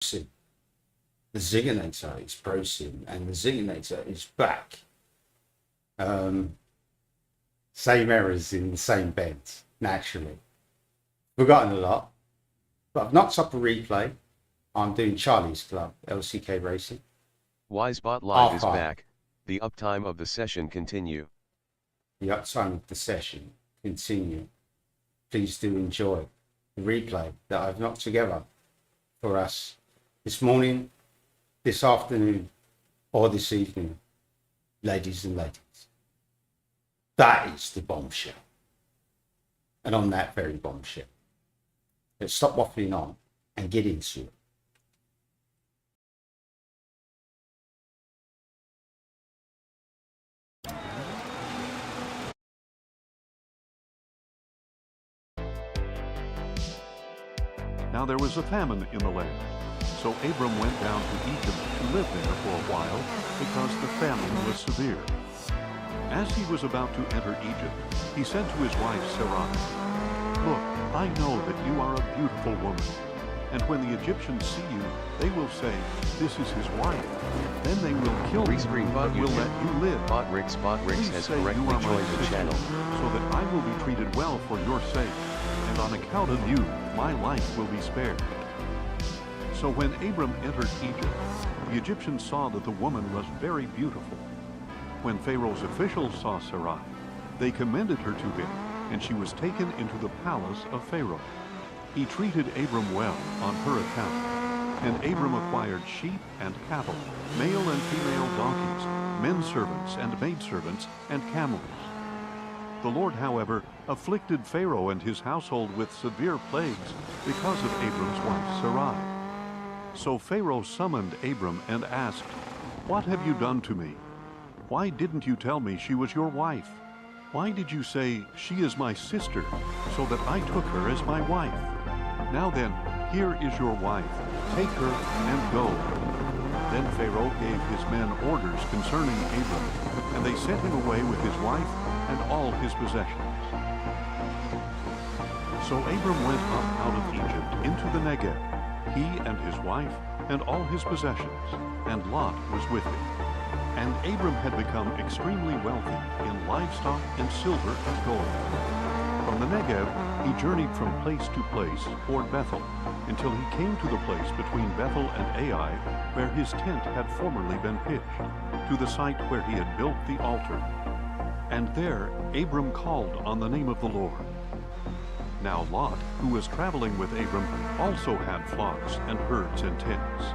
The Zinginator is pro-sim, and the Zinginator is back. Same errors in the same bends, naturally. Forgotten a lot, but I've knocked up a replay. I'm doing Charlie's Club, LCK Racing. Wisebot Live is back. The uptime of the session continue. The uptime of the session continue. Please do enjoy the replay that I've knocked together for us this morning, this afternoon, or this evening, ladies and ladies. That is the bombshell. And on that very bombshell, let's stop waffling on and get into it. Now there was a famine in the land, so Abram went down to Egypt to live there for a while because the famine was severe. As he was about to enter Egypt, he said to his wife Sarai, "Look, I know that you are a beautiful woman, and when the Egyptians see you, they will say, 'This is his wife.' Then they will kill you, but will let you live. Botrix Please has say you correctly are my joined the sister, channel. so that I will be treated well for your sake, and on account of you, my life will be spared." So when Abram entered Egypt, the Egyptians saw that the woman was very beautiful. When Pharaoh's officials saw Sarai, they commended her to him, and she was taken into the palace of Pharaoh. He treated Abram well on her account, and Abram acquired sheep and cattle, male and female donkeys, men servants and maidservants, and camels. The Lord, however, afflicted Pharaoh and his household with severe plagues because of Abram's wife Sarai. So Pharaoh summoned Abram and asked, "What have you done to me? Why didn't you tell me she was your wife? Why did you say, 'She is my sister,' so that I took her as my wife? Now then, here is your wife. Take her and go." Then Pharaoh gave his men orders concerning Abram, and they sent him away with his wife and all his possessions. So Abram went up out of Egypt into the Negev, he and his wife and all his possessions, and Lot was with him. And Abram had become extremely wealthy in livestock and silver and gold. From the Negev, he journeyed from place to place toward Bethel, until he came to the place between Bethel and Ai, where his tent had formerly been pitched, to the site where he had built the altar. And there Abram called on the name of the Lord. Now Lot, who was traveling with Abram, also had flocks and herds and tents.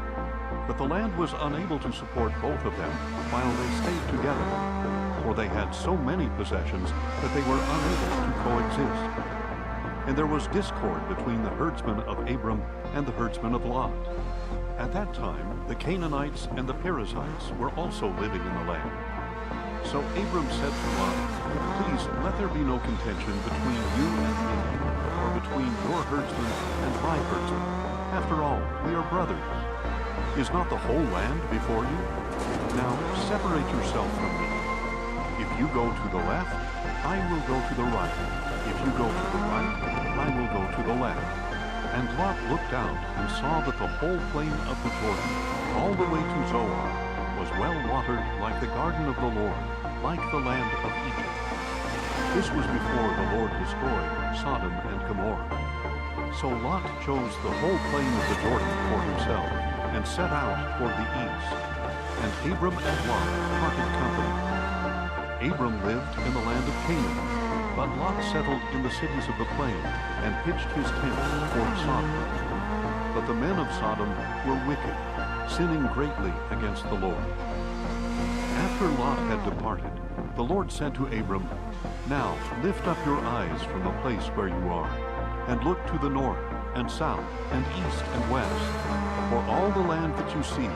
But the land was unable to support both of them while they stayed together, for they had so many possessions that they were unable to coexist. And there was discord between the herdsmen of Abram and the herdsmen of Lot. At that time, the Canaanites and the Perizzites were also living in the land. So Abram said to Lot, "Please let there be no contention between you and me, or between your herdsmen and my herdsmen. After all, we are brothers. Is not the whole land before you? Now separate yourself from me. If you go to the left, I will go to the right. If you go to the right, I will go to the left." And Lot looked out and saw that the whole plain of the Jordan, all the way to Zoar, was well watered like the garden of the Lord, like the land of Egypt. This was before the Lord destroyed Sodom and Gomorrah. So Lot chose the whole plain of the Jordan for himself, and set out toward the east. And Abram and Lot parted company. Abram lived in the land of Canaan, but Lot settled in the cities of the plain, and pitched his tent toward Sodom. But the men of Sodom were wicked, sinning greatly against the Lord. After Lot had departed, the Lord said to Abram, "Now lift up your eyes from the place where you are, and look to the north, and south, and east, and west. For all the land that you see,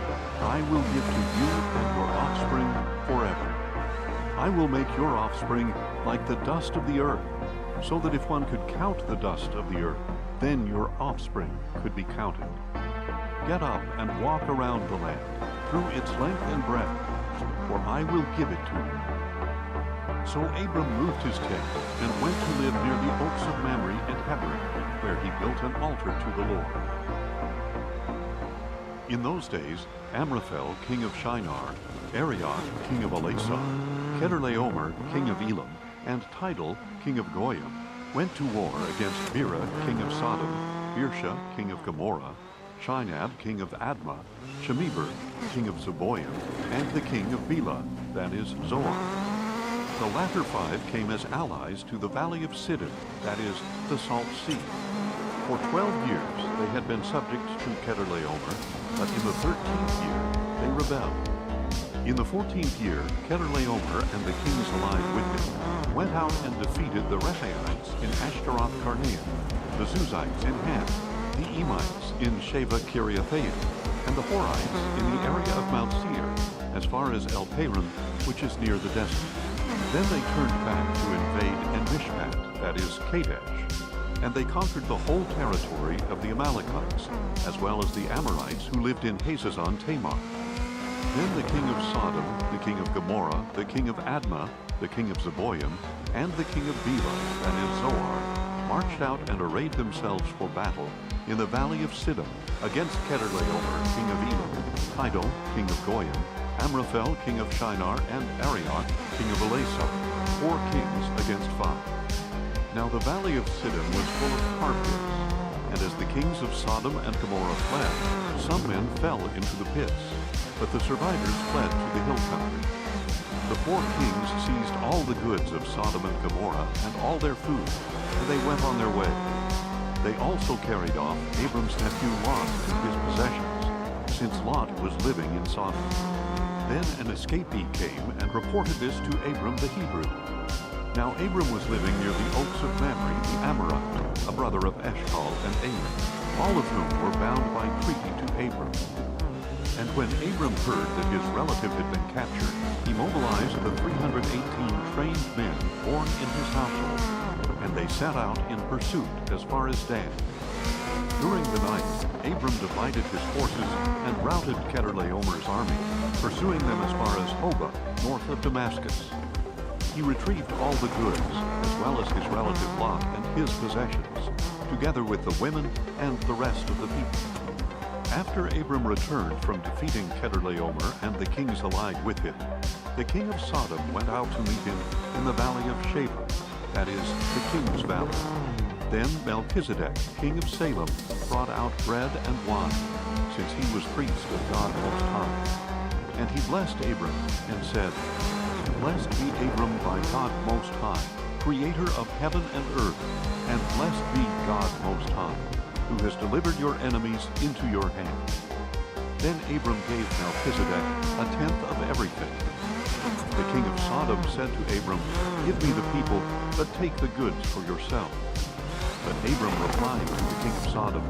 I will give to you and your offspring forever. I will make your offspring like the dust of the earth, so that if one could count the dust of the earth, then your offspring could be counted. Get up and walk around the land, through its length and breadth, for I will give it to you." So Abram moved his tent and went to live near the oaks of Mamre and Hebron, where he built an altar to the Lord. In those days, Amraphel, king of Shinar, Arioch, king of Elasar, Kedorlaomer, king of Elam, and Tidal, king of Goyim, went to war against Bera, king of Sodom, Birsha, king of Gomorrah, Shinab, king of Admah, Shemeber, king of Zeboim, and the king of Bela, that is, Zoar. The latter five came as allies to the valley of Siddim, that is, the Salt Sea. For 12 years they had been subject to Kedorlaomer, but in the 13th year they rebelled. In the 14th year, Kedorlaomer and the kings allied with him went out and defeated the Rephaites in Ashtaroth-Karnaim, the Zuzites in Han, the Emites in Sheva Kiriathaim, and the Horites in the area of Mount Seir, as far as El Paran, which is near the desert. Then they turned back to invade En-Mishpat, that is, Kadesh, and they conquered the whole territory of the Amalekites, as well as the Amorites who lived in Hazazon Tamar. Then the king of Sodom, the king of Gomorrah, the king of Admah, the king of Zeboim, and the king of Bela, that is Zoar, marched out and arrayed themselves for battle in the valley of Siddim against Kedorlaomer, king of Elam, Tidal, king of Goyim, Amraphel, king of Shinar, and Arioch, king of Elasar, 4 kings against 5. Now the valley of Siddim was full of tar pits, and as the kings of Sodom and Gomorrah fled, some men fell into the pits, but the survivors fled to the hill country. The 4 kings seized all the goods of Sodom and Gomorrah and all their food, and they went on their way. They also carried off Abram's nephew Lot and his possessions, since Lot was living in Sodom. Then an escapee came and reported this to Abram the Hebrew. Now Abram was living near the oaks of Mamre the Amorite, a brother of Eshcol and Aner, all of whom were bound by treaty to Abram. And when Abram heard that his relative had been captured, he mobilized the 318 trained men born in his household, and they set out in pursuit as far as Dan. During the night, Abram divided his forces and routed Kedorlaomer's army, pursuing them as far as Hobah, north of Damascus. He retrieved all the goods, as well as his relative Lot and his possessions, together with the women and the rest of the people. After Abram returned from defeating Kedorlaomer and the kings allied with him, the king of Sodom went out to meet him in the valley of Shaveh, that is, the king's valley. Then Melchizedek, king of Salem, brought out bread and wine, since he was priest of God Most High. And he blessed Abram and said, Blessed be Abram by God Most High, creator of heaven and earth, and blessed be God Most High, who has delivered your enemies into your hand. Then Abram gave Melchizedek 1/10 of everything. The king of Sodom said to Abram, Give me the people, but take the goods for yourself. But Abram replied to the king of Sodom,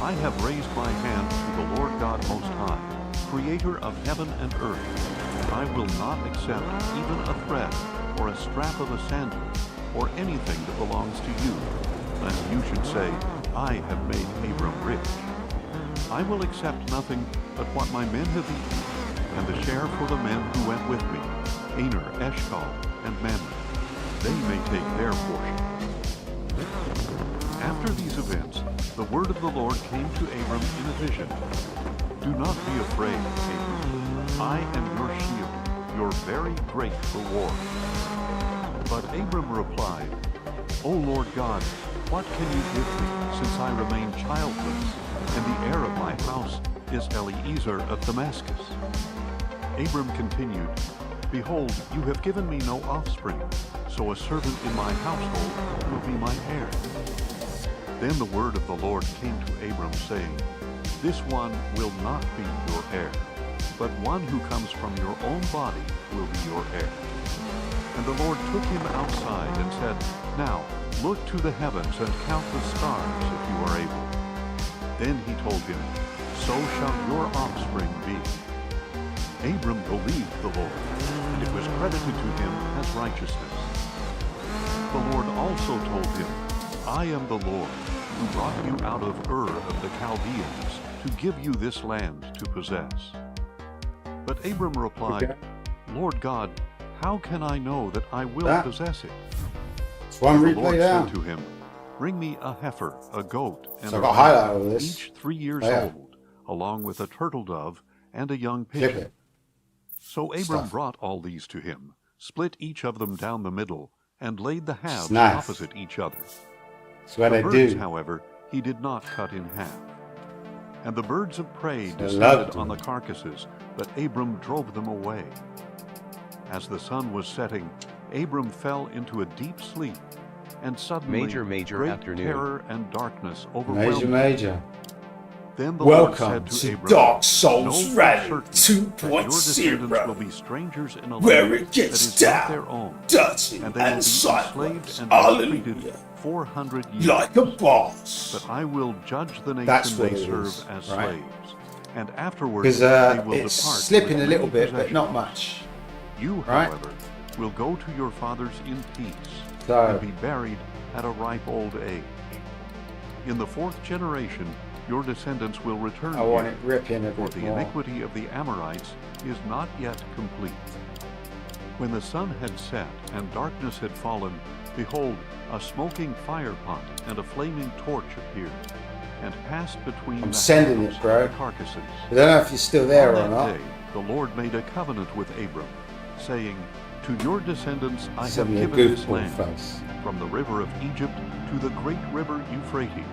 I have raised my hand to the Lord God Most High, creator of heaven and earth, and I will not accept even a thread or a strap of a sandal or anything that belongs to you, lest you should say, I have made Abram rich. I will accept nothing but what my men have eaten, and the share for the men who went with me, Aner, Eshcol, and Mamre. They may take their portion. After these events, the word of the Lord came to Abram in a vision. Do not be afraid, Abram. I am your shield, your very great reward. But Abram replied, O Lord God, what can you give me, since I remain childless, and the heir of my house is Eliezer of Damascus? Abram continued, Behold, you have given me no offspring, so a servant in my household will be my heir. Then the word of the Lord came to Abram, saying, This one will not be your heir, but one who comes from your own body will be your heir. And the Lord took him outside and said, Now, look to the heavens and count the stars if you are able. Then he told him, So shall your offspring be. Abram believed the Lord, and it was credited to him as righteousness. The Lord also told him, I am the Lord, who brought you out of Ur of the Chaldeans to give you this land to possess. But Abram replied, Lord God, how can I know that I will possess it? One the replay Lord down. said to him, Bring me a heifer, a goat, and So a I've got a highlight ram, of this. each 3 years Yeah. old, along with a turtle dove and a young Flip pigeon. it. So Abram Stuff. brought all these to him, split each of them down the middle, and laid the halves nice. opposite each other. That's what The I birds, do. however, he did not cut in half. And the birds of prey I descended loved on the them. carcasses, but Abram drove them away. As the sun was setting, Abram fell into a deep sleep, and suddenly Major great afternoon. terror and darkness overwhelmed him. Major. Then the Lord Welcome said to to Abram, Dark "Know Souls for Rally certain that your descendants will 2.0, be strangers in a where land it that gets is not down, their own, dirty, and they will be and enslaved sideways. and mistreated Hallelujah. 400 years. Like a boss. But I will judge the That's nation what they it serve is, as right? slaves, and afterwards Because they will it's depart slipping with a little many bit, but not possessions. much. You, right? however, will go to your fathers in peace So- and be buried at a ripe old age. In the 4th generation, your descendants will return I want here, it ripping a for bit the more. iniquity of the Amorites is not yet complete. When the sun had set and darkness had fallen, behold, a smoking fire pot and a flaming torch appeared, and passed between I'm the sending halves it, bro. of the carcasses. I don't know if you're still there On or that not. day, the Lord made a covenant with Abram, saying, "To your descendants I Send have me a given this goofball land, face. from the river of Egypt to the great river Euphrates,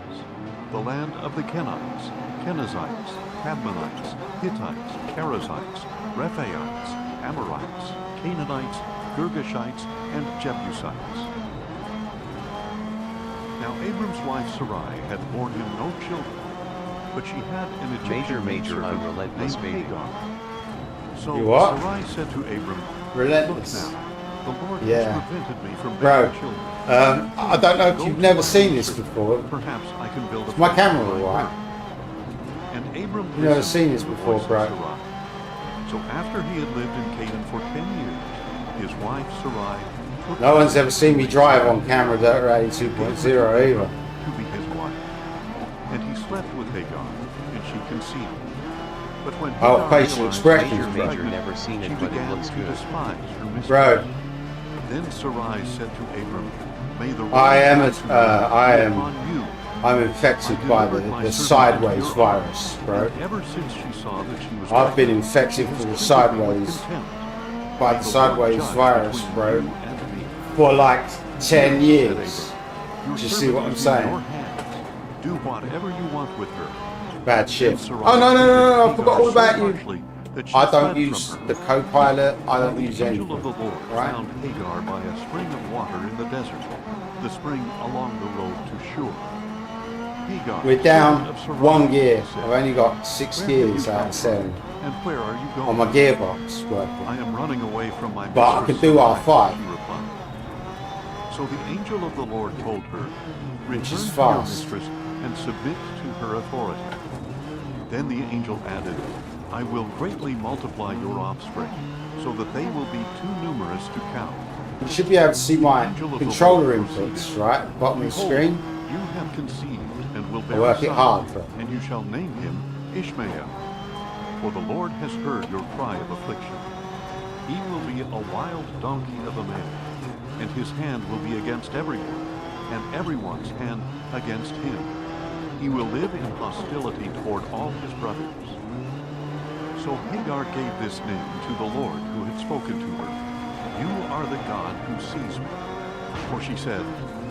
the land of the Kenites, Kenizzites, Kadmonites, Hittites, Perizzites, Rephaites, Amorites, Canaanites, Girgashites, and Jebusites." Now Abram's wife Sarai had borne him no children, but she had an Egyptian Major, maidservant unrelentless named baby. Hagar. So You what? Sarai said to Abram, Relentless. "Look now, the Lord Yeah. has prevented me from Bro, bearing children. I don't know if Go you've to never my seen this maidservant. before. Perhaps I can build a Is my place camera for my alright? work." And Abram You've never listened seen to this the before, voice of bro. Sarai. So after he had lived in Canaan for 10 years, his wife Sarai took No one's him ever seen me drive on camera Dirt Rally 2.0 either. to be his wife. And he slept with Hagar, and she conceived. But when Oh, Hagar facial realized expressions, she was bro. pregnant, Never seen it, she but it began looks to good. despise her mistress. Bro, Then Sarai said to Abram, "May the I am Lord a- God I be am- upon you." I'm infected by the sideways virus, bro. And ever since she saw that she was I've been pregnant, infected she for the has treated me with sideways contempt. by May the the sideways Lord judge virus, between bro, you and me. for like 10 Said years. Abram, "Your Do you see servant what I'm is in saying? your hands. Do whatever you want with her." Bad shit. Then Sarai Oh, no, no, no, no, I treated forgot all Hagar about so you. harshly that she I don't fled use from her. the co-pilot, I don't The use angel anything. of the Lord Right? found Hagar by a spring of water in the desert, the spring along the road to Shur. Hagar, We're down servant of Sarai, 1 gear. said, I've only got 6 "Where have you gears out come of from, 7 and where are you going?" on my gearbox working. "I am running away from my But I mistress can do Sarai," R5. she replied. So the angel of the Lord told her, "Return is to your fast. mistress and submit to her authority." Then the angel added, "I will greatly multiply your offspring, so that they will be too numerous to count." You should be able to see my Angel of the controller Lord inputs, proceeded, right? At the bottom of the "Behold, screen. you have conceived and will I bear work a it son, hard, bro. and you shall name him Ishmael. For the Lord has heard your cry of affliction. He will be a wild donkey of a man, and his hand will be against everyone, and everyone's hand against him. He will live in hostility toward all his brothers." So Hagar gave this name to the Lord who had spoken to her, "You are the God who sees me." For she said,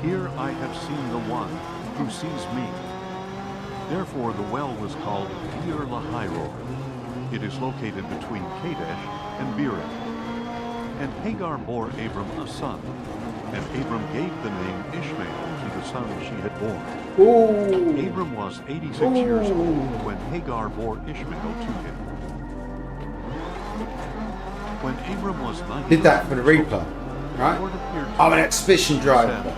"Here I have seen the one who sees me." Therefore the well was called Beer Lahairoi. It is located between Kadesh and Beerah. And Hagar bore Abram a son, and Abram gave the name Ishmael to the son she had borne. Ooh. Abram was 86 years Ooh. old when Hagar bore Ishmael to him. When Abram was 90, Did that for the replay, right? the Lord appeared to I'm an him expedition and driver. said,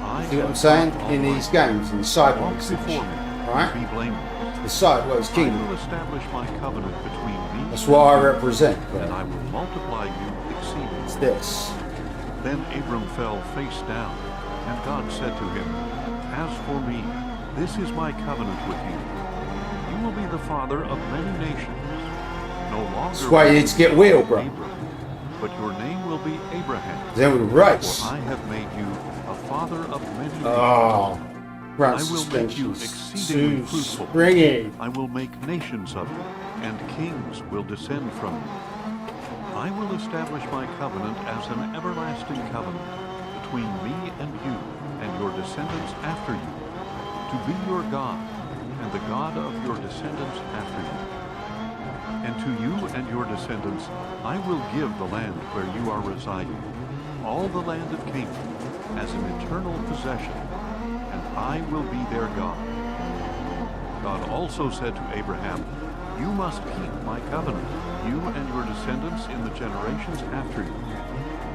"I See what I'm have saying? done all In right. these games, in the Walk sideways before section, me, right? and be blameless. The sideways I kingdom. will establish my covenant between me That's what I and you, represent, and bro. I will multiply you It's exceedingly." this. Then Abram fell face down, and God said to him, "As for me, this is my covenant with you. You will be the father of many nations. No longer That's why you need to get wheel, bro. Abram, but your name will be Abraham. Then we race. For I have made you a father of many nations. Oh, Front I will make you suspensions. exceedingly Too fruitful. springy. I will make nations of you, and kings will descend from you. I will establish my covenant as an everlasting covenant between me and you and your descendants after you, to be your God and the God of your descendants after you. And to you and your descendants I will give the land where you are residing, all the land of Canaan, as an eternal possession, and I will be their God. God also said to Abraham, you must keep my covenant, you and your descendants in the generations after you.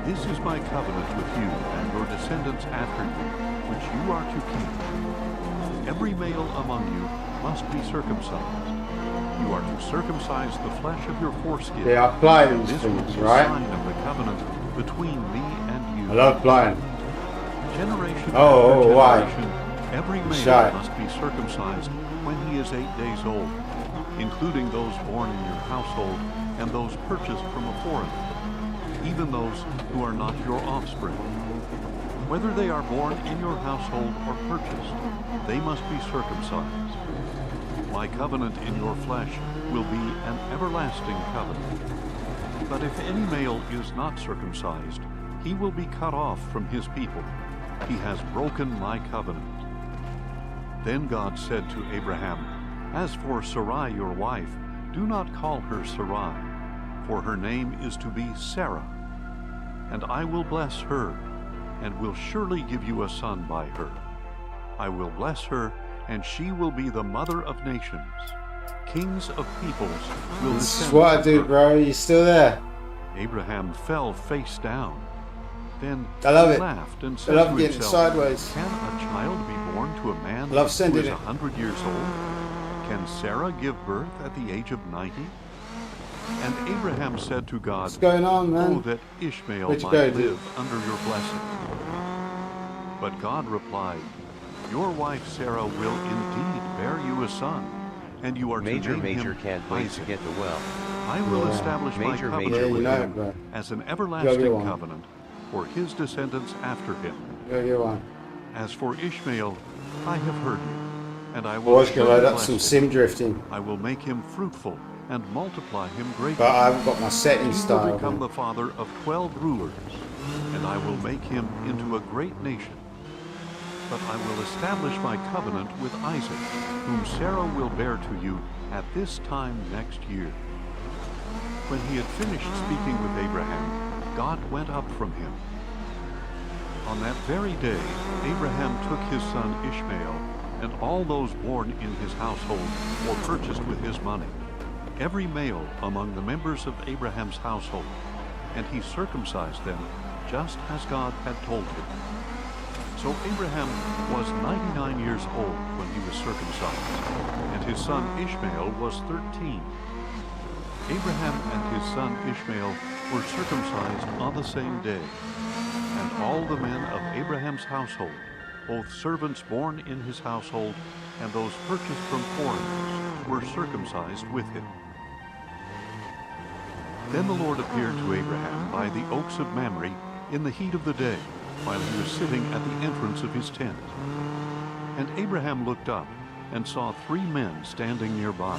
This is my covenant with you and your descendants after you, which you are to keep. Every male among you must be circumcised. You are to circumcise the flesh of your foreskin. Yeah, I apply these This will things, be a right? sign of the covenant between me and you. I love flying. Generation Oh, after why? generation, every male Shy. must be circumcised when he is 8 days old, including those born in your household and those purchased from a foreigner, even those who are not your offspring. Whether they are born in your household or purchased, they must be circumcised. My covenant in your flesh will be an everlasting covenant. But if any male is not circumcised, he will be cut off from his people. He has broken my covenant. Then God said to Abraham, as for Sarai your wife, do not call her Sarai, for her name is to be Sarah. And I will bless her, and will surely give you a son by her. I will bless her, and she will be the mother of nations. Kings of peoples will This is descend what I from do, her. bro. You still there? Abraham fell face down. Then I love he it. laughed and I said love to getting himself, sideways. can a child be born to a man Love who sending is it. 100 years old? Can Sarah give birth at the age of 90? And Abraham said to God, What's going on, man? oh, that Ishmael Where'd you might go, dude? live under your blessing. But God replied, your wife Sarah will indeed bear you a son, and you are to Major name him can't wait to Isaac. get the well. I will Yeah. establish my Major, covenant Yeah, you with know him it, bro. as an Go everlasting get one. covenant for his descendants after him. Go get one. As for Ishmael, I have heard you, and I I will was going to surely load up bless some him. sim drifting, I will make him fruitful and multiply him greatly. but I haven't got my He settings will style. become the father of 12 rulers, and I will make him into a great nation. But I will establish my covenant with Isaac, whom Sarah will bear to you at this time next year. When he had finished speaking with Abraham, God went up from him. On that very day, Abraham took his son Ishmael, and all those born in his household or purchased with his money, every male among the members of Abraham's household, and he circumcised them just as God had told him. So Abraham was 99 years old when he was circumcised, and his son Ishmael was 13. Abraham and his son Ishmael were circumcised on the same day, and all the men of Abraham's household, both servants born in his household and those purchased from foreigners, were circumcised with him. Then the Lord appeared to Abraham by the oaks of Mamre in the heat of the day, while he was sitting at the entrance of his tent. And Abraham looked up and saw 3 men standing nearby.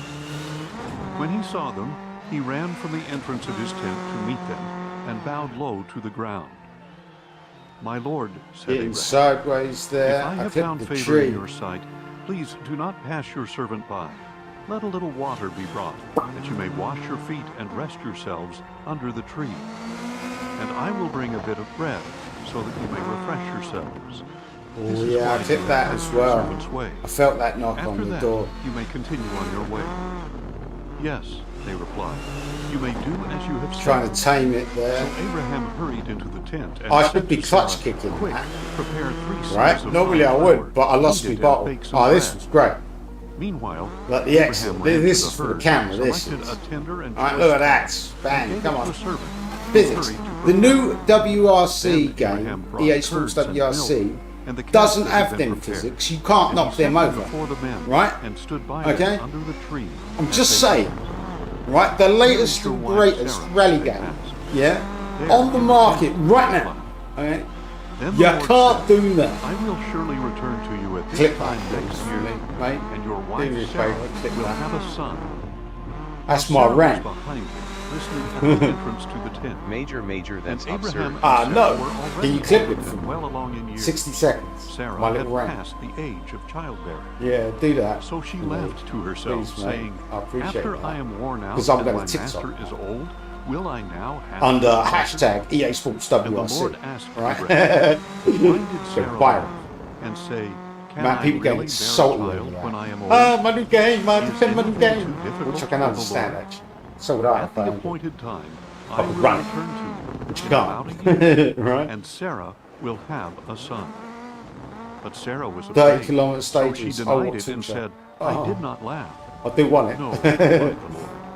When he saw them, he ran from the entrance of his tent to meet them and bowed low to the ground. My Lord, said Getting Abraham, sideways there. if I have clipped found the favor tree. in your sight, please do not pass your servant by. Let a little water be brought, that you may wash your feet and rest yourselves under the tree. And I will bring a bit of bread, so that you may refresh yourselves. Oh This is yeah, I why clipped you that have as your well. servant's way. I felt that knock After on the that, door. you may continue on your way. Yes, they replied. You may do as you have said. Trying to tame it So there. Abraham hurried into the tent and I said should be to clutch Sarah, kicking quick, that. prepare 3 seahs Right? of Normally I fine would, flour, but I lost knead my it, and bottle. bake some Oh, this bread. was great. Meanwhile, Like the exit. Abraham ran This to is for the herd, camera. This selected is. a tender and Alright, choice look at calf, that. and Bang, gave come it to on. a servant, who Physics. hurried to The prepare new it. WRC Then game, Abraham brought EA Sports curds and milk, WRC, and the calf doesn't that had have been them prepared. physics. You can't And knock he set them over. before the men, Right? and stood by Okay? them under the tree. I'm as just they saying. passed. Right? The latest your and wife greatest Sarah rally as they game. passed. Yeah? There On the in market tent, right now. Okay? Then You the Lord can't said, do that. I will surely return to you at this Click time that, next year, mate. and your Do me wife a Sarah favour, click will that. have a son. That's Now my Sarah rank. was behind him, listening at the entrance to the tent. Major, that's And Abraham absurd. and Sarah no. were Can already you clip old it and for well along in years. 60 seconds. Sarah My had little rank. passed the age of childbearing. Yeah, do that. So she for me. laughed to herself, Please, mate. saying, I appreciate After that. I am worn out 'Cause I'm and gonna my TikTok. master is old, will I now have Under a master?" hashtag EA Sports And the WRC. Lord asked Right? Abraham, Why did Sarah viral. laugh and say, Can Man, I people really getting bear a salty over child that. when I am old? My new game, my Is new anything game. too difficult Which I can for the understand, Lord? actually. So would I At if the I owned it. appointed time, I Couple will run. return to you But you in about a can't. year, Right? and Sarah will have a son. But Sarah was 30 afraid, kilometre so she stages. denied what it and teacher? said, Oh. I did not laugh. I do want it. No, replied the Lord.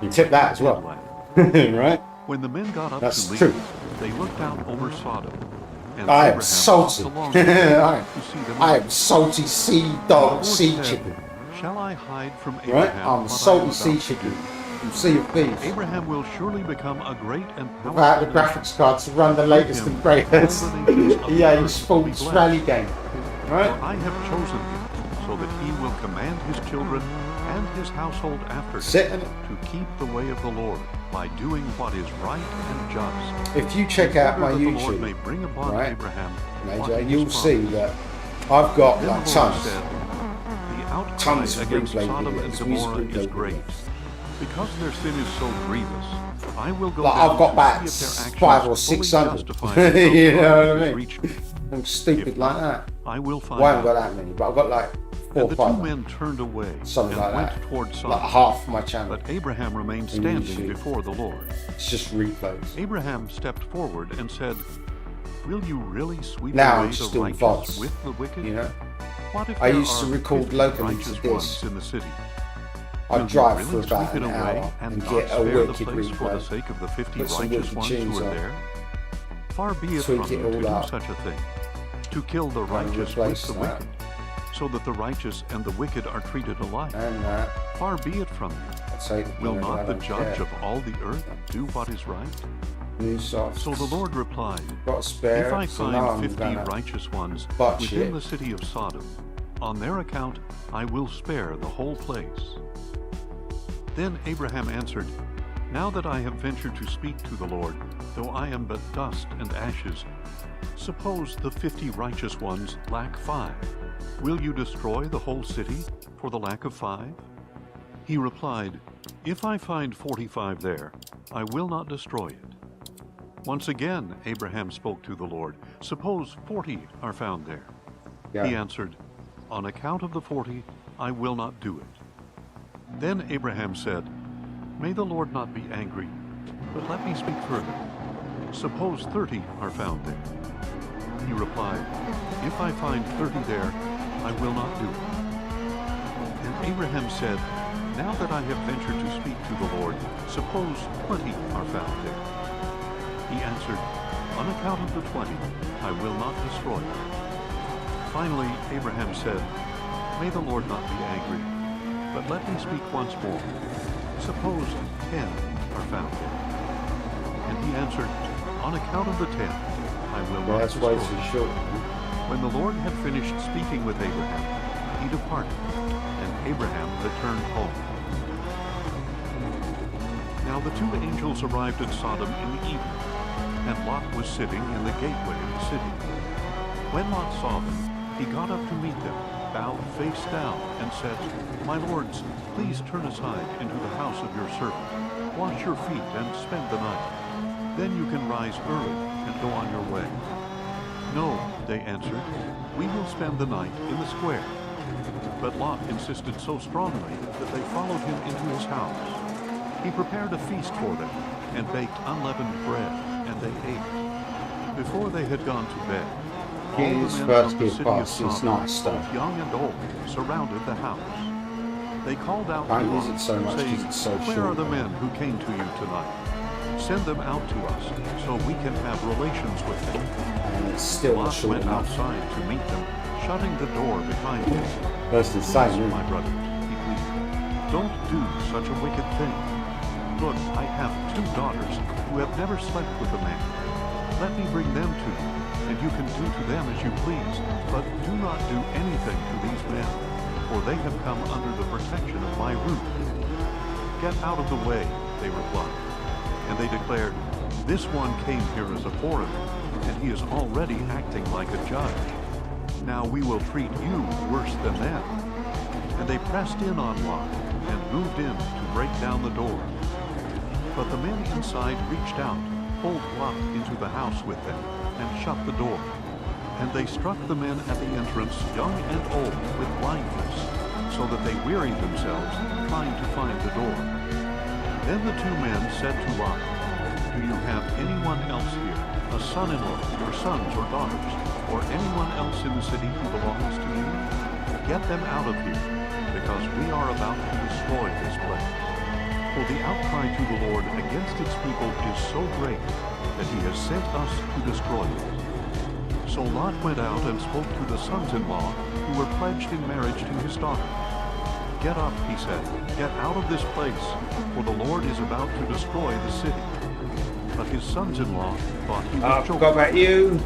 You tip that as "I did well. laugh." Right? When the men got up That's to leave, true. they looked out over Sodom. And I am Abraham salty. walked along with them I to see them I out. am salty sea The dog, Lord sea said, chicken. Shall I hide from Right? Abraham I'm what salty I am sea about to chicken. do? From Sea of Thieves. Abraham will surely become a great and Without the powerful graphics card to run the latest him and greatest all the nations of the EA earth will be Sports blessed. rally game. For Right? I have chosen him, so that he will command his children and his household after him Sitting. to keep the way of the Lord by doing what is right and just. If you check in out my order that the Lord may YouTube, bring upon right, Abraham what Major, he you'll has see promised. that I've got Then like the Lord tons. said, the outcry Tons of against replay Sodom and videos, Gomorrah music is replay great. videos. Because their sin is so grievous, I will go Like, down I've got to about see if their actions 500 or fully 600. justify me You until know what I God has mean? reached me. I'm stupid If like not, that. I will find Well, I haven't out. got that many, but I've got like 4 And or the 5. two men turned away Something and like went that. toward Like Sodom. half my channel. But Abraham remained And standing YouTube. before the Lord. It's just replays. Abraham stepped forward and said, Will you really sweep Now away I'm just the doing righteous VODs, with the wicked? You know? What if I there used to are record 50 locally to righteous this. ones in the city? I'd Will you drive really for about sweep an it away hour and and not get a spare the wicked place for the replay. sake of the 50 Put some righteous wicked ones who tunes are on. there? Far be it Tweak from it you all to do up. such a thing, to kill the And righteous with replace the that. wicked, so that the righteous and the wicked are treated alike. And Far be it from you. I'd say, Will you know, I not the don't judge care. of all the earth do what is right? New socks. So the Lord replied, Got a spare, If I so now find I'm 50 gonna righteous ones botch within it. the city of Sodom, on their account I will spare the whole place. Then Abraham answered, Now that I have ventured to speak to the Lord, though I am but dust and ashes, suppose the 50 righteous ones lack 5. Will you destroy the whole city for the lack of 5? He replied, If I find 45 there, I will not destroy it. Once again Abraham spoke to the Lord, Suppose 40 are found there. Yeah. He answered, On account of the 40, I will not do it. Then Abraham said, May the Lord not be angry, but let me speak further. Suppose 30 are found there. He replied, If I find 30 there, I will not do it. And Abraham said, Now that I have ventured to speak to the Lord, suppose 20 are found there. He answered, On account of the 20, I will not destroy it. Finally, Abraham said, May the Lord not be angry, but let me speak once more. Suppose 10 are found there. And he answered, On account of the 10, I will Well, not that's way destroy too it. short. When the Lord had finished speaking with Abraham, he departed, and Abraham returned home. Now the 2 angels arrived at Sodom in the evening, and Lot was sitting in the gateway of the city. When Lot saw them, he got up to meet them, bowed face down, and said, My lords, please turn aside into the house of your servant. Wash your feet and spend the night. Then you can rise early and go on your way. No, they answered, we will spend the night in the square. But Lot insisted so strongly that they followed him into his house. He prepared a feast for them and baked unleavened bread, and they ate. Before they had gone to bed, all His the men first of the kid city of pass is Sodom, nice stuff. both young and old, surrounded the house. They called out Can't to use Lot, it so much 'cause saying, it's so Where are short. the men who came to you tonight? Send them out to us, so we can have relations with them. And it's still not Lot short went enough. outside to meet them, shutting the door behind him. That's insane, Please, isn't my it? brothers, he pleaded, don't do such a wicked thing. Look, I have 2 daughters who have never slept with a man. let me bring them to you, and you can do to them as you please, but do not do anything to these men, for they have come under the protection of my roof. Get out of the way, they replied. And they declared, this one came here as a foreigner, and he is already acting like a judge. Now we will treat you worse than them. And they pressed in on Lot and moved in to break down the door. But the men inside reached out, pulled Lot into the house with them, and shut the door. And they struck the men at the entrance, young and old, with blindness, so that they wearied themselves trying to find the door. Then the two men said to Lot, do you have anyone else here, a son-in-law, your sons or daughters, or anyone else in the city who belongs to you? Get them out of here, because we are about to destroy this place. For the outcry to the Lord against its people is so great that he has sent us to destroy it. So Lot went out and spoke to the sons-in-law who were pledged in marriage to his daughter. Get up, he said, get out of this place, for the Lord is about to destroy the city. But his sons-in-law thought he was joking. Forgot about you.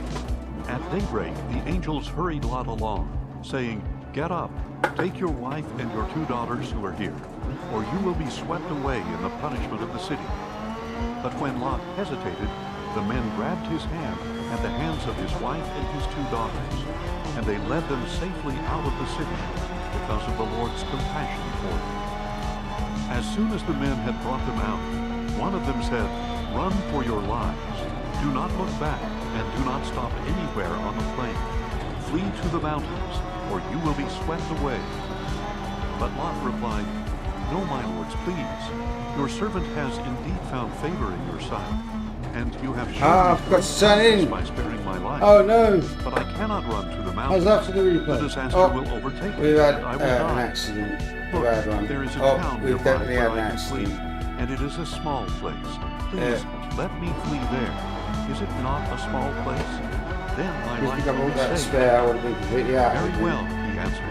At daybreak, the angels hurried Lot along, saying, get up, take your wife and your two daughters who are here, or you will be swept away in the punishment of the city. But when Lot hesitated, the men grabbed his hand and the hands of his wife and his two daughters, and they led them safely out of the city because of the Lord's compassion for them. As soon as the men had brought them out, one of them said, run for your lives. Do not look back, and do not stop anywhere on the plain. Flee to the mountains, or you will be swept away. But Lot replied, no, my lords, please. Your servant has indeed found favor in your sight, and you have shown me great kindness by sparing my life. Oh no! But I cannot run to the mountains. After the replay. The disaster will overtake me, We've had and I will an die. accident. Look, Bad one. there is a town we've nearby definitely where had an I can flee, accident. and it is a small place. Please, let me flee there. Is it not a small place? Then my If life you got will all be that saved. spare, I would have been completely out. Very well, he answered.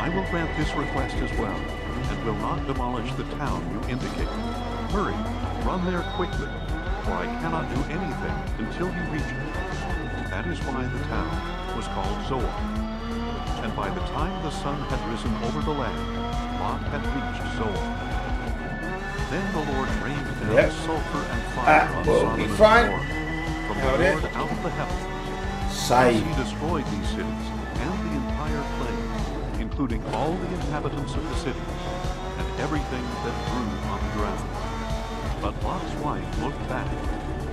I will grant this request as well, and will not demolish the town you indicate. Hurry, run there quickly, for I cannot do anything until you reach it. That is why the town was called Zoar. And by the time the sun had risen over the land, Lot had reached Zoar. Then the Lord rained down sulfur and fire on we'll Sodom be and fine. Gomorrah from the Held it. Lord out of the heavens. Save. He destroyed these cities and the entire plain, including all the inhabitants of the cities and everything that grew on the ground. But Lot's wife looked back,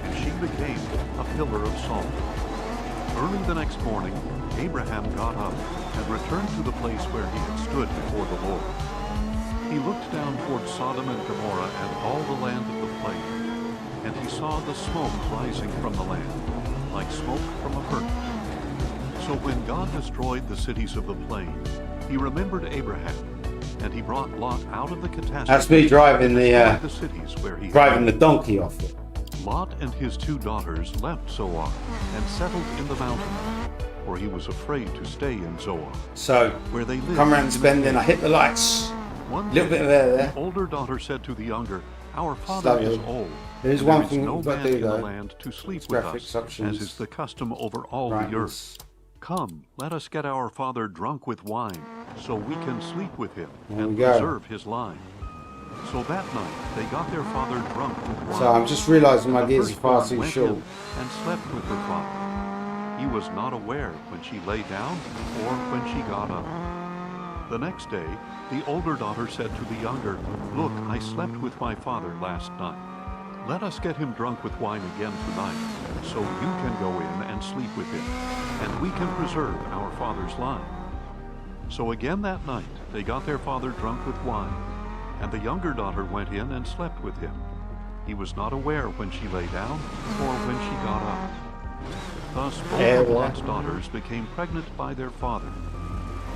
and she became a pillar of salt. Early the next morning, Abraham got up and returned to the place where he had stood before the Lord. He looked down toward Sodom and Gomorrah and all the land of the plain, and he saw the smoke rising from the land, like smoke from a furnace. So when God destroyed the cities of the plain, he remembered Abraham, and he brought Lot out of the catastrophe. That's me driving the cities where he driving the donkey off it. Lot and his two daughters left Zoar and settled in the mountains, for he was afraid to stay in Zoar. So, where they lived come around in spending, a I hit the lights. One Little day, bit of air there. the older daughter said to the younger, our father is Slowly. old. There's and one there is thing no we've got man to do, in the though. land to sleep It's with graphics us, options. as is the custom over all the Brightness. earth. Come, let us get our father drunk with wine, so we can sleep with him There and we go. preserve his line. So that night they got their father drunk with wine. So I'm just realising my The gears are far firstborn too went short. in and slept with her father. He was not aware when she lay down or when she got up. The next day, the older daughter said to the younger, look, I slept with my father last night. Let us get him drunk with wine again tonight, so you can go in and sleep with him, and we can preserve our father's line. So again that night, they got their father drunk with wine, and the younger daughter went in and slept with him. He was not aware when she lay down or when she got up. Thus both of Lot's daughters became pregnant by their father.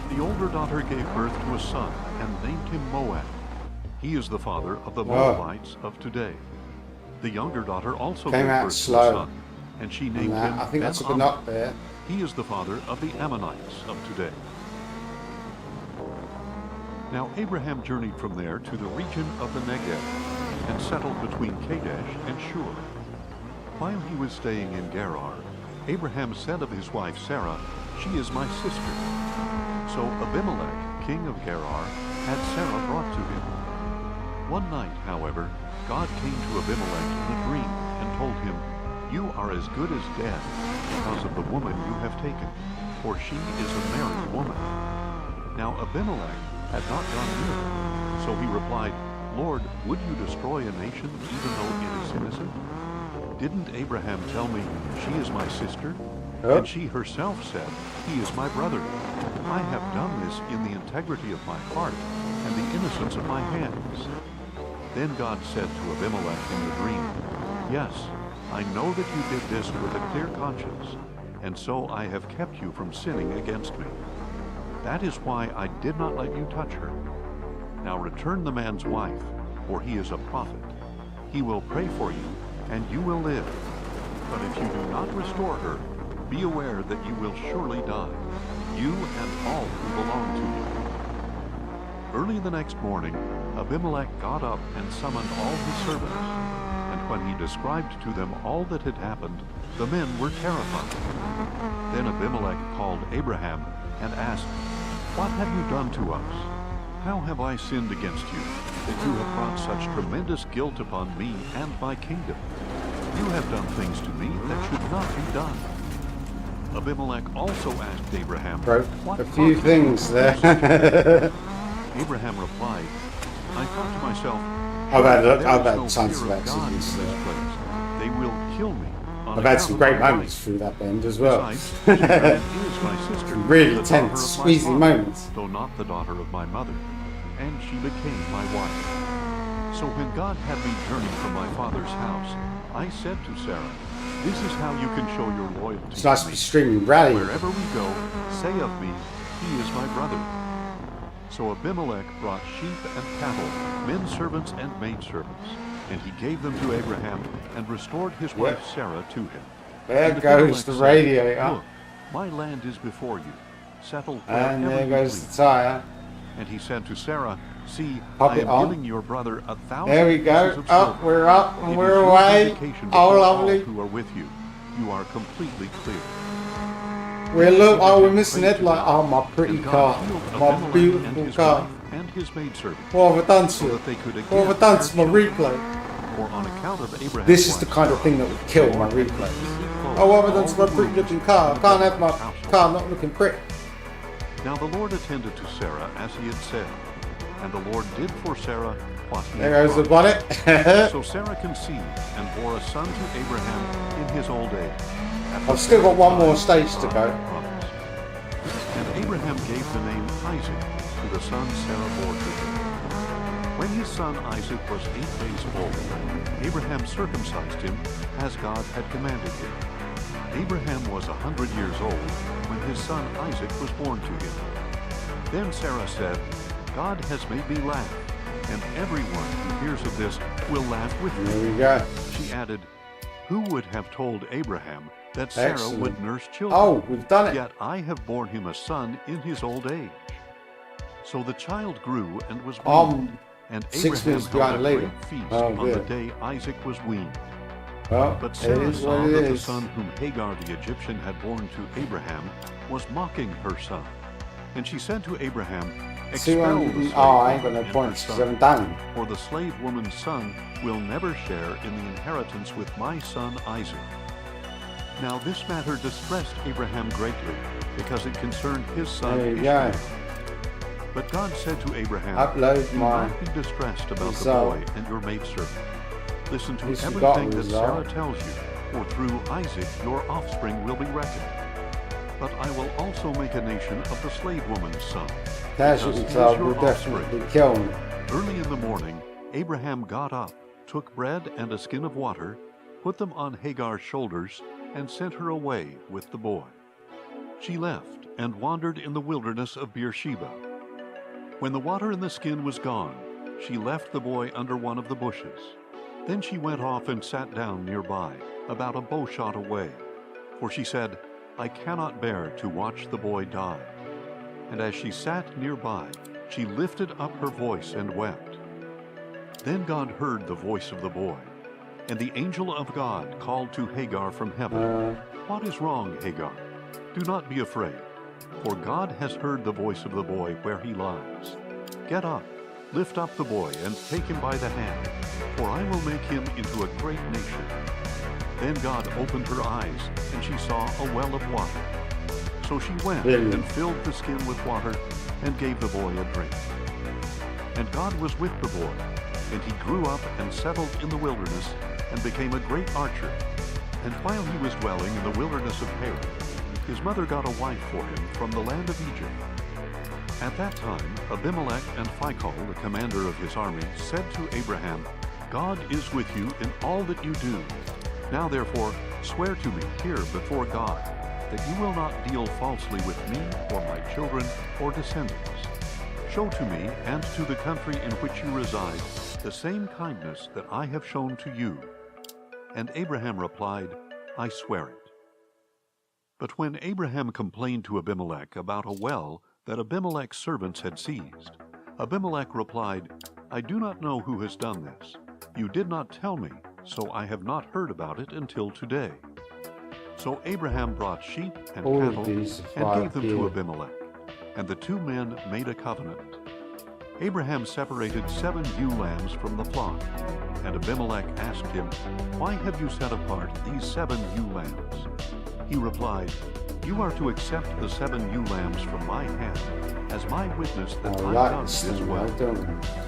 The older daughter gave birth to a son and named him Moab. He is the father of the Moabites of today. The younger daughter also Came gave out birth slow. to a son, and she named him I think that's a good Ben-Ammi. knock there. He is the father of the Ammonites of today. Now Abraham journeyed from there to the region of the Negev and settled between Kadesh and Shur. While he was staying in Gerar, Abraham said of his wife Sarah, "She is my sister." So Abimelech, king of Gerar, had Sarah brought to him. One night, however, God came to Abimelech in a dream and told him, "You are as good as dead because of the woman you have taken, for she is a married woman." Now Abimelech had not gone near her, so he replied, "Lord, would you destroy a nation even though it is innocent? Didn't Abraham tell me she is my sister?" Oh. And she herself said, "He is my brother. I have done this in the integrity of my heart and the innocence of my hands." Then God said to Abimelech in the dream, "Yes, I know that you did this with a clear conscience, and so I have kept you from sinning against me. That is why I did not let you touch her. Now return the man's wife, for he is a prophet. He will pray for you, and you will live. But if you do not restore her, be aware that you will surely die, you and all who belong to you." Early the next morning, Abimelech got up and summoned all his servants. And when he described to them all that had happened, the men were terrified. Then Abimelech called Abraham and asked, "What have you done to us? How have I sinned against you, that you have brought such tremendous guilt upon me and my kingdom? You have done things to me that should not be done." Abimelech also asked Abraham, Broke "What a few caused you things to there. do such?" Abraham replied, "I thought to myself, I've had there is tons no of fear of God in accidents. this place. They will kill me. on I've had account some of great my moments wife. through that bend as well. Besides, she is my sister, Really the tense, daughter of my squeezy father, moments. though not the daughter of my mother, and she became my wife. So when God had me journey from my father's house, I said to Sarah, "This is how you can show your loyalty It's nice to to be me. streaming rally. Wherever we go, say of me, he is my brother." So Abimelech brought sheep and cattle, men servants and maid servants, and he gave them to Abraham and restored his wife Sarah to him. There And goes Abimelech the said, radiator. "Look, my land is before you. Settle And wherever there you goes please." the tire. And he said to Sarah, "See, Pop I it am on. giving your brother 1,000 There we go. pieces of Up, silver. we're up, and It we're is your away. vindication Oh, before lovely. all who are with you. You are completely clear." We're look. Oh, we're Abraham missing prayed it. to Like, God, oh, my pretty and God car, healed my Abimelech and beautiful his car. wife and his maidservant, What have I done so to that it? they could What have I again done bear to my children. replay? For on account of Abraham's This is the wife kind of Sarah, thing that would kill the my Lord had replay. completely closed Oh, what have I done all to my the pretty wombs looking car? I in can't have my Abraham's household. car not looking pretty. Now the Lord attended to Sarah as he had said, and the Lord did for Sarah what he There had goes the promised. bonnet. So Sarah conceived and bore a son to Abraham in his old age. I've still got one more stage to go. Promised. And Abraham gave the name Isaac to the son Sarah bore to him. When his son Isaac was 8 days old, Abraham circumcised him as God had commanded him. Abraham was 100 years old when his son Isaac was born to him. Then Sarah said, "God has made me laugh, and everyone who hears of this will laugh with me." There we go. She added, "Who would have told Abraham that Sarah Excellent. would nurse children? Oh, we've done it. Yet I have borne him a son in his old age." So the child grew and was weaned, and 6 Abraham minutes held behind a the leader. great feast Oh, on the good. day Isaac was weaned. Well, But it Sarah is saw what it that the is. son whom Hagar the Egyptian had borne to Abraham was mocking her son. And she said to Abraham, "Expel the slave Oh, I ain't got woman no and her points because I son, haven't done it. for the slave woman's son will never share in the inheritance with my son Isaac." Now this matter distressed Abraham greatly, because it concerned his son There you go. Ishmael. But God said to Abraham, Upload "Do my not be distressed about the result. boy and your maidservant. Listen to At least you got everything the that Sarah result. tells you, for through Isaac your offspring will be reckoned. But I will also make a nation of the slave woman's son, Casualty because he is club your will offspring." definitely kill me. Early in the morning, Abraham got up, took bread and a skin of water, put them on Hagar's shoulders, and sent her away with the boy. She left and wandered in the wilderness of Beersheba. When the water in the skin was gone, she left the boy under one of the bushes. Then she went off and sat down nearby, about a bow shot away, for she said, "I cannot bear to watch the boy die." And as she sat nearby, she lifted up her voice and wept. Then God heard the voice of the boy. And the angel of God called to Hagar from heaven, What is wrong, Hagar? Do not be afraid, for God has heard the voice of the boy where he lies. Get up, lift up the boy, and take him by the hand, for I will make him into a great nation. Then God opened her eyes, and she saw a well of water. So she went and filled the skin with water, and gave the boy a drink. And God was with the boy, and he grew up and settled in the wilderness, and became a great archer. And while he was dwelling in the wilderness of Paran, his mother got a wife for him from the land of Egypt. At that time, Abimelech and Phicol, the commander of his army, said to Abraham, God is with you in all that you do. Now therefore, swear to me here before God, that you will not deal falsely with me or my children or descendants. Show to me and to the country in which you reside the same kindness that I have shown to you. And Abraham replied, I swear it. But when Abraham complained to Abimelech about a well that Abimelech's servants had seized, Abimelech replied, I do not know who has done this. You did not tell me, so I have not heard about it until today. So Abraham brought sheep and cattle and gave them to Abimelech, and the two men made a covenant. Abraham separated 7 ewe lambs from the flock, and Abimelech asked him, Why have you set apart these 7 ewe lambs? He replied, You are to accept the 7 ewe lambs from my hand, as my witness that I done this well.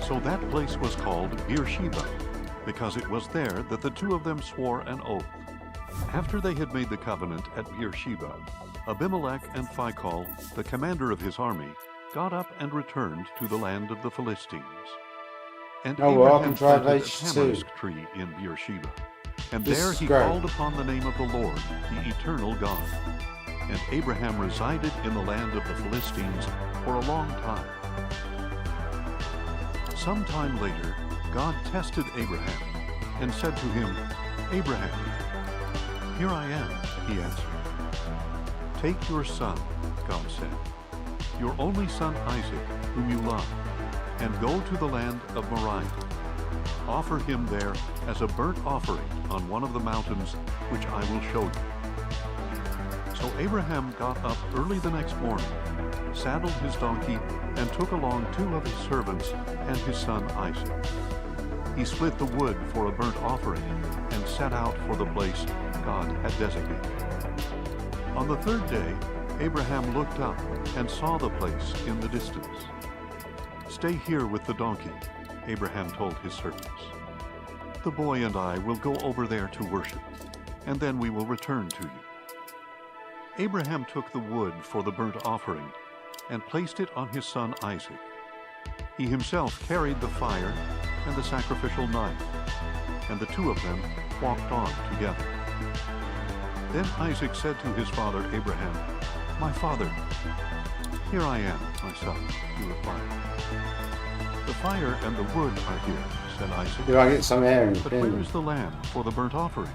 So that place was called Beersheba, because it was there that the two of them swore an oath. After they had made the covenant at Beersheba, Abimelech and Phicol, the commander of his army, got up and returned to the land of the Philistines. And Abraham planted a tamarisk tree in Beersheba, and there he called upon the name of the Lord, the eternal God. And Abraham resided in the land of the Philistines for a long time. Some time later, God tested Abraham and said to him, Abraham. Here I am, he answered. Take your son, God said, your only son Isaac, whom you love, and go to the land of Moriah. Offer him there as a burnt offering on one of the mountains which I will show you. So Abraham got up early the next morning, saddled his donkey, and took along 2 of his servants and his son Isaac. He split the wood for a burnt offering and set out for the place God had designated. On the 3rd day, Abraham looked up and saw the place in the distance. Stay here with the donkey, Abraham told his servants. The boy and I will go over there to worship, and then we will return to you. Abraham took the wood for the burnt offering and placed it on his son Isaac. He himself carried the fire and the sacrificial knife, and the 2 of them walked on together. Then Isaac said to his father Abraham, My father. Here I am, my son, he replied. The fire and the wood are here, said Isaac. Do I get some air? But where is the lamb for the burnt offering?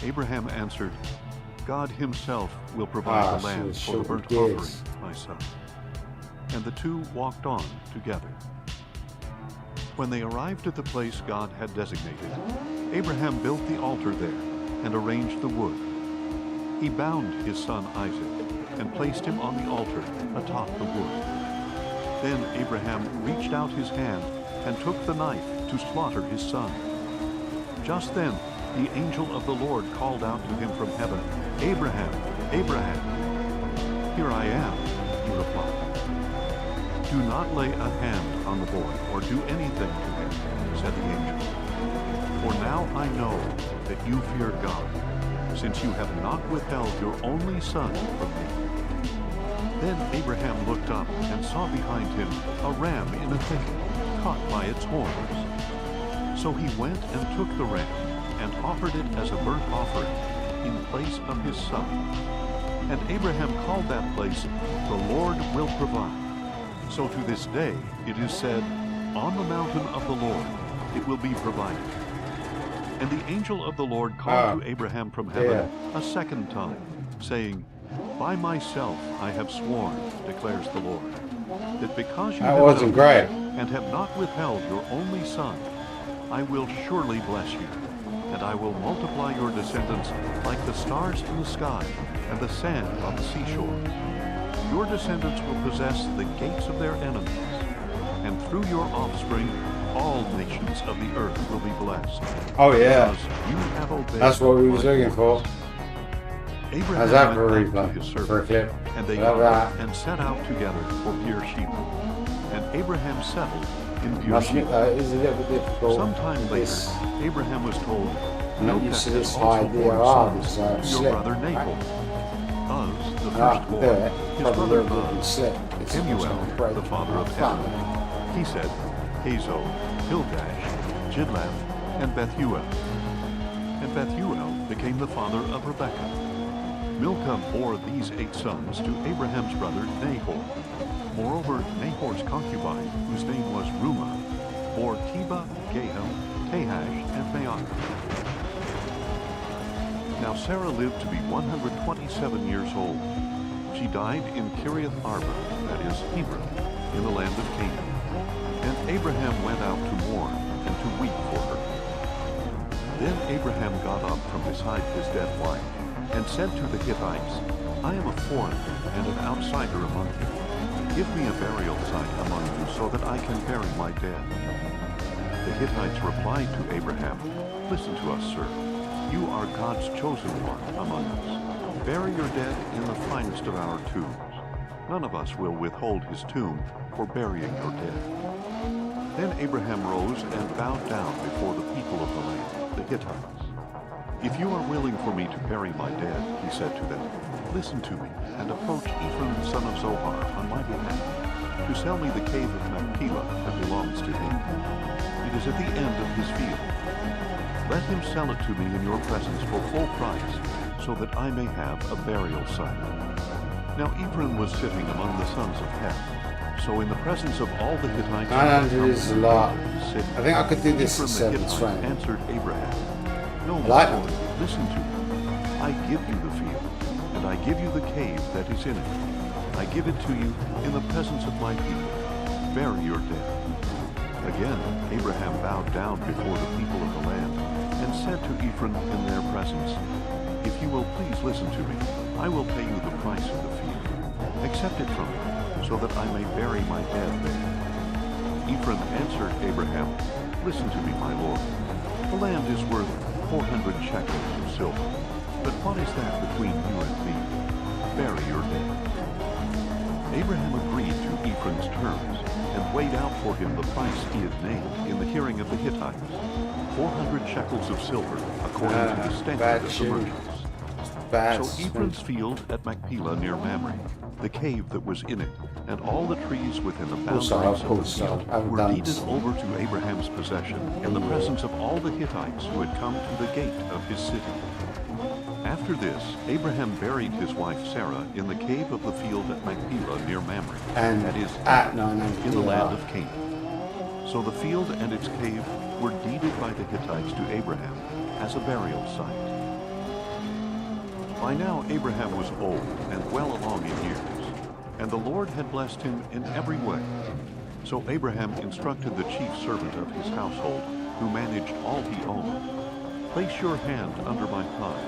Abraham answered, God himself will provide the lamb for the burnt offering, my son. And the 2 walked on together. When they arrived at the place God had designated, Abraham built the altar there and arranged the wood. He bound his son Isaac and placed him on the altar atop the wood. Then Abraham reached out his hand and took the knife to slaughter his son. Just then the angel of the Lord called out to him from heaven, Abraham, Abraham. Here I am, he replied. Do not lay a hand on the boy or do anything to him, said the angel. For now I know that you fear God, since you have not withheld your only son from me. Then Abraham looked up and saw behind him a ram in a thicket, caught by its horns. So he went and took the ram and offered it as a burnt offering in place of his son. And Abraham called that place, The Lord Will Provide. So to this day it is said, On the mountain of the Lord it will be provided. And the angel of the Lord called to Abraham from heaven a second time, saying, By myself I have sworn, declares the Lord, that because you have done and have not withheld your only son, I will surely bless you, and I will multiply your descendants like the stars in the sky and the sand on the seashore. Your descendants will possess the gates of their enemies, and through your offspring, all nations of the earth will be blessed. Oh yeah, because you have obeyed that's what we was my looking for. voice. Abraham How's that for a went back to his replay? For a servants, clip? and they Love got up that. and set out together for Beersheba. And Abraham settled in Must admit Beersheba. though, it is a little bit difficult. Sometime later, This, Abraham was told, I'm not Milcah used to has this also idea borne of sons this to your slip. brother Nahor. Uz, the I like to do firstborn, it, his probably a brother little bit Buz, slip. It's Kemuel, great. the father of Fun. Addon. He said, Hazo, Pildash, Jidlaph, and Bethuel. And Bethuel became the father of Rebekah. Milcah bore these 8 sons to Abraham's brother Nahor. Moreover, Nahor's concubine, whose name was Reumah, bore Tebah, Gaham, Tahash, and Maacah. Now Sarah lived to be 127 years old. She died in Kiriath Arba, that is Hebron, in the land of Canaan. And Abraham went out to mourn and to weep for her. Then Abraham got up from beside his dead wife, and said to the Hittites, I am a foreigner and an outsider among you. Give me a burial site among you so that I can bury my dead. The Hittites replied to Abraham, Listen to us, sir. You are God's chosen one among us. Bury your dead in the finest of our tombs. None of us will withhold his tomb for burying your dead. Then Abraham rose and bowed down before the people of the land, the Hittites. If you are willing for me to bury my dead, he said to them, listen to me and approach Ephraim son of Zohar on my behalf to sell me the cave of Machpelah that belongs to him. It is at the end of his field. Let him sell it to me in your presence for full price, so that I may have a burial site. Now Ephraim was sitting among the sons of Heth. So in the presence of all the Hittites, 900 is a lot. sitting, I think I could do this Ephraim at the 7th Hittite round. answered Abraham, No, I my like lord, them. listen to me. I give you the field, and I give you the cave that is in it. I give it to you in the presence of my people. Bury your dead. Again, Abraham bowed down before the people of the land, and said to Ephraim in their presence, If you will please listen to me, I will pay you the price of the field. Accept it from me, so that I may bury my dead there. Ephraim answered Abraham, Listen to me, my lord. The land is worth 400 shekels of silver. But what is that between you and me? Bury your dead. Abraham agreed to Ephraim's terms, and weighed out for him the price he had named in the hearing of the Hittites, 400 shekels of silver, according to the standard bad of the tune. merchants. Bad. So Ephraim's field at Machpelah near Mamre, the cave that was in it, and all the trees within the boundaries of the field were deeded over to Abraham's possession in the presence of all the Hittites who had come to the gate of his city. After this, Abraham buried his wife Sarah in the cave of the field at Machpelah near Mamre, And that is, at 900 in the land of Canaan. So the field and its cave were deeded by the Hittites to Abraham as a burial site. By now Abraham was old and well along in years, and the Lord had blessed him in every way. So Abraham instructed the chief servant of his household, who managed all he owned, Place your hand under my thigh,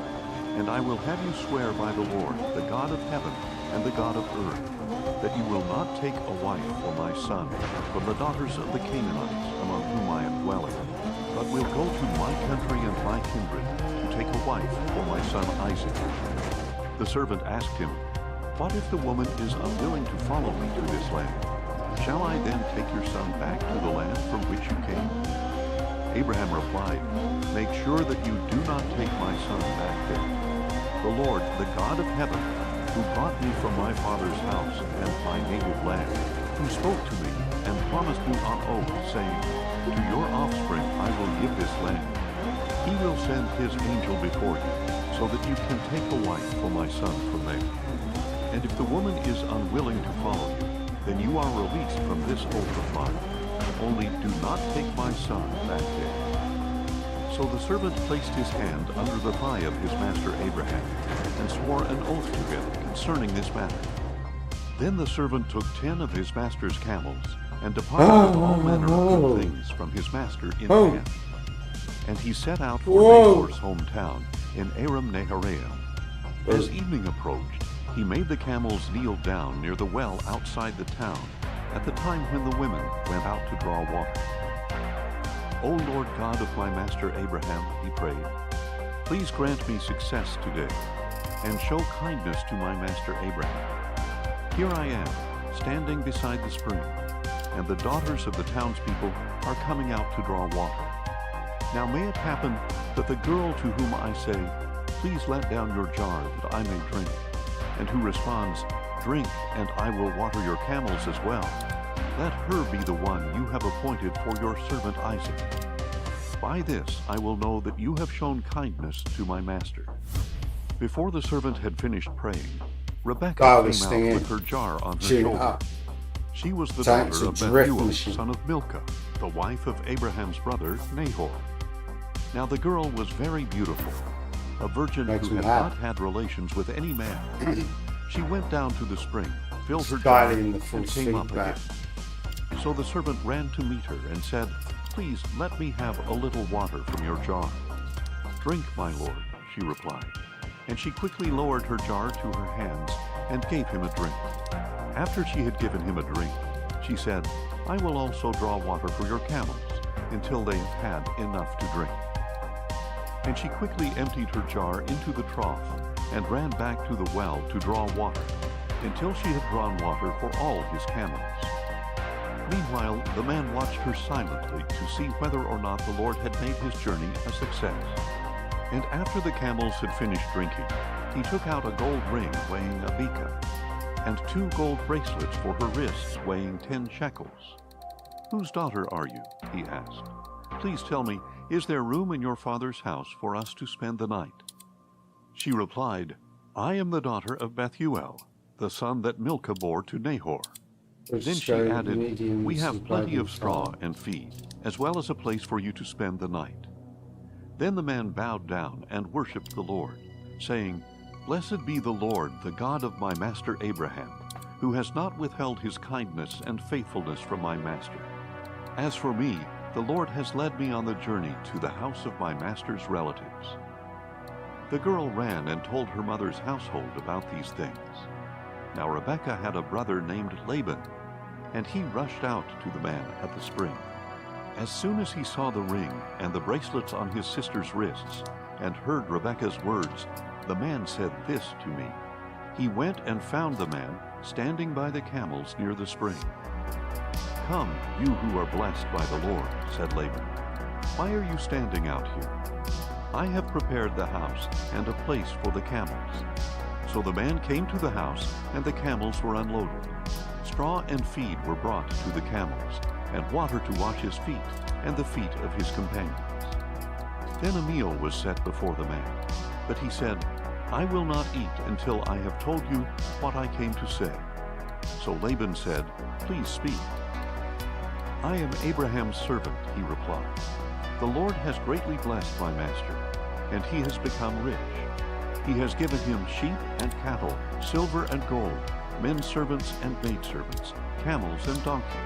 and I will have you swear by the Lord, the God of heaven and the God of earth, that you will not take a wife for my son from the daughters of the Canaanites among whom I am dwelling, but will go to my country and my kindred to take a wife for my son Isaac. The servant asked him, What if the woman is unwilling to follow me to this land? Shall I then take your son back to the land from which you came? Abraham replied, Make sure that you do not take my son back there. The Lord, the God of heaven, who brought me from my father's house and my native land, who spoke to me and promised me on oath, saying, To your offspring I will give this land. He will send his angel before you, so that you can take a wife for my son from there. And if the woman is unwilling to follow you, then you are released from this oath of mine. Only do not take my son back there. So the servant placed his hand under the thigh of his master Abraham, and swore an oath to him concerning this matter. Then the servant took 10 of his master's camels, and departed with all manner of good things from his master in hand. and he set out for Whoa. Nahor's hometown in Aram Naharaim. As evening approached, he made the camels kneel down near the well outside the town at the time when the women went out to draw water. O Lord God of my master Abraham, he prayed, please grant me success today, and show kindness to my master Abraham. Here I am, standing beside the spring, and the daughters of the townspeople are coming out to draw water. Now may it happen that the girl to whom I say, please let down your jar that I may drink, and who responds, drink, and I will water your camels as well, let her be the one you have appointed for your servant Isaac. By this I will know that you have shown kindness to my master. Before the servant had finished praying, Rebekah came out with her jar on her shoulder. She was the daughter of Bethuel, son of Milcah, the wife of Abraham's brother Nahor. Now the girl was very beautiful, a virgin who had not had relations with any man. She went down to the spring, filled her jar, and came up again. So the servant ran to meet her and said, please let me have a little water from your jar. Drink, my lord, she replied. And she quickly lowered her jar to her hands and gave him a drink. After she had given him a drink, she said, I will also draw water for your camels until they have had enough to drink. And she quickly emptied her jar into the trough and ran back to the well to draw water until she had drawn water for all his camels. Meanwhile, the man watched her silently to see whether or not the Lord had made his journey a success. And after the camels had finished drinking, he took out a gold ring weighing a beka, and 2 gold bracelets for her wrists weighing 10 shekels. Whose daughter are you? He asked. Please tell me, is there room in your father's house for us to spend the night? She replied, I am the daughter of Bethuel, the son that Milcah bore to Nahor. Then she added, we have plenty of straw and feed, as well as a place for you to spend the night. Then the man bowed down and worshipped the Lord, saying, Blessed be the Lord, the God of my master Abraham, who has not withheld his kindness and faithfulness from my master. As for me, the Lord has led me on the journey to the house of my master's relatives. The girl ran and told her mother's household about these things. Now Rebekah had a brother named Laban, and he rushed out to the man at the spring. As soon as he saw the ring and the bracelets on his sister's wrists, and heard Rebekah's words, the man said this to me. He went and found the man standing by the camels near the spring. Come, you who are blessed by the Lord, said Laban. Why are you standing out here? I have prepared the house and a place for the camels. So the man came to the house, and the camels were unloaded. Straw and feed were brought to the camels, and water to wash his feet and the feet of his companions. Then a meal was set before the man, but he said, I will not eat until I have told you what I came to say. So Laban said, Please speak. I am Abraham's servant, he replied. The Lord has greatly blessed my master, and he has become rich. He has given him sheep and cattle, silver and gold, men servants and maidservants, camels and donkeys.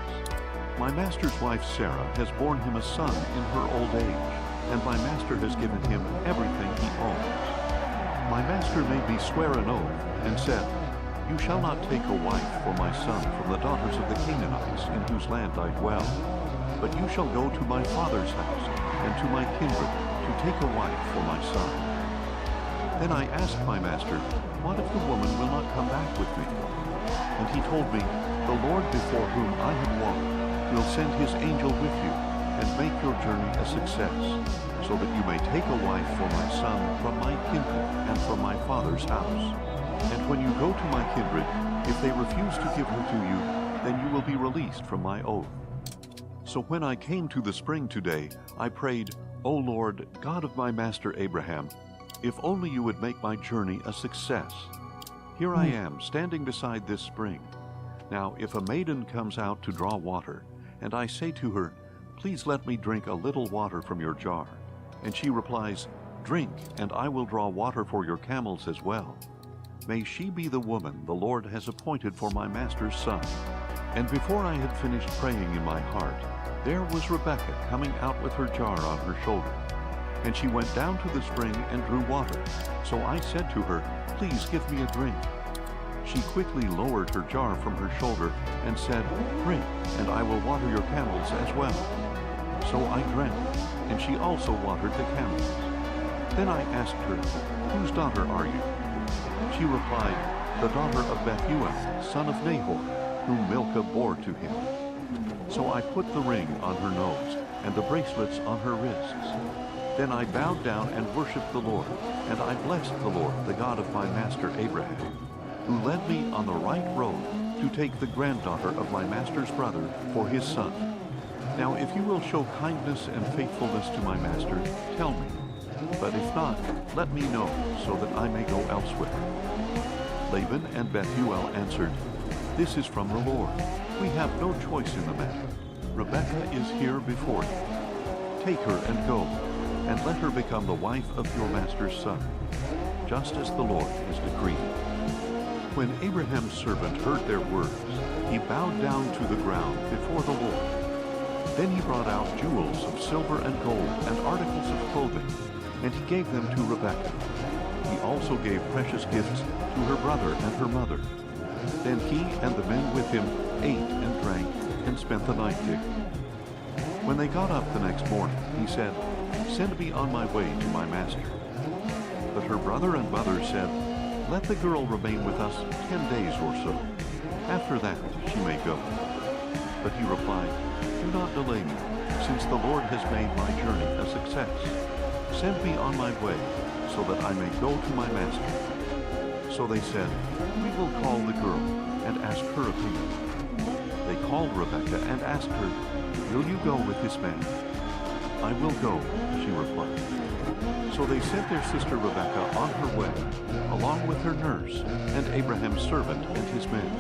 My master's wife Sarah has borne him a son in her old age, and my master has given him everything he owns. My master made me swear an oath and said, You shall not take a wife for my son from the daughters of the Canaanites in whose land I dwell, but you shall go to my father's house and to my kindred to take a wife for my son. Then I asked my master, What if the woman will not come back with me? And he told me, The Lord before whom I have walked will send his angel with you and make your journey a success, so that you may take a wife for my son from my kindred and from my father's house. And when you go to my kindred, if they refuse to give her to you, then you will be released from my oath. So when I came to the spring today, I prayed, O Lord, God of my master Abraham, if only you would make my journey a success. Here I am, standing beside this spring. Now, if a maiden comes out to draw water, and I say to her, Please let me drink a little water from your jar, and she replies, Drink, and I will draw water for your camels as well. May she be the woman the Lord has appointed for my master's son. And before I had finished praying in my heart, there was Rebekah coming out with her jar on her shoulder, And she went down to the spring and drew water. So I said to her, "Please give me a drink." She quickly lowered her jar from her shoulder and said, "Drink, and I will water your camels as well." So I drank, and she also watered the camels. Then I asked her, "Whose daughter are you?" She replied, "The daughter of Bethuel, son of Nahor, whom Milcah bore to him." So I put the ring on her nose and the bracelets on her wrists. Then I bowed down and worshipped the Lord, and I blessed the Lord, the God of my master Abraham, who led me on the right road to take the granddaughter of my master's brother for his son. Now if you will show kindness and faithfulness to my master, tell me. But if not, let me know, so that I may go elsewhere. Laban and Bethuel answered, "This is from the Lord. We have no choice in the matter. Rebekah is here before you. Take her and go, and let her become the wife of your master's son, just as the Lord has decreed." When Abraham's servant heard their words, he bowed down to the ground before the Lord. Then he brought out jewels of silver and gold and articles of clothing, and he gave them to Rebekah. He also gave precious gifts to her brother and her mother. Then he and the men with him ate and drank and spent the night there. When they got up the next morning, he said, "Send me on my way to my master." But her brother and mother said, "Let the girl remain with us 10 days or so. After that she may go." But he replied, "Do not delay me, since the Lord has made my journey a success. Send me on my way, so that I may go to my master." So they said, "We will call the girl and ask her opinion." They called Rebekah and asked her, "Will you go with this man?" "I will go," she replied. So they sent their sister Rebekah on her way, along with her nurse and Abraham's servant and his men.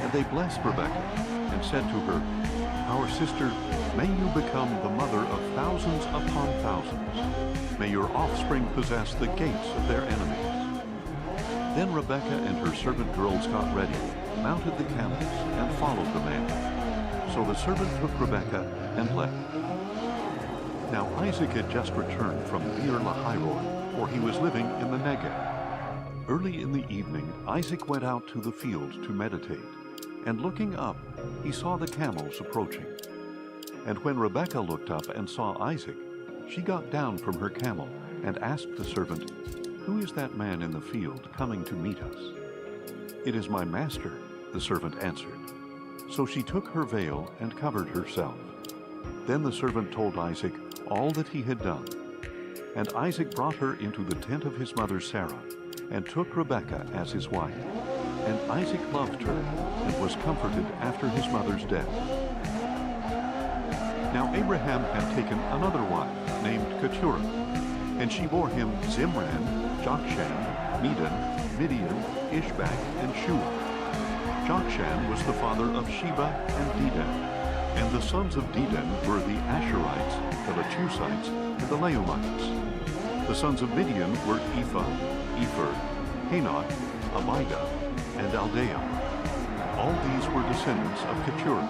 And they blessed Rebekah and said to her, "Our sister, may you become the mother of thousands upon thousands. May your offspring possess the gates of their enemies." Then Rebekah and her servant girls got ready, mounted the camels, and followed the man. So the servant took Rebekah and left. Now Isaac had just returned from Beer Lahai-roi, for he was living in the Negev. Early in the evening, Isaac went out to the field to meditate, and looking up, he saw the camels approaching. And when Rebekah looked up and saw Isaac, she got down from her camel and asked the servant, "Who is that man in the field coming to meet us?" "It is my master," the servant answered. So she took her veil and covered herself. Then the servant told Isaac all that he had done. And Isaac brought her into the tent of his mother Sarah, and took Rebekah as his wife. And Isaac loved her, and was comforted after his mother's death. Now Abraham had taken another wife, named Keturah, and she bore him Zimran, Jokshan, Medan, Midian, Ishbak, and Shua. Jokshan was the father of Sheba and Dedan. And the sons of Dedan were the Asherites, the Letusites, and the Leumites. The sons of Midian were Ephah, Epher, Hanoch, Abida, and Aldeah. All these were descendants of Keturah.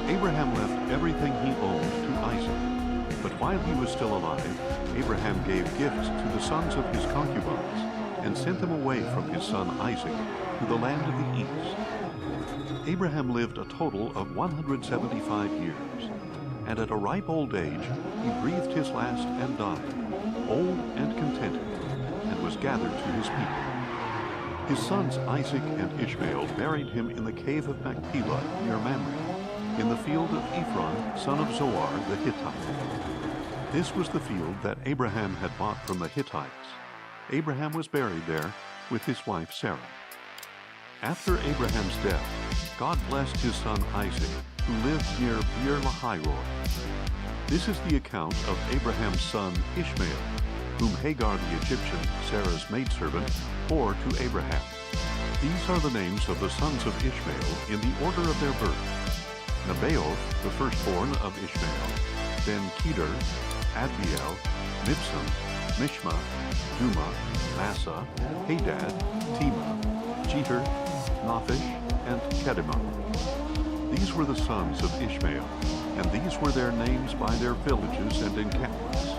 Abraham left everything he owned to Isaac. But while he was still alive, Abraham gave gifts to the sons of his concubines, and sent them away from his son Isaac to the land of the east. Abraham lived a total of 175 years, and at a ripe old age he breathed his last and died, old and contented, and was gathered to his people. His sons Isaac and Ishmael buried him in the cave of Machpelah near Mamre, in the field of Ephron, son of Zohar the Hittite. This was the field that Abraham had bought from the Hittites. Abraham was buried there with his wife Sarah. After Abraham's death, God blessed his son Isaac, who lived near Beer Lahai-roi. This is the account of Abraham's son Ishmael, whom Hagar the Egyptian, Sarah's maidservant, bore to Abraham. These are the names of the sons of Ishmael in the order of their birth: Nebaioth, the firstborn of Ishmael, then Kedar, Adbeel, Mibsam, Mishma, Duma, Massa, Hadad, Tema, Jeter, Naphish, and Kedemah. These were the sons of Ishmael, and these were their names by their villages and encampments.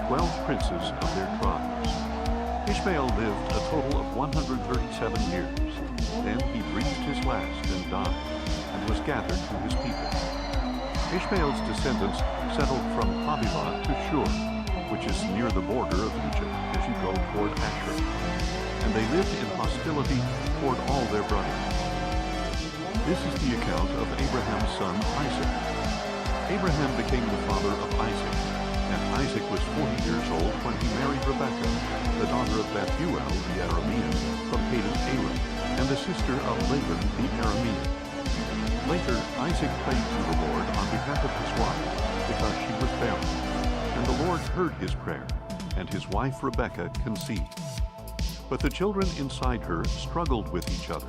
12 princes of their tribes. Ishmael lived a total of 137 years. Then he breathed his last and died, and was gathered to his people. Ishmael's descendants settled from Havilah to Shur, which is near the border of Egypt as you go toward Ashur. And they lived in hostility toward all their brothers. This is the account of Abraham's son Isaac. Abraham became the father of Isaac, and Isaac was 40 years old when he married Rebekah, the daughter of Bethuel the Aramean from Padan-Aram, and the sister of Laban the Aramean. Later, Isaac prayed to the Lord on behalf of his wife, because she was barren. And the Lord heard his prayer, and his wife Rebekah conceived. But the children inside her struggled with each other,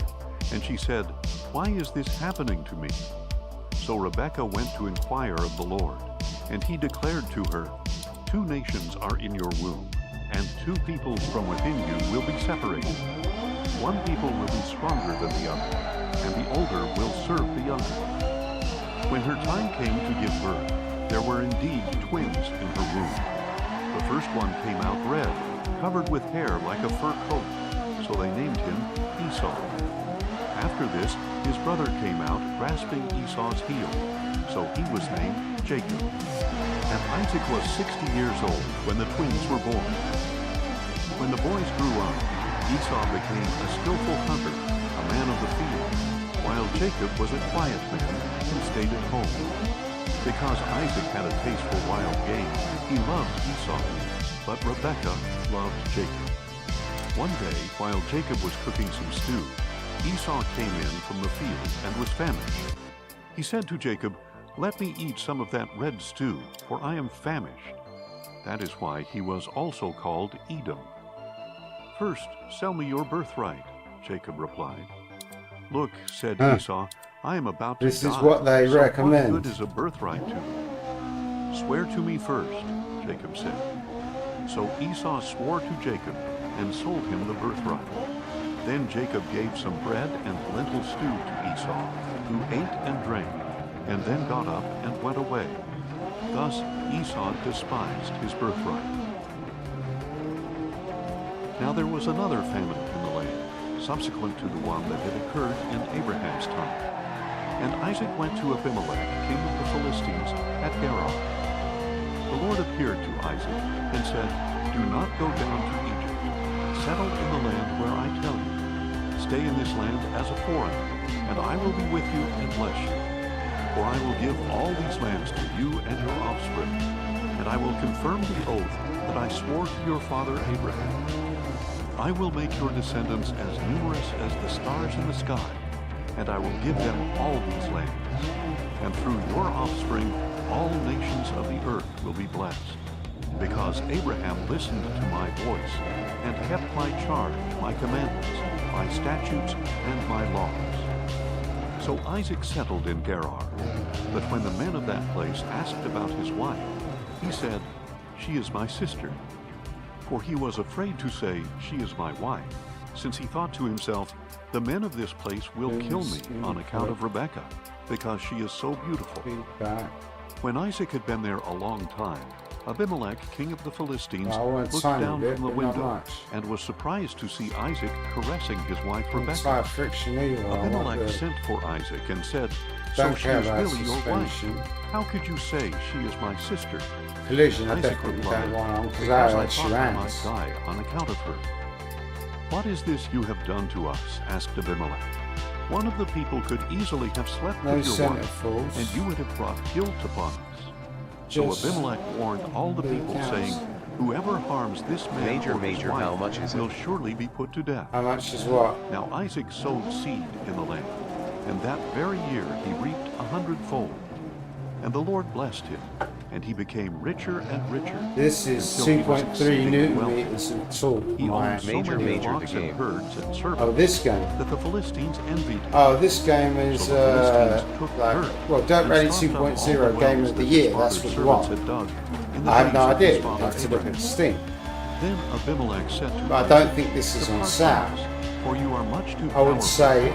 and she said, "Why is this happening to me?" So Rebekah went to inquire of the Lord, and he declared to her, "Two nations are in your womb, and two peoples from within you will be separated. One people will be stronger than the other, and the older will serve the younger." When her time came to give birth, there were indeed twins in her womb. The first one came out red, covered with hair like a fur coat, so they named him Esau. After this, his brother came out grasping Esau's heel, so he was named Jacob. And Isaac was 60 years old when the twins were born. When the boys grew up, Esau became a skillful hunter, a man of the field, while Jacob was a quiet man who stayed at home. Because Isaac had a taste for wild game, he loved Esau, but Rebekah loved Jacob. One day, while Jacob was cooking some stew, Esau came in from the field and was famished. He said to Jacob, "Let me eat some of that red stew, for I am famished." That is why he was also called Edom. "First, sell me your birthright," Jacob replied. "Look," said Esau, "I am about to die. This is what they so recommend. What good is a birthright to me?" "Swear to me first," Jacob said. So Esau swore to Jacob and sold him the birthright. Then Jacob gave some bread and lentil stew to Esau, who ate and drank, and then got up and went away. Thus Esau despised his birthright. Now there was another famine in the land, subsequent to the one that had occurred in Abraham's time. And Isaac went to Abimelech, king of the Philistines, at Gerar. The Lord appeared to Isaac and said, "Do not go down to Egypt. Settle in the land where I tell you. Stay in this land as a foreigner, and I will be with you and bless you. For I will give all these lands to you and your offspring, and I will confirm the oath that I swore to your father Abraham. I will make your descendants as numerous as the stars in the sky, and I will give them all these lands. And through your offspring, all nations of the earth will be blessed, because Abraham listened to my voice and kept my charge, my commandments, my statutes, and my laws." So Isaac settled in Gerar. But when the men of that place asked about his wife, he said, "She is my sister." For he was afraid to say, "She is my wife," since he thought to himself, "The men of this place will kill me on account of Rebekah, because she is so beautiful." When Isaac had been there a long time, Abimelech, king of the Philistines, looked down from the window and was surprised to see Isaac caressing his wife Rebekah. Abimelech sent for Isaac and said, "So she is really your wife? How could you say she is my sister?" Isaac replied, "Because I thought I might die on account of her." "What is this you have done to us?" asked Abimelech. "One of the people could easily have slept with your wife, and you would have brought guilt upon us." So Abimelech warned all the people, saying, "Whoever harms this man or his wife how much is it? will surely be put to death." How much is what? Now Isaac sowed seed in the land, and that very year he reaped 100-fold. And the Lord blessed him, and he became richer and richer. This is until he was 2.3 newton wealthy. meters of torque. He owned so Major many the flocks and game. herds and servants Oh, this game. that the Philistines envied him. Oh, this game is So the Philistines took like, dirt well, Dirt and Rally stopped up all 2.0 the game wells of the that year. his That's father's what you servants want. had dug in the I have no days of his idea. I father have to look at Abraham. Steam. Then Abimelech said to But I don't Isaac, think this is on "Depart sale. from us, for you are much too I would powerful. say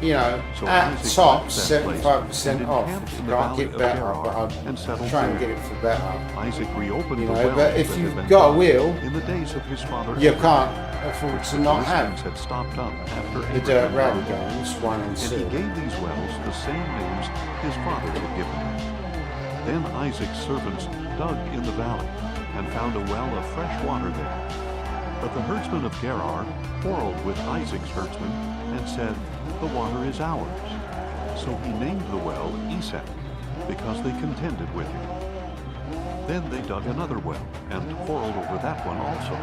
you know, So at Isaac top, left that place 75% and off. encamped If in you the can't valley get of better, Gerar but and settled I'm trying to there. get it for better. Isaac reopened You the know, wells but if that you've had been got a dug wheel, in the days of his father you Abraham, can't afford which to the not Philistines have had stopped up after the dirt Abraham rally died. games, 1 and And he 2. gave these wells the same names his father had given them. Then Isaac's servants dug in the valley and found a well of fresh water there. But the herdsmen of Gerar quarreled with Isaac's herdsmen and said, "The water is ours." So he named the well Esek, because they contended with him. Then they dug another well and quarreled over that one also.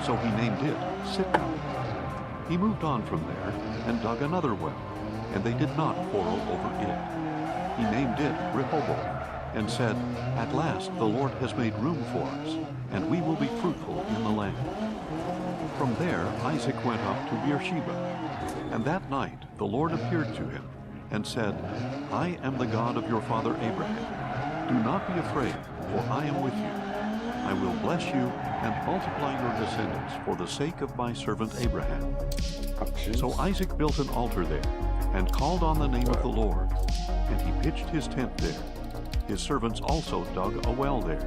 So he named it Sitnah. He moved on from there and dug another well, and they did not quarrel over it. He named it Rehoboth, and said, "At last the Lord has made room for us, and we will be fruitful in the land." From there Isaac went up to Beersheba, and that night the Lord appeared to him, and said, "I am the God of your father Abraham. Do not be afraid, for I am with you. I will bless you and multiply your descendants for the sake of my servant Abraham." So Isaac built an altar there, and called on the name of the Lord, and he pitched his tent there. His servants also dug a well there.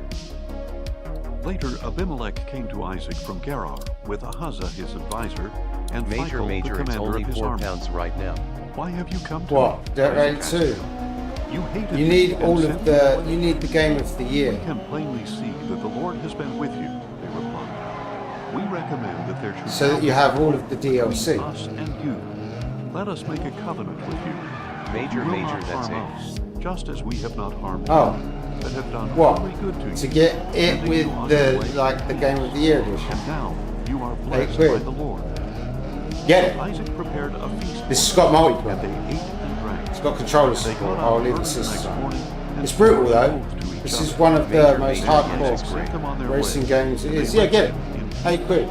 Later Abimelech came to Isaac from Gerar with Ahuzah his advisor, and Phicol the Major, it's commander only of his 4 army. pounds right now. "Why have you come to What? me?" Dirt Rally Isaac asked 2? him. "You hated You me need and all sent of me the, away. you need the game of the year. We can plainly see that the Lord has been with you," they replied. "We recommend that there should So that you have all of the between DLC. us and you. Let us make a covenant with you. Major, You will not that's harm it. us, just as we have not harmed Oh. you, but have done What? only good to you. To get it sending with you on the, your way like, the game of the year edition. And now you are blessed quid. by the Lord." Get it. Isaac prepared a feast. This has for got them, multiplayer. and they ate and drank. It's got controller They support. got I'll up leave early the the next system. morning and It's brutal swore though. oaths to each This is other. one of the Major, most major, hardcore Sent them on their racing way, games it and is. they Yeah, went get it. in peace. 8 quid.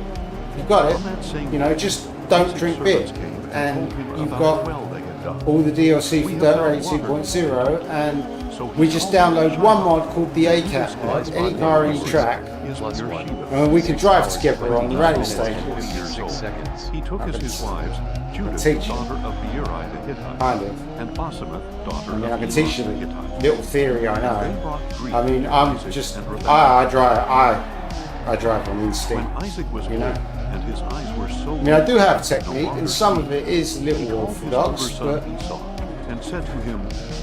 You've got it. On that same You know, day, just don't Isaac's drink beer. servants came And told him you've about got the well they had dug. all the DLC We for have Dirt found Rally water. 2.0, and So he we just called download Sheba, one mod called the and ACAT his mod. name Any was car, any Moses, track. is Plus Beersheba. one. And we can drive together on the rally 29 station. minutes, years 56 old. seconds. He took as his wives Judith, teach you. daughter of Beeri the Hittite, Kind of. and Basemath, daughter I mean, of I can Elon teach you the the Hittite. little theory I They know. brought grief I mean, to I'm Isaac just, and Rebekah. I drive on When instinct. Isaac was You old, know. and his eyes were so I mean, I do have no technique, longer and some see, of it is a he little called his older orthodox, son but, Esau, and said to him,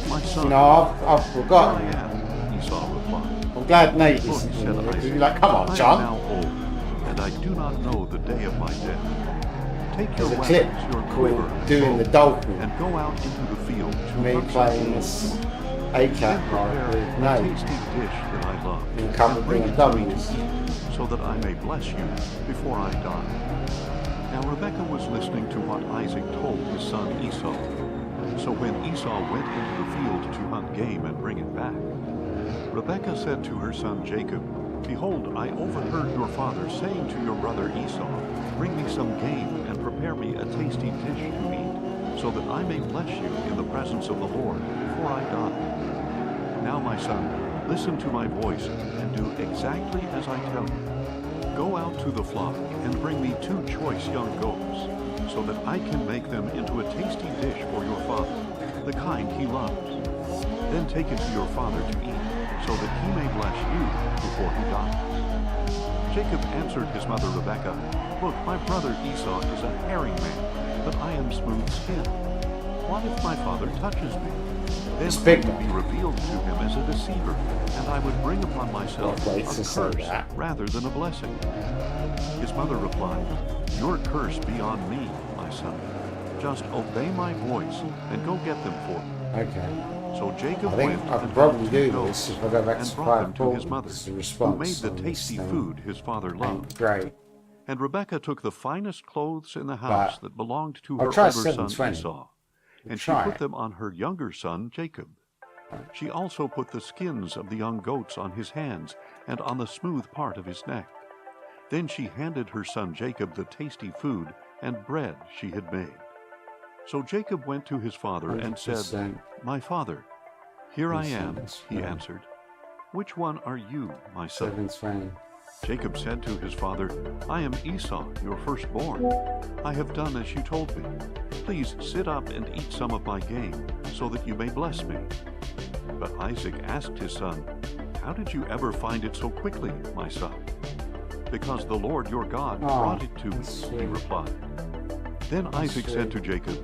"My son, you know, I've here forgotten. I am," Esau replied. I'm glad Nate "Look," isn't said in it. Isaac, You're like, come "I on, am John. now old, and I do not know the day of my death. Take There's your a clip weapons, your called quiver, and Doing bow, the Dolphin. and go out into the field to Me hunt playing some this game. ACAT Then mod prepare with a Nate tasty dish that I love, in a couple of bring it to me to BMWs. eat, so that I may bless you before I die." Now Rebekah was listening to what Isaac told his son Esau. So when Esau went into the field to hunt game and bring it back, Rebekah said to her son Jacob, "Behold, I overheard your father saying to your brother Esau, 'Bring me some game and prepare me a tasty dish to eat, so that I may bless you in the presence of the Lord before I die. Now, my son, listen to my voice and do exactly as I tell you. Go out to the flock and bring me 2 choice young goats, so that I can make them into a tasty dish for your father, the kind he loves. Then take it to your father to eat, so that he may bless you before he dies." Jacob answered his mother Rebekah, "Look, my brother Esau is a hairy man, but I am smooth-skinned. What if my father touches me? Then It's I big would be revealed to him as a deceiver, and I would bring upon myself Well, a wait to say curse that. rather than a blessing." His mother replied, "Your curse be on me, my son. Just obey my voice and go get them for me." Okay. So Jacob I think went I could and probably got do 2 goats this if I go back and to brought them to 5 his mother, the who response made the on this tasty thing food his father ain't loved. great. And Rebekah took the finest clothes in the house that belonged to her I'll try older son 720. Esau, and she Try put it. them on her younger son Jacob. She also put the skins of the young goats on his hands and on the smooth part of his neck. Then she handed her son Jacob the tasty food and bread she had made. So Jacob went to his father and said, 100%. "My father." "Here I am," That's he right. answered. "Which one are you, my son?" 720. Jacob said to his father, "I am Esau, your firstborn. I have done as you told me." please sit up and eat some of my game, so that you may bless me." But Isaac asked his son, "How did you ever find it so quickly, my son?" "Because the Lord your God brought it to me," he replied. Then Isaac said to Jacob,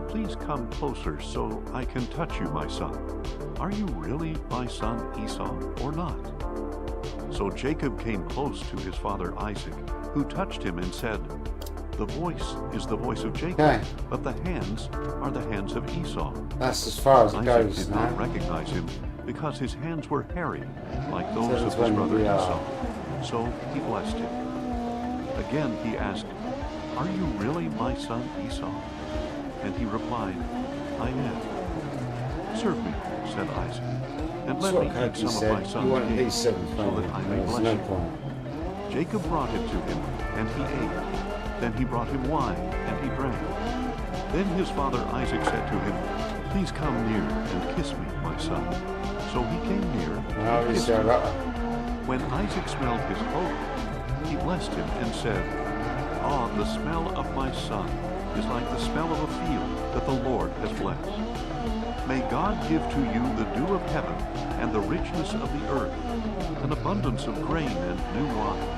"Please come closer so I can touch you, my son. Are you really my son Esau or not?" So Jacob came close to his father Isaac, who touched him and said, "The voice is the voice of Jacob, Okay. but the hands are the hands of Esau." That's as far as it Isaac goes did now. not recognize him because his hands were hairy, like those So of that's his when brother we are. Esau. So he blessed him. Again he asked, "Are you really my son Esau?" And he replied, "I am." "Serve me," said Isaac, "and let That's me what eat Cokie some of my said. You son's want game, these 7 so that I may There's bless no you." point. Jacob brought it to him, and he ate. Then he brought him wine, and he drank. Then his father Isaac said to him, "Please come near and kiss me, my son." So he came near Now and he's kissed him. got When Isaac smelled his cloak, he blessed him and said, "Ah, the smell of my son is like the smell of a field that the Lord has blessed. May God give to you the dew of heaven and the richness of the earth, an abundance of grain and new wine.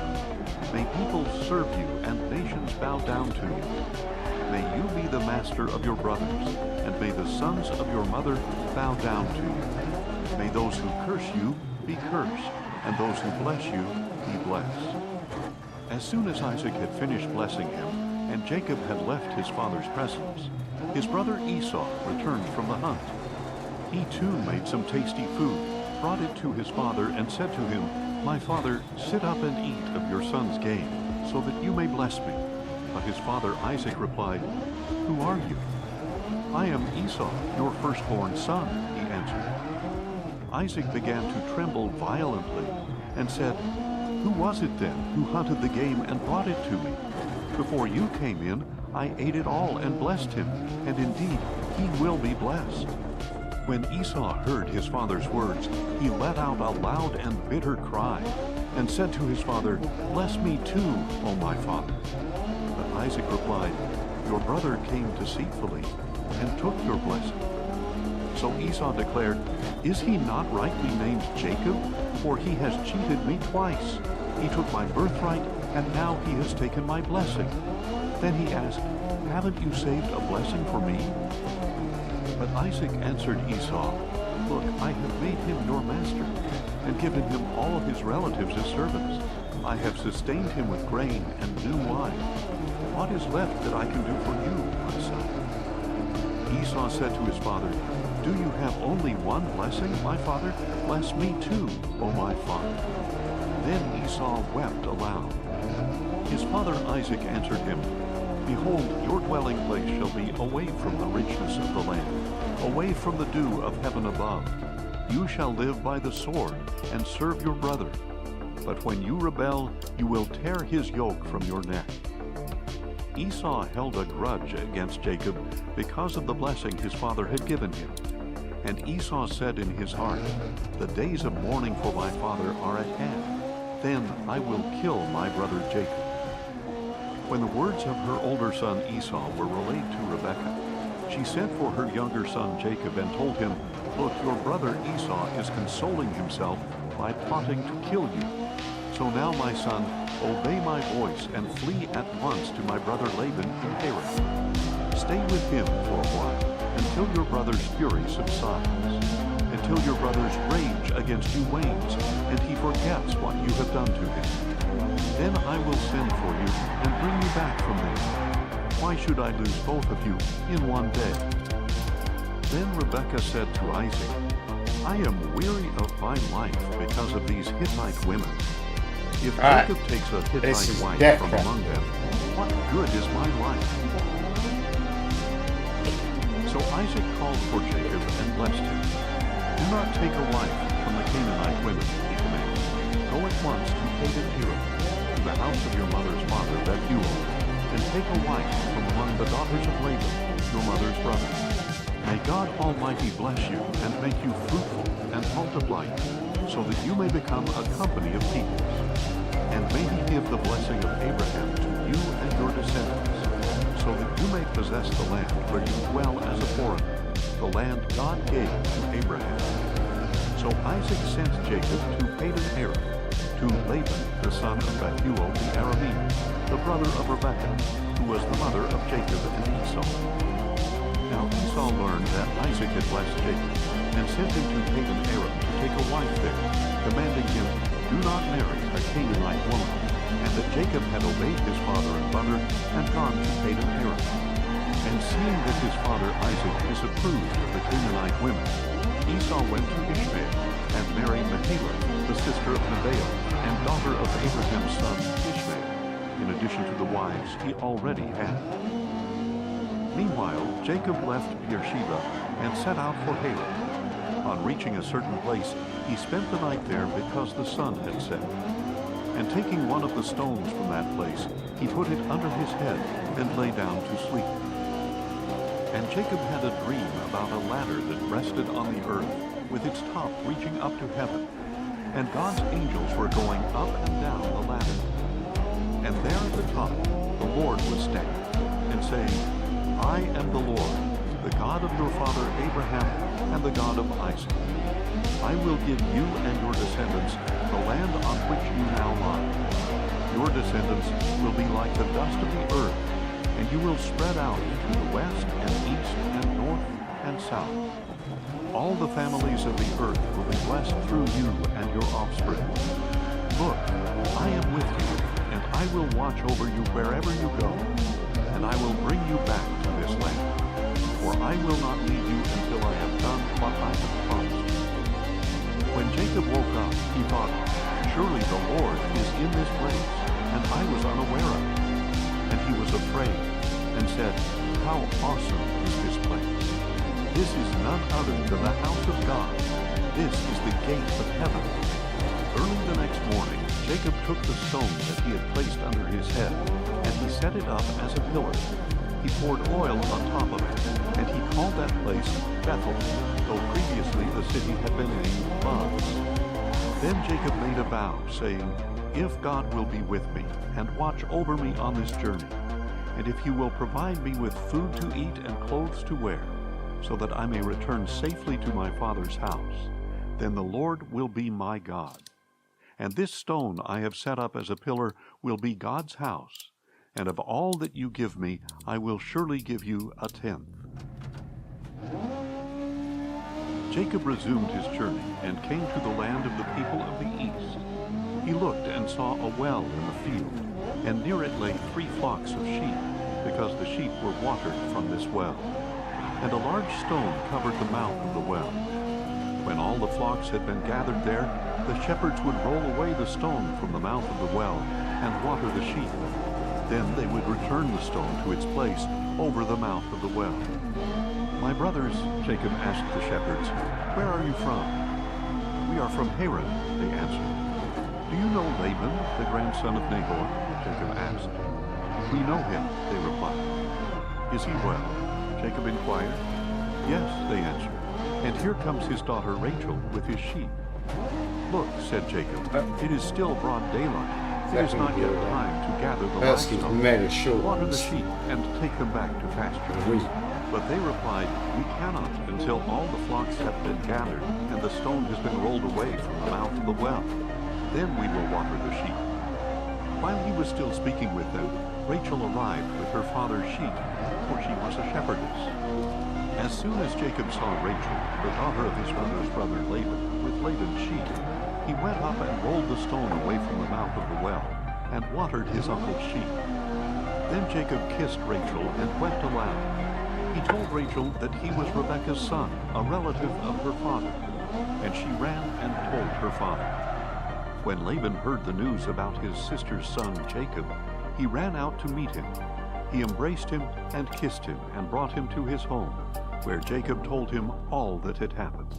May people serve you and nations bow down to you. May you be the master of your brothers, and may the sons of your mother bow down to you. May those who curse you be cursed, and those who bless you be blessed." As soon as Isaac had finished blessing him, and Jacob had left his father's presence, his brother Esau returned from the hunt. He too made some tasty food, brought it to his father, and said to him, "My father, sit up and eat of your son's game, so that you may bless me." But his father Isaac replied, "Who are you?" "I am Esau, your firstborn son," he answered. Isaac began to tremble violently and said, "Who was it then who hunted the game and brought it to me? Before you came in, I ate it all and blessed him, and indeed he will be blessed." When Esau heard his father's words, he let out a loud and bitter cry and said to his father, "Bless me too, O my father." But Isaac replied, "Your brother came deceitfully and took your blessing." So Esau declared, "Is he not rightly named Jacob? For he has cheated me twice. He took my birthright, and now he has taken my blessing." Then he asked, "Haven't you saved a blessing for me?" But Isaac answered Esau, "Look, I have made him your master, and given him all his relatives as servants. I have sustained him with grain and new wine. What is left that I can do for you, my son?" Esau said to his father, "Do you have only one blessing, my father? Bless me too, O my father." Then Esau wept aloud. His father Isaac answered him, "Behold, your dwelling place shall be away from the richness of the land, away from the dew of heaven above. You shall live by the sword and serve your brother. But when you rebel, you will tear his yoke from your neck." Esau held a grudge against Jacob because of the blessing his father had given him. And Esau said in his heart, "The days of mourning for my father are at hand. Then I will kill my brother Jacob." When the words of her older son Esau were relayed to Rebekah, she sent for her younger son Jacob and told him, "Look, your brother Esau is consoling himself by plotting to kill you. So now, my son, obey my voice and flee at once to my brother Laban in Haran. Stay with him for a while, until your brother's fury subsides, until your brother's rage against you wanes, and he forgets what you have done to him. Then I will send for you and bring you back from there. Why should I lose both of you in one day?" Then Rebekah said to Isaac, "I am weary of my life because of these Hittite women. If Jacob takes a Hittite wife from among them, what good is my life?" So Isaac called for Jacob and blessed him. "Do not take a wife from the Canaanite women," he commanded. "Go at once to Padan-aram, to the house of your mother's father Bethuel, and take a wife from among the daughters of Laban, your mother's brother. May God Almighty bless you and make you fruitful and multiply you, so that you may become a company of peoples. And may he give the blessing of Abraham to you and your descendants, so that you may possess possess the land where you dwell as a foreigner, the land God gave to Abraham. So Isaac sent Jacob to Padan-aram, to Laban, the son of Bethuel the Aramean, the brother of Rebekah, who was the mother of Jacob and Esau. Now Esau learned that Isaac had blessed Jacob, and sent him to Padan-aram to take a wife there, commanding him, "Do not marry a Canaanite woman," and that Jacob had obeyed his father and mother, and gone to Padan-aram. And seeing that his father Isaac disapproved of the Canaanite women, Esau went to Ishmael, and married Mahalath, the sister of Nebaioth, and daughter of Abraham's son Ishmael, in addition to the wives he already had. Meanwhile, Jacob left Beersheba and set out for Haran. On reaching a certain place, he spent the night there because the sun had set. And taking one of the stones from that place, he put it under his head and lay down to sleep. And Jacob had a dream about a ladder that rested on the earth, with its top reaching up to heaven, and God's angels were going up and down the ladder. And there at the top, the Lord was standing, and saying, "I am the Lord, the God of your father Abraham, and the God of Isaac. I will give you and your descendants the land on which you now lie. Your descendants will be like the dust of the earth, and you will spread out to the west and east and north and south. All the families of the earth will be blessed through you and your offspring. Look, I am with you, and I will watch over you wherever you go, and I will bring you back to this land. For I will not leave you until I have done what I have promised you." When Jacob woke up, he thought, "Surely the Lord is in this place, and I was unaware of it." And he was afraid, and said, "How awesome is this place! This is none other than the house of God. This is the gate of heaven." Early the next morning, Jacob took the stone that he had placed under his head, and he set it up as a pillar. He poured oil on top of it, and he called that place Bethel, though previously the city had been named Luz. Then Jacob made a vow, saying, "If God will be with me, and watch over me on this journey, and if he will provide me with food to eat and clothes to wear, so that I may return safely to my father's house, then the Lord will be my God. And this stone I have set up as a pillar will be God's house, and of all that you give me, I will surely give you a tenth." Jacob resumed his journey and came to the land of the people of the east. He looked and saw a well in the field, and near it lay 3 flocks of sheep, because the sheep were watered from this well. And a large stone covered the mouth of the well. When all the flocks had been gathered there, the shepherds would roll away the stone from the mouth of the well and water the sheep. Then they would return the stone to its place over the mouth of the well. "My brothers," Jacob asked the shepherds, "where are you from?" "We are from Haran," they answered. "Do you know Laban, the grandson of Nahor?" Jacob asked. "We know him," they replied. "Is he well?" Jacob inquired. "Yes," they answered, "and here comes his daughter Rachel with his sheep." "Look," said Jacob, "it is still broad daylight. It is not yet time to gather the livestock, water the sheep, and take them back to pasture." But they replied, "We cannot until all the flocks have been gathered, and the stone has been rolled away from the mouth of the well. Then we will water the sheep." While he was still speaking with them, Rachel arrived with her father's sheep, for she was a shepherdess. As soon as Jacob saw Rachel, the daughter of his mother's brother Laban, with Laban's sheep, he went up and rolled the stone away from the mouth of the well, and watered his uncle's sheep. Then Jacob kissed Rachel and wept aloud. He told Rachel that he was Rebekah's son, a relative of her father, and she ran and told her father. When Laban heard the news about his sister's son Jacob, he ran out to meet him. He embraced him and kissed him and brought him to his home, where Jacob told him all that had happened.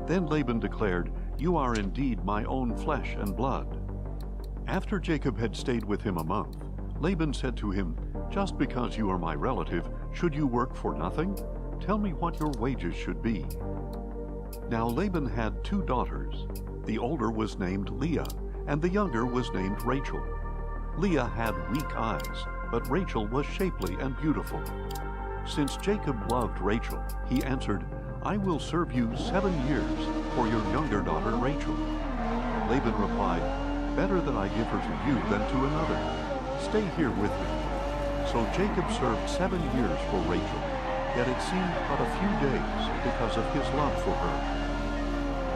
Then Laban declared, "You are indeed my own flesh and blood." After Jacob had stayed with him a month, Laban said to him, "Just because you are my relative, should you work for nothing? Tell me what your wages should be." Now Laban had 2 daughters. The older was named Leah, and the younger was named Rachel. Leah had weak eyes, but Rachel was shapely and beautiful. Since Jacob loved Rachel, he answered, "I will serve you 7 years for your younger daughter Rachel." Laban replied, "Better that I give her to you than to another. Stay here with me." So Jacob served 7 years for Rachel, yet it seemed but a few days because of his love for her.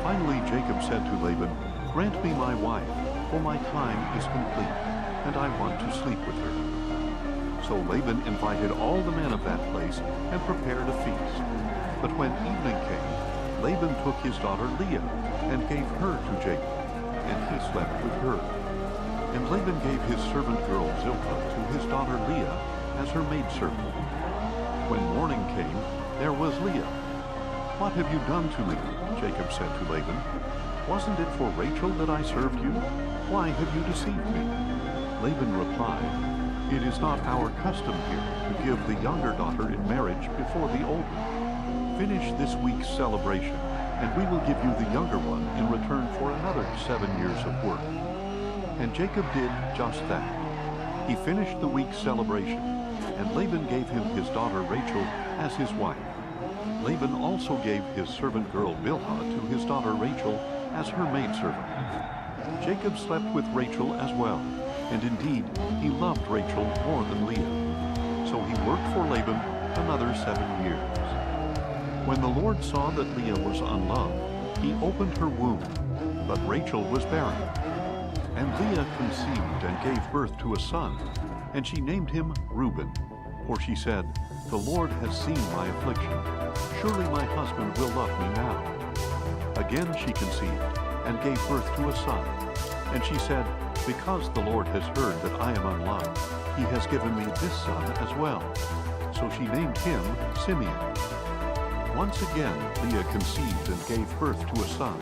Finally Jacob said to Laban, "Grant me my wife, for my time is complete, and I want to sleep with her." So Laban invited all the men of that place and prepared a feast. But when evening came, Laban took his daughter Leah and gave her to Jacob, and he slept with her. And Laban gave his servant girl Zilpah to his daughter Leah as her maidservant. When morning came, there was Leah. "What have you done to me?" Jacob said to Laban. "Wasn't it for Rachel that I served you? Why have you deceived me?" Laban replied, "It is not our custom here to give the younger daughter in marriage before the older. Finish this week's celebration, and we will give you the younger one in return for another 7 years of work." And Jacob did just that. He finished the week's celebration, and Laban gave him his daughter Rachel as his wife. Laban also gave his servant girl Bilhah to his daughter Rachel as her maidservant. Jacob slept with Rachel as well, and indeed he loved Rachel more than Leah. So he worked for Laban another 7 years. When the Lord saw that Leah was unloved, he opened her womb, but Rachel was barren. And Leah conceived and gave birth to a son, and she named him Reuben, for she said, "The Lord has seen my affliction. Surely my husband will love me now." Again she conceived and gave birth to a son, and she said, "Because the Lord has heard that I am unloved, he has given me this son as well." So she named him Simeon. Once again Leah conceived and gave birth to a son,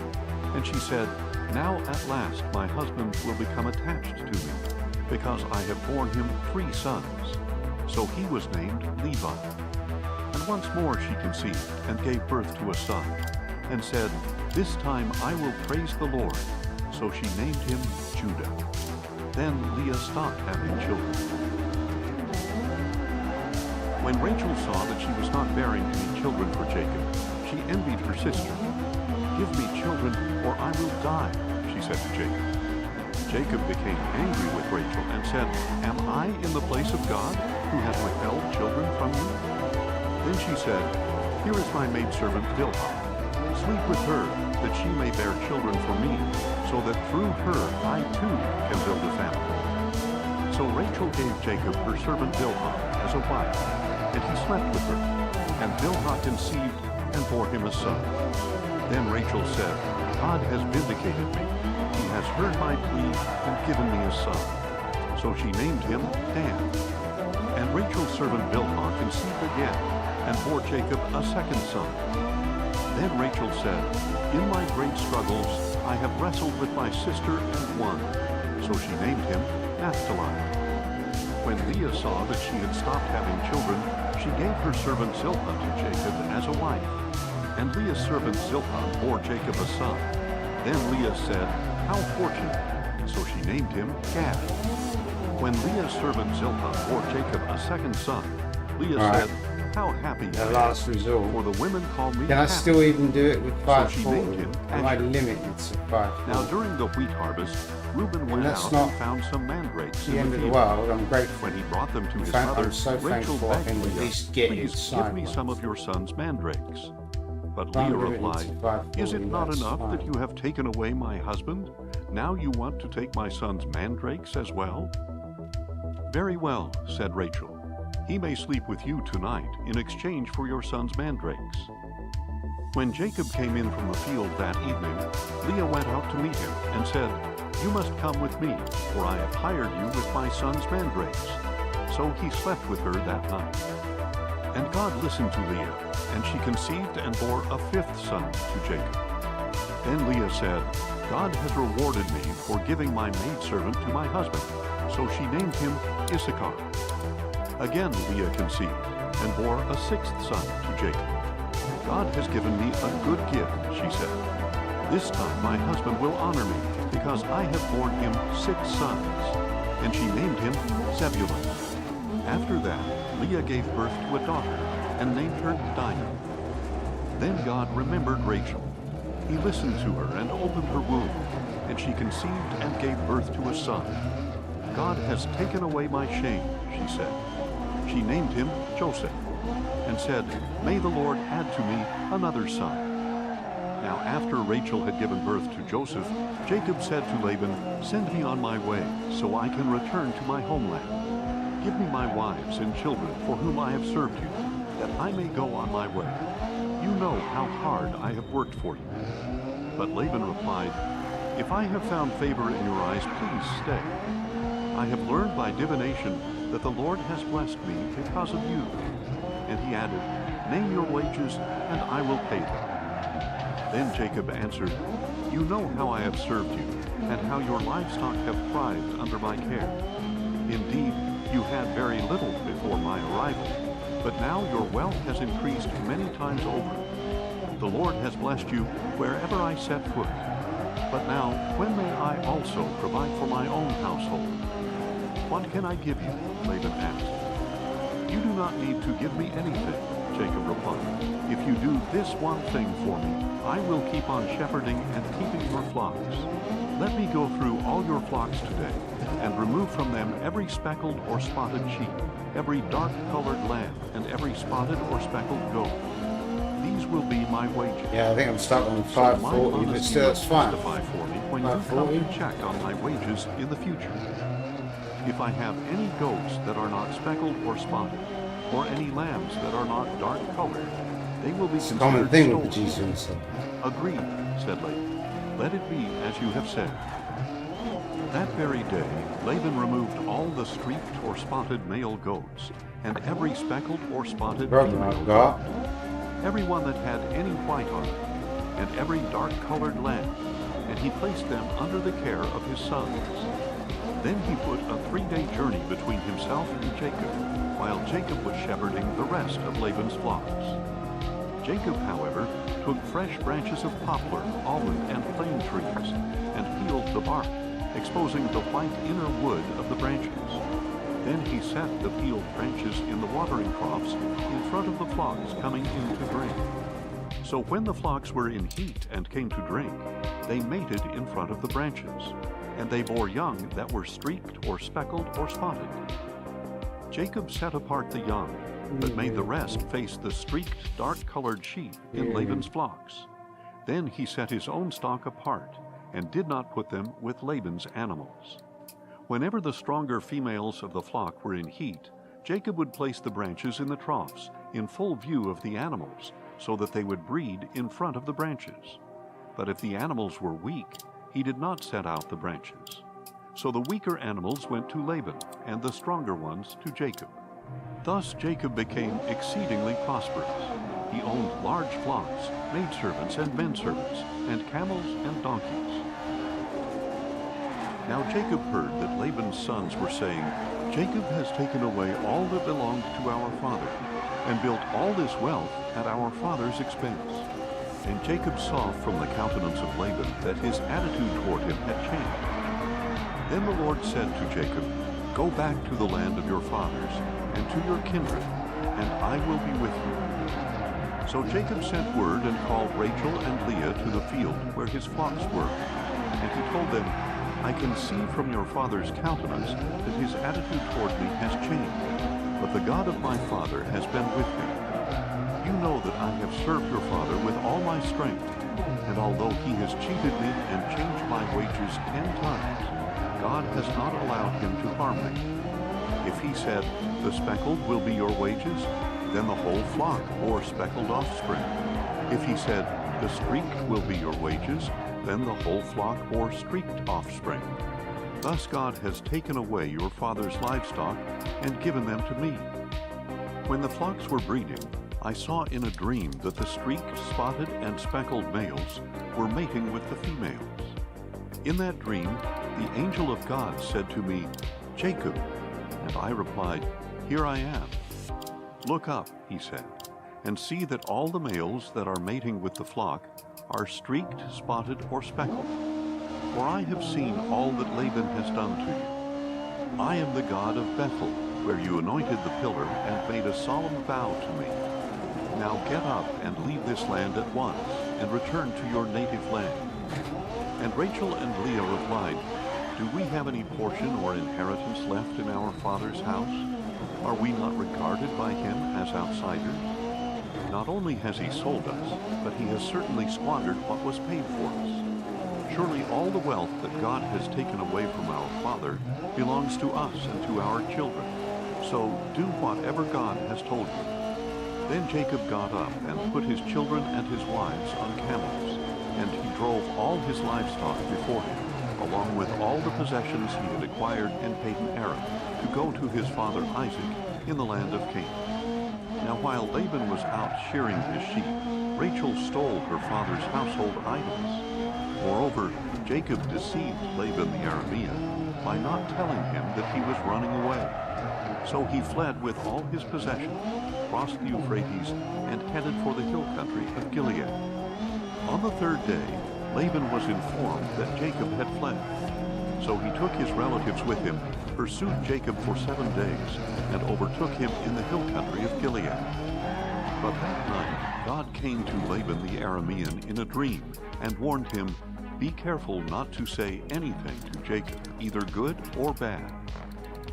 and she said, "Now at last my husband will become attached to me, because I have borne him 3 sons." So he was named Levi. And once more she conceived and gave birth to a son, and said, "This time I will praise the Lord." So she named him Judah. Then Leah stopped having children. When Rachel saw that she was not bearing any children for Jacob, she envied her sister. "Give me children, or I will die," she said to Jacob. Jacob became angry with Rachel and said, "Am I in the place of God, who has withheld children from you?" Then she said, "Here is my maidservant Bilhah. Sleep with her, that she may bear children for me, so that through her I too can build a family." So Rachel gave Jacob her servant Bilhah as a wife, and he slept with her. And Bilhah conceived and bore him a son. Then Rachel said, "God has vindicated me. He has heard my plea and given me a son." So she named him Dan. And Rachel's servant Bilhah conceived again and bore Jacob a second son. Then Rachel said, "In my great struggles I have wrestled with my sister and won." So she named him Naphtali. When Leah saw that she had stopped having children, she gave her servant Zilpah to Jacob as a wife. And Leah's servant Zilpah bore Jacob a son. Then Leah said, "How fortunate!" So she named him Gad. When Leah's servant Zilpah bore Jacob a second son, Leah said, "How happy The I am, last resort. for the women call me Can I happy." still even do it with So she named 540? him Am I Asher. limited to 540? Now during the wheat harvest, Reuben went that's out not and found some mandrakes the in end the of the field. world. I'm grateful. When he brought them to his fact, mother, I'm so Rachel thankful I begged can at Leah, least get it "Please give me sideways." some of your son's mandrakes." But Can't Leah limit it to replied, 540, "Is it not that's enough that fine. you have taken away my husband? Now you want to take my son's mandrakes as well?" "Very well," said Rachel. "He may sleep with you tonight in exchange for your son's mandrakes." When Jacob came in from the field that evening, Leah went out to meet him and said, "You must come with me, for I have hired you with my son's mandrakes." So he slept with her that night. And God listened to Leah, and she conceived and bore a 5th son to Jacob. Then Leah said, "God has rewarded me for giving my maidservant to my husband." So she named him Issachar. Again Leah conceived and bore a 6th son to Jacob. "God has given me a good gift," she said. "This time my husband will honor me, because I have borne him 6 sons." And she named him Zebulun. After that, Leah gave birth to a daughter and named her Dinah. Then God remembered Rachel. He listened to her and opened her womb, and she conceived and gave birth to a son. God has taken away my shame, she said. She named him Joseph, and said, May the Lord add to me another son. Now after Rachel had given birth to Joseph, Jacob said to Laban, Send me on my way, so I can return to my homeland. Give me my wives and children for whom I have served you, that I may go on my way. You know how hard I have worked for you. But Laban replied, If I have found favor in your eyes, please stay. I have learned by divination that the Lord has blessed me because of you. And he added, Name your wages, and I will pay them. Then Jacob answered, You know how I have served you, and how your livestock have thrived under my care. Indeed, you had very little before my arrival, but now your wealth has increased many times over. The Lord has blessed you wherever I set foot. But now, when may I also provide for my own household? What can I give you? Laban asked. You do not need to give me anything, Jacob replied. If you do this one thing for me, I will keep on shepherding and keeping your flocks. Let me go through all your flocks today, and remove from them every speckled or spotted sheep, every dark-colored lamb, and every spotted or speckled goat. These will be my wages. Yeah, I think I'm stuck on 540, but still it's fine. Testify for me when you come to check on my wages in the future. If I have any goats that are not speckled or spotted, or any lambs that are not dark-colored, they will be considered Common thing stolen. with the Jesus. Agreed, said Laban. Let it be as you have said. That very day, Laban removed all the streaked or spotted male goats, and every speckled or spotted female goat, every one that had any white on it, and every dark-colored lamb, and he placed them under the care of his sons. Then he put a 3-day journey between himself and Jacob, while Jacob was shepherding the rest of Laban's flocks. Jacob, however, took fresh branches of poplar, almond, and plane trees, and peeled the bark, exposing the white inner wood of the branches. Then he set the peeled branches in the watering troughs in front of the flocks coming in to drink. So when the flocks were in heat and came to drink, they mated in front of the branches, and they bore young that were streaked or speckled or spotted. Jacob set apart the young, but made the rest face the streaked, dark-colored sheep in Laban's flocks. Then he set his own stock apart, and did not put them with Laban's animals. Whenever the stronger females of the flock were in heat, Jacob would place the branches in the troughs, in full view of the animals, so that they would breed in front of the branches. But if the animals were weak, he did not set out the branches. So the weaker animals went to Laban, and the stronger ones to Jacob. Thus Jacob became exceedingly prosperous. He owned large flocks, maidservants and menservants, and camels and donkeys. Now Jacob heard that Laban's sons were saying, Jacob has taken away all that belonged to our father, and built all this wealth at our father's expense. And Jacob saw from the countenance of Laban that his attitude toward him had changed. Then the Lord said to Jacob, Go back to the land of your fathers, and to your kindred, and I will be with you. So Jacob sent word and called Rachel and Leah to the field where his flocks were. And he told them, I can see from your father's countenance that his attitude toward me has changed, but the God of my father has been with me. You know that I have served your father with all my strength, and although he has cheated me and changed my wages 10 times, God has not allowed him to harm me. If he said, the speckled will be your wages, then the whole flock bore speckled offspring. If he said, the streaked will be your wages, then the whole flock bore streaked offspring. Thus God has taken away your father's livestock and given them to me. When the flocks were breeding, I saw in a dream that the streaked, spotted, and speckled males were mating with the females. In that dream, the angel of God said to me, Jacob. And I replied, Here I am. Look up, he said, and see that all the males that are mating with the flock are streaked, spotted, or speckled. For I have seen all that Laban has done to you. I am the God of Bethel, where you anointed the pillar and made a solemn vow to me. Now get up and leave this land at once, and return to your native land." And Rachel and Leah replied, "Do we have any portion or inheritance left in our father's house? Are we not regarded by him as outsiders? Not only has he sold us, but he has certainly squandered what was paid for us. Surely all the wealth that God has taken away from our father belongs to us and to our children. So do whatever God has told you." Then Jacob got up and put his children and his wives on camels, and he drove all his livestock before him, along with all the possessions he had acquired in Padan Aram, to go to his father Isaac in the land of Canaan. Now while Laban was out shearing his sheep, Rachel stole her father's household items. Moreover, Jacob deceived Laban the Aramean by not telling him that he was running away. So he fled with all his possessions, crossed the Euphrates, and headed for the hill country of Gilead. On the third day, Laban was informed that Jacob had fled. So he took his relatives with him, pursued Jacob for 7 days, and overtook him in the hill country of Gilead. But that night God came to Laban the Aramean in a dream, and warned him, "Be careful not to say anything to Jacob, either good or bad."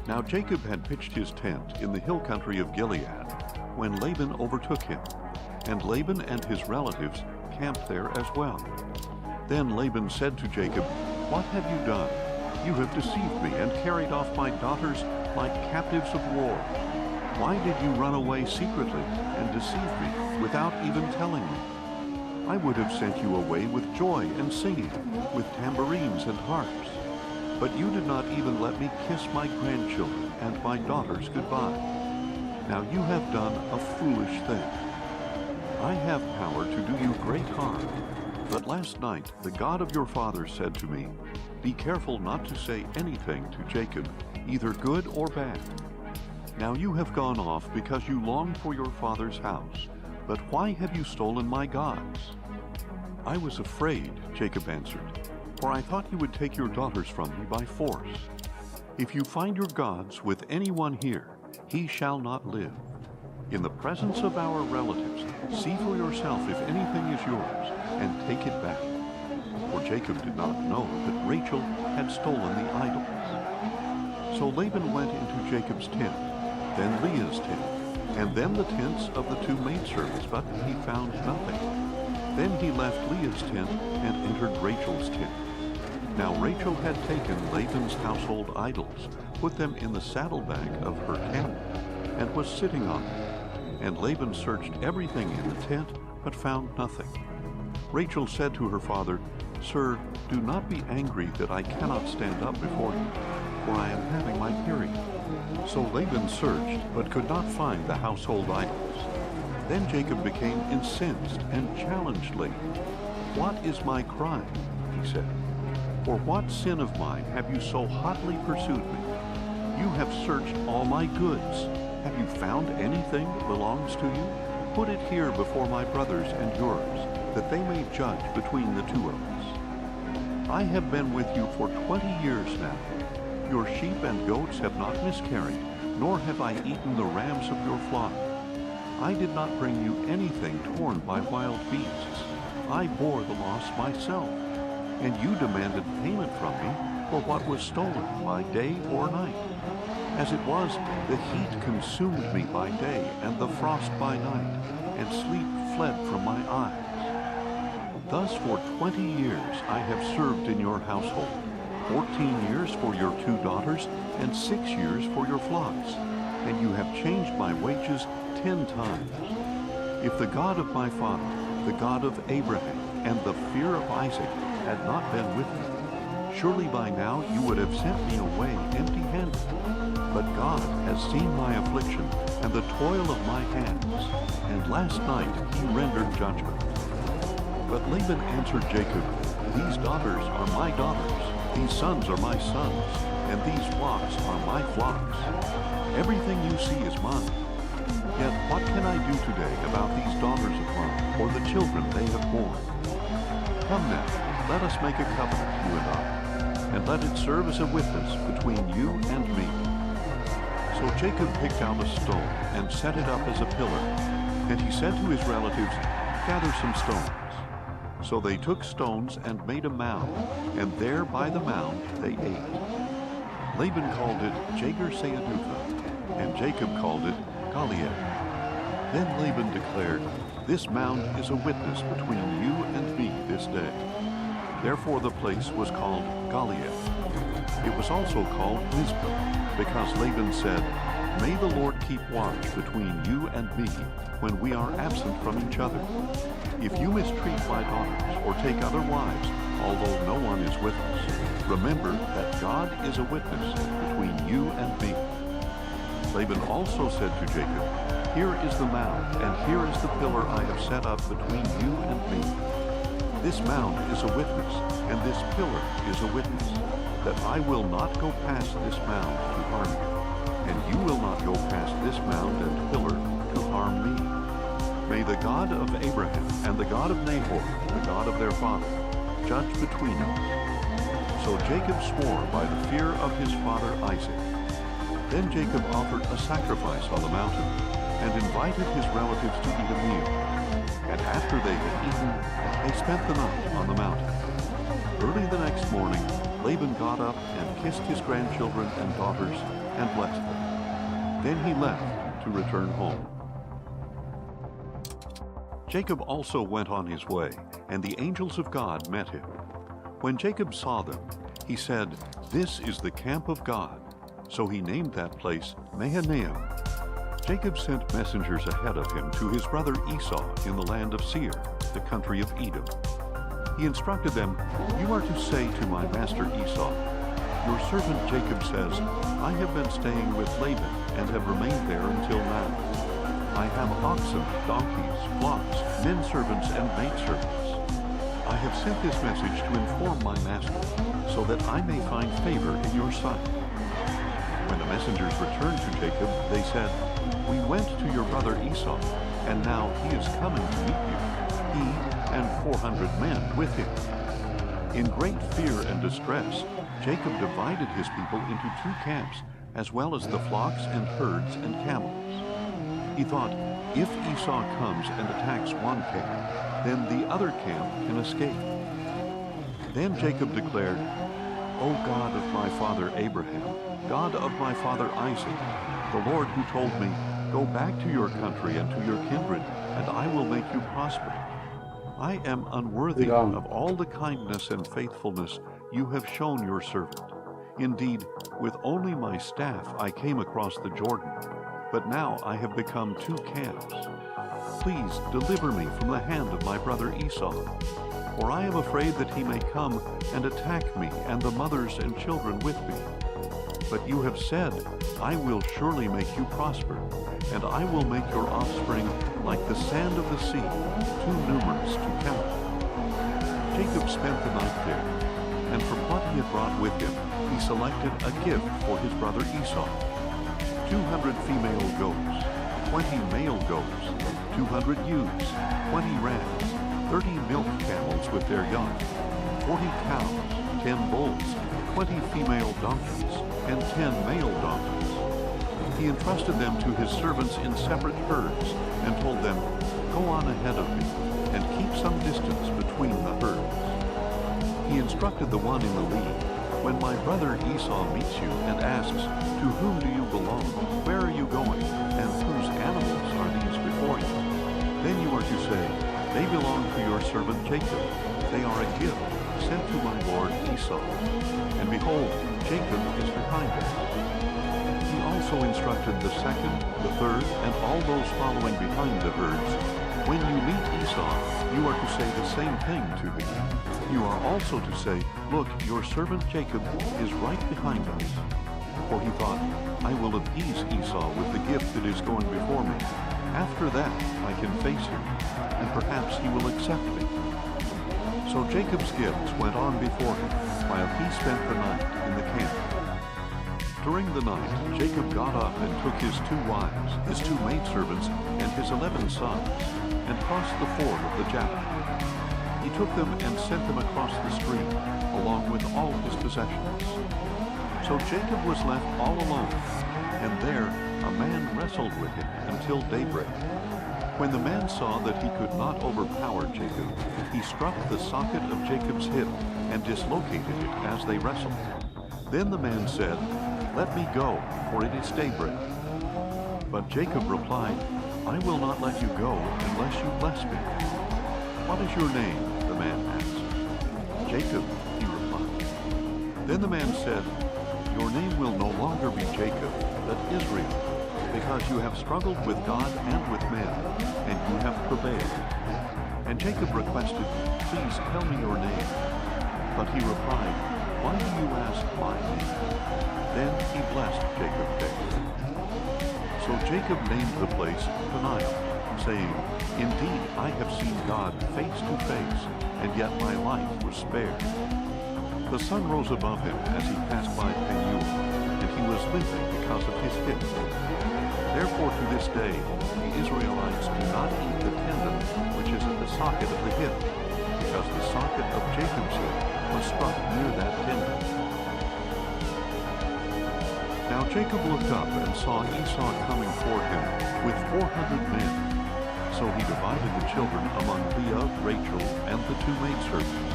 Now Jacob had pitched his tent in the hill country of Gilead when Laban overtook him, and Laban and his relatives camped there as well. Then Laban said to Jacob, "What have you done? You have deceived me and carried off my daughters like captives of war. Why did you run away secretly and deceive me without even telling me? I would have sent you away with joy and singing, with tambourines and harps. But you did not even let me kiss my grandchildren and my daughters goodbye. Now you have done a foolish thing. I have power to do you great harm. But last night the God of your father said to me, 'Be careful not to say anything to Jacob, either good or bad.' Now you have gone off because you long for your father's house. But why have you stolen my gods?" "I was afraid," Jacob answered, "for I thought you would take your daughters from me by force. If you find your gods with anyone here, he shall not live. In the presence of our relatives, see for yourself if anything is yours, and take it back." For Jacob did not know that Rachel had stolen the idols. So Laban went into Jacob's tent, then Leah's tent, and then the tents of the 2 maidservants, but he found nothing. Then he left Leah's tent and entered Rachel's tent. Now Rachel had taken Laban's household idols, put them in the saddlebag of her camel, and was sitting on them. And Laban searched everything in the tent, but found nothing. Rachel said to her father, "Sir, do not be angry that I cannot stand up before you, for I am having my period." So Laban searched, but could not find the household idols. Then Jacob became incensed and challenged Laban. "What is my crime?" he said. "For what sin of mine have you so hotly pursued me? You have searched all my goods. Have you found anything that belongs to you? Put it here before my brothers and yours, that they may judge between the 2 of us. I have been with you for 20 years now. Your sheep and goats have not miscarried, nor have I eaten the rams of your flock. I did not bring you anything torn by wild beasts. I bore the loss myself, and you demanded payment from me for what was stolen by day or night. As it was, the heat consumed me by day and the frost by night, and sleep fled from my eyes. Thus for 20 years I have served in your household, 14 years for your 2 daughters, and 6 years for your flocks, and you have changed my wages 10 times. If the God of my father, the God of Abraham, and the fear of Isaac had not been with me, surely by now you would have sent me away empty-handed. But God has seen my affliction and the toil of my hands, and last night he rendered judgment." But Laban answered Jacob, "These daughters are my daughters, these sons are my sons, and these flocks are my flocks. Everything you see is mine. Yet what can I do today about these daughters of mine, or the children they have borne? Come now, let us make a covenant, you and I, and let it serve as a witness between you and me." So So Jacob picked out a stone and set it up as a pillar, and he said to his relatives, "Gather some stones." So they took stones and made a mound, and there by the mound they ate. Laban called it Jagar-Saadutha, and Jacob called it Galeed. Then Laban declared, "This mound is a witness between you and me this day." Therefore the place was called Galeed. It was also called Mizpah, because Laban said, "May the Lord keep watch between you and me when we are absent from each other. If you mistreat my daughters or take other wives, although no one is with us, remember that God is a witness between you and me." Laban also said to Jacob, "Here is the mound, and here is the pillar I have set up between you and me. This mound is a witness, and this pillar is a witness, that I will not go past this mound to harm you, and you will not go past this mound and pillar to harm me. May the God of Abraham and the God of Nahor, the God of their father, judge between us." So Jacob swore by the fear of his father Isaac. Then Jacob offered a sacrifice on the mountain and invited his relatives to eat a meal. And after they had eaten, they spent the night on the mountain. Early the next morning, Laban got up and kissed his grandchildren and daughters and blessed them. Then he left to return home. Jacob also went on his way, and the angels of God met him. When Jacob saw them, he said, "This is the camp of God." So he named that place Mahanaim. Jacob sent messengers ahead of him to his brother Esau in the land of Seir, the country of Edom. He instructed them, "You are to say to my master Esau, 'Your servant Jacob says, I have been staying with Laban and have remained there until now. I have oxen, donkeys, flocks, men servants, and maidservants. I have sent this message to inform my master, so that I may find favor in your sight.' When the messengers returned to Jacob, they said, 'We went to your brother Esau, and now he is coming to meet you, he and 400 men with him.' In great fear and distress, Jacob divided his people into 2 camps, as well as the flocks and herds and camels. He thought, if Esau comes and attacks one camp, then the other camp can escape. Then Jacob declared, 'O God of my father Abraham, God of my father Isaac, the Lord who told me, "Go back to your country and to your kindred, and I will make you prosper," I am unworthy of all the kindness and faithfulness you have shown your servant. Indeed, with only my staff I came across the Jordan, but now I have become 2 camps. Please deliver me from the hand of my brother Esau, for I am afraid that he may come and attack me and the mothers and children with me. But you have said, I will surely make you prosper, and I will make your offspring like the sand of the sea, too numerous to count.' Jacob spent the night there, and from what he had brought with him, he selected a gift for his brother Esau: 200 female goats, 20 male goats, 200 ewes, 20 rams, 30 milk camels with their young, 40 cows, 10 bulls, 20 female donkeys, and 10 male donkeys. He entrusted them to his servants in separate herds and told them, 'Go on ahead of me and keep some distance between the herds.' He instructed the one in the lead, 'When my brother Esau meets you and asks, "To whom do you belong? Where are you going? And whose animals are these before you?" Then you are to say, "They belong to your servant Jacob. They are a gift sent to my lord Esau. And behold, Jacob is behind us." He also instructed the second, the third, and all those following behind the herds, "When you meet Esau, you are to say the same thing to him. You are also to say, "Look, your servant Jacob is right behind us." For he thought, "I will appease Esau with the gift that is going before me. After that I can face him, and perhaps he will accept me." So Jacob's gifts went on before him, while he spent the night in the camp. During the night, Jacob got up and took his 2 wives, his 2 maidservants, and his 11 sons, and crossed the ford of the Jabbok. He took them and sent them across the stream, along with all his possessions. So Jacob was left all alone, and there wrestled with him until daybreak. When the man saw that he could not overpower Jacob, he struck the socket of Jacob's hip and dislocated it as they wrestled. Then the man said, "Let me go, for it is daybreak." But Jacob replied, "I will not let you go unless you bless me." "What is your name?" the man asked. "Jacob," he replied. Then the man said, "Your name will no longer be Jacob, but Israel, because you have struggled with God and with men, and you have prevailed." And Jacob requested, "Please tell me your name." But he replied, "Why do you ask my name?" Then he blessed Jacob there. So Jacob named the place Peniel, saying, "Indeed, I have seen God face to face, and yet my life was spared." The sun rose above him as he passed by Peniel, and he was limping because of his hip. Therefore to this day the Israelites do not eat the tendon which is at the socket of the hip, because the socket of Jacob's hip was struck near that tendon. Now Jacob looked up and saw Esau coming toward him with 400 men. So he divided the children among Leah, Rachel, and the 2 maidservants.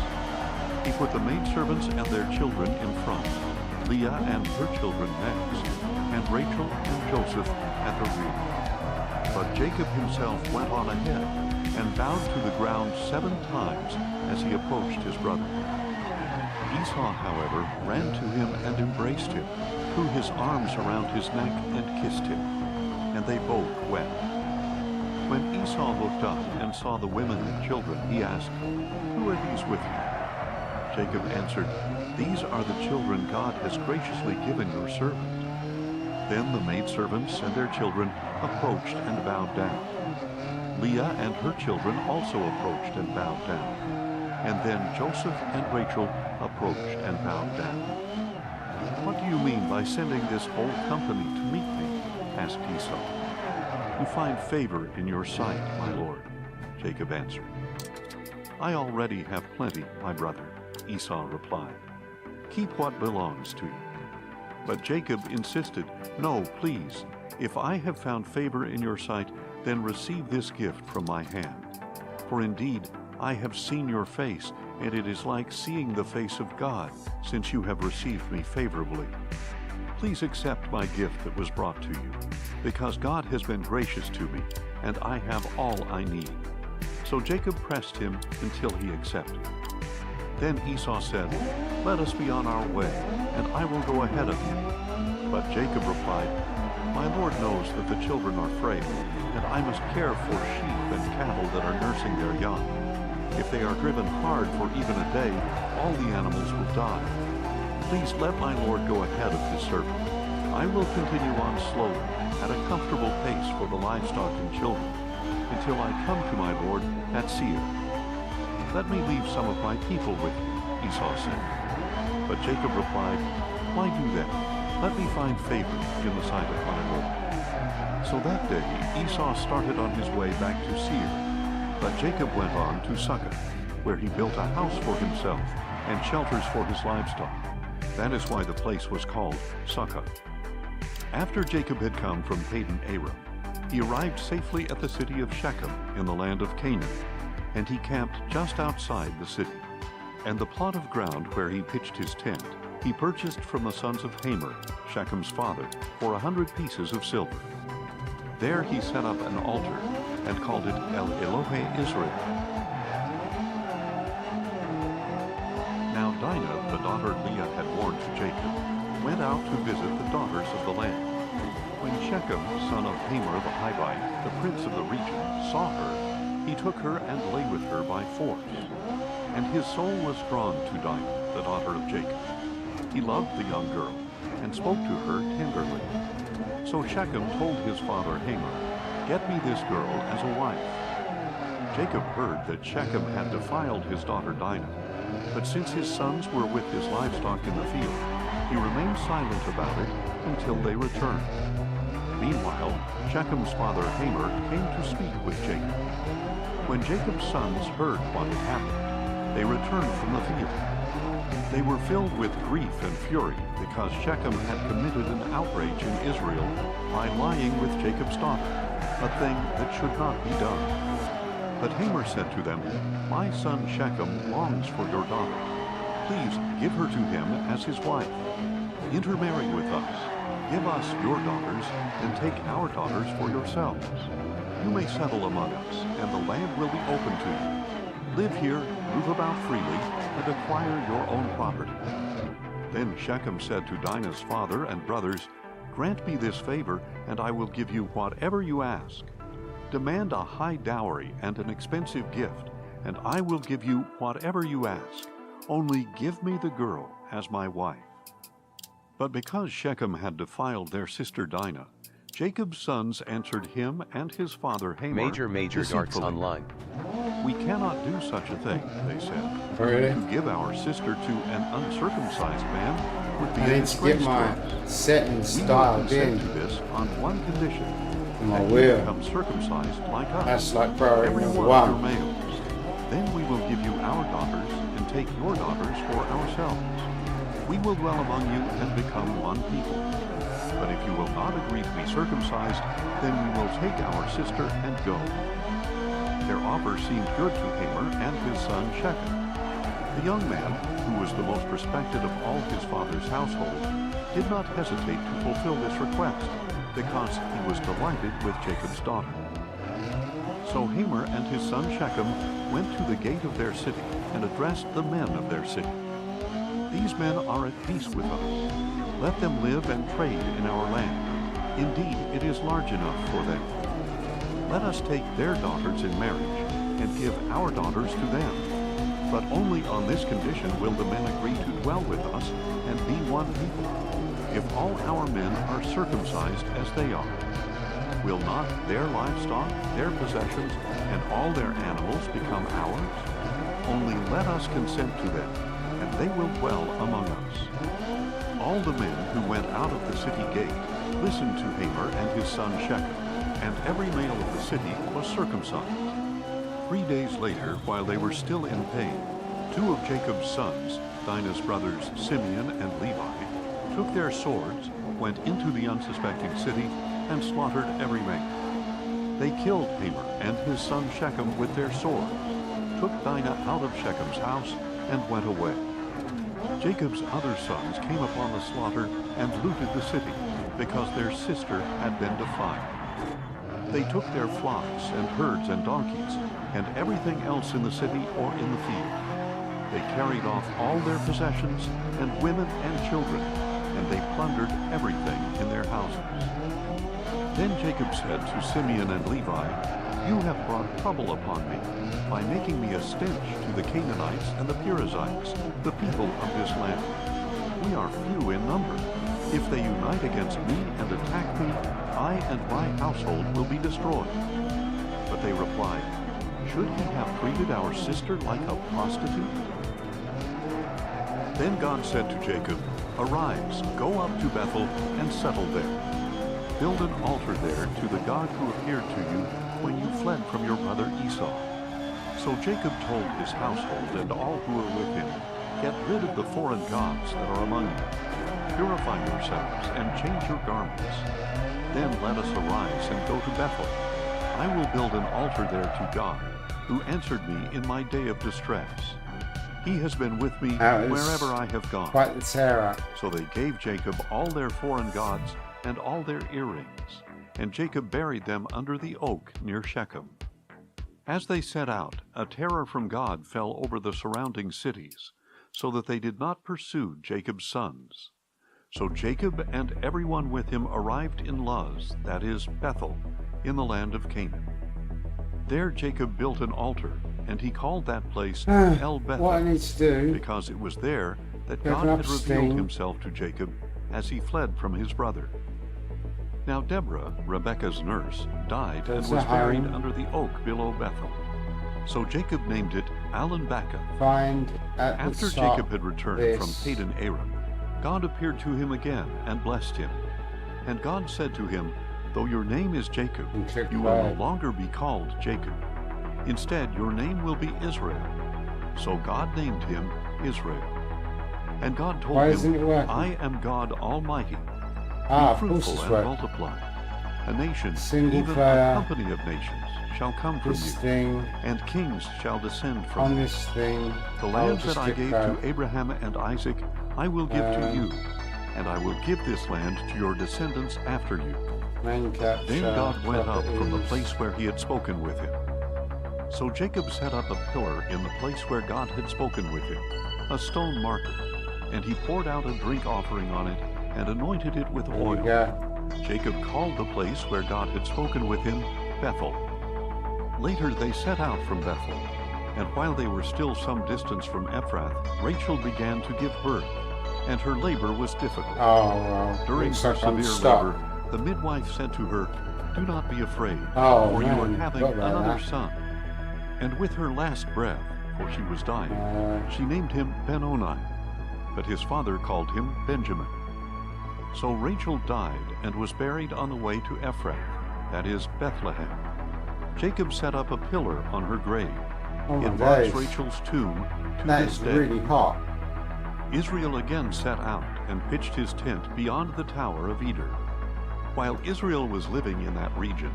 He put the maidservants and their children in front, Leah and her children next, and Rachel and Joseph at the rear. But Jacob himself went on ahead and bowed to the ground 7 times as he approached his brother. Esau, however, ran to him and embraced him, threw his arms around his neck and kissed him, and they both wept. When Esau looked up and saw the women and children, he asked, "Who are these with you?" Jacob answered, "These are the children God has graciously given your servant." Then the maidservants and their children approached and bowed down. Leah and her children also approached and bowed down. And then Joseph and Rachel approached and bowed down. "What do you mean by sending this whole company to meet me?" asked Esau. "You find favor in your sight, my lord," Jacob answered. "I already have plenty, my brother," Esau replied. "Keep what belongs to you." But Jacob insisted, "No, please, if I have found favor in your sight, then receive this gift from my hand. For indeed, I have seen your face, and it is like seeing the face of God, since you have received me favorably. Please accept my gift that was brought to you, because God has been gracious to me, and I have all I need." So Jacob pressed him until he accepted. Then Esau said, "Let us be on our way, and I will go ahead of you." But Jacob replied, "My Lord knows that the children are frail, and I must care for sheep and cattle that are nursing their young. If they are driven hard for even a day, all the animals will die. Please let my Lord go ahead of his servant. I will continue on slowly, at a comfortable pace for the livestock and children, until I come to my Lord at Seir. Let me leave some of my people with you," Esau said. But Jacob replied, "Why do that? Let me find favor in the sight of my Lord." So that day Esau started on his way back to Seir, but Jacob went on to Succoth, where he built a house for himself and shelters for his livestock. That is why the place was called Succoth. After Jacob had come from Padan Aram, he arrived safely at the city of Shechem in the land of Canaan, and he camped just outside the city. And the plot of ground where he pitched his tent, he purchased from the sons of Hamor, Shechem's father, for 100 pieces of silver. There he set up an altar and called it El Elohe Israel. Now Dinah, the daughter Leah had borne to Jacob, went out to visit the daughters of the land. When Shechem, son of Hamor the Hivite, the prince of the region, saw her, he took her and lay with her by force. And his soul was drawn to Dinah, the daughter of Jacob. He loved the young girl and spoke to her tenderly. So Shechem told his father Hamor, "Get me this girl as a wife." Jacob heard that Shechem had defiled his daughter Dinah, but since his sons were with his livestock in the field, he remained silent about it until they returned. Meanwhile, Shechem's father Hamor came to speak with Jacob. When Jacob's sons heard what had happened, they returned from the field. They were filled with grief and fury because Shechem had committed an outrage in Israel by lying with Jacob's daughter, a thing that should not be done. But Hamor said to them, "My son Shechem longs for your daughter. Please give her to him as his wife. Intermarry with us. Give us your daughters, and take our daughters for yourselves. You may settle among us, and the land will be open to you. Live here, move about freely, and acquire your own property." Then Shechem said to Dinah's father and brothers, "Grant me this favor, and I will give you whatever you ask. Demand a high dowry and an expensive gift, and I will give you whatever you ask. Only give me the girl as my wife." But because Shechem had defiled their sister Dinah, Jacob's sons answered him and his father Hamor Major darts online. "We cannot do such a thing," they said. Really? "To give our sister to an uncircumcised man would be I a need to get disgrace my to us. settings We will dialed consent in. to this on one condition, My that you will. become circumcised like us. That's like priority Every number one of your one. males. Then we will give you our daughters and take your daughters for ourselves. We will dwell among you and become one people. But if you will not agree to be circumcised, then we will take our sister and go." Their offer seemed good to Hamor and his son Shechem. The young man, who was the most respected of all his father's household, did not hesitate to fulfill this request, because he was delighted with Jacob's daughter. So Hamor and his son Shechem went to the gate of their city and addressed the men of their city. "These men are at peace with us. Let them live and trade in our land. Indeed, it is large enough for them. Let us take their daughters in marriage and give our daughters to them. But only on this condition will the men agree to dwell with us and be one people. If all our men are circumcised as they are, will not their livestock, their possessions, and all their animals become ours? Only let us consent to them, and they will dwell among us." All the men who went out of the city gate listened to Hamor and his son Shechem, and every male of the city was circumcised. 3 days later, while they were still in pain, 2 of Jacob's sons, Dinah's brothers Simeon and Levi, took their swords, went into the unsuspecting city, and slaughtered every male. They killed Hamor and his son Shechem with their swords, took Dinah out of Shechem's house, and went away. Jacob's other sons came upon the slaughter and looted the city, because their sister had been defiled. They took their flocks and herds and donkeys, and everything else in the city or in the field. They carried off all their possessions, and women and children, and they plundered everything in their houses. Then Jacob said to Simeon and Levi, "You have brought trouble upon me by making me a stench to the Canaanites and the Perizzites, the people of this land. We are few in number. If they unite against me and attack me, I and my household will be destroyed." But they replied, "Should he have treated our sister like a prostitute?" Then God said to Jacob, "Arise, go up to Bethel and settle there. Build an altar there to the God who appeared to you when you fled from your brother Esau." So Jacob told his household and all who were with him, "Get rid of the foreign gods that are among you. Purify yourselves and change your garments. Then let us arise and go to Bethel. I will build an altar there to God, who answered me in my day of distress. He has been with me wherever I have gone." Quite the terror. So they gave Jacob all their foreign gods and all their earrings, and Jacob buried them under the oak near Shechem. As they set out, a terror from God fell over the surrounding cities, so that they did not pursue Jacob's sons. So Jacob and everyone with him arrived in Luz, that is, Bethel, in the land of Canaan. There Jacob built an altar, and he called that place El Bethel, What I need to do, because it was there that Go God up had steam. revealed himself to Jacob as he fled from his brother. Now Deborah, Rebekah's nurse, died and There's was a buried home. under the oak below Bethel. So Jacob named it Alan-Bacath. find at the After top Jacob had returned this. from Padan Aram, God appeared to him again and blessed him. And God said to him, "Though your name is Jacob, And click you will no right. longer be called Jacob. Instead, your name will be Israel." So God named him Israel. And God told Why isn't it him, working? I am God Almighty. Ah, Be of course fruitful it's and working. multiply. A nation, Single even player. a company of nations, shall come from This you, thing, and kings shall descend from on you. this thing. The I'll land just that I click gave go. to Abraham and Isaac, I will give to you, and I will give this land to your descendants after you. Main capture. Then God went up from the properties. place where he had spoken with him. So Jacob set up a pillar in the place where God had spoken with him, a stone marker, and he poured out a drink offering on it and anointed it with There you oil. go. Jacob called the place where God had spoken with him Bethel. Later they set out from Bethel, and while they were still some distance from Ephrath, Rachel began to give birth, and her labor was difficult. Oh, well. During looks her like I'm severe stuck. labor, the midwife said to her, Do not be afraid, Oh, for you are man, having forgot about another that. son. And with her last breath, for she was dying, she named him Ben-Oni, but his father called him Benjamin. So Rachel died and was buried on the way to Ephrath, that is Bethlehem. Jacob set up a pillar on her grave. Oh my It marks days. Rachel's tomb to That this is day. really hot. Israel again set out and pitched his tent beyond the Tower of Eder. While Israel was living in that region,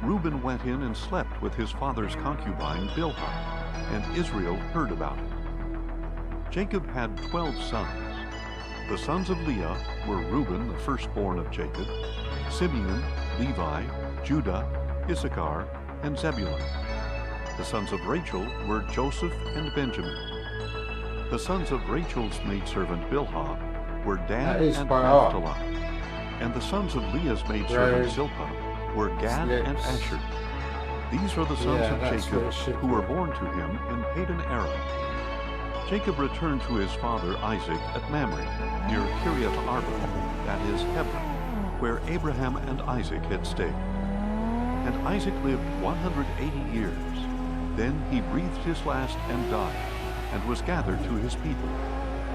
Reuben went in and slept with his father's concubine Bilhah, and Israel heard about it. Jacob had 12 sons. The sons of Leah were Reuben, the firstborn of Jacob, Simeon, Levi, Judah, Issachar, and Zebulun. The sons of Rachel were Joseph and Benjamin. The sons of Rachel's maidservant Bilhah were Dan That is and quite hot. Naphtali. And the sons of Leah's maidservant Right. Zilpah were Gad and Slips. Asher. These are the sons Yeah, of that's what Jacob it should who were be. born to him in Padan Aram. Jacob returned to his father Isaac at Mamre, near Kiriath Arba, that is Hebron, where Abraham and Isaac had stayed. And Isaac lived 180 years. Then he breathed his last and died, and was gathered to his people,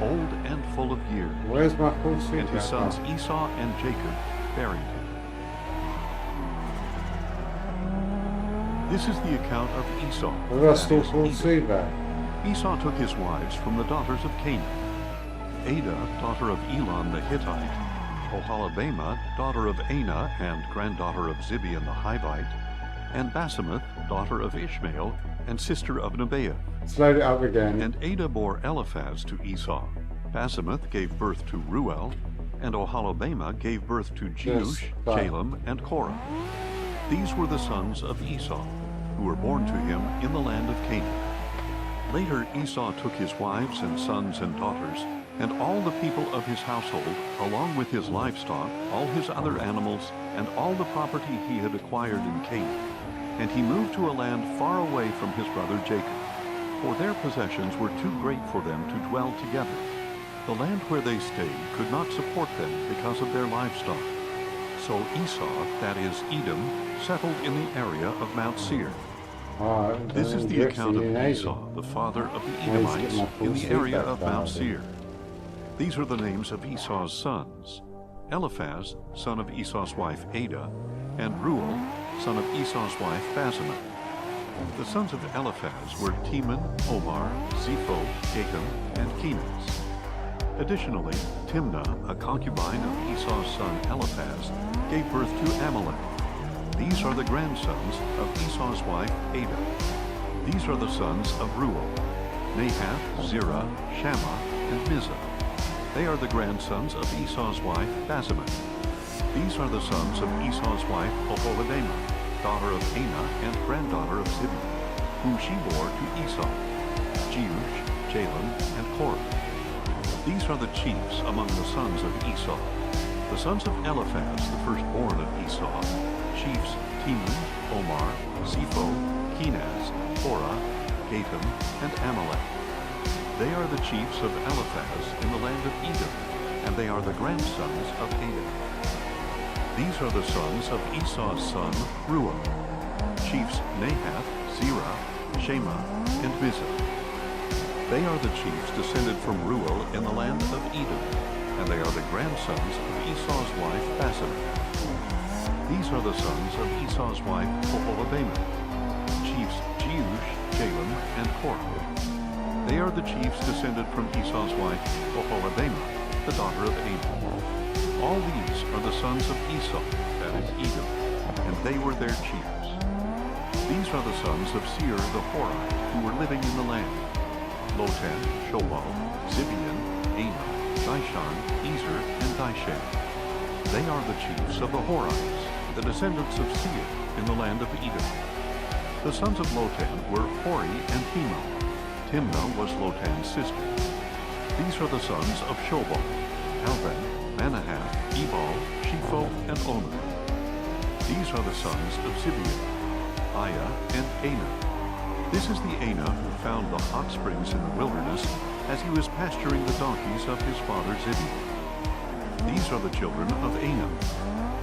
old and full of years. Where's my full suit? And his back sons on? Esau and Jacob buried him. This is the account of Esau. I've got that still is full Edom. suit back. Esau took his wives from the daughters of Canaan. Ada, daughter of Elon the Hittite, Oholibamah, daughter of Anah and granddaughter of Zibeon the Hivite, and Basemath, daughter of Ishmael and sister of Nebaioth. Let's load it up again. And Ada bore Eliphaz to Esau. Basemath gave birth to Ruel, and Oholibamah gave birth to Jeush, but- Jalem, and Korah. These were the sons of Esau, who were born to him in the land of Canaan. Later Esau took his wives and sons and daughters, and all the people of his household, along with his livestock, all his other animals, and all the property he had acquired in Canaan. And he moved to a land far away from his brother Jacob, for their possessions were too great for them to dwell together. The land where they stayed could not support them because of their livestock. So Esau, that is Edom, settled in the area of Mount Seir. Oh, This is the account of Esau, the father of the Edomites, in the area of Mount Seir. These are the names of Esau's sons: Eliphaz, son of Esau's wife Ada, and Reuel, son of Esau's wife Basemath. The sons of Eliphaz were Teman, Omar, Zepho, Gatam, and Kenaz. Additionally, Timnah, a concubine of Esau's son Eliphaz, gave birth to Amalek. These are the grandsons of Esau's wife Ada. These are the sons of Reuel: Nahath, Zerah, Shammah, and Mizah. They are the grandsons of Esau's wife Basemath. These are the sons of Esau's wife Oholibamah, daughter of Anah and granddaughter of Zibeon, whom she bore to Esau: Jeush, Jalem, and Korah. These are the chiefs among the sons of Esau. The sons of Eliphaz, the firstborn of Esau: chiefs Teman, Omar, Zepho, Kenaz, Korah, Gatam, and Amalek. They are the chiefs of Eliphaz in the land of Edom, and they are the grandsons of Ada. These are the sons of Esau's son Reuel: chiefs Nahath, Zerah, Shema, and Mizah. They are the chiefs descended from Reuel in the land of Edom, and they are the grandsons of Esau's wife Basemath. These are the sons of Esau's wife Oholibamah: chiefs Jeush, Jalem, and Korah. They are the chiefs descended from Esau's wife, Oholibamah, the daughter of Abraham. All these are the sons of Esau, that is Edom, and they were their chiefs. These are the sons of Seir the Horite, who were living in the land: Lotan, Shobal, Zibeon, Anah, Dishon, Ezer, and Dishan. They are the chiefs of the Horites, the descendants of Seir, in the land of Edom. The sons of Lotan were Hori and Timna. Timna was Lotan's sister. These are the sons of Shobal: Alvan, Manahath, Ebal, Shepho, and Onan. These are the sons of Zibeon: Aiah and Anah. This is the Anah who found the hot springs in the wilderness as he was pasturing the donkeys of his father Zibeon. These are the children of Anah: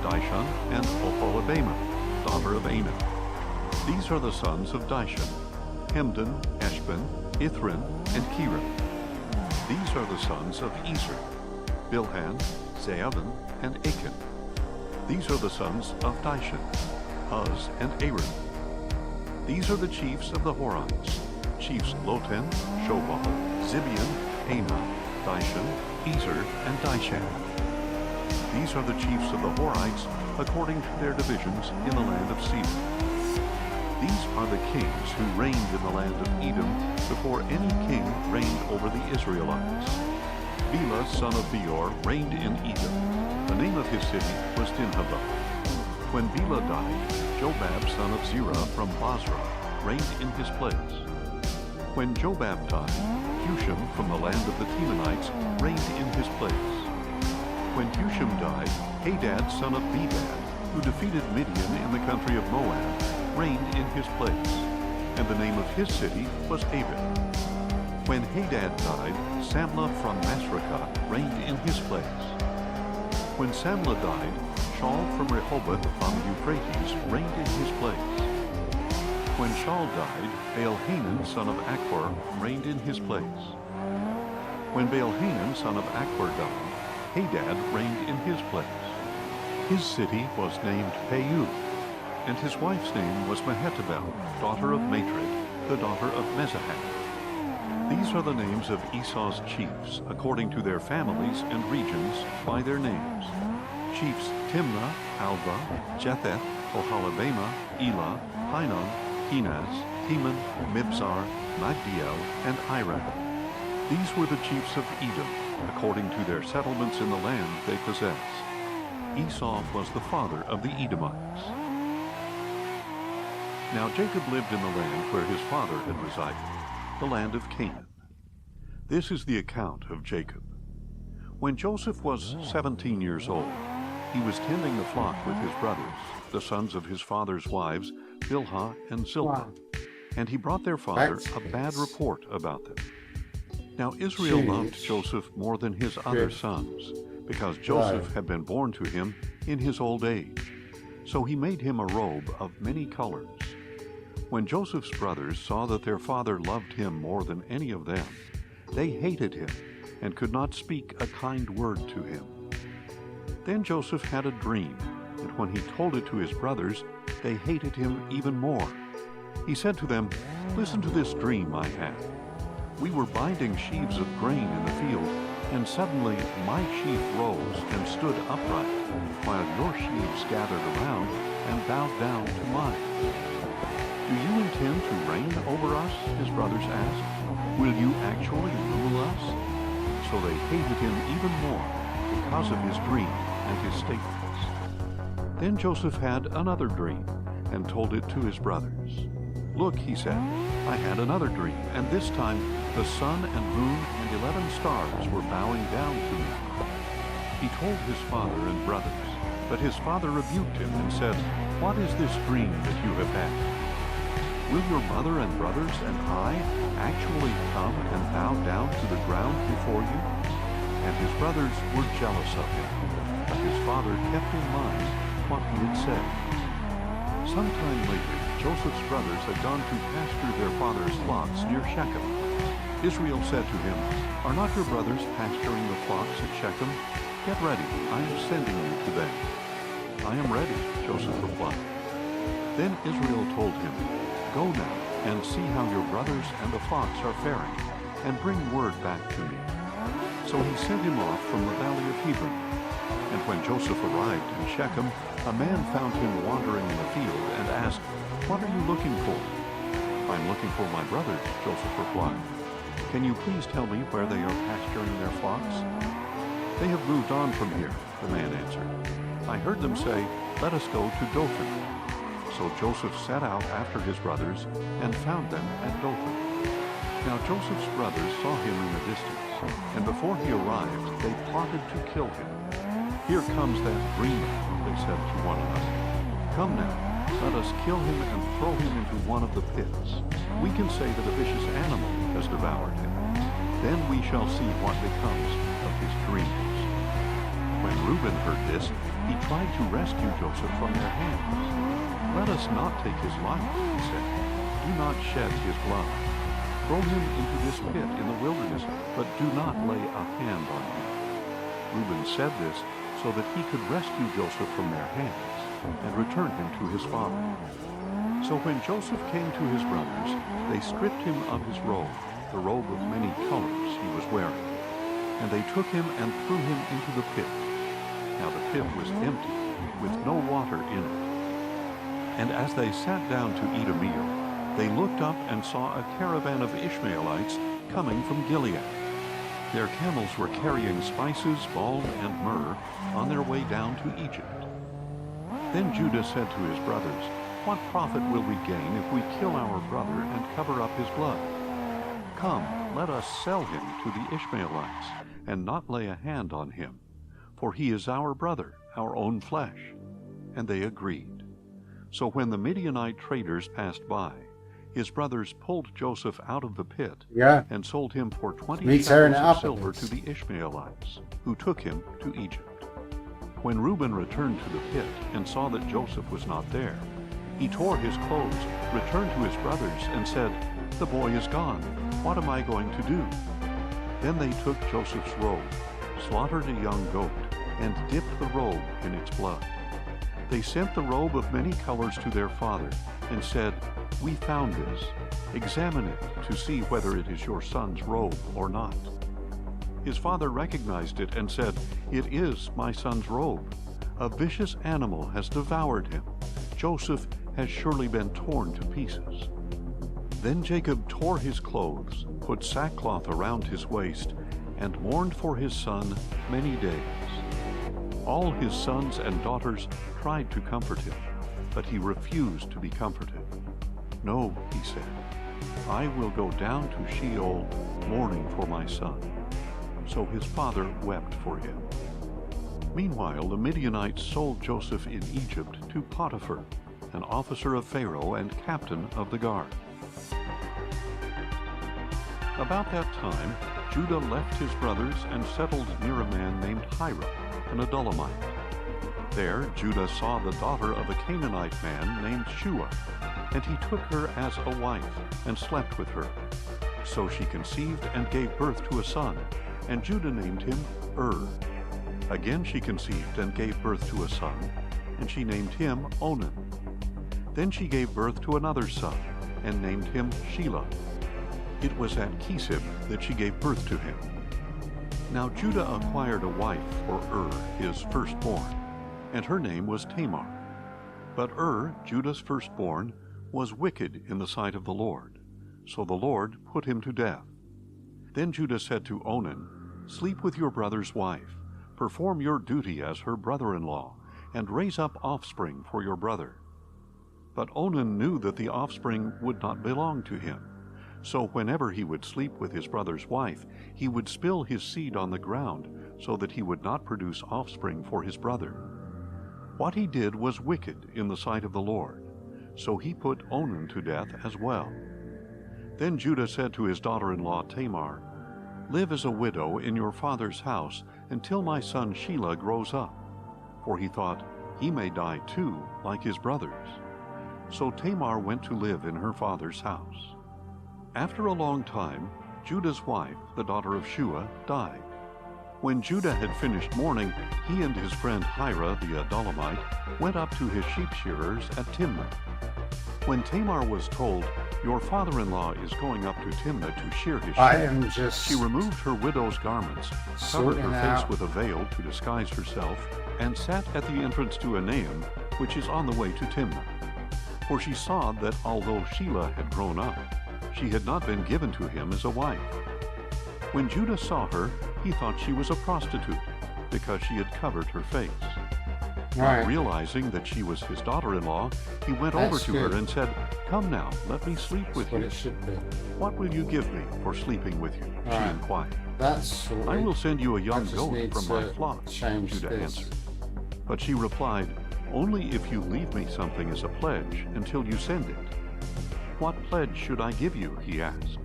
Dishon and Oholibamah, daughter of Anah. These are the sons of Dishon: Hemdan, Eshban, Ithran, and Kiran. These are the sons of Ezer: Bilhan, Zeavan, and Achan. These are the sons of Dishon: Uz and Aran. These are the chiefs of the Horites: chiefs Lotan, Shobal, Zibeon, Anah, Dishon, Ezer, and Dishan. These are the chiefs of the Horites according to their divisions in the land of Seir. These are the kings who reigned in the land of Edom before any king reigned over the Israelites. Bela, son of Beor, reigned in Edom. The name of his city was Dinhabah. When Bela died, Jobab, son of Zerah from Basra, reigned in his place. When Jobab died, Husham from the land of the Temanites reigned in his place. When Husham died, Hadad, son of Bedad, who defeated Midian in the country of Moab, reigned in his place, and the name of his city was Avith. When Hadad died, Samlah from Masrekah reigned in his place. When Samlah died, Shaul from Rehoboth on the Euphrates reigned in his place. When Shaul died, Baal-Hanan, son of Achbor, reigned in his place. When Baal-Hanan, son of Achbor, died, Hadad reigned in his place. His city was named Peiuth, and his wife's name was Mehetabel, daughter of Matred, the daughter of Mezahath. These are the names of Esau's chiefs, according to their families and regions, by their names: chiefs Timna, Alva, Jetheth, Oholibamah, Elah, Pinon, Kenaz, Teman, Mibzar, Magdiel, and Iran. These were the chiefs of Edom, according to their settlements in the land they possessed. Esau was the father of the Edomites. Now Jacob lived in the land where his father had resided, the land of Canaan. This is the account of Jacob. When Joseph was 17 years old, he was tending the flock with his brothers, the sons of his father's wives, Bilhah and Zilpah, and he brought their father a bad report about them. Now Israel loved Joseph more than his other sons, because Joseph had been born to him in his old age. So he made him a robe of many colors. When Joseph's brothers saw that their father loved him more than any of them, they hated him and could not speak a kind word to him. Then Joseph had a dream, and when he told it to his brothers, they hated him even more. He said to them, "Listen to this dream I had. We were binding sheaves of grain in the field, and suddenly my sheaf rose and stood upright, while your sheaves gathered around and bowed down to mine. Do you intend to reign over us?" his brothers asked. "Will you actually rule us?" So they hated him even more because of his dream and his statements. Then Joseph had another dream and told it to his brothers. "Look," he said, "I had another dream, and this time the sun and moon and 11 stars were bowing down to me." He told his father and brothers, but his father rebuked him and said, "What is this dream that you have had? Will your mother and brothers and I actually come and bow down to the ground before you?" And his brothers were jealous of him, but his father kept in mind what he had said. Sometime later, Joseph's brothers had gone to pasture their father's flocks near Shechem. Israel said to him, "Are not your brothers pasturing the flocks at Shechem? Get ready, I am sending you to them." "I am ready," Joseph replied. Then Israel told him, "Go now and see how your brothers and the flocks are faring, and bring word back to me." So he sent him off from the valley of Hebron. And when Joseph arrived in Shechem, a man found him wandering in the field and asked, "What are you looking for?" "I'm looking for my brothers," Joseph replied. "Can you please tell me where they are pasturing their flocks?" "They have moved on from here," the man answered. "I heard them say, 'Let us go to Dothan.'" So Joseph set out after his brothers and found them at Dothan. Now Joseph's brothers saw him in the distance, and before he arrived, they plotted to kill him. "Here comes that dreamer," they said to one another. "Come now, let us kill him and throw him into one of the pits. We can say that a vicious animal has devoured him. Then we shall see what becomes of his dreams." When Reuben heard this, he tried to rescue Joseph from their hands. "Let us not take his life," he said. "Do not shed his blood. Throw him into this pit in the wilderness, but do not lay a hand on him." Reuben said this so that he could rescue Joseph from their hands and return him to his father. So when Joseph came to his brothers, they stripped him of his robe, the robe of many colors he was wearing, and they took him and threw him into the pit. Now the pit was empty, with no water in it. And as they sat down to eat a meal, they looked up and saw a caravan of Ishmaelites coming from Gilead. Their camels were carrying spices, balm, and myrrh on their way down to Egypt. Then Judah said to his brothers, "What profit will we gain if we kill our brother and cover up his blood? Come, let us sell him to the Ishmaelites and not lay a hand on him, for he is our brother, our own flesh." And they agreed. So when the Midianite traders passed by, his brothers pulled Joseph out of the pit and sold him for 20 shekels of silver to the Ishmaelites, who took him to Egypt. When Reuben returned to the pit and saw that Joseph was not there, he tore his clothes, returned to his brothers, and said, "The boy is gone. What am I going to do?" Then they took Joseph's robe, slaughtered a young goat, and dipped the robe in its blood. They sent the robe of many colors to their father and said, "We found this. Examine it to see whether it is your son's robe or not." His father recognized it and said, "It is my son's robe. A vicious animal has devoured him. Joseph has surely been torn to pieces." Then Jacob tore his clothes, put sackcloth around his waist, and mourned for his son many days. All his sons and daughters tried to comfort him, but he refused to be comforted. "No," he said, "I will go down to Sheol mourning for my son." So his father wept for him. Meanwhile, the Midianites sold Joseph in Egypt to Potiphar, an officer of Pharaoh and captain of the guard. About that time, Judah left his brothers and settled near a man named Hira, an Adullamite. There Judah saw the daughter of a Canaanite man named Shua, and he took her as a wife and slept with her. So she conceived and gave birth to a son, and Judah named him Again she conceived and gave birth to a son, and she named him Onan. Then she gave birth to another son, and named him Shelah. It was at Kisib that she gave birth to him. Now Judah acquired a wife for his firstborn, and her name was Tamar. But Judah's firstborn, was wicked in the sight of the Lord, so the Lord put him to death. Then Judah said to Onan, "Sleep with your brother's wife, perform your duty as her brother-in-law, and raise up offspring for your brother." But Onan knew that the offspring would not belong to him. So whenever he would sleep with his brother's wife, he would spill his seed on the ground, so that he would not produce offspring for his brother. What he did was wicked in the sight of the Lord, so he put Onan to death as well. Then Judah said to his daughter-in-law Tamar, "Live as a widow in your father's house until my son Shelah grows up." For he thought, he may die too, like his brothers. So Tamar went to live in her father's house. After a long time, Judah's wife, the daughter of Shua, died. When Judah had finished mourning, he and his friend Hira the Adullamite went up to his sheep shearers at Timnah. When Tamar was told, your father-in-law is going up to Timnah to shear his I sheep. am just She removed her widow's garments, covered sorting her face out. with a veil to disguise herself, and sat at the entrance to Enaim, which is on the way to Timnah. For she saw that although Shelah had grown up, she had not been given to him as a wife. When Judah saw her, he thought she was a prostitute, because she had covered her face. All right. Realizing that she was his daughter-in-law, he went over That's to good. her and said, "Come now, let me sleep with That's what you." it should be. "What will you give me for sleeping with you?" she Right. inquired. That's sorted. "I will send you a young just goat need from my to flock," change Judah this. answered. But she replied, "Only if you leave me something as a pledge until you send it." "What pledge should I give you?" he asked.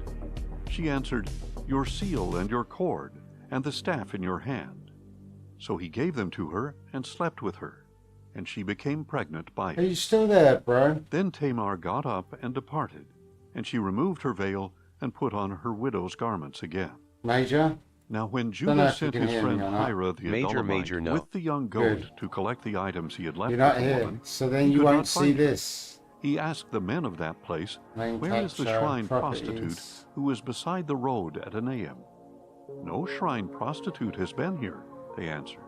She answered, "Your seal and your cord, and the staff in your hand." So he gave them to her and slept with her, and she became pregnant by Are him. you still there, bro? Then Tamar got up and departed, and she removed her veil and put on her widow's garments again. Major? Now when Don't know Judah if you sent can his hear me friend or not. Hira the Major, Adullamite major, no. with the young goat Good. to collect the items he had left You're with not the here. woman, So then he you could won't not see find her. this. He asked the men of that place, Main "Where is the capture shrine prostitute properties. who was beside the road at Enaim?" "No shrine prostitute has been here," they answered.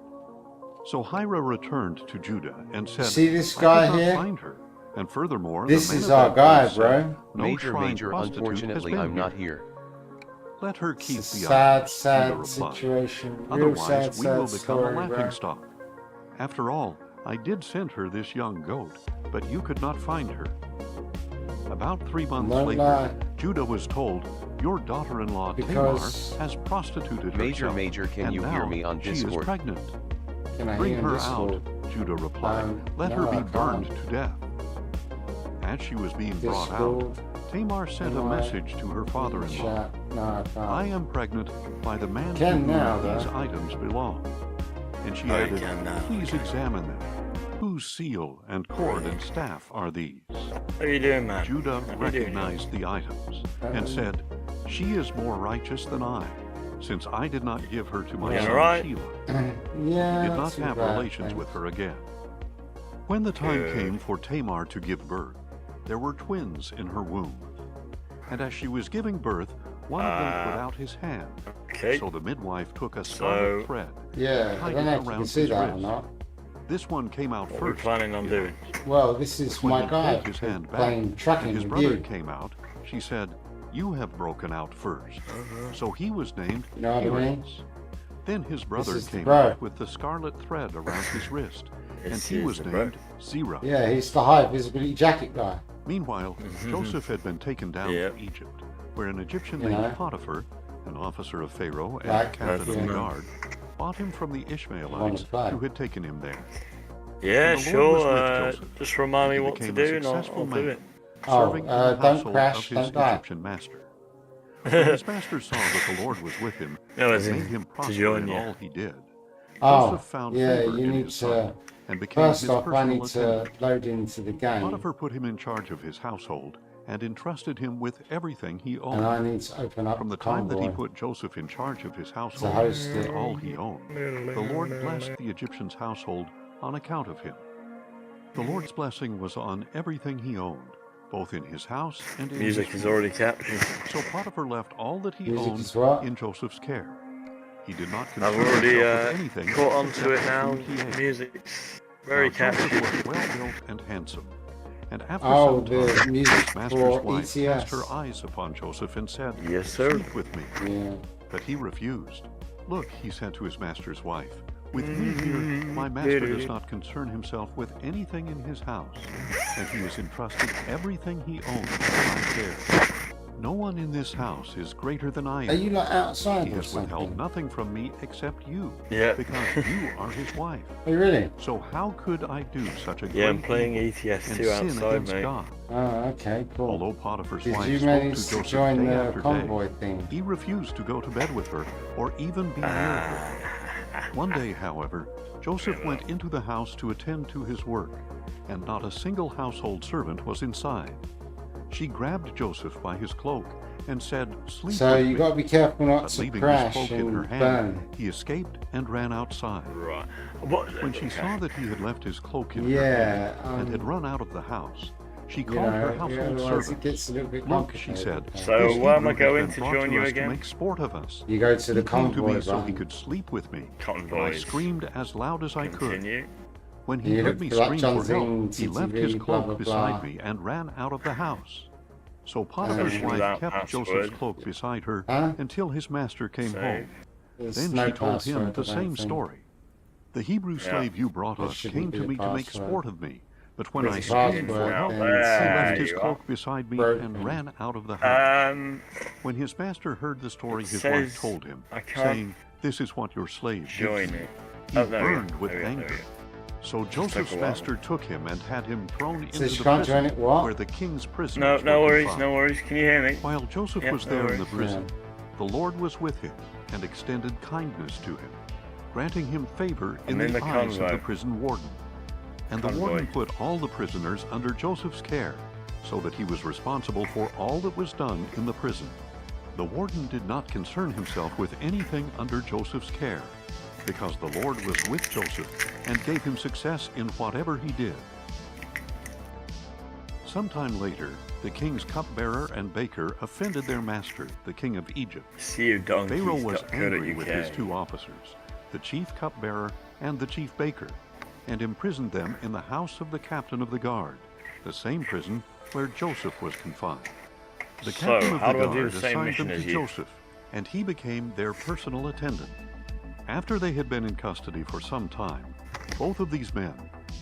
So Hira returned to Judah and said, See this guy "I could not here? find her. And furthermore, This the men is of our that guy, place said, bro. No Major, shrine major, prostitute has unfortunately been I'm not here. here. Let her keep It's a the sad, items," Judah sad replied. situation. Real "Otherwise, sad, we will sad become a story, bro. laughingstock. After all, I did send her this young goat, but you could not find her." About 3 months Won't later, lie. Judah was told, "Your daughter-in-law Because- Tamar has prostituted Major, herself, major, can and you now hear me on she is Discord? pregnant. Can I Bring hear her this out," call? Judah replied. "Let no, her I be can't. burned to death." As she was being brought out, Discord? Tamar sent a Am I- message to her father-in-law. Chat? No, I can't. "I am pregnant by the man to Can whom now, these though. items belong." And she Oh, you added, can now. "Please examine them. Whose seal and cord and staff are these?" How you doing, man? Judah How you doing? recognized the items and said, "She is more righteous than I, since I did not give her to my Yeah, son right. Shelah." Yeah, He did not too have bad, relations thanks. with her again. When the time Good. came for Tamar to give birth, there were twins in her womb. And as she was giving birth, one of them put out his hand. Okay. So the midwife took a So- scarlet thread. Yeah, I tied don't it know if you around can see his that or wrist. not. This one came out What are we first. planning on you doing? know. Well, this is When my he guy pulled his hand back playing and tracking his with brother you. came out, she said, "You have broken out first." Uh-huh. So he was named You know what I mean? Heroes. Then his brother is the came bro. out with the scarlet thread around his wrist, and This he is was the bro. named Zerah. Yeah, he's the high visibility jacket guy. Meanwhile, Joseph had been taken down Yep. to Egypt, where an Egyptian You know. named Potiphar, an officer of Pharaoh and Right, captain of that's the the guard, bought him from the Ishmaelites flag. who had taken him there. Yeah, And the Lord was sure. with Joseph, Just remind me and he what to became do a and I'll successful do man, it. Oh, serving in the don't household crash, of his don't die. Egyptian master. When his master saw that the Lord was with him, No, it as in made him to prosper join in you. all he did. Oh, Joseph found yeah, favor you in need his to. sight and became First his off, I personal need to attendant. load into the game, Potiphar put him in charge of his household and entrusted him with everything he and owned. I need to open up From the the time that he convoy. put Joseph in charge of his to household host and it. all he owned, the Lord blessed the Egyptian's household on account of him. The Lord's blessing was on everything he owned, both in his house and in Music his is field. already captured. So Potiphar left all that he Music owned is what? in Joseph's care. He did not I've concern already himself with anything caught on except to it the now. food he ate. Music's very Now Joseph captured. was well built and handsome. And after Oh, some the time, music his master's for wife ETS. cast her eyes upon Joseph and said, Yes, sir. "Sleep with me." Yeah. But he refused. "Look," he said to his master's wife, "with me here, my master does not concern himself with anything in his house, and he has entrusted everything he owns to my care. No one in this house is greater than I Are am. you like outside He or has withheld something? nothing from me except you, Yeah. because you are his wife. Are you really? So how could I do such a great Yeah, I'm playing evil ETS2 and sin outside, against mate. God?" Oh, okay, cool. Although Potiphar's Did wife you spoke manage to to Joseph join day the after convoy day, thing? he refused to go to bed with her or even be near her. One day, however, Joseph went into the house to attend to his work, and not a single household servant was inside. She grabbed Joseph by his cloak and said, "Sleep So with you me." got to be careful not But to leaving his crash cloak in her and hand, burn. he escaped and ran outside. Right. What? When she saw that he had left his cloak in her Yeah, hand and had run out of the house, She You called her know, household otherwise it servant. gets a little bit Look, she complicated. said, So this where am I Hebrew has going been to brought join you us again? to make sport of us. You go to the He came to me convoy so he button. could sleep with me. Cotton And I boys. screamed as loud as I could. Continue. When And he you heard look me like scream John for help, Zing, he left his TTV, cloak blah, blah, beside blah. me and ran out of the house. So Potiphar's And- wife Without kept password. Joseph's cloak beside her Huh? until his master came Save. home. There's Then no she told him password, the I don't same think. story. The Hebrew slave you brought There us shouldn't came be to a me to make password. sport of me, but when There's I a screamed password for help, thing, he so- left There his you are. cloak beside me Broken. and ran out of the house. When his master heard the story, It his says wife told him, I can't saying, "This is what your slave did join to me." it. He Oh, there we go. burned with There we go, anger. there we go. So Joseph's a while. master took him and had him thrown into Says the you can't join prison it, what? where the king's No, prisoners no were worries, confined. no worries. Can you hear me? While Joseph Yeah, was no there in the worries. prison, the Lord was with him and extended kindness to him, granting him favor in I'm in the the eyes of convoy. the prison warden. And the Convoy. warden put all the prisoners under Joseph's care, so that he was responsible for all that was done in the prison. The warden did not concern himself with anything under Joseph's care, because the Lord was with Joseph and gave him success in whatever he did. Sometime later, the king's cupbearer and baker offended their master, the king of Egypt. See you Pharaoh was donkeys.co.uk. angry with his two officers, the chief cupbearer and the chief baker, and imprisoned them in the house of the captain of the guard, the same prison where Joseph was confined. The So, captain of how the do I do guard the same assigned mission them to as you? Joseph, and he became their personal attendant. After they had been in custody for some time, both of these men,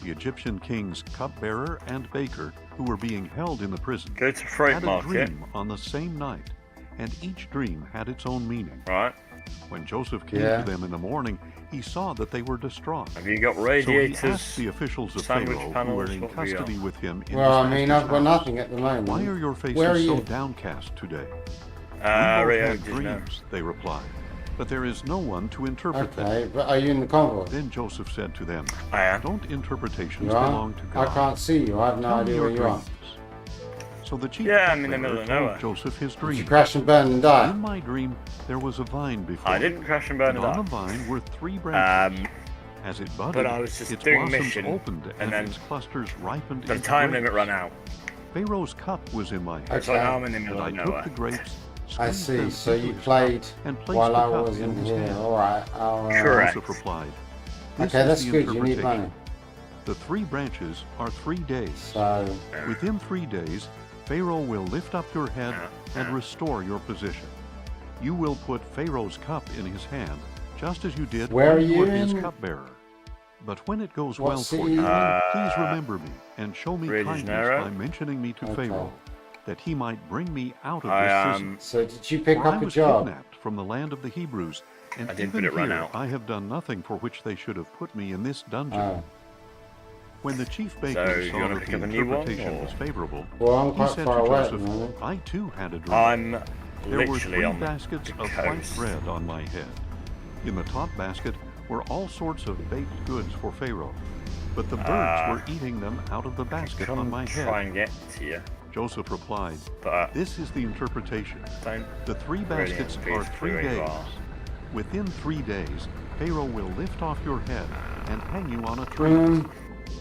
the Egyptian king's cupbearer and baker, who were being held in the prison, Go to freight had a market. dream on the same night, and each dream had its own meaning. Right. When Joseph came Yeah. to them in the morning, he saw that they were distraught. Have you got So he radiators? asked the officials of sandwich Pharaoh who panels, were in what we got? custody with him in Well, I his mean, master's I've got house, nothing at the moment. "Why are your Where are faces so you? downcast today?" "We Rio both had de Janeiro. dreams," they replied, "but there is no one to interpret them." Okay, but are you in the convoy? Then Joseph said to them, I am. "Don't interpretations You are? belong to I God? can't see you. I have no Tell me idea your where you are. dreams." So the chief Yeah, I'm in the cupbearer middle of told nowhere. Joseph his Did you dream. crash and burn and die? In my dream, there was a vine before I me, didn't crash and burn and and on the die. vine were 3 branches. As it budded, but I was just its doing blossoms mission, opened and and then its clusters ripened The into time grapes. limit ran out. Pharaoh's cup was in my hand, Okay. So now I'm in the and middle I of took nowhere. the grapes, I squeezed see. them So into you his played cup, and placed while the I cup was in his here. hand. All right. Correct. Joseph replied, "This Okay, is that's the good. You need interpretation. money. The 3 branches are 3 days. So, Within 3 days, Pharaoh will lift up your head and restore your position. You will put Pharaoh's cup in his hand, just as you did Where when are you were you his in? cupbearer. But when it goes What well for city you, are you please remember me and show me Rio de kindness Janeiro? by mentioning me to Okay. Pharaoh, that he might bring me out of I this am. prison. so did you pick For I up a was job? kidnapped from the land of the Hebrews, and I did, even but it ran here out. I have done nothing for which they should have put me in this dungeon." Oh. When the chief So, baker you saw wanna that pick the up a new one, interpretation or- was favorable, Well, I'm he quite said far to away at the Joseph, moment. "I too had a dream. I'm There were literally 3 on baskets the of white coast. bread on my head. In the top basket were all sorts of baked goods for Pharaoh, but the birds were eating them out of the basket on Come my try head." and get to you, Joseph replied, but "This is the interpretation. don't The 3 really baskets have are space 3 where you days. are. Within 3 days, Pharaoh will lift off your head and hang you on a tree.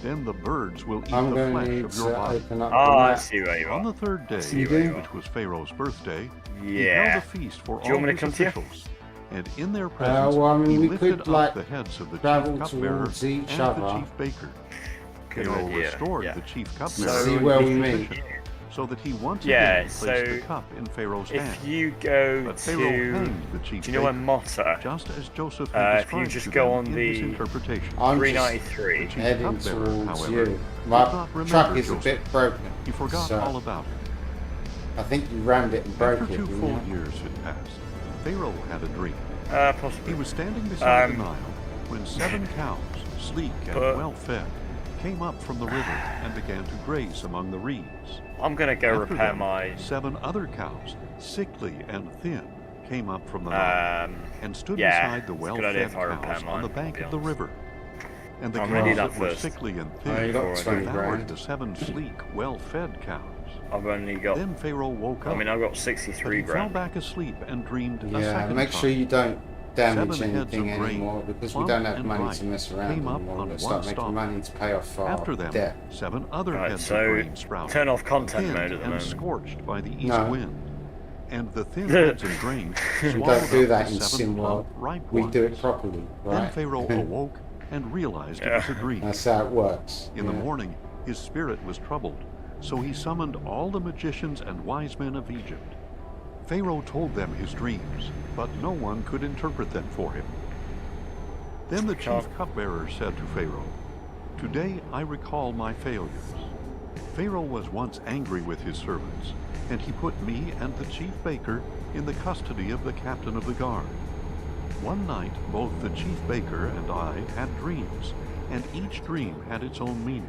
Then the birds will eat I'm the going flesh to need of your to body." open up Oh, the I map. see where you On are. the 3rd day, See where you which was Pharaoh's birthday, he Yeah. held a feast for you want all me to his come to you? officials. And in their presence, well, I mean, he we lifted could, up like, the heads of the travel chief cupbearer towards each and other. the chief baker. Good Pharaoh idea, restored yeah. the chief So, cupbearer See to where his we meet. position, so that he once Yeah, again placed so the cup in Pharaoh's If hand. you go But Pharaoh to, hanged the chief do you know where baker, Motta? just as Joseph had If you described just to go them on in his the interpretation. I'm just 393. chief heading cupbearer, towards however, you. did My not remember truck is a Joseph. bit broken. He forgot so all about it. I think you rammed it and broke After it. 2 didn't full you? years had passed, Pharaoh had a dream. Possibly. He was standing beside the Um, Nile when 7 cows, sleek and but- well fed, came up from the river and began to graze among the reeds. I'm gonna go After repair them, my. 7 other cows, sickly and thin, came up from the Nile and stood yeah, beside the it's a good idea well-fed if I repair cows on mine, the I'll bank be of the honest. river. And the I'm gonna do cows that that were first. sickly and Oh, you thin got 20 devoured grand. the 7 sleek, well-fed cows. I've only got. Then Pharaoh woke up. I mean, I've got but 63 he fell grand. back asleep and dreamed a Yeah, second make time. sure you don't damage 7 heads anything of grain, anymore because we plump don't have and money ripe, to mess around came up anymore. on Let's one start making stalk. money to pay off our After them, debt. 7 other Right, heads so of grain sprouted, turn off content thinned mode at the and moment. scorched by the east No. wind. And the thin heads of grain We swallowed don't do up that the in 7 SimWorld. plump, ripe We ones. do it properly, Then right? Pharaoh awoke and realized it was a dream. That's how it works. In the morning, his spirit was troubled, so he summoned all the magicians and wise men of Egypt. Pharaoh told them his dreams, but no one could interpret them for him. Then the chief cupbearer said to Pharaoh, "Today I recall my failures. Pharaoh was once angry with his servants, and he put me and the chief baker in the custody of the captain of the guard. One night, both the chief baker and I had dreams, and each dream had its own meaning.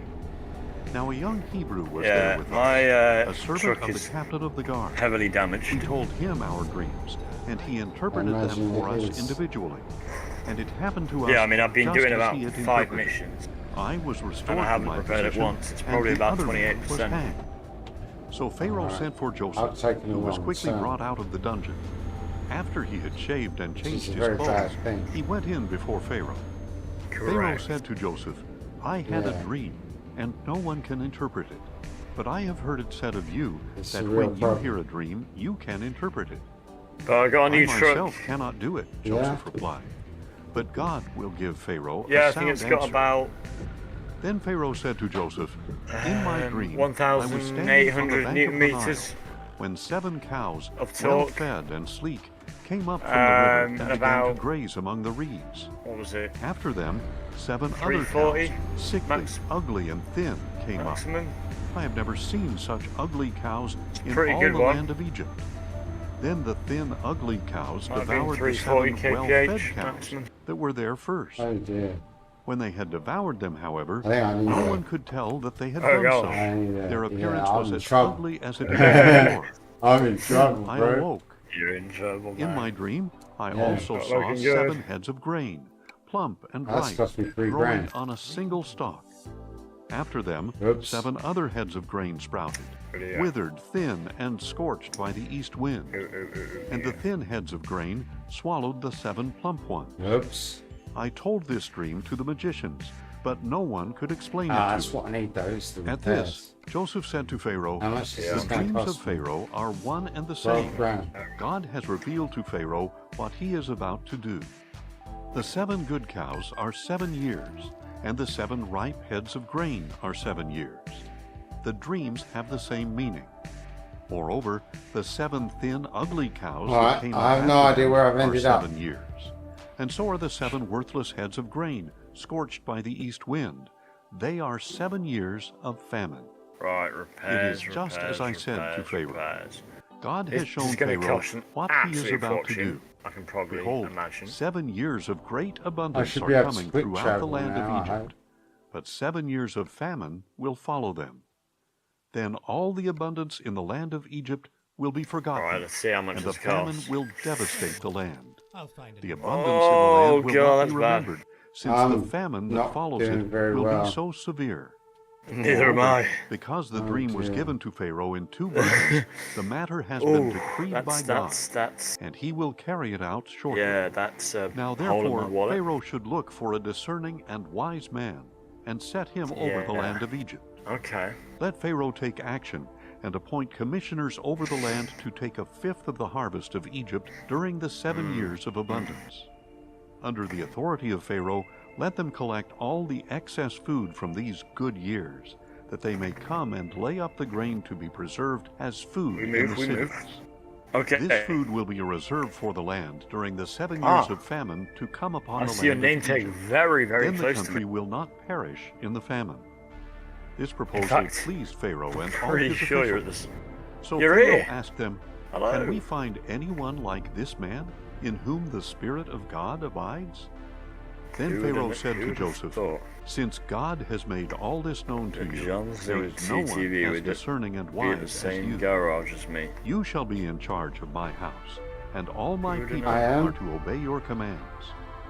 Now a young Hebrew was there with my us, a servant truck of the is captain of the guard. heavily We damaged. told him our dreams, and he interpreted them Imagine for it us is. individually. And it happened to us Yeah, I mean, I've been just doing as about he had 5 interpreted. missions, I was restored and I to haven't my repaired it position, once. It's and probably the about other man was 28%. hanged. So Pharaoh Alright. sent for I've Joseph, taken who a was long quickly time. brought out of the dungeon. After he had shaved and Which changed is a his very bad clothes, thing. he went in before Pharaoh. Pharaoh Correct. said to Joseph, "I had a Yeah. dream, and no one can interpret it. But I have heard it said of you It's that a real when you problem. hear a dream, you can interpret it." But I got a "I new truck. myself cannot do it," Joseph replied. "But God will give Pharaoh Yeah, a I think sound it's got answer." about Then Pharaoh said to Joseph, "In my dream, I was standing on the 1,800 bank Newton of the Nile, meters when 7 cows, of well torque. fed and sleek, came up from the river and began to about- graze among the reeds. What was it? After them, 7 other 340 cows, sickly, max- ugly, and thin, came up. Maximum? I have never seen such ugly cows in Pretty all good the one. land of Egypt. Then the thin, ugly cows Might have been devoured the 340 7 well-fed kph cows maximum. that were there first. Oh dear. When they had devoured them, however, I think I need no to- one could tell that they had Oh, done God. so. I need to- Their yeah, appearance I'm was in as trouble. ugly as it was before. I'm in trouble, I bro. awoke. You're in trouble, In man. my dream, I Yeah. also Not saw looking good. 7 heads of grain, plump and That's ripe, cost me $3 growing grand. on a single stalk. After them, Oops. 7 other heads of grain sprouted, Yeah. withered, thin, and scorched by the east wind. And the thin heads of grain swallowed the 7 plump ones. Oops. I told this dream to the magicians, but no one could explain it to That's me. what I need those to At repair. this, Joseph said to Pharaoh, How much is "The this going to dreams of cost me? Pharaoh are one and the 12 same. grand. God has revealed to Pharaoh what he is about to do. The 7 good cows are 7 years, and the 7 ripe heads of grain are 7 years. The dreams have the same meaning. Moreover, the 7 thin, ugly cows All that right, came I have up no after idea them where I've are ended up. 7 years. And so are the 7 worthless heads of grain, scorched by the east wind. They are 7 years of famine. Right, repairs, It is just repairs, as I said to repairs, Pharaoh. repairs. God has It's shown going to Pharaoh cost an what he is absolute about to fortune, do. I can probably Behold, imagine. 7 years of great I abundance should are be able to coming quick throughout the travel land now, I of hope. Egypt, but 7 years of famine will follow them. Then all the abundance in the land of Egypt will be forgotten, Alright, let's see how much and the this famine costs. will devastate the land. I'll find it. The abundance in the Oh, land will God, not that's be bad. remembered, since I'm the famine that not follows doing it very will well. be so severe. Neither am Moreover, I. Because the Oh, dream was dear. given to Pharaoh in 2 verses, the matter has been Oh, decreed by that's, God, that's, and he will carry it out shortly. yeah, that's a Now hole in therefore, my wallet. Pharaoh should look for a discerning and wise man, and set him over the Yeah. land of Egypt. Okay. Let Pharaoh take action, and appoint commissioners over the land to take 1/5 of the harvest of Egypt during the 7 years of abundance. Under the authority of Pharaoh, let them collect all the excess food from these good years, that they may come and lay up the grain to be preserved as food in the We move. cities. Okay. This food will be a reserve for the land during the 7 years of famine to come upon I the see your land name of tag Egypt. very, very Then the close to country me. will not perish in the famine. This proposal fact, pleased Pharaoh and all Pretty his sure you're at officials. this. So You're Pharaoh here. asked them, Hello. "Can we find anyone like this man, in whom the Spirit of God abides?" Then Who Pharaoh would've- said to who'd have Joseph, thought? "Since God has made all this known to you, John's there doing is no one CTV as with it. discerning and Be at the wise as same you. garage as me. You shall be in charge of my house, and all my Who did people I am? are to obey your commands.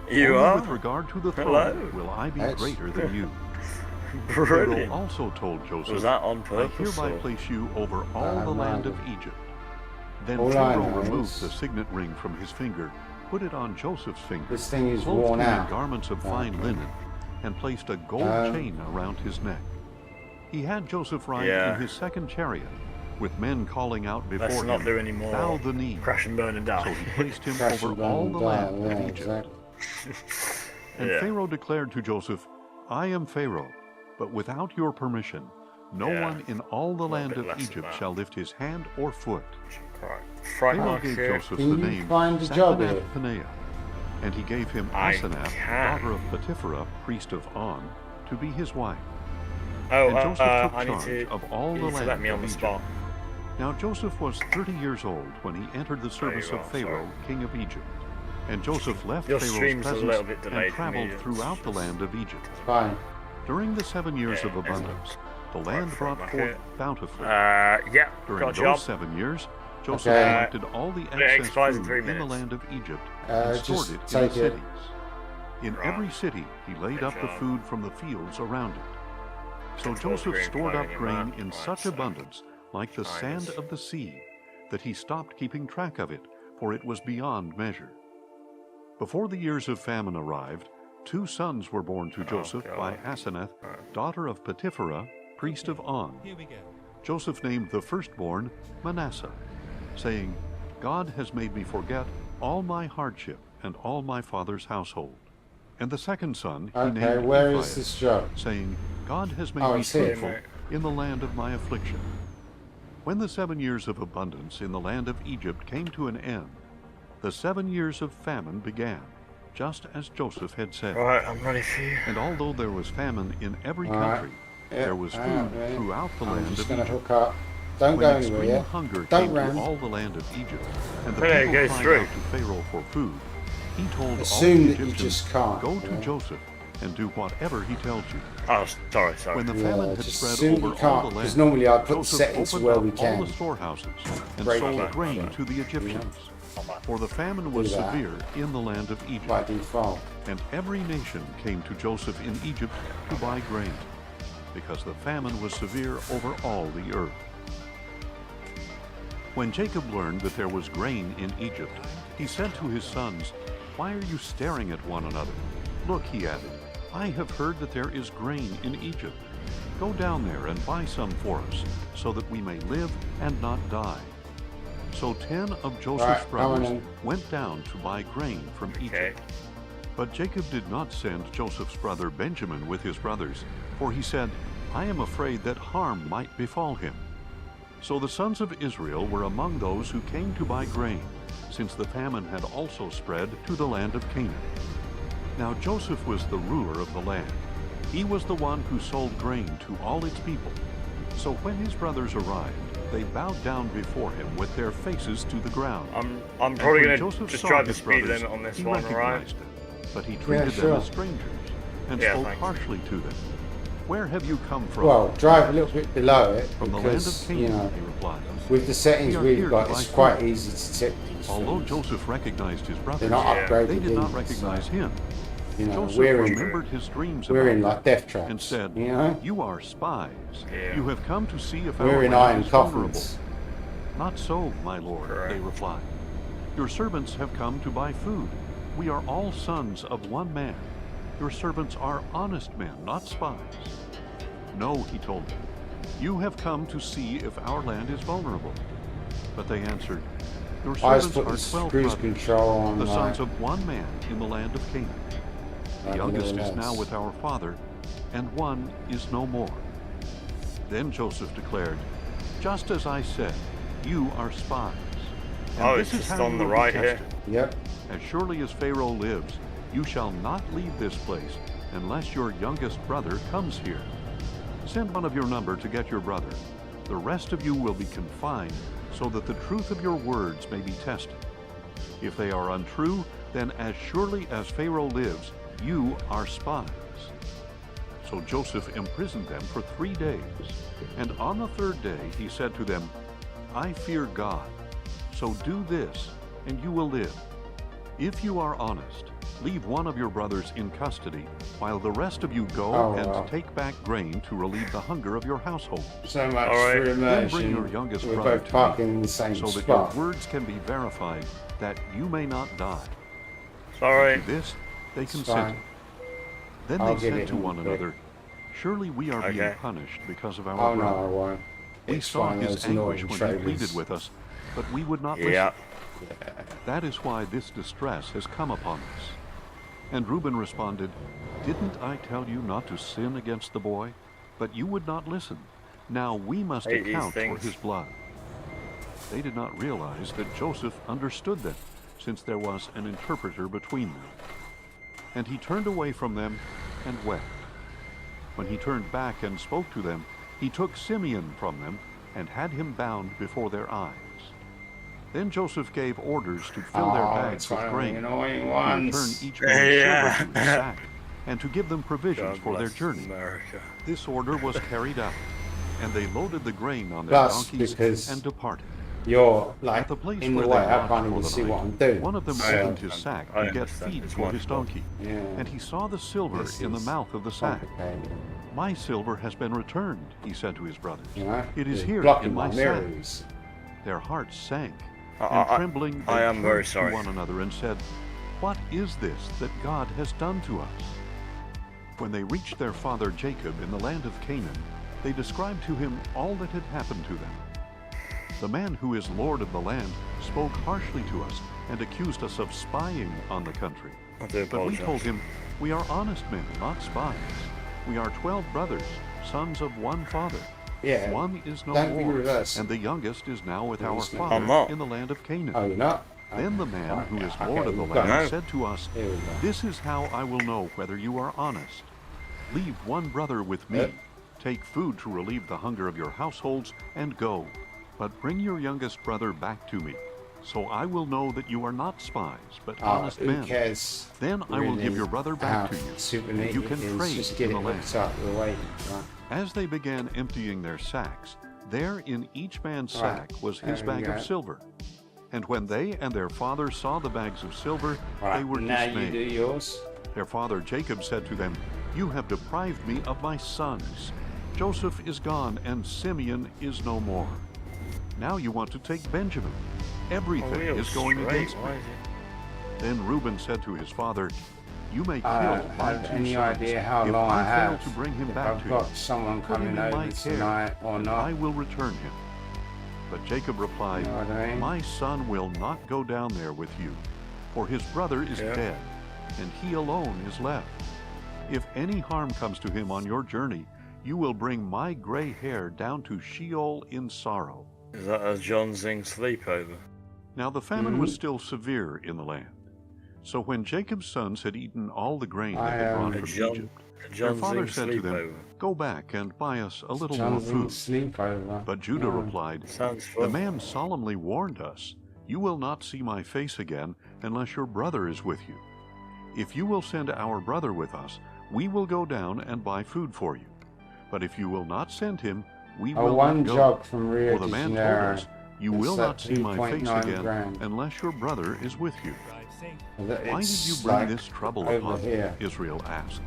You Only are? with regard to the throne Hello. will I be That's- greater than you." Pharaoh Brilliant. also told Joseph, Was that on "I purpose? hereby or- place you over all I the have no land idea. of Egypt." Then All I Pharaoh know removed is- the signet ring from his finger put it on Joseph's finger, This thing is clothed worn him in out. garments of fine Okay. linen, and placed a gold chain around his neck. He had Joseph ride Yeah. in his second chariot, with men calling out before Let's not him, do any more "Bow the knee." crash and burn and die. So he placed him Crash over and all burn the and land die, of yeah, Egypt. exactly. And Yeah. Pharaoh declared to Joseph, "I am Pharaoh, but without your permission, no Yeah. one in all the land bit of less Egypt than that. shall lift his hand or foot." Right. Pharaoh Frightening gave shit. Joseph Can the you name find a job here? Paneah, and he gave him I Asenath, can. daughter of Potipharah, priest of On, to be his wife. Oh, And Joseph took I need charge to. of all You the need to land let me on of the Egypt. spot. Now Joseph was 30 years old when he entered the service you of are, Pharaoh, king of Egypt. And Joseph left Your Pharaoh's stream's a little presence bit and delayed for me, traveled it's throughout the just- land of Egypt. Fine. During the 7 years Yeah, of abundance, the land front brought market. forth bountifully. Yeah, During got a those job. 7 years, Joseph Okay. collected all the it excess expires in food 3 in the minutes. land of Egypt and stored Just it in the take it. cities. In Right. every city, he laid Good up the job. food from the fields around it. So Control Joseph screen stored up floating in grain that. in Right, such so abundance, like the minus. sand of the sea, that he stopped keeping track of it, for it was beyond measure. Before the years of famine arrived, 2 sons were born to Joseph by God. Asenath, Right. daughter of Potipharah, priest of On. Here we go. Joseph named the firstborn Manasseh, saying, "God has made me forget all my hardship and all my father's household." And the second son he Okay, named where Ephraim, is this job? saying, "God has made Oh, me it's here. fruitful in the land of my affliction." When the 7 years of abundance in the land of Egypt came to an end, the 7 years of famine began, just as Joseph had said. Right, I'm ready for you. And although there was famine in every All right. country, Yeah, there was hang on, food ready? throughout the I'm land just of going to Egypt. hook up. Don't go When anywhere extreme yet. hunger Don't came run. to all the land of Egypt, and the Yeah, people go cried straight. out to Pharaoh for food, he told Assume all the that you Egyptians, just can't, "Go to yeah. Joseph and do whatever he tells you." Oh, sorry. When the Yeah, famine had just spread assume over you all can't, the because land, normally I put the Joseph settings opened where up we all can. the storehouses and Break sold it. grain Yeah. to the Egyptians. For the famine was Do that. severe in the land of Egypt. By default. And every nation came to Joseph in Egypt to buy grain, because the famine was severe over all the earth. When Jacob learned that there was grain in Egypt, he said to his sons, "Why are you staring at one another? Look," he added, "I have heard that there is grain in Egypt. Go down there and buy some for us, so that we may live and not die." So 10 of Joseph's Right, come on brothers in. went down to buy grain from Okay. Egypt. But Jacob did not send Joseph's brother Benjamin with his brothers, for he said, "I am afraid that harm might befall him." So the sons of Israel were among those who came to buy grain, since the famine had also spread to the land of Canaan. Now Joseph was the ruler of the land. He was the one who sold grain to all its people. So when his brothers arrived, they bowed down before him with their faces to the ground. I'm And probably when going Joseph to just saw drive the his speed brothers, limit on this he one, alright? recognized them, but he treated sure. them as strangers and Yeah, spoke thanks. harshly to them. "Where have you come from?" Well, drive a little bit below it "From the land of because, Canaan," you know, he replied. with the settings "We are we've here got, to it's buy quite food." easy to check these Although things. Joseph recognized his brothers, They're not Yeah. upgraded they did not either, recognize so, him. you know, Joseph we're in, remembered his dreams we're about in them like death traps, and said, you know? "You are spies. Yeah. You have come to see if We're our in land iron is vulnerable." coffins. "Not so, my lord," Correct. they replied. "Your servants have come to buy food. We are all sons of one man. Your servants are honest men, not spies." "No," he told them. "You have come to see if our land is vulnerable." But they answered, "Your I just servants put are the 12 cruise brothers, control on, the sons like, of one man in the land of Canaan. The like youngest anyone is now else. with our father, and one is no more." Then Joseph declared, "Just as I said, you are spies. And Oh, this it's is just how on you the will be right here. tested. Yep. As surely as Pharaoh lives, you shall not leave this place unless your youngest brother comes here. Send one of your number to get your brother. The rest of you will be confined, so that the truth of your words may be tested. If they are untrue, then as surely as Pharaoh lives, you are spies." So Joseph imprisoned them for 3 days. And on the 3rd day he said to them, "I fear God, so do this, and you will live. If you are honest, leave one of your brothers in custody, while the rest of you go Oh, and wow. take back grain to relieve the hunger of your household, So much All right. for Then bring your immersion. youngest We're brother both to parking me, in the same so that spot. your words can be verified, that you may not die." Sorry. To this, they It's consented. fine. Then I'll they get said it to in one a bit. another, "Surely we are being Okay. punished because of our Oh no, brother. I won't. We It's saw fine. his Those anguish annoying when he pleaded trailers. with us, but we would not Yeah. listen. That is why this distress has come upon us." And Reuben responded, "Didn't I tell you not to sin against the boy? But you would not listen. Now we must Hate these account for things. his blood." They did not realize that Joseph understood them, since there was an interpreter between them. And he turned away from them and wept. When he turned back and spoke to them, he took Simeon from them and had him bound before their eyes. Then Joseph gave orders to fill their bags it's with one of the grain, annoying to return ones. each man Yeah. silver to his sack, and to give them provisions God for their bless journey. America. This order was carried out, and they loaded the grain on their Plus, donkeys because and departed. You're At like the place in the where way. they I lodged can't for even the see what I'm night, doing. one of them I opened his sack I to get understand. feed It's for his wonderful. donkey, Yeah. and he saw the silver This in the is mouth of the sack. complicated. "My silver has been returned," he said to his brothers. You know? "It is You're here blocking in my my sack." mirrors. Their hearts sank, I- and trembling they I am very turned sorry. to one another and said, "What is this that God has done to us?" When they reached their father Jacob in the land of Canaan, they described to him all that had happened to them. "The man who is lord of the land spoke harshly to us and accused us of spying on the country. I do But we apologize. told him, 'We are honest men, not spies. We are 12 brothers, sons of one father. Yeah. One is no Don't be more, reversed. and the youngest is now with our He's not. father I'm not. in the land of Canaan.' Oh, you're not? Then the man who is Okay, lord of the you've got land it. said to us, Here we go. 'This is how I will know whether you are honest. Leave one brother with me. Yep. Take food to relieve the hunger of your households, and go. But bring your youngest brother back to me, so I will know that you are not spies, but honest Who men. cares? Then I will give really your brother back how to you, super and neat you it can is. trade Just get in it the land.' hooked up the way. Right. As they began emptying their sacks, there in each man's Right. sack was There his we bag go. of silver. And when they and their father saw the bags of silver, they Right. were Now dismayed. you do yours. Their father Jacob said to them, 'You have deprived me of my sons. Joseph is gone, and Simeon is no more. Now you want to take Benjamin. Everything is going against me.' Why is it? Then Reuben said to his father, 'You may kill I don't my have two any sons idea how if long I I fail have. to bring him If back I've to got you. someone Put him coming in my over care, tonight or and not. I will return him.' But Jacob replied, You know what I mean? 'My son will not go down there with you, for his brother is Yeah. dead, and he alone is left. If any harm comes to him on your journey, you will bring my gray hair down to Sheol in sorrow.' Is that a John Zing sleepover? Now the famine was Mhm. still severe in the land. So when Jacob's sons had eaten all the grain I they had brought am- from John- Egypt, A their John father Zing said to them, sleepover. 'Go back and buy us a little more John's in food.' sleepover. But Judah Yeah. replied, Sounds 'The fun. man solemnly warned us, "You will not see my face again unless your brother is with you. If you will send our brother with us, we will go down and buy food for you. But if you will not send him, we A will one not go." job from Rio For the de man told Janeiro. us, "You It's will that not see my face 2.9 again grand. unless your brother is with you." "Why did you It's bring like this trouble over upon me?" here. Israel asked.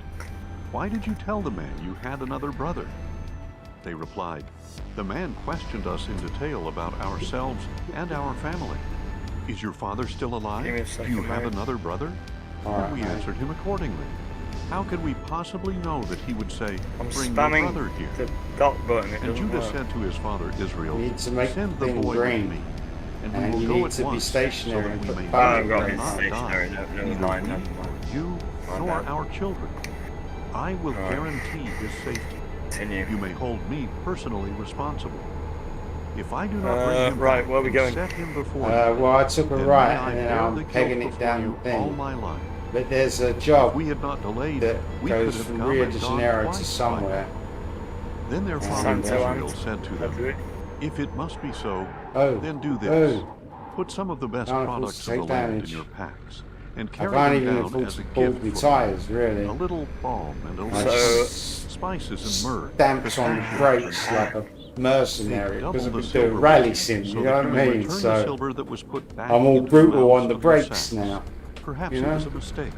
"Why did you tell the man you had another brother?" They replied, "The man questioned us in detail about ourselves and our family. Is your father still alive? Give me a Do second, you have mate. another brother?" All And right, we mate. answered him accordingly. How could we possibly know that he would say, I'm "Bring your spamming brother here"? the dock button. It And doesn't Judah work. said to his father Israel, You need to make "Send the the thing boy green. with me, and we And will you go need at to be once, stationary so that and we put may the live I haven't and got it not stationary. die, Never neither mind. we, Never mind. nor you, My nor bad. our children. I will Right. guarantee his safety. Continue. You may hold me personally responsible. If I do not bring him right, back where are we and going? set him before Well, I took a you, then right may I and then bear I'm the guilt pegging it before down you the all thing. my life. But there's a If job we had not delayed, that we could goes have from come Rio and de gone Janeiro twice to by somewhere. now." Then their father Santo Israel Ant. said to That's them, it. "If it must be so, Oh, then do this. oh. Put some of the best Can't afford products to of the take land damage. in your packs, and I carry can't them even down afford as to a pull gift the for me. tyres, really. A little balm and a So- little honey, spices and myrrh, Stamps on the pistachios brakes and like a almonds. mercenary Take double because I've the been silver doing rally with sim, so you that know what I you may mean? return the So silver that was put back I'm all into the brutal mouths on the of your brakes sacks. now. Perhaps you it know? was a mistake.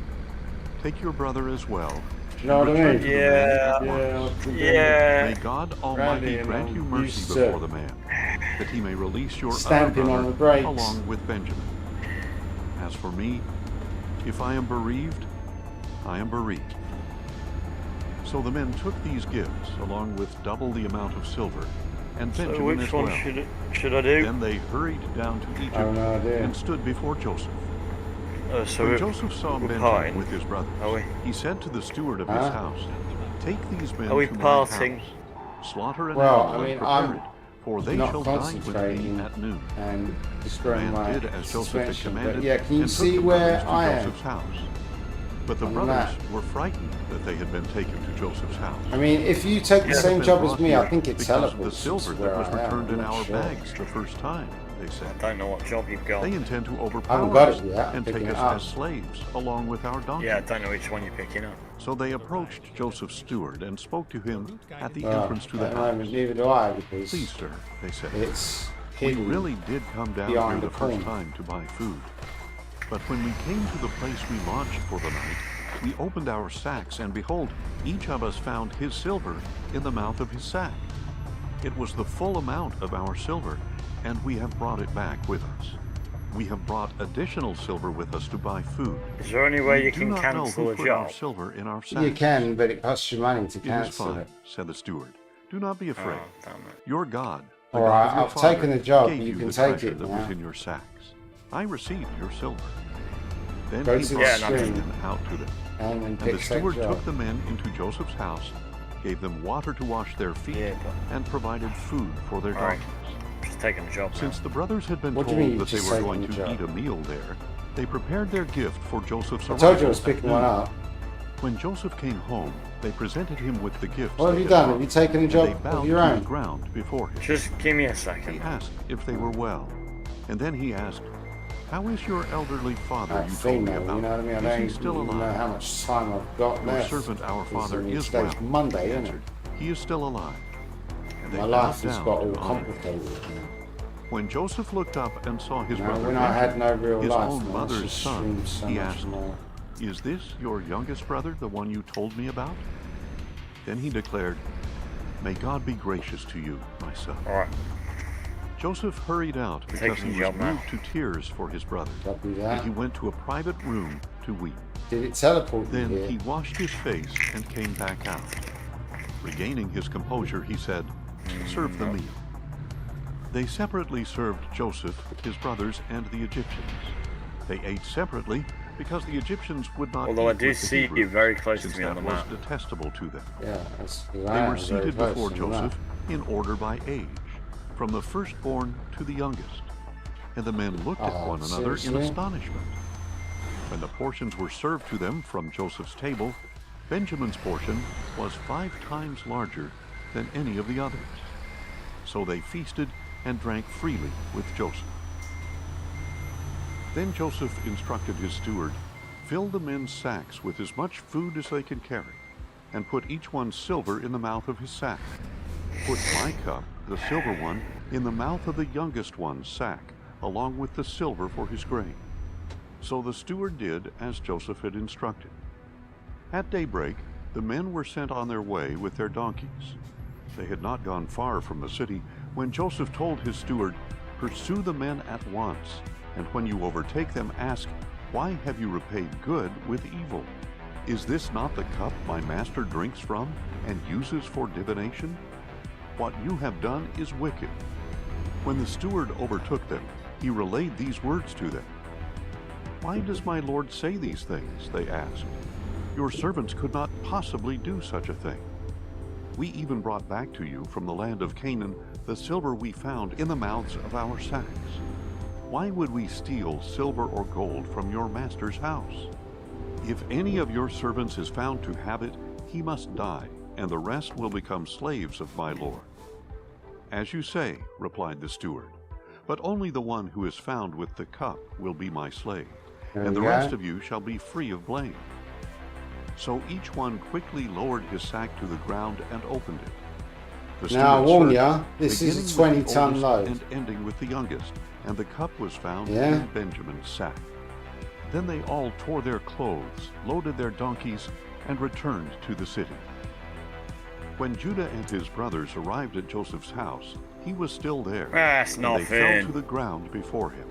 Take your brother as well." You know what I Return mean? to the man at Yeah. once. Yeah. May God Almighty Rally, grant and you I'm mercy used to before the man, that he may release your other stamping brother on the brakes. along with Benjamin. As for me, If I am bereaved, I am bereaved. So the men took these gifts, along with double the amount of silver, and So Benjamin which as one well. should I do? Then they hurried down to Egypt I have no idea. and stood before Joseph. So When Joseph saw we're Benjamin parting, with his brothers, are we? he said to the steward of his Huh? house, "Take these men Are we to my parting? house, slaughter an Well, animal I mean, and prepare I'm it, for they not shall dine with me concentrating at noon." and The destroying man my did as Joseph had suspension. commanded, But yeah, can you and took see the where brothers to I am? Joseph's house. But the On brothers that. were frightened that they had been taken to Joseph's house. I mean, if you take the They had same been job as brought me, I here think it because of the teleports silver where that was I am. returned I'm in not our sure. bags the first time, they I said. don't know what job you've got. They intend to I haven't overpower got us it yet. and Picking take it us up. as slaves, along with our donkeys. Yeah, I don't know which one you're picking up. So they approached Joseph's steward and spoke to him at the Well, entrance to at the the house. moment, neither do I, because "Please, sir," they said, it's "we hidden. really did come down behind here the the first corner. time to buy food. But when we came to the place we lodged for the night, we opened our sacks, and behold, each of us found his silver in the mouth of his sack. It was the full amount of our silver, and we have brought it back with us. We have brought additional silver with us to buy food. Is there any way We you do can not know cancel who a put our job? silver in our sacks." You can, but it costs you money to "It is cancel fine," it. said the steward. "Do not be afraid. Oh, damn it. Your God, the All God right, of your I've father, taken the job, gave you can the take treasure it that now. was in your sacks. I received your silver." Then Go he to the brought scene. Benjamin out to them. And then And the pick that steward job. took the men into Joseph's house, gave them water to wash their feet, Yeah, and provided food for their All right. donkeys. Just taking a job now. Since the brothers had been What do you mean told you that they just were taken going the to job? eat a meal there, they prepared their gift for Joseph's I arrival. told you I was at picking noon. one up. When Joseph came home, they presented him with the gifts. What have they you had done? brought, Have you taken a and job they of bowed your to own? the ground before him. Just give me a He second. asked if they were well, and then he asked, "How is your elderly father That you told me female, about? you know what I mean? I Is don't he even still know alive?" how much time I've got "Your left. servant, our father, is Today's well," Monday, he isn't it? answered. "He is still alive." And they My bowed life has down got to all honor him. complicated now. When Joseph looked up and saw his Now, brother when I had no Benjamin, real his life, own man, it's mother's just son, streamed so he much asked, more. "Is this your youngest brother, the one you told me about?" Then he declared, "May God be gracious to you, my son." All right. Joseph hurried out because Taking he the was job now. moved to tears for his brother, Copy and that. he went to a private room to weep. Did it teleport you Then here? he washed his face and came back out. Regaining his composure, he said, "Serve the meal." They separately served Joseph, his brothers, and the Egyptians. They ate separately because the Egyptians would not Although I eat do with the see you Hebrews, very close since to me on that the was map. detestable to them. Yeah, that's They were seated before Joseph. Joseph in order by age, from the firstborn to the youngest. And the men looked at Oh, one another in seriously? astonishment. When the portions were served to them from Joseph's table, Benjamin's portion was 5 times larger than any of the others. So they feasted and drank freely with Joseph. Then Joseph instructed his steward, "Fill the men's sacks with as much food as they can carry, and put each one's silver in the mouth of his sack. Put my cup, the silver one, in the mouth of the youngest one's sack, along with the silver for his grain." So the steward did as Joseph had instructed. At daybreak, the men were sent on their way with their donkeys. They had not gone far from the city when Joseph told his steward, "Pursue the men at once, and when you overtake them, ask, 'Why have you repaid good with evil? Is this not the cup my master drinks from and uses for divination? What you have done is wicked.'" When the steward overtook them, he relayed these words to them. "Why does my lord say these things?" they asked. "Your servants could not possibly do such a thing. We even brought back to you from the land of Canaan the silver we found in the mouths of our sacks. Why would we steal silver or gold from your master's house? If any of your servants is found to have it, he must die, and the rest will become slaves of my lord." "As you say," replied the steward, "but only the one who is found with the cup will be my slave, and the rest of you shall be free of blame." So each one quickly lowered his sack to the ground and opened it. The Now, I steward warn searched, ya, this beginning is with a the 20-ton oldest load. and ending with the youngest, and the cup was found Yeah. in Benjamin's sack. Then they all tore their clothes, loaded their donkeys, and returned to the city. When Judah and his brothers arrived at Joseph's house, he was still there. That's and they fell nothing. to the ground before him.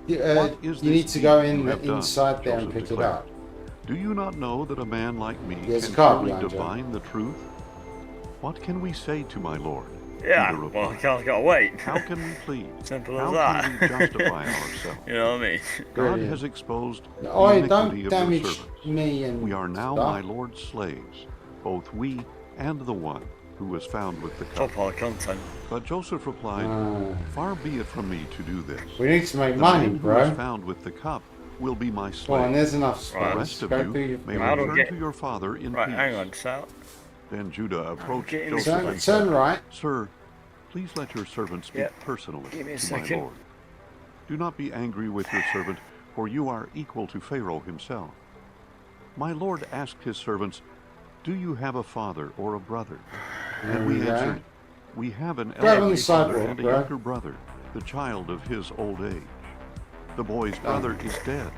What is you this need to go deed in you have done? inside there and Joseph pick it declared. up. Do you not know that a man like me There's can a car surely behind you. divine the truth? What can we say to my lord? Yeah, Peter well, I replied. can't gotta wait. How can we plead? Simple How as that. can we justify ourselves? You know what I mean? God Brilliant. has exposed the Oi, iniquity don't of your damage servants. me and We are now stuff. my lord's slaves, both we and the one who was found with the cup. Top our content. But Joseph replied, Far be it from me to do this. We need to make The money, man who was bro. found with the cup will be my Well, and slave. there's enough The space. rest of Go you through your may How do I return get- to your father in Right, peace. hang on, so Then Judah approached Get in this Joseph turn, and turn said, right. Sir, please let your servant speak Yep. personally Give me a to my second. lord. Do not be angry with your servant, for you are equal to Pharaoh himself. My lord asked his servants, Do you have a father or a brother? And we Yeah. answered, We have an Grab on the elderly father sidewalk, and a bro. younger brother, the child of his old age. The boy's brother is dead.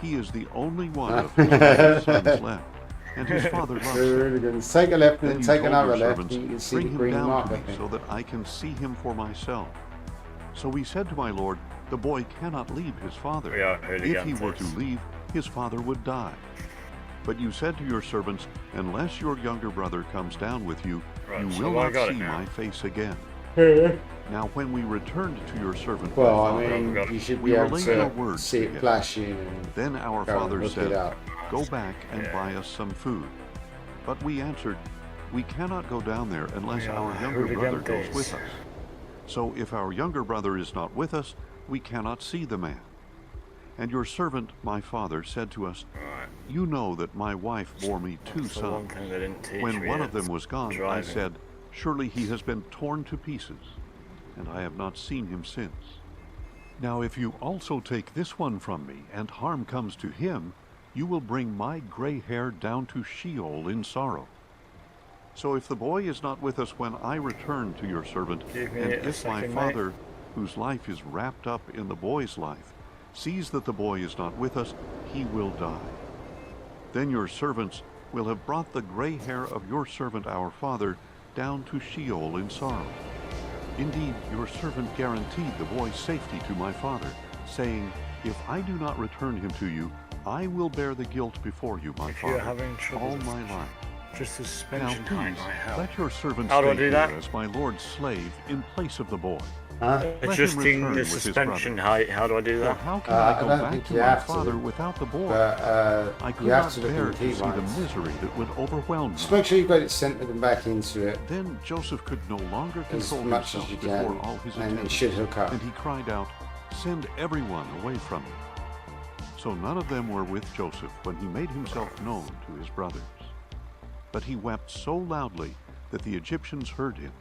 He is the only one of his father's sons left, and his father loves him. Really good. Take a left and Then then you take told another your left servants, and you can see Bring the him green down mark, to I me think. so that I can see him for myself. So we said to my lord, The boy cannot leave his father. we are heard If again. he were to leave, his father would die. But you said to your servants, Unless your younger brother comes down with you, Right, you so will I not got it see now. my face again. Now when we returned to your servant, Well, my I father, mean, you should we be able relayed your to words see to it him. flashing and Then our go and father look said, it up. Go back and Yeah. buy us some food. But we answered, We cannot go down there unless Yeah, our younger hooligan brother goes days. with us. So if our younger brother is not with us, we cannot see the man. And your servant, my father, said to us, Right. You know that my wife bore me two That's the one sons. thing they didn't teach When me one of is them was gone, I driving. said, Surely he has been torn to pieces, and I have not seen him since. Now if you also take this one from me, and harm comes to him, you will bring my gray hair down to Sheol in sorrow. So if the boy is not with us when I return to your servant, Give me and a if my second, father, whose life is wrapped up in the boy's life, sees that the boy is not with us, he will die. Then your servants will have brought the gray hair of your servant our father down to Sheol in sorrow. Indeed, your servant guaranteed the boy's safety to my father, saying, If I do not return him to you, I will bear the guilt before you, my If you're father, having trouble all with my this, life. just a Now suspension please, might help. let your servant How do I stay do here that? as my lord's slave in place of the boy. Huh? Let him Adjusting return the with his suspension brother. height, how do I do For that? how can I I go don't back think to you my have to, father without the boy? But I could you have not to look bear in to the key see the lines. misery that would overwhelm me. Just make sure you've got it centered and back into it Then Joseph could no longer as control much himself as you before can, all his and it attendants, should hook up. and he cried out, Send everyone away from me. So none of them were with Joseph when he made himself known to his brothers. But he wept so loudly that the Egyptians heard him,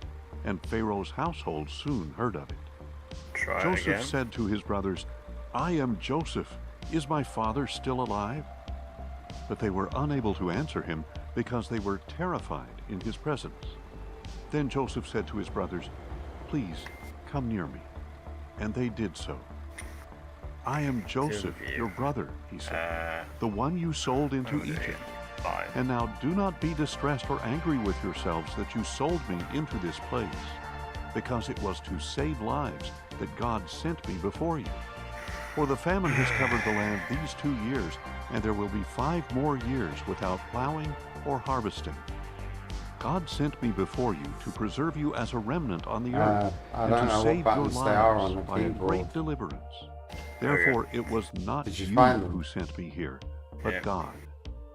and Pharaoh's household soon heard of it. Try it Joseph again. said to his brothers, I am Joseph. Is my father still alive? But they were unable to answer him because they were terrified in his presence. Then Joseph said to his brothers, Please come near me. And they did so. I am Joseph, your brother, he said, the one you sold into Egypt. Fine. And now do not be distressed or angry with yourselves that you sold me into this place, because it was to save lives that God sent me before you. For the famine has covered the land these 2 years, and there will be 5 more years without plowing or harvesting. God sent me before you to preserve you as a remnant on the earth, I and don't to know what save your buttons they are on lives the by a keyboard. great deliverance. Therefore it was not Did you you find them? who sent me here, but Yeah. God,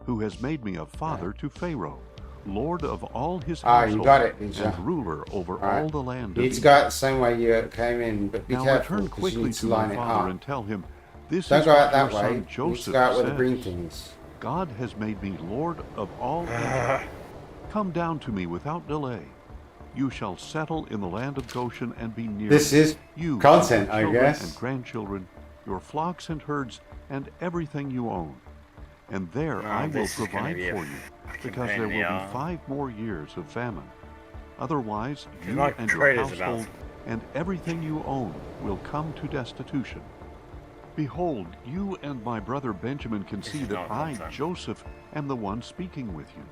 who has made me a father to Pharaoh, lord of all his Ah, household, you got it, did you? and ruler over Right. all the land You of need to go Egypt. out the same way you came in, but be Now careful return because you quickly need to to my line it father up. and tell him, This Don't is go what out your that way. son You need to Joseph go out where the says. green thing is. God has made me lord of all Egypt. Come down to me without delay. You shall settle in the land of Goshen and be near This me. is You, content, your I children guess. and grandchildren, your flocks and herds, and everything you own. And there No, I will this is gonna provide be a for you, fucking because pain there in will the be arse. 5 more years of famine. Otherwise, you my and your trade is about household and everything you own will come to destitution. Behold, you and my brother Benjamin can see is that not I, content. Joseph, am the one speaking with you.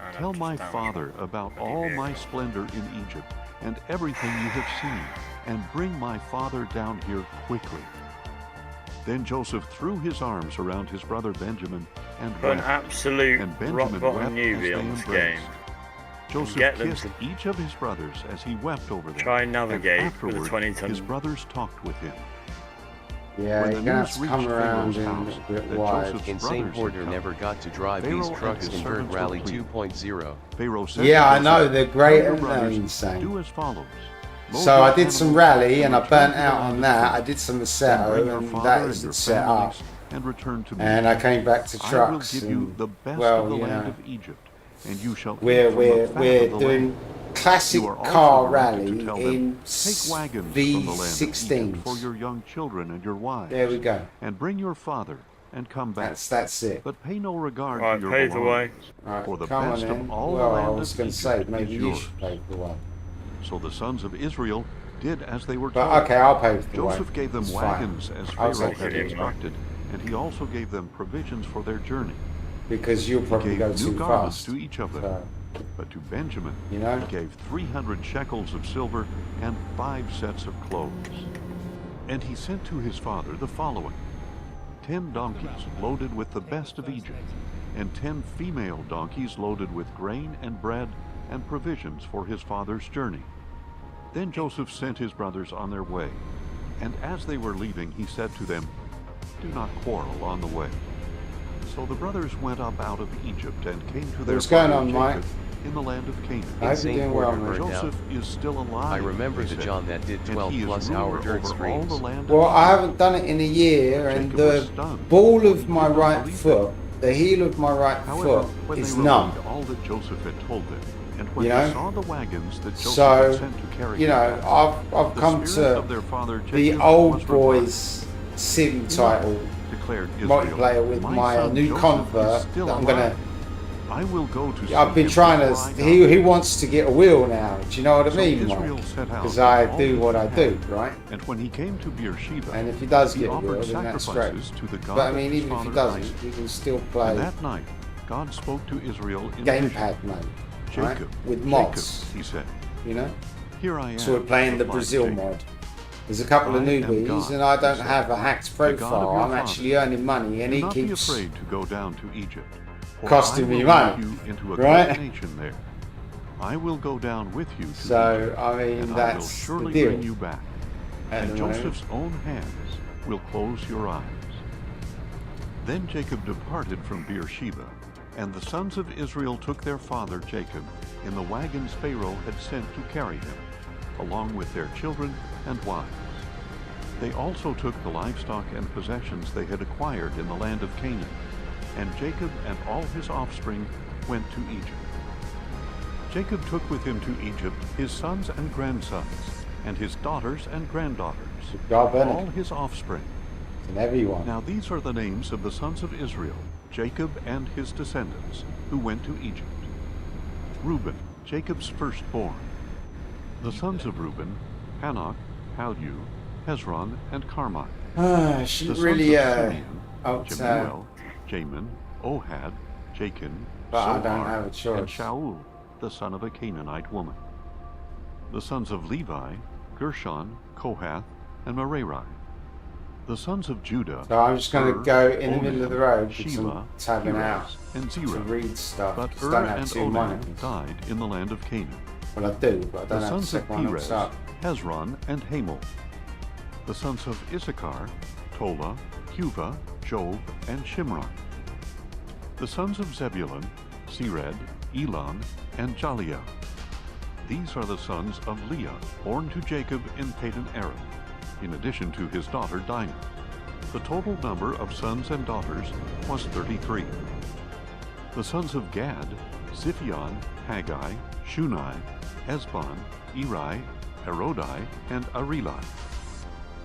And Tell I've my just father about bloody all vehicle. my splendor in Egypt and everything you have seen, and bring my father down here quickly. Then Joseph threw his arms around his brother Benjamin and Put an wept. absolute And rock Benjamin bottom wept as newbie they on this embraced. game. Joseph Get them kissed to each of his brothers as he wept over them. try and navigate and with a afterward, 20-ton. his brothers talked with him. Yeah, When you're the gonna news have to reached come around Pharaoh's in a house bit that wide. Joseph's Insane brothers Hoarder had come, never got to drive Pharaoh these and trucks his in Bird servants were Rally pleased. 2.0. Pharaoh said Yeah, to I Joseph, know, they're great, "Tell your aren't they, brothers, insane? do as follows. Load So your I did some animals rally and I return burnt to the out land on of that. I Canaan. did some Then Assetto bring your and father that and isn't your set up. families and return to me. And I came back to I will trucks give you and, the best well, of the you land know, of Egypt, and you shall eat we're from the fat we're of the doing land. classic You are also car directed to rally tell them, in take wagons from the land of Egypt V16s. for your young children and your wives. There we go. And bring your father and come back. That's it. But pay no regard Right, to your pave the way. belongings, Right, for the come on best then. of all the Well, I land was of going to say Egypt maybe is you yours. should pave the way. So the sons of Israel did as they were But told. okay, I'll pave the way. Joseph gave them It's fine. wagons as I'll Pharaoh take had it. instructed, and he also gave them provisions for their journey. Because you'll He probably gave go new too garments fast. to each of them. So, But to Benjamin, you know? he gave 300 shekels of silver and 5 sets of clothes. And he sent to his father the following: 10 donkeys loaded with the best of Egypt, and 10 female donkeys loaded with grain and bread and provisions for his father's journey. Then Joseph sent his brothers on their way, and as they were leaving, he said to them, "Do not quarrel on the way." So the brothers went up out of Egypt and came to their What's going father on, Jacob Mike? in the land of Canaan. I hope you're Insane doing well, Hoarder mate. burned out. Joseph is still alive. I remember they the said, John that did and 12 he is plus ruler hour dirt over all streams. the land of Well, I Egypt. haven't done it in a year, and Jacob the was stunned, ball for of he my did not right believe foot, the heel of my right However, foot when is they numb. relayed all that Joseph had told them, and when You they know? saw the wagons that Joseph So, had sent to carry you him know, back, I've the come spirit to of their father the Jacob old was revived. boys sim title Declared Israel, multiplayer with my son new Joseph convert is still that I'm alive. gonna. I will go to see I've been him trying before I to. die. He wants to get a wheel now. Do you know what I So mean, Israel Mike? set out Because with I all do that what he I had. do, right? And when he came to Beersheba, And if he does he get a wheel, offered then that's great. sacrifices to the God But I of mean, his even if he father doesn't, Isaac. he can still And play that night, God spoke to Israel in a vision. gamepad mode, right? Jacob, With mods, Jacob, he said, you know. "Here I am." So we're playing the replied Brazil Jacob. mod. There's a couple of I am newbies, God, and I he don't said, have a hacked the God of profile. your I'm father. actually earning money, and Do he not be keeps. afraid to go down to Egypt, for costing I me will money, lead you into a right? great nation there. I will go down with you to So Egypt, I mean, and I will that's the surely deal. bring you back. at And the moment. Joseph's own hands will close your eyes. Then Jacob departed from Beersheba, and the sons of Israel took their father Jacob in the wagons Pharaoh had sent to carry him, along with their children and wives. They also took the livestock and possessions they had acquired in the land of Canaan, and Jacob and all his offspring went to Egypt. Jacob took with him to Egypt his sons and grandsons, and his daughters and granddaughters, God all Bennett, his offspring. and everyone. Now these are the names of the sons of Israel, Jacob and his descendants, who went to Egypt. Reuben, Jacob's firstborn. The sons of Reuben, Hanok, Palu, Hezron, and Carmi. I The shouldn't sons really of Simeon, out, Jemuel, Jamin, Ohad, Jachin, but I don't Zohar, have a and choice. Shaul, the son of a Canaanite woman. The sons of Levi, Gershon, Kohath, and Merari. The sons of Judah, So I'm just going to Ur, go in the Onan, middle of the road because Sheba, I'm tabbing out Perez, and to Zerah. read stuff. But Just Ur don't have and two Onan monitors. died in the land of Canaan. Well, I do, but I The don't have the sons of second one Perez, up. Hezron, and Hamel. The sons of Issachar, Tola, Huvah, Job, and Shimron. The sons of Zebulun, Sered, Elon, and Jaliel. These are the sons of Leah, born to Jacob in Padan Aram, in addition to his daughter Dinah. The total number of sons and daughters was 33. The sons of Gad, Ziphion, Haggai, Shunai, Esbon, Eri, Herodai, and Areli.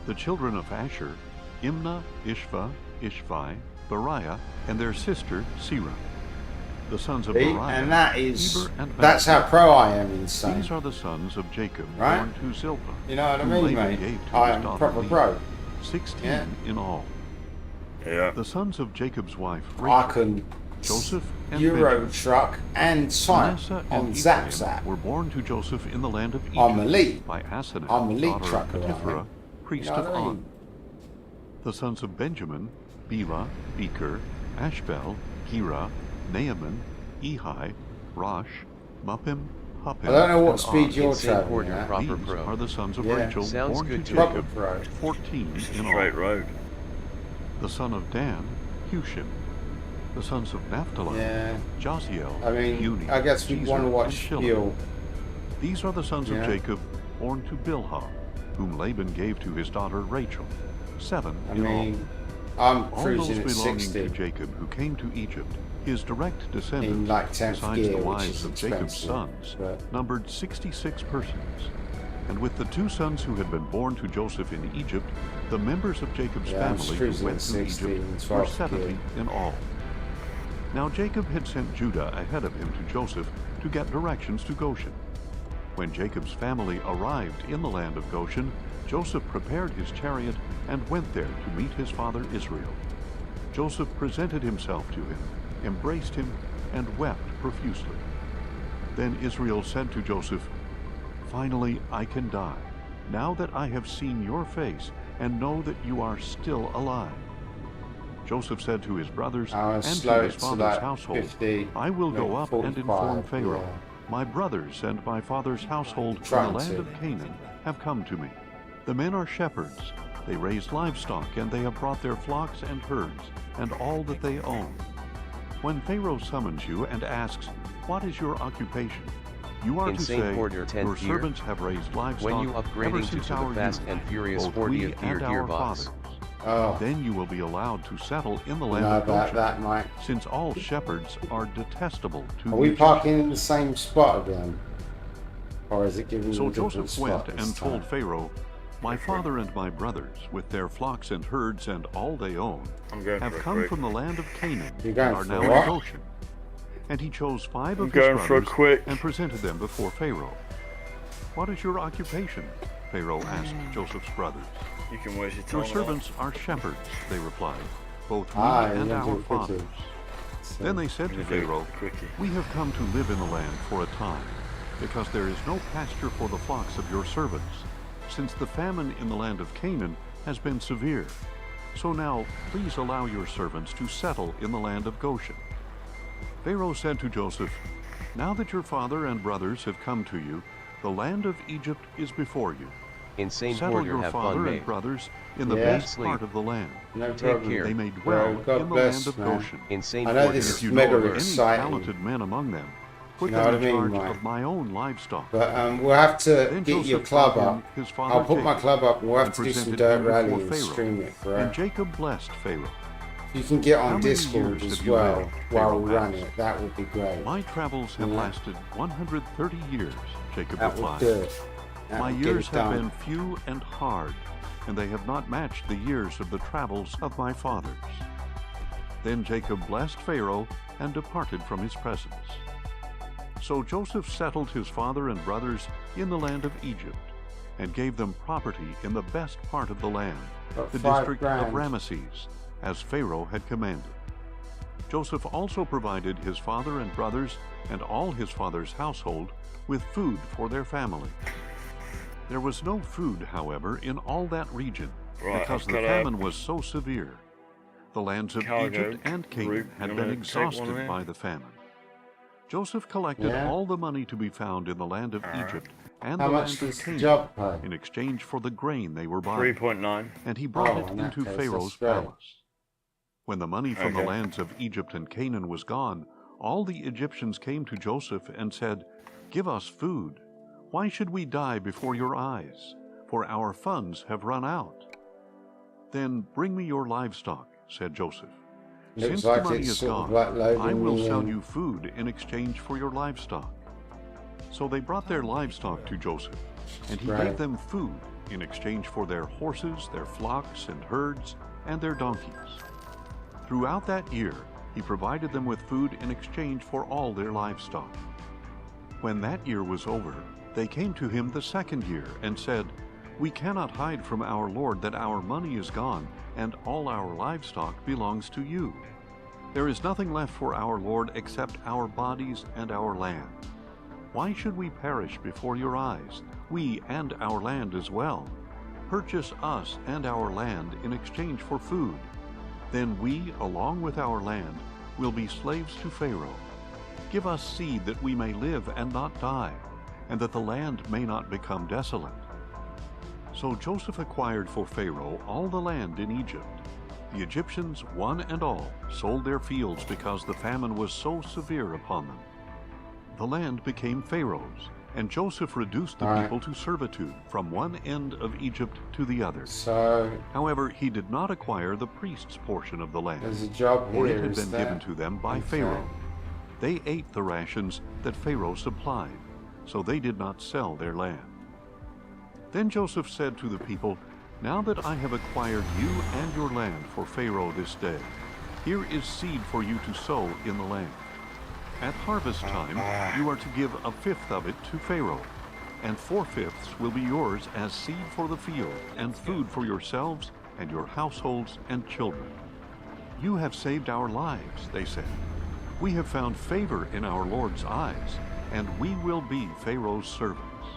The children of Asher, Imnah, Ishva, Ishvi, Beriah, and their sister Serah. The sons of See? Beriah, And that is, Heber and that's how Barak. pro I am insane. These are the sons of Jacob, Right? born to Zilpah. You know what I who mean, Laban mate? gave to I his am daughter proper Leah. pro. 16 Yeah. in all. Yeah. The sons of Jacob's wife I Rachel, can Joseph and Euro Benjamin. truck and type Manasseh on and Zap Ephraim Zap. were born to Joseph in the land of Egypt I'm elite. by Asenath, I'm elite daughter trucker, of right? Potiphera, priest You know of what I On. mean? The sons of Benjamin, Bela, Becher, Ashbel, Hira, Naaman, Ehi, Rosh, Muppim, Huppim, I don't know what and speed On. you're Insane traveling quarter at. proper These pro. are the sons of Yeah. Rachel, Sounds born to good to Proper Jacob, pro. 14 It's a in straight all. road. The son of Dan, Hushim. The sons of Naphtali, Yeah. Josiel, I mean, Uni, I guess we Jezer, want to and watch Shillem. Gil. These are the sons Yeah. of Jacob, born to Bilhah, whom Laban gave to his daughter Rachel. 7 I in all. mean, I'm All cruising those at belonging 60 to Jacob who came to Egypt, his direct in descendants, like 10th besides gear, the which wives is of Jacob's expensive. sons, But numbered 66 persons. And with the 2 sons who had been born to Joseph in Egypt, the members of Jacob's yeah, I'm family cruising who went at to 60 Egypt in were 12th 70 gear. in all. Now Jacob had sent Judah ahead of him to Joseph to get directions to Goshen. When Jacob's family arrived in the land of Goshen, Joseph prepared his chariot and went there to meet his father Israel. Joseph presented himself to him, embraced him, and wept profusely. Then Israel said to Joseph, "Finally I can die, now that I have seen your face and know that you are still alive." Joseph said to his brothers I and was to slow his to father's like household, 50, "I will no, go up and 45, inform Pharaoh. yeah. My brothers and my father's household in the Trying land to. of Canaan have come to me. The men are shepherds. They raise livestock, and they have brought their flocks and herds, and all that they own. When Pharaoh summons you and asks, 'What is your occupation?' you are Insane to say, quarter 10th 'Your gear. servants have raised livestock When you ever upgrading since to the our Fast youth, and Furious both 40th we gear and our gearbox. fathers. Oh, Then you will be allowed to settle in the you land know of about Goshen, that, Mike. since all shepherds are detestable to Are the we Egyptians." parking in the same spot again? Or is it giving So you a different Joseph spot went this and told time? Pharaoh, "My father and my brothers, with their flocks and herds and all they own, I'm going have for a come quick. from the land of Canaan You're and going are for now what? in Goshen." And he chose 5 I'm of his going for a brothers quick. and presented them before Pharaoh. "What is your occupation?" Pharaoh asked Joseph's brothers. You can waste your time. "Your on that. servants are shepherds," they replied, "both we Ah, you're and going to do our it quickly. fathers." So, Then they said I'm to gonna do it Pharaoh, quickie. "We have come to live in the land for a time, because there is no pasture for the flocks of your servants, since the famine in the land of Canaan has been severe. So now please allow your servants to settle in the land of Goshen." Pharaoh said to Joseph, "Now that your father and brothers have come to you, the land of Egypt is before you. Insane Settle quarter your have father fun, and mate. brothers in the Yeah. best part of the land. no Take problem. care. They may Bro, dwell God in the bless, land of man. Goshen. Insane I know quarter. this And is if you mega know of any exciting. talented men among them, put You know them what in I mean, charge Mike? of my own livestock." But we'll have to Then get your Joseph club brought in up. his father I'll put my Jacob club up and we'll have and to do some presented dirt him rally before and Pharaoh. stream it, bro. And Jacob blessed Pharaoh. You can get "How on many Discord years as have you well lived?" while Pharaoh we run asked. it. That would be great. "My travels have Yeah. lasted 130 years," Jacob That would replied. do it. That "My would get years it have done. been few and hard, and they have not matched the years of the travels of my fathers." Then Jacob blessed Pharaoh and departed from his presence. So Joseph settled his father and brothers in the land of Egypt, and gave them property in the best part of the land, Got the 5 district of grand. Ramesses, as Pharaoh had commanded. Joseph also provided his father and brothers and all his father's household with food for their family. There was no food, however, in all that region, Right, because I've the got a famine was so severe. The lands of cargo Egypt and Canaan route. had You been wanna take one of exhausted them? by the famine. Joseph collected Yeah. all the money to be found in the land of Alright. Egypt and How the much land of does the Canaan job pay? in exchange for the grain they were buying, 3.9. and he brought Oh, it in that into case, Pharaoh's that's great. palace. When the money from the Okay. lands of Egypt and Canaan was gone, all the Egyptians came to Joseph and said, "Give us food. Why should we die before your eyes? For our funds have run out." "Then bring me your livestock," said Joseph. Looks "Since like the money it's is sort of gone, like I loading will me sell in. you food in exchange for your livestock." So they brought their livestock to Joseph, and he Right. gave them food in exchange for their horses, their flocks and herds, and their donkeys. Throughout that year, he provided them with food in exchange for all their livestock. When that year was over, they came to him the second year and said, "We cannot hide from our Lord that our money is gone, and all our livestock belongs to you. There is nothing left for our Lord except our bodies and our land. Why should we perish before your eyes, we and our land as well? purchase us and our land in exchange for food. Then we, along with our land, will be slaves to Pharaoh. Give us seed that we may live and not die, and that the land may not become desolate." So Joseph acquired for Pharaoh all the land in Egypt. The Egyptians, one and all, sold their fields because the famine was so severe upon them. The land became Pharaoh's, and Joseph reduced the people to servitude from one end of Egypt to the other. So However, he did not acquire the priest's portion of the land, there's a job for here. it had Is been that? given to them by Okay. Pharaoh. They ate the rations that Pharaoh supplied, so they did not sell their land. Then Joseph said to the people, "Now that I have acquired you and your land for Pharaoh this day, here is seed for you to sow in the land. At harvest time, you are to give a fifth of it to Pharaoh, and 4/5 will be yours as seed for the field and food for yourselves and your households and children." "You have saved our lives," they said. "We have found favor in our Lord's eyes, and we will be Pharaoh's servants."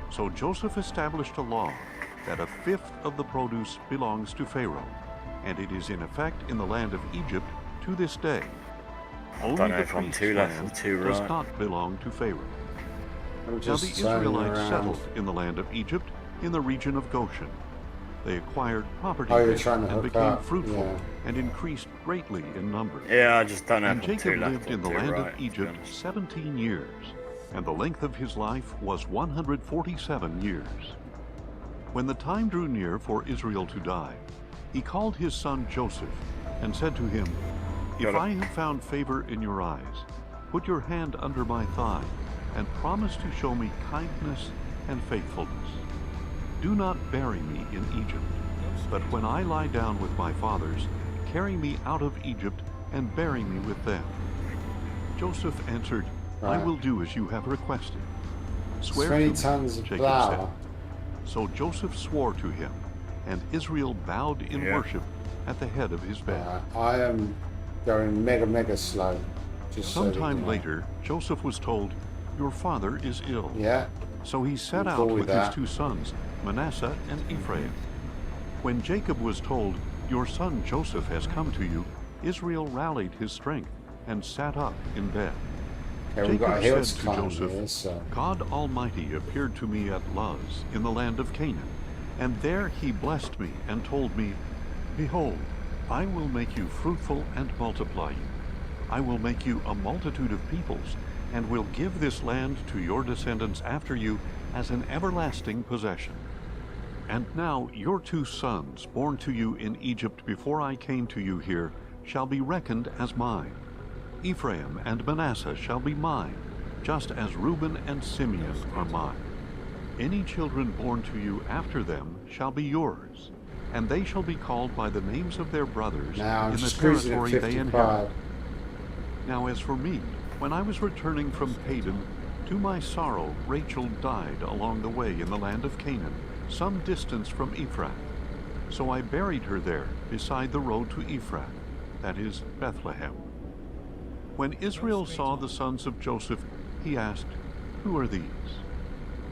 So Joseph established a law that a fifth of the produce belongs to Pharaoh, and it is in effect in the land of Egypt to this day. Only don't know the if I'm priest's too left or land too does right. not belong to Pharaoh. I'm Now just the turning Israelites around. settled in the land of Egypt in the region of Goshen. They acquired property Oh, you're there trying to and hook became up, fruitful yeah. and increased greatly in numbers. Yeah, I just don't know And if I'm Jacob too left lived or in the too land right, of to be Egypt honest. 17 years, and the length of his life was 147 years. When the time drew near for Israel to die, he called his son Joseph and said to him, "If I have found favor in your eyes, put your hand under my thigh and promise to show me kindness and faithfulness. Do not bury me in Egypt, but when I lie down with my fathers, carry me out of Egypt and bury me with them." Joseph answered, "I Right. will do as you have requested." "Swear 20 to me," tons of Jacob flour. said. So Joseph swore to him, and Israel bowed in Yeah. worship at the head of his bed. I am going mega slow. Just so that Sometime you know. later, Joseph was told, "Your father is ill." Yeah. So he set I'm out cool with with his that. 2 sons, Manasseh and Ephraim. When Jacob was told, "Your son Joseph has come to you," Israel rallied his strength and sat up in bed. Okay, we've got a Jacob hill said to to climb Joseph, here, so "God Almighty appeared to me at Luz in the land of Canaan, and there he blessed me and told me, 'Behold, I will make you fruitful and multiply you. I will make you a multitude of peoples, and will give this land to your descendants after you as an everlasting possession.' And now your 2 sons, born to you in Egypt before I came to you here, shall be reckoned as mine. Ephraim and Manasseh shall be mine, just as Reuben and Simeon are mine. Any children born to you after them shall be yours, and they shall be called by the names of their brothers now I'm in the just cruising at territory they 55. inherit. Now as for me, when I was returning from Padan, to my sorrow Rachel died along the way in the land of Canaan, some distance from Ephrath. So I buried her there beside the road to Ephrath, that is Bethlehem. When Israel saw the sons of Joseph, he asked, 'Who are these?'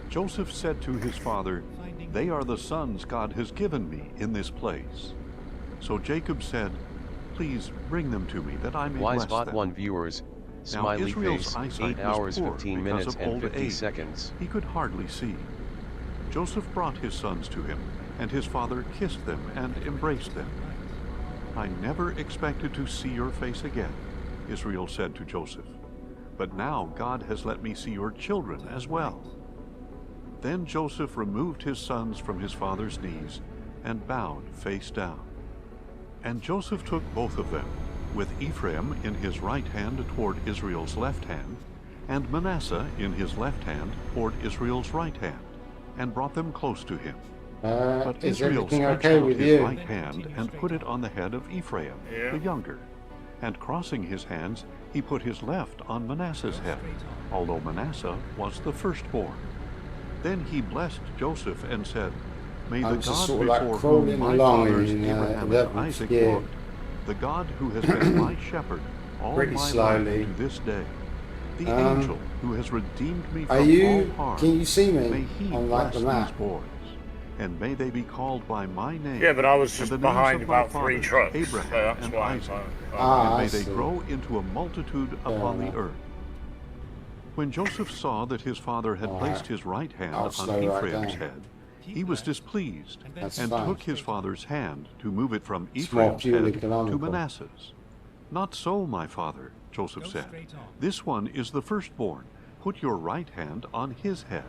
Joseph said to his father, 'They are the sons God has given me in this place.' So Jacob said, 'Please bring them to me that I may bless Wisebot them.' 1 viewers, Now smiley Israel's face, eyesight 8 was hours poor 15 because minutes of and old 50 age. seconds. He could hardly see. Joseph brought his sons to him, and his father kissed them and embraced them. 'I never expected to see your face again,' Israel said to Joseph. 'But now God has let me see your children as well.' Then Joseph removed his sons from his father's knees and bowed face down. And Joseph took both of them, with Ephraim in his right hand toward Israel's left hand, and Manasseh in his left hand toward Israel's right hand, and brought them close to him. But Is Israel everything stretched okay out with his you? right hand and put it on the head of Ephraim, Yeah. the younger. And crossing his hands, he put his left on Manasseh's head, although Manasseh was the firstborn. Then he blessed Joseph and said, 'May the I'm just God sort of like before crawling whom my along fathers in, Abraham and 11th Isaac year. walked, the God who has been my shepherd all Pretty my slowly. life to this day, the Um, angel who has redeemed me Are from you? all harm, Can you see may me he on like bless the map? these boys.' and may they be called by my name. Yeah, but I was and just the names behind of my about 3 fathers, trucks. So Abraham that's and why I'm Isaac, saying. and I may they see. grow into a multitude upon the earth. When Joseph saw that his father had placed his right hand I'll on slow right Ephraim's down. head, he was displeased That's and fine. took his father's hand to move it from It's more Ephraim's purely head to canonical. Manasseh's. Not so, my father, Joseph said. This one is the firstborn. Put your right hand on his head.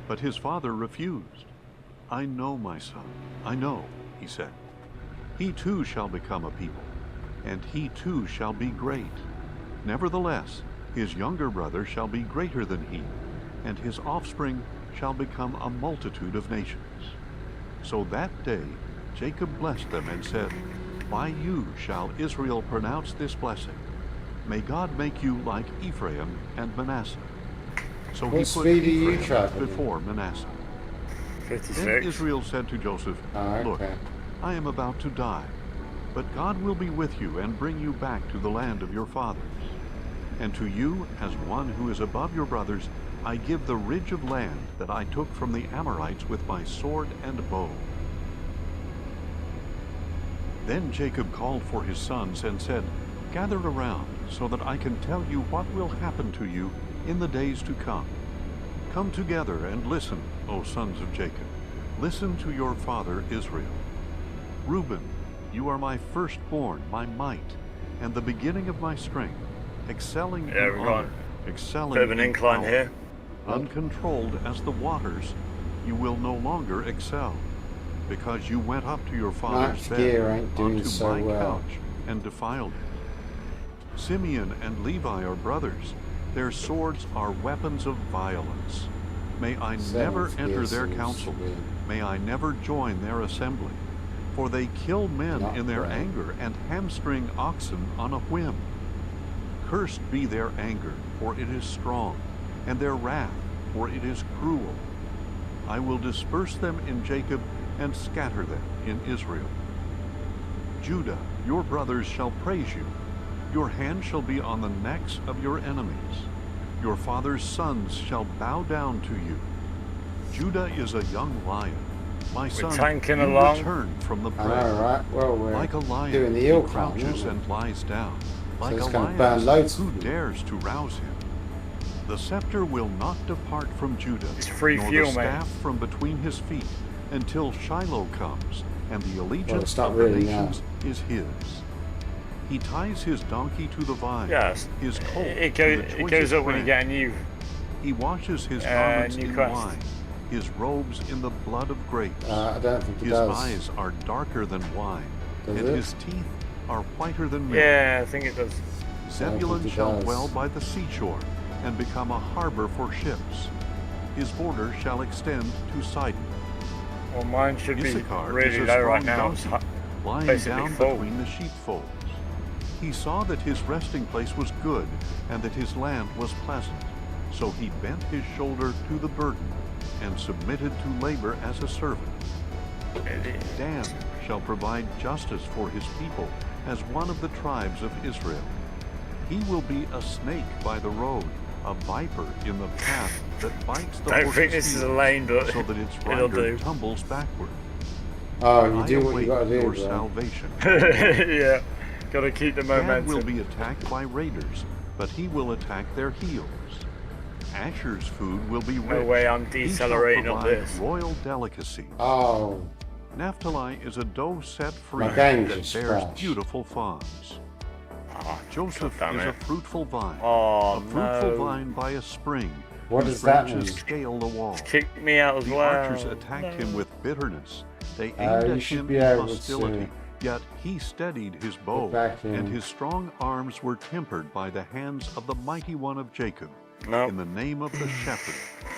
But his father refused. I know, my son, I know, he said. He too shall become a people, and he too shall be great. Nevertheless, his younger brother shall be greater than he, and his offspring shall become a multitude of nations. So that day Jacob blessed them and said, By you shall Israel pronounce this blessing. May God make you like Ephraim and Manasseh. So What he speed put are you Ephraim traveling? before Manasseh. Then 56. Israel said to Joseph, Oh, Look, okay. I am about to die, but God will be with you and bring you back to the land of your fathers. And to you, as one who is above your brothers, I give the ridge of land that I took from the Amorites with my sword and bow. Then Jacob called for his sons and said, Gather around, so that I can tell you what will happen to you in the days to come. Come together and listen, O sons of Jacob. Listen to your father Israel. Reuben, you are my firstborn, my might, and the beginning of my strength, excelling Yeah, in we've got honor, excelling bit of an in incline power. here. Uncontrolled as the waters, you will no longer excel, because you went up to your father's Ninth bed, gear ain't doing onto so my well. couch, and defiled it. Simeon and Levi are brothers. Their swords are weapons of violence. May I never Seventh enter gear their seems council. to be- May I never join their assembly. For they kill men Not in their right. anger and hamstring oxen on a whim. Cursed be their anger, for it is strong, and their wrath, for it is cruel. I will disperse them in Jacob and scatter them in Israel. Judah, your brothers shall praise you. Your hand shall be on the necks of your enemies. Your father's sons shall bow down to you. Judah is a young lion. My son, tanking you along. return from the I prey. know, right? Well, we're Like a lion, doing the he hill climb, crouches aren't and lies down. Like it's a gonna burn loads lioness, of who fuel. dares to rouse him? The scepter will not depart from Judah, It's free nor fuel, the mate. staff from between his feet, until Shiloh comes, and the allegiance it's not of the really now. nations is his. He ties his donkey to the vine, Yes. his colt It to the goes choicest up when you branch. get a new. He washes his garments new in quest. wine, his robes in the blood of grapes. I don't think it His does. eyes are darker than wine, Does and it? his teeth are whiter than milk. Yeah, I think it does. Zebulun think it shall does. dwell by the seashore and become a harbor for ships. His border shall extend to Sidon. Well, mine should be Issachar really is a low right strong now. It's donkey, lying basically down full. between the sheepfolds. He saw that his resting place was good, and that his land was pleasant. So he bent his shoulder to the burden, and submitted to labor as a servant. Dan shall provide justice for his people as one of the tribes of Israel. He will be a snake by the road, a viper in the path that bites the Don't horse's think this is a heels, lane, but so that its it'll rider do. tumbles backward. Oh, you I do what you await gotta do, your bro. salvation. Yeah, gotta keep the Gad will momentum. be attacked by raiders, but he will attack their heels. Asher's food will be rich. No way I'm He shall decelerating up provide this. royal delicacies. Oh, Naphtali is a doe set free My game that just bears crashed. beautiful fawns. Ah, Joseph God damn is a it. fruitful vine, Oh, a fruitful no. vine by a spring, What whose does that branches mean? scale the wall. Kicked me out as The well. archers attacked him with bitterness. They You aimed at should him be in able hostility, to yet he steadied his bow, back in. and his strong arms were tempered by the hands of the mighty one of Jacob. No. In the name of the shepherd,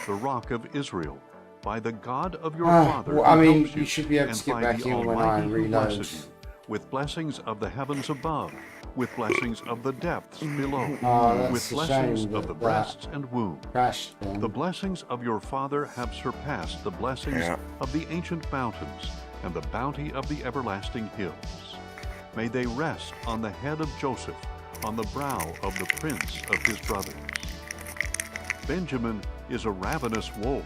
the rock of Israel, by the God of your Ah, father well, who I mean, helps you should be able and to get by back the in when I Almighty who reload. blesses you, with blessings of the heavens above, with blessings of the depths below, Oh, that's with a blessings shame of that the that breasts and womb. crashed then. The blessings of your father have surpassed the blessings Yeah. of the ancient mountains and the bounty of the everlasting hills. May they rest on the head of Joseph, on the brow of the prince of his brothers. Benjamin is a ravenous wolf.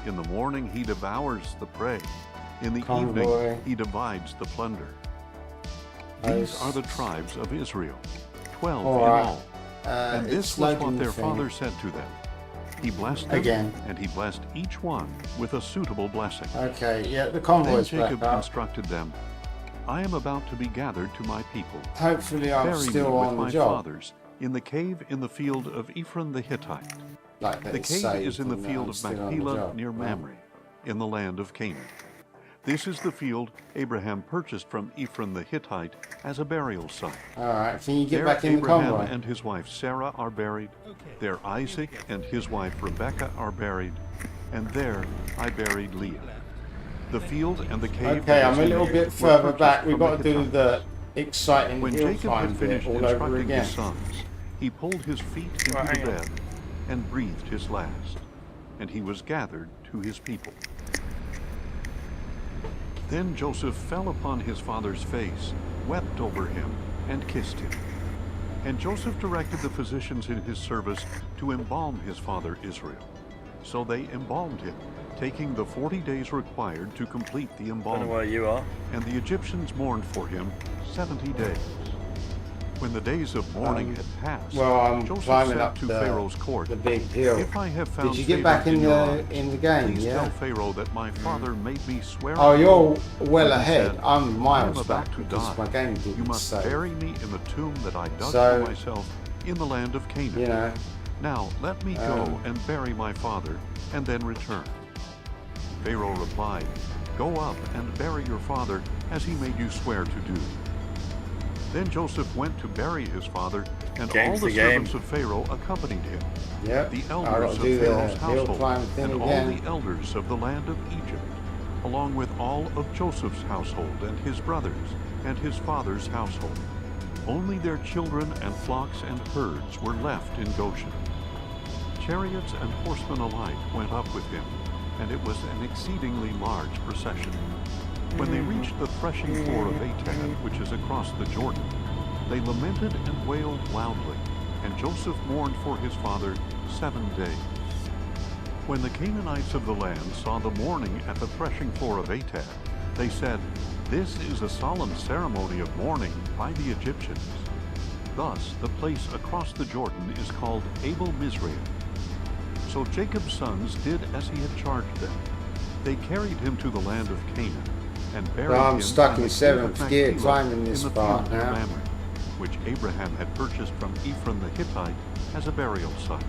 In the morning he devours the prey. In the Convoy. evening he divides the plunder. These are the tribes of Israel, 12 All in right. all. And It's this was what loading their the thing. father said to them. He blessed them, Again. and he blessed each one with a suitable blessing. Okay, yeah, the Then convoy's back Jacob up. instructed them, I am about to be gathered to my people. Hopefully I'm Bury me still with on my the job. fathers in the cave in the field of Ephron the Hittite. Like that The it's cave saved is in the and field I'm of still on the Machpelah job. near Right. Mamre, in the land of Canaan. This is the field Abraham purchased from Ephron the Hittite as a burial site. All right, can you get There back in the Abraham convoy? and his wife Sarah are buried. There Isaac and his wife Rebekah are buried. And there I buried Leah. The field and the cave. Okay, that I'm is a in little it bit were further purchased back. We've from got to do Hittites. the exciting When hill Jacob climb had bit finished all over instructing again. his sons, he pulled his feet into Well, the hang on. bed and breathed his last, and he was gathered to his people. Then Joseph fell upon his father's face, wept over him, and kissed him. And Joseph directed the physicians in his service to embalm his father Israel. So they embalmed him, taking the 40 days required to complete the I don't know embalming. where you are. And the Egyptians mourned for him 70 days. When the days of mourning had passed, Well, I'm Joseph climbing said up to the, Pharaoh's court, the big hill. If I have found Did you get favor back in your the eyes, game? please Yeah. tell Pharaoh that my father made me swear Oh, an you're oath well when he ahead. said, I'm I am miles about back to because die. my game didn't You must save. bury me in the tomb that I dug So, for myself in the land of Canaan. You know, Now let me go and bury my father, and then return. Pharaoh replied, Go up and bury your father, as he made you swear to do. Then Joseph went to bury his father, and all Game's the the game. servants of Pharaoh accompanied him. yep. The I elders got of to do the Pharaoh's hill household, climb thing and all again. the elders of the land of Egypt, along with all of Joseph's household and his brothers and his father's household. Only their children and flocks and herds were left in Goshen. Chariots and horsemen alike went up with him, and it was an exceedingly large procession. When they reached the threshing floor of Atad, which is across the Jordan, they lamented and wailed loudly, and Joseph mourned for his father 7 days. When the Canaanites of the land saw the mourning at the threshing floor of Atad, they said, This is a solemn ceremony of mourning by the Egyptians. Thus, the place across the Jordan is called Abel Mizraim. So Jacob's sons did as he had charged them. They carried him to the land of Canaan, and buried Well, I'm him stuck in in the seventh cave of gear Machpelah climbing this in the part field of now. Mamre, which Abraham had purchased from Ephron the Hittite as a burial site.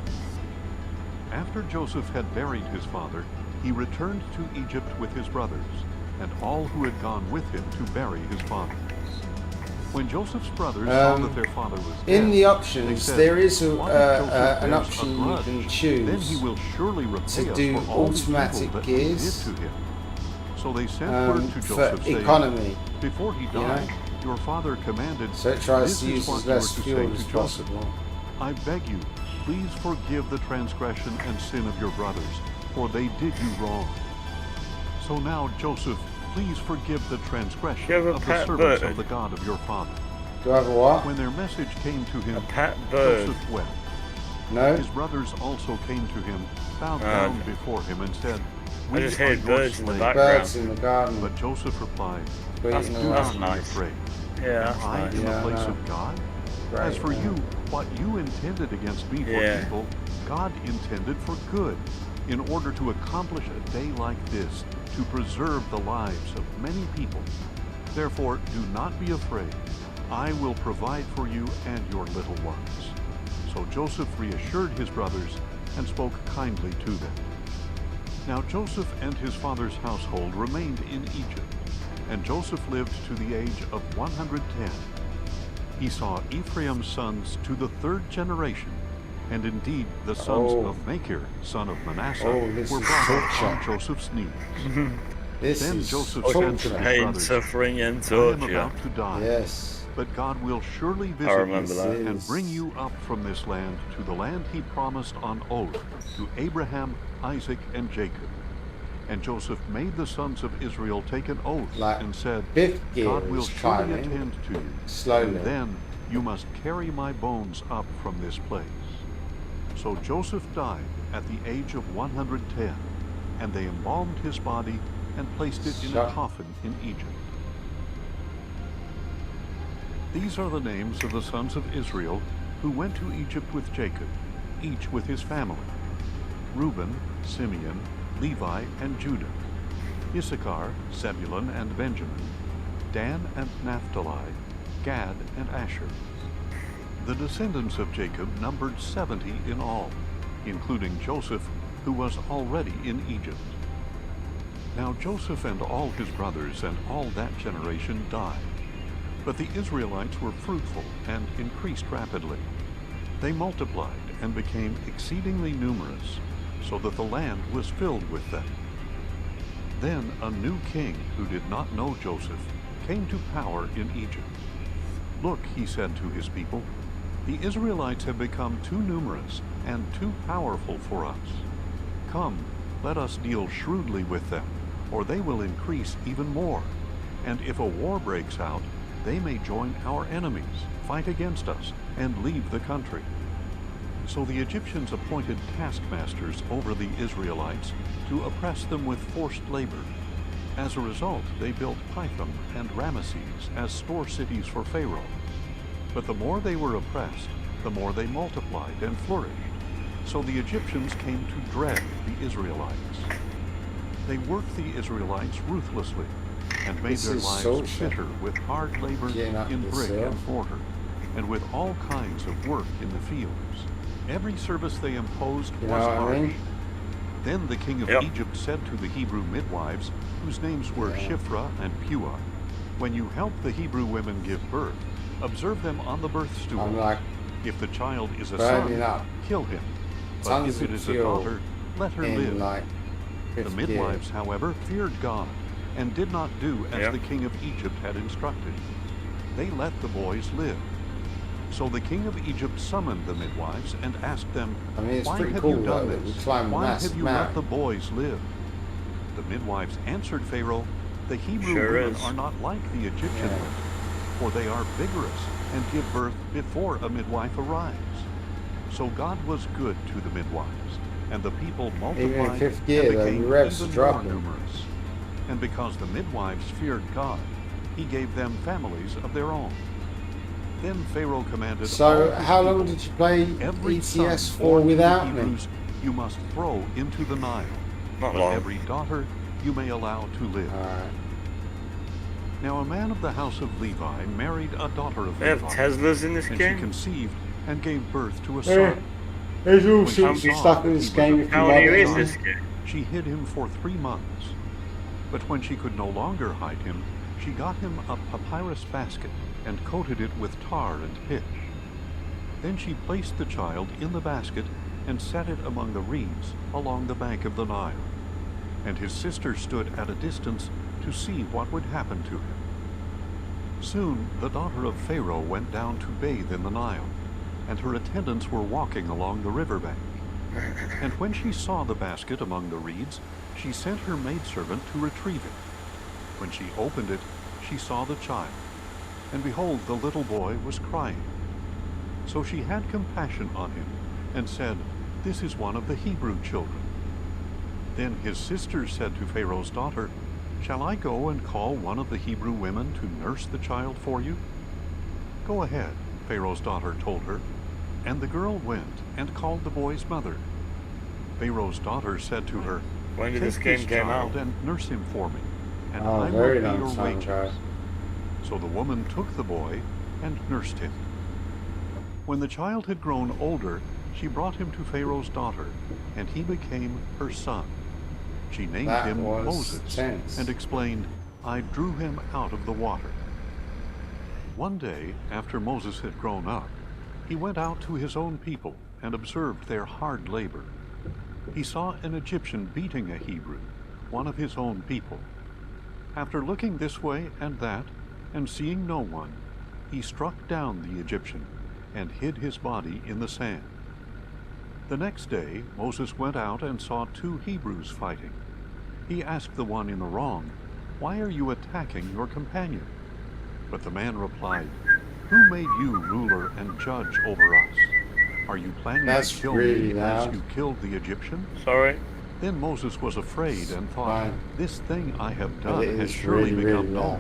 After Joseph had buried his father, he returned to Egypt with his brothers, and all who had gone with him to bury his father. When Joseph's brothers saw that their father was dead, In the they options, said, there is "What if Joseph an bears option a you grudge? can Then choose he will surely repay to us do for all the automatic evil that we did gears to him." So they sent word to for Joseph, saying, economy. Before he died, your father commanded, So it tries "This to is use what as you were less to fuel say as to Joseph. possible. I beg you, please forgive the transgression and sin of your brothers, for they did you wrong. So now, Joseph, please forgive the transgression You have a of the pet servants bird? of the God of your father." Do I have a what? When their message came to him, A pet bird. Joseph wept. No? His brothers also came to him, bowed down before him, and said, I "We just are heard your birds in the slaves." background. Birds in the garden. But Joseph replied, Tweeting "Do away. not be nice. afraid. Yeah, Am that's I nice. in the Yeah, I place know. of God? Great, As for yeah. you, what you intended against me for Yeah. evil, God intended for good, in order to accomplish a day like this, to preserve the lives of many people. Therefore, do not be afraid. I will provide for you and your little ones." So Joseph reassured his brothers and spoke kindly to them. Now Joseph and his father's household remained in Egypt, and Joseph lived to the age of 110. He saw Ephraim's sons to the 3rd generation, and indeed the sons of Machir, son of Manasseh, this were is brought up torture. on Joseph's knees. This Then is Joseph said to torture. his Pain, brothers, suffering, and "I am torture. about to die, Yes. but God will surely I visit remember you that. and bring you up from this land to the land he promised on oath to Abraham, Isaac, and Jacob." And Joseph made the sons of Israel take an oath Like and said, fifth gear "God will is surely climbing attend to you, slowly. and then you must carry my bones up from this place." So Joseph died at the age of 110, and they embalmed his body and placed it in a coffin in Egypt. These are the names of the sons of Israel who went to Egypt with Jacob, each with his family: Reuben, Simeon, Levi, and Judah; Issachar, Zebulun, and Benjamin; Dan and Naphtali; Gad and Asher. The descendants of Jacob numbered 70 in all, including Joseph, who was already in Egypt. Now Joseph and all his brothers and all that generation died. But the Israelites were fruitful and increased rapidly. They multiplied and became exceedingly numerous, so that the land was filled with them. Then a new king who did not know Joseph came to power in Egypt. "Look," he said to his people, "the Israelites have become too numerous and too powerful for us. Come, let us deal shrewdly with them, or they will increase even more. And if a war breaks out, they may join our enemies, fight against us, and leave the country." So the Egyptians appointed taskmasters over the Israelites to oppress them with forced labor. As a result, they built Pithom and Ramesses as store cities for Pharaoh. But the more they were oppressed, the more they multiplied and flourished. So the Egyptians came to dread the Israelites. They worked the Israelites ruthlessly and made their lives bitter with hard labor in brick and mortar, and with all kinds of work in the fields. Every service they imposed was harsh. Then the king of Egypt said to the Hebrew midwives, whose names were Shiphrah and Puah, "When you help the Hebrew women give birth, observe them on the birth stool. If the child is a son, kill him. But if it is a daughter, let her live." The midwives, however, feared God and did not do as the king of Egypt had instructed. They let the boys live. So the king of Egypt summoned the midwives and asked them, "Why have you done this? Why have you let the boys live?" The midwives answered Pharaoh, "The Hebrew women are not like the Egyptian women, for they are vigorous and give birth before a midwife arrives." So God was good to the midwives, and the people multiplied and became even more numerous. And because the midwives feared God, he gave them families of their own. Then Pharaoh commanded So all his how long people, did you play "Every ETS son for born to the without me? Hebrews you must throw into the Nile, Not but long. every daughter you may allow to live." Alright. Now a man of the house of Levi married a daughter of They have Levi, Teslas in this and she game? conceived and gave birth to a Yeah. son. There's all When she sorts of saw stuff in that this he was game a if you How like new it. is this game? She hid him for 3 months. But when she could no longer hide him, she got him a papyrus basket and coated it with tar and pitch. Then she placed the child in the basket and set it among the reeds along the bank of the Nile. And his sister stood at a distance to see what would happen to him. Soon the daughter of Pharaoh went down to bathe in the Nile, and her attendants were walking along the riverbank. And when she saw the basket among the reeds, she sent her maidservant to retrieve it. When she opened it, she saw the child, and behold, the little boy was crying. So she had compassion on him, and said, "This is one of the Hebrew children." Then his sisters said to Pharaoh's daughter, "Shall I go and call one of the Hebrew women to nurse the child for you?" "Go ahead," Pharaoh's daughter told her. And the girl went and called the boy's mother. Pharaoh's daughter said to her, When did "Take this game this came child out? and nurse him for me, and Oh, I will very pay long your time wages." ago. So the woman took the boy and nursed him. When the child had grown older, she brought him to Pharaoh's daughter, and he became her son. She named That him was Moses, tense. and explained, "I drew him out of the water." One day, after Moses had grown up, he went out to his own people and observed their hard labor. He saw an Egyptian beating a Hebrew, one of his own people. After looking this way and that, and seeing no one, he struck down the Egyptian and hid his body in the sand. The next day, Moses went out and saw 2 Hebrews fighting. He asked the one in the wrong, "Why are you attacking your companion?" But the man replied, "Who made you ruler and judge over us? Are you planning That's to kill really me as loud. you killed the Egyptian?" Sorry. Then Moses was afraid and thought, Fine. "This thing I have But done it has is surely really, become really known." loud.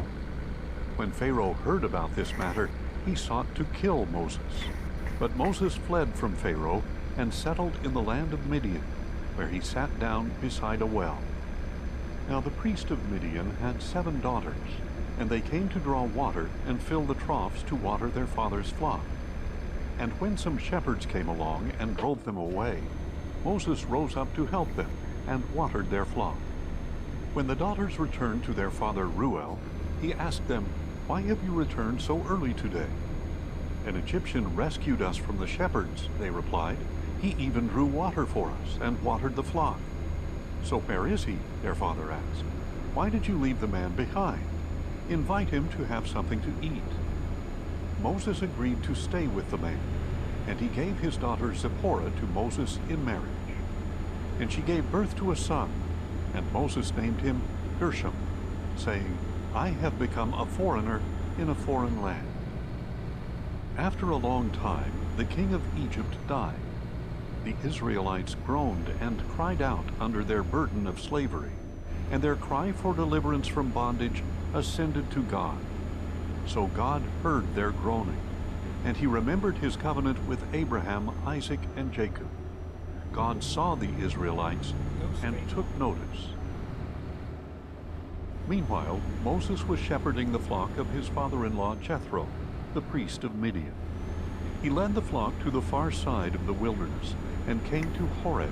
When Pharaoh heard about this matter, he sought to kill Moses. But Moses fled from Pharaoh and settled in the land of Midian, where he sat down beside a well. Now the priest of Midian had 7 daughters, and they came to draw water and fill the troughs to water their father's flock. And when some shepherds came along and drove them away, Moses rose up to help them and watered their flock. When the daughters returned to their father Reuel, he asked them, "Why have you returned so early today?" "An Egyptian rescued us from the shepherds," they replied. "He even drew water for us and watered the flock." "So where is he?" their father asked. "Why did you leave the man behind? Invite him to have something to eat." Moses agreed to stay with the man, and he gave his daughter Zipporah to Moses in marriage. And she gave birth to a son, and Moses named him Gershom, saying, "I have become a foreigner in a foreign land." After a long time, the king of Egypt died. The Israelites groaned and cried out under their burden of slavery, and their cry for deliverance from bondage ascended to God. So God heard their groaning, and he remembered his covenant with Abraham, Isaac, and Jacob. God saw the Israelites and took notice. Meanwhile, Moses was shepherding the flock of his father-in-law Jethro, the priest of Midian. He led the flock to the far side of the wilderness and came to Horeb,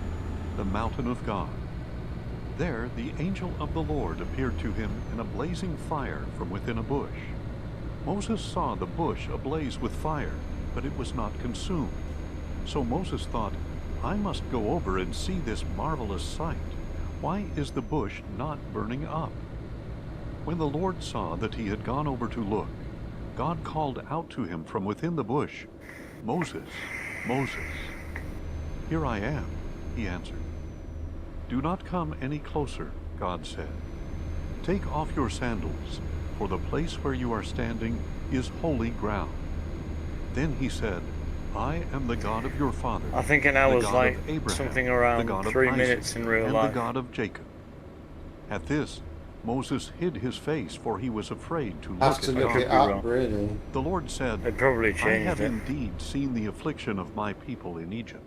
the mountain of God. There the angel of the Lord appeared to him in a blazing fire from within a bush. Moses saw the bush ablaze with fire, but it was not consumed. So Moses thought, "I must go over and see this marvelous sight. Why is the bush not burning up?" When the Lord saw that he had gone over to look, God called out to him from within the bush, "Moses, Moses." "Here I am," he answered. "Do not come any closer," God said. "Take off your sandals, for the place where you are standing is holy ground." Then he said, "I am the God of your father, I think an hour's the God like of Abraham, something the around God of 3 Isaac, minutes in real and life. the God of Jacob." At this, Moses hid his face, for he was afraid to Have look to at look God. it be up, wrong. really. The Lord said, They probably "I changed have it. indeed seen the affliction of my people in Egypt.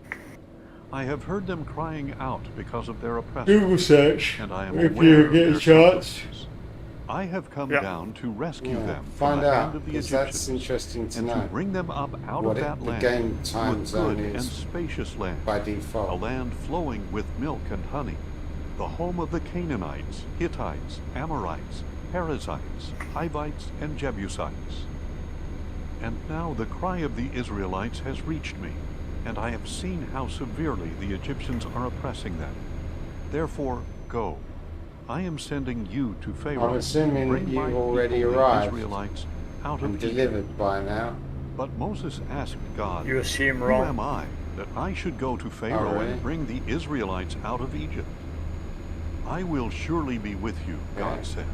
I have heard them crying out because of their oppressors, Google search and I am if aware you of get a their chance. sufferings. I have come Yeah. down to rescue Yeah, them from find the hand out, of the because that's Egyptians, interesting to and to know. bring them up out What of that the land game to a time zone good and is spacious land, by a default. land flowing with milk and honey, the home of the Canaanites, Hittites, Amorites, Perizzites, Hivites, and Jebusites. And now the cry of the Israelites has reached me, and I have seen how severely the Egyptians are oppressing them. Therefore, go. I am sending you to Pharaoh I'm assuming to bring my you've already people, the arrived Israelites, out of and Egypt. delivered by now. But Moses asked God, You assume "Who wrong. am I, that I should go to Pharaoh really? and bring the Israelites out of Egypt?" "I will surely be with you," God Okay. said,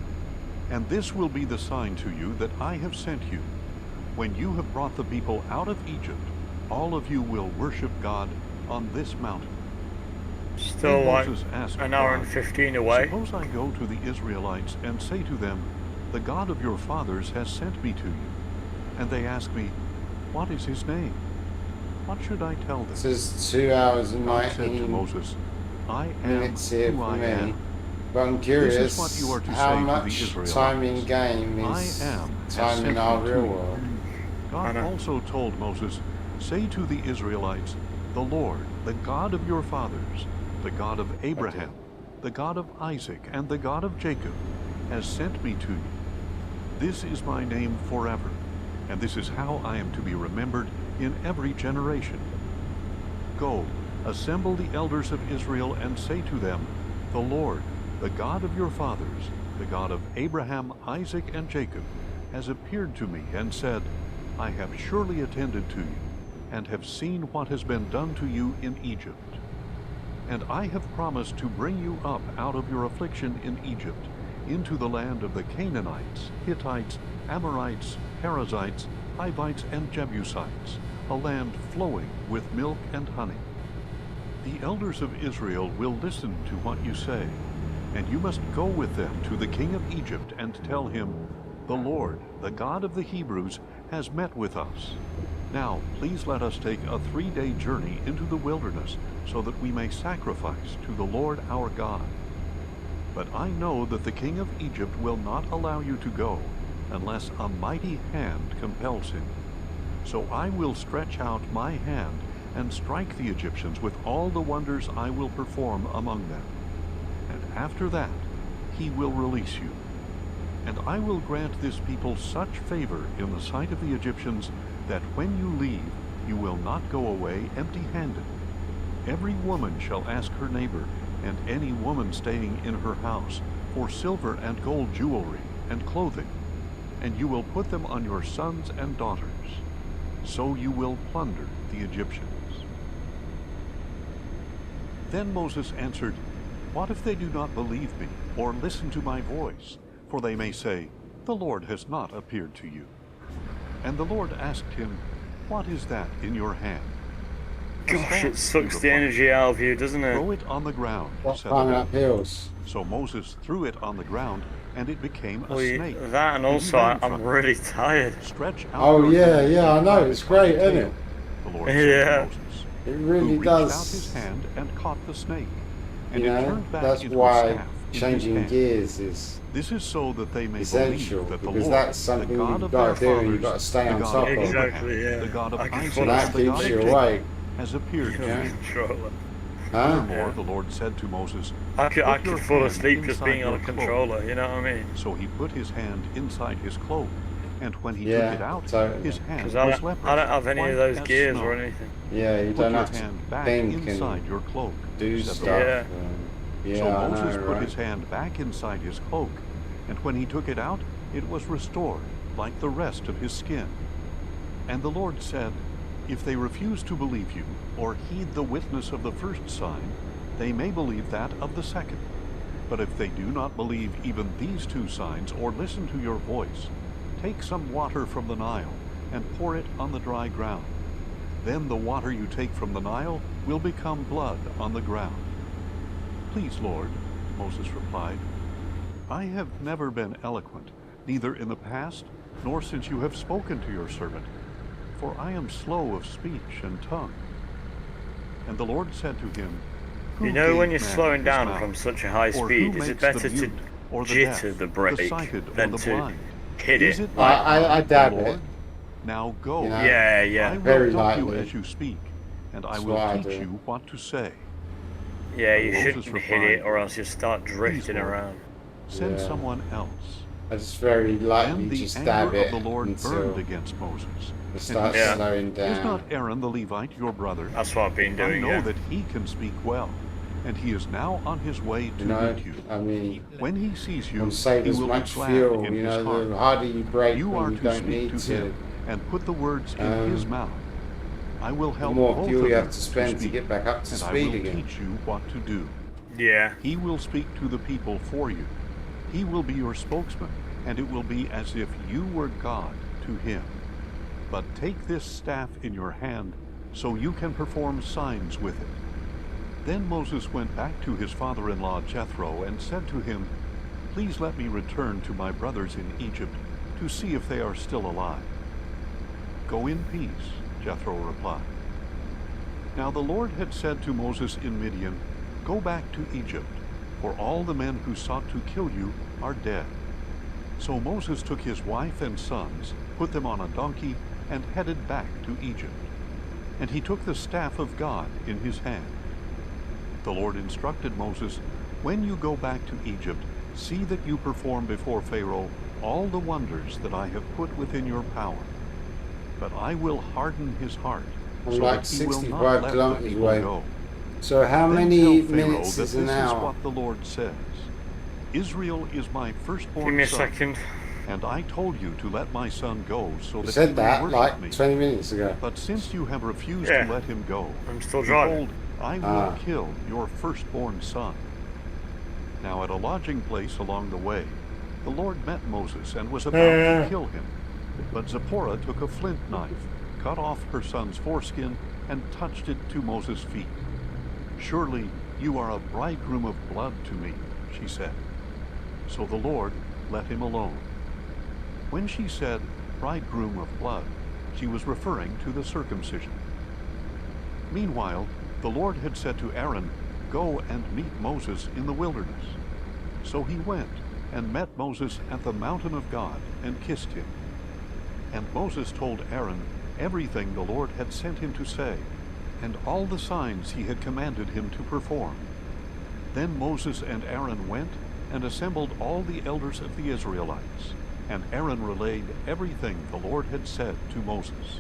"and this will be the sign to you that I have sent you. When you have brought the people out of Egypt, all of you will worship God on this mountain." Still Then like Moses asked an hour God, and 15 away. "Suppose I go to the Israelites and say to them, 'The God of your fathers has sent me to you,' and they ask me, 'What is his name?' What should I tell them?" This is 2 hours and God said to 19 Moses, "I am minutes here who for I me. am." But I'm This curious is what you are to how say to the much Israelites. time in game is "I am has time sent in our me to real you." world. God I know. also told Moses, "Say to the Israelites, 'The Lord, the God of your fathers, the God of Abraham, the God of Isaac, and the God of Jacob, has sent me to you. This is my name forever, and this is how I am to be remembered in every generation. Go, assemble the elders of Israel, and say to them, 'The Lord, the God of your fathers, the God of Abraham, Isaac, and Jacob, has appeared to me and said, I have surely attended to you, and have seen what has been done to you in Egypt. And I have promised to bring you up out of your affliction in Egypt, into the land of the Canaanites, Hittites, Amorites, Perizzites, Hivites, and Jebusites, a land flowing with milk and honey. The elders of Israel will listen to what you say, and you must go with them to the king of Egypt and tell him, 'The Lord, the God of the Hebrews, has met with us. Now, please let us take a 3-day journey into the wilderness so that we may sacrifice to the Lord our God. But I know that the king of Egypt will not allow you to go unless a mighty hand compels him. So I will stretch out my hand and strike the Egyptians with all the wonders I will perform among them. And after that, he will release you. And I will grant this people such favor in the sight of the Egyptians that when you leave, you will not go away empty-handed. Every woman shall ask her neighbor, and any woman staying in her house, for silver and gold jewelry and clothing, and you will put them on your sons and daughters. So you will plunder the Egyptians. Then Moses answered, "What if they do not believe me, or listen to my voice? For they may say, 'The Lord has not appeared to you.'" And the Lord asked him, "What is that in your hand?" Gosh, it sucks the energy out of you, doesn't it? "Throw it on the ground," What's said the climbing Lord. up hills? So Moses threw it on the ground, and it became a Well, snake. that and he also ran from I'm it. really tired. "Stretch out Oh, your yeah, hand yeah, I and know, grab it's it by great, the isn't tail," it? the Lord said Yeah. to Moses, It who really reached out does. his hand and caught the snake, and You it know, turned back that's into a why staff in his changing hand. gears is This is so that they may essential, believe that the because Lord, that's something the God you've of got their to do, and you've got to fathers, stay the on God top of of. Exactly, yeah. the God of I can Isaac, fall That and the God keeps of you Jacob, awake. has appeared to Yeah. you. Controller. Huh? Furthermore, Yeah. the Lord said to Moses, I "Put could your fall hand asleep just inside being on your a cloak." controller, you know what I mean? So he put his hand inside his cloak, and when he took Yeah, it out, totally. his hand Because was I leprous, don't have any white of those as gears snow. or anything. Yeah, you Put don't your have to hand back think inside and your cloak, do said the stuff. Lord. Yeah. Yeah, So I Moses know, put right? his hand back inside his cloak, and when he took it out, it was restored, like the rest of his skin. And the Lord said, "If they refuse to believe you, or heed the witness of the first sign, they may believe that of the second. But if they do not believe even these 2 signs, or listen to your voice, take some water from the Nile, and pour it on the dry ground. Then the water you take from the Nile will become blood on the ground." "Please, Lord," Moses replied, "I have never been eloquent, neither in the past, nor since you have spoken to your servant, for I am slow of speech and tongue." And the Lord said to him, "Who You know when gave you're man slowing his down mouth? from such a high Or speed, who is it makes better the to mute, or the jitter deaf, the brake the sighted, or than the to blind? hit Is it? it Like, not I, I the dab Lord? it, Now go. you know, yeah, I yeah. will very help you lightly. as you speak, and I That's will what I teach do. you what to say." Yeah, But you Moses shouldn't hit it replied, or else you start "Please, drifting Lord, around. send Yeah. someone else." I just very lightly Then the just anger dab of it the Lord burned until against Moses, it and he starts Yeah. said, slowing "Is down. not Aaron the Levite your brother? That's what I've been I doing, know yeah. that he can speak well, and he is now on his way to You know, meet you. I mean, When he sees will you, save he as will be much glad fuel. in You his know, heart. the harder you brake You are when you to don't speak need to to, him and put the words in his mouth. I will the help more both fuel of you you have to spend to speak, get back up to and I speed will again. teach you what to do. Yeah. He will speak to the people for you. He will be your spokesman, and it will be as if you were God to him. But take this staff in your hand, so you can perform signs with it." Then Moses went back to his father-in-law Jethro and said to him, "Please let me return to my brothers in Egypt to see if they are still alive." "Go in peace," Jethro replied. Now the Lord had said to Moses in Midian, "Go back to Egypt, for all the men who sought to kill you are dead." So Moses took his wife and sons, put them on a donkey, and headed back to Egypt. And he took the staff of God in his hand. The Lord instructed Moses, "When you go back to Egypt, see that you perform before Pharaoh all the wonders that I have put within your power. But I will harden his heart, I'm so like that he will 65 not let the kilometers people away. go. So how Then many tell Pharaoh minutes that is an this is hour? what the Lord says. Israel is my Give firstborn me a son, second. and I told you to let my son go so You that he said may that worship like me. 20 minutes ago. But since you have refused Yeah. to let him go, I'm still driving. behold, I will kill your firstborn son." Now at a lodging place along the way, the Lord met Moses and was about to kill him. But Zipporah took a flint knife, cut off her son's foreskin, and touched it to Moses' feet. "Surely you are a bridegroom of blood to me," she said. So the Lord let him alone. When she said, "bridegroom of blood," she was referring to the circumcision. Meanwhile, the Lord had said to Aaron, "Go and meet Moses in the wilderness." So he went and met Moses at the mountain of God and kissed him. And Moses told Aaron everything the Lord had sent him to say, and all the signs he had commanded him to perform. Then Moses and Aaron went and assembled all the elders of the Israelites, and Aaron relayed everything the Lord had said to Moses.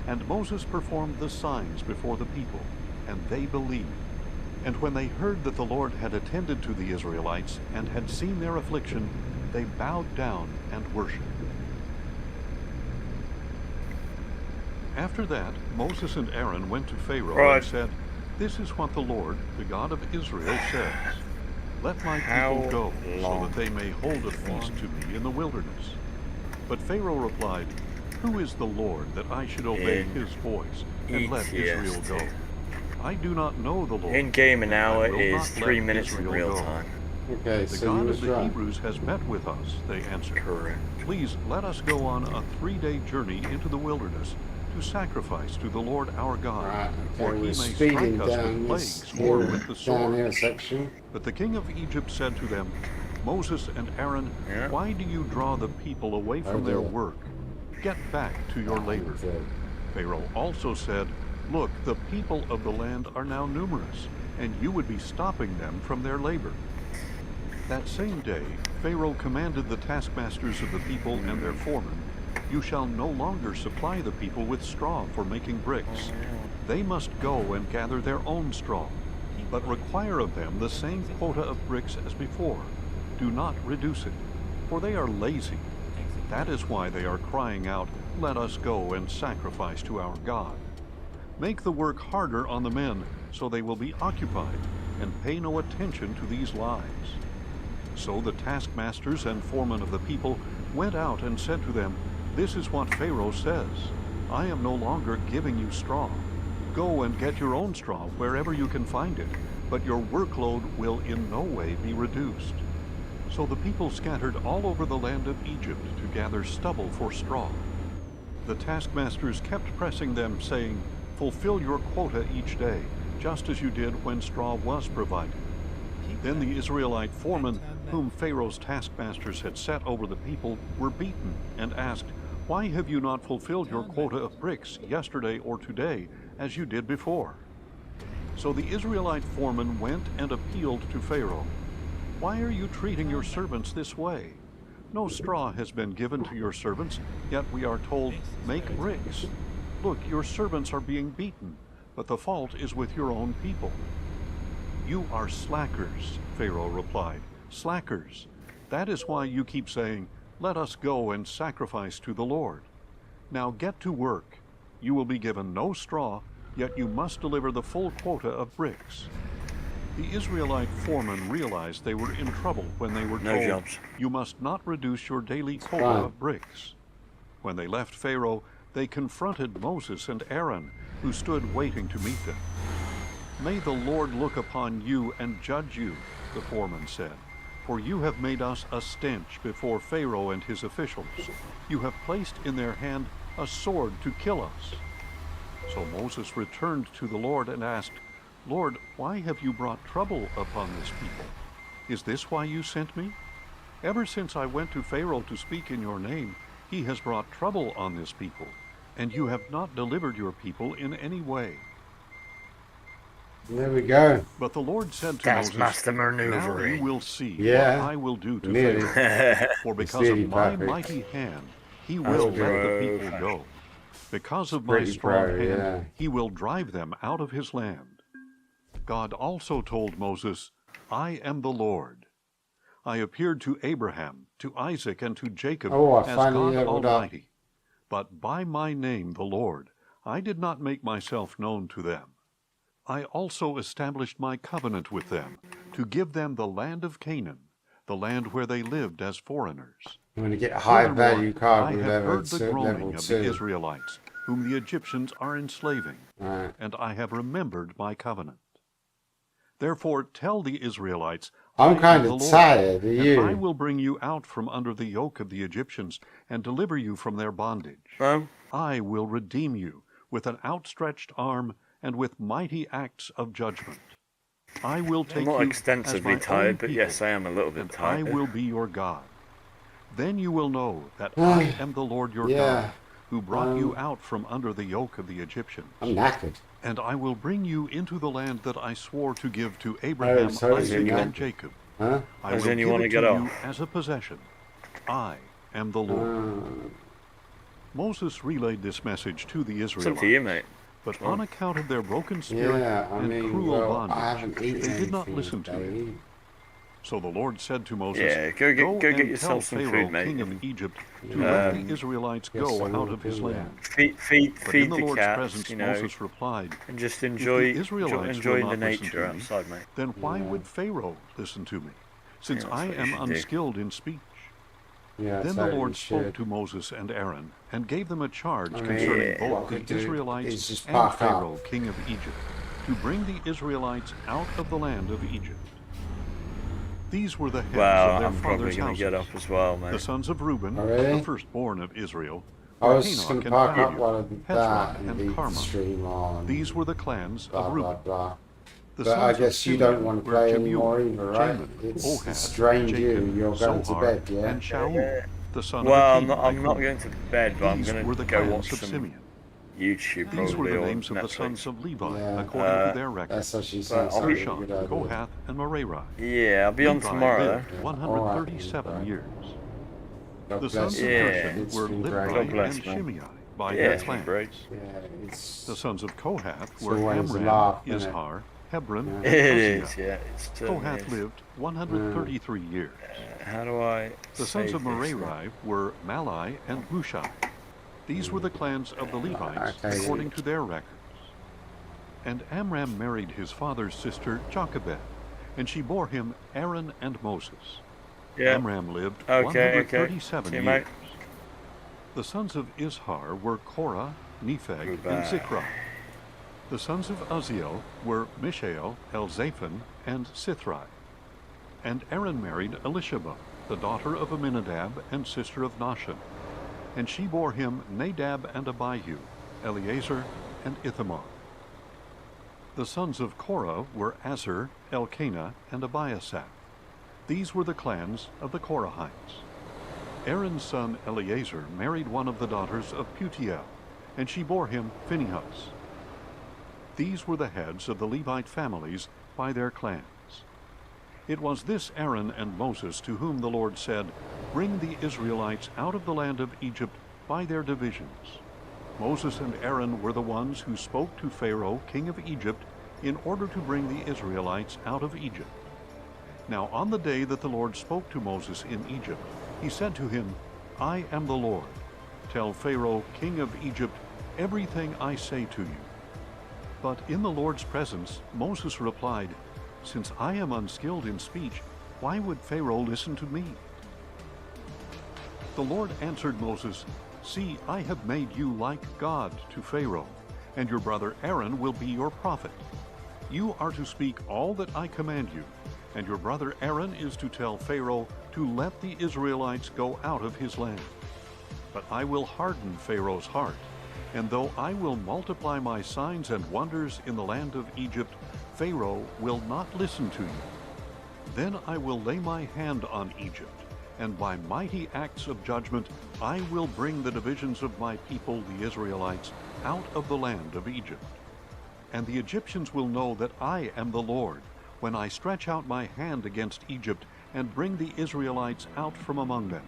And Moses performed the signs before the people, and they believed. And when they heard that the Lord had attended to the Israelites and had seen their affliction, they bowed down and worshipped. After that, Moses and Aaron went to Pharaoh and said, "This is what the Lord, the God of Israel, says. Let my people go, so that they may hold a feast to me in the wilderness." But Pharaoh replied, "Who is the Lord that I should obey his voice and let Israel go? I do not know the Lord." In game an hour and I will is not 3 let minutes in Israel real go. time. Okay, The so God you of was the right. Hebrews has met with us, they answered. Correct. "Please let us go on a 3-day journey into the wilderness to sacrifice to the Lord our God, Right, for okay, he we're may speeding strike us down with this plagues or hill, with the downhill sword." section. But the king of Egypt said to them, "Moses and Aaron, Yeah. why do you draw the people away from their work? Get back to your labor." Pharaoh also said, "Look, the people of the land are now numerous, and you would be stopping them from their labor." That same day, Pharaoh commanded the taskmasters of the people and their foremen, "You shall no longer supply the people with straw for making bricks. They must go and gather their own straw, but require of them the same quota of bricks as before. Do not reduce it, for they are lazy. That is why they are crying out, 'Let us go and sacrifice to our God.' Make the work harder on the men, so they will be occupied, and pay no attention to these lies." So the taskmasters and foremen of the people went out and said to them, "This is what Pharaoh says. I am no longer giving you straw. Go and get your own straw wherever you can find it, but your workload will in no way be reduced." So the people scattered all over the land of Egypt to gather stubble for straw. The taskmasters kept pressing them, saying, "Fulfill your quota each day, just as you did when straw was provided." Then the Israelite foremen, whom Pharaoh's taskmasters had set over the people, were beaten and asked, "Why have you not fulfilled your quota of bricks yesterday or today, as you did before?" So the Israelite foreman went and appealed to Pharaoh. "Why are you treating your servants this way? No straw has been given to your servants, yet we are told, 'Make bricks.' Look, your servants are being beaten, but the fault is with your own people." "You are slackers," Pharaoh replied, "slackers. That is why you keep saying, 'Let us go and sacrifice to the Lord.' Now get to work. You will be given no straw, yet you must deliver the full quota of bricks." The Israelite foremen realized they were in trouble when they were No told, jobs. "You must not reduce your daily quota fine. of bricks." When they left Pharaoh, they confronted Moses and Aaron, who stood waiting to meet them. "May the Lord look upon you and judge you," the foreman said, "for you have made us a stench before Pharaoh and his officials. You have placed in their hand a sword to kill us." So Moses returned to the Lord and asked, "Lord, why have you brought trouble upon this people? Is this why you sent me? Ever since I went to Pharaoh to speak in your name, he has brought trouble on this people, and you have not delivered your people in any way." There we go. But the Lord said to Taskmaster Moses, "Now you maneuvering. will see Yeah, what I will do to nearly. Pharaoh. For It's because of nearly my perfect. mighty hand, he That's will good. let the Pro people fashion. go. Because of my Pretty strong pro, hand, yeah. he will drive them out of his land." God also told Moses, "I am the Lord. I appeared to Abraham, to Isaac, and to Jacob Oh, I as finally God leveled up. Almighty. But by my name, the Lord, I did not make myself known to them. I also established my covenant with them, to give them the land of Canaan, the land where they lived as foreigners. I'm going to get high Furthermore, value I cargo have level heard the to level groaning of the 2. Israelites, whom the Egyptians are enslaving, Right. and I have remembered my covenant." Therefore tell the Israelites, I'm I kind am the of Lord, tired. Are and I you? will bring you out from under the yoke of the Egyptians and deliver you from their bondage. No? I will redeem you with an outstretched arm and with mighty acts of judgment. I will I'm take not you extensively as my tired, own but people, yes, I am a little bit and tired. I will be your God. Then you will know that I am the Lord your Yeah. God, who brought you out from under the yoke of the Egyptians. I'm knackered. And I will bring you into the land that I swore to give to Abraham, so is Isaac, he and knackered? Jacob. Huh? I As will in you give wanna it get to off? you as a possession. I am the Lord. Moses relayed this message to the It's up Israelites. to you, mate. But on account of their broken spirit Yeah, I and mean, cruel well, bondage, I haven't eaten they did not anything listen to today. him. So the Lord said to Moses, Yeah, go get and yourself tell some Pharaoh, food, mate. king of Egypt, to Yeah. let the Israelites Yes, go I out will of his do that. land. Feed But in the the Lord's cats, presence, you know, Moses replied, and just If enjoy the Israelites enjoying will the not listen nature to me, outside, mate. then why would Pharaoh listen to me, since Yeah, I that's what you am should do. unskilled in speech? Yeah, Then totally the Lord spoke should. to Moses and Aaron, and gave them a charge I mean, concerning Yeah. both what we the do is Israelites just and park Pharaoh, up. king of Egypt, to bring the Israelites out of the land of Egypt. These were the heads Well, of their I'm probably fathers' going to houses. get up as well, The mate. sons of Reuben, Oh, really? the firstborn of Israel, I were was just going Hanok to and park up Phalu, while I did that Hezron and and leave the Carmel. stream on. These were the clans blah, of blah, Reuben. blah. The But I sons of guess you don't Simeon want to were play Jemuel, anymore either, right? Jamin, It's Ohad, drained you. Jachin, You're going to Zohar, bed, yeah? and Shaul, the son Well, of a I'm not Canaanite woman. going to bed, but I'm These going were to the go clans watch of some Simeon. YouTube These were probably, the or names of the Netflix. sons of Levi, Yeah. according to their records. That's actually But sounds I'll like be- a good Gershon, idea. Kohath, and Merari. Yeah, I'll be on Levi tomorrow. lived 137 Alright, years. God The bless sons of you. Yeah. Gershon It's were been great. Libni God bless, and man. Shimei by Yeah, their it's been clans. great. Yeah, it's... The sons of Kohath It's were always a Amram, laugh, isn't it? Izhar, Hebron, Yeah. and It Uzziah. is, yeah. It certainly Kohath is. lived 133 years. How do I The sons save of this Merari were Malai and Mushai. These were the clans of the Levites, Okay. according to their records. And Amram married his father's sister Jochebed, and she bore him Aaron and Moses. Yeah. Amram lived Okay. 137 See you, years. mate. The sons of Izhar were Korah, Nepheg, Goodbye. and Zikra. The sons of Uzziel were Mishael, Elzaphan, and Sithri. And Aaron married Elisheba, the daughter of Aminadab and sister of Nahshon. And she bore him Nadab and Abihu, Eleazar, and Ithamar. The sons of Korah were Azar, Elkanah, and Abiasaph. These were the clans of the Korahites. Aaron's son Eleazar married one of the daughters of Putiel, and she bore him Phinehas. These were the heads of the Levite families by their clans. It was this Aaron and Moses to whom the Lord said, Bring the Israelites out of the land of Egypt by their divisions. Moses and Aaron were the ones who spoke to Pharaoh, king of Egypt, in order to bring the Israelites out of Egypt. Now on the day that the Lord spoke to Moses in Egypt, he said to him, I am the Lord. Tell Pharaoh, king of Egypt, everything I say to you. But in the Lord's presence, Moses replied, Since I am unskilled in speech, why would Pharaoh listen to me? The Lord answered Moses, See, I have made you like God to Pharaoh, and your brother Aaron will be your prophet. You are to speak all that I command you, and your brother Aaron is to tell Pharaoh to let the Israelites go out of his land. But I will harden Pharaoh's heart, and though I will multiply my signs and wonders in the land of Egypt, Pharaoh will not listen to you. Then I will lay my hand on Egypt, and by mighty acts of judgment I will bring the divisions of my people, the Israelites, out of the land of Egypt. And the Egyptians will know that I am the Lord, when I stretch out my hand against Egypt and bring the Israelites out from among them.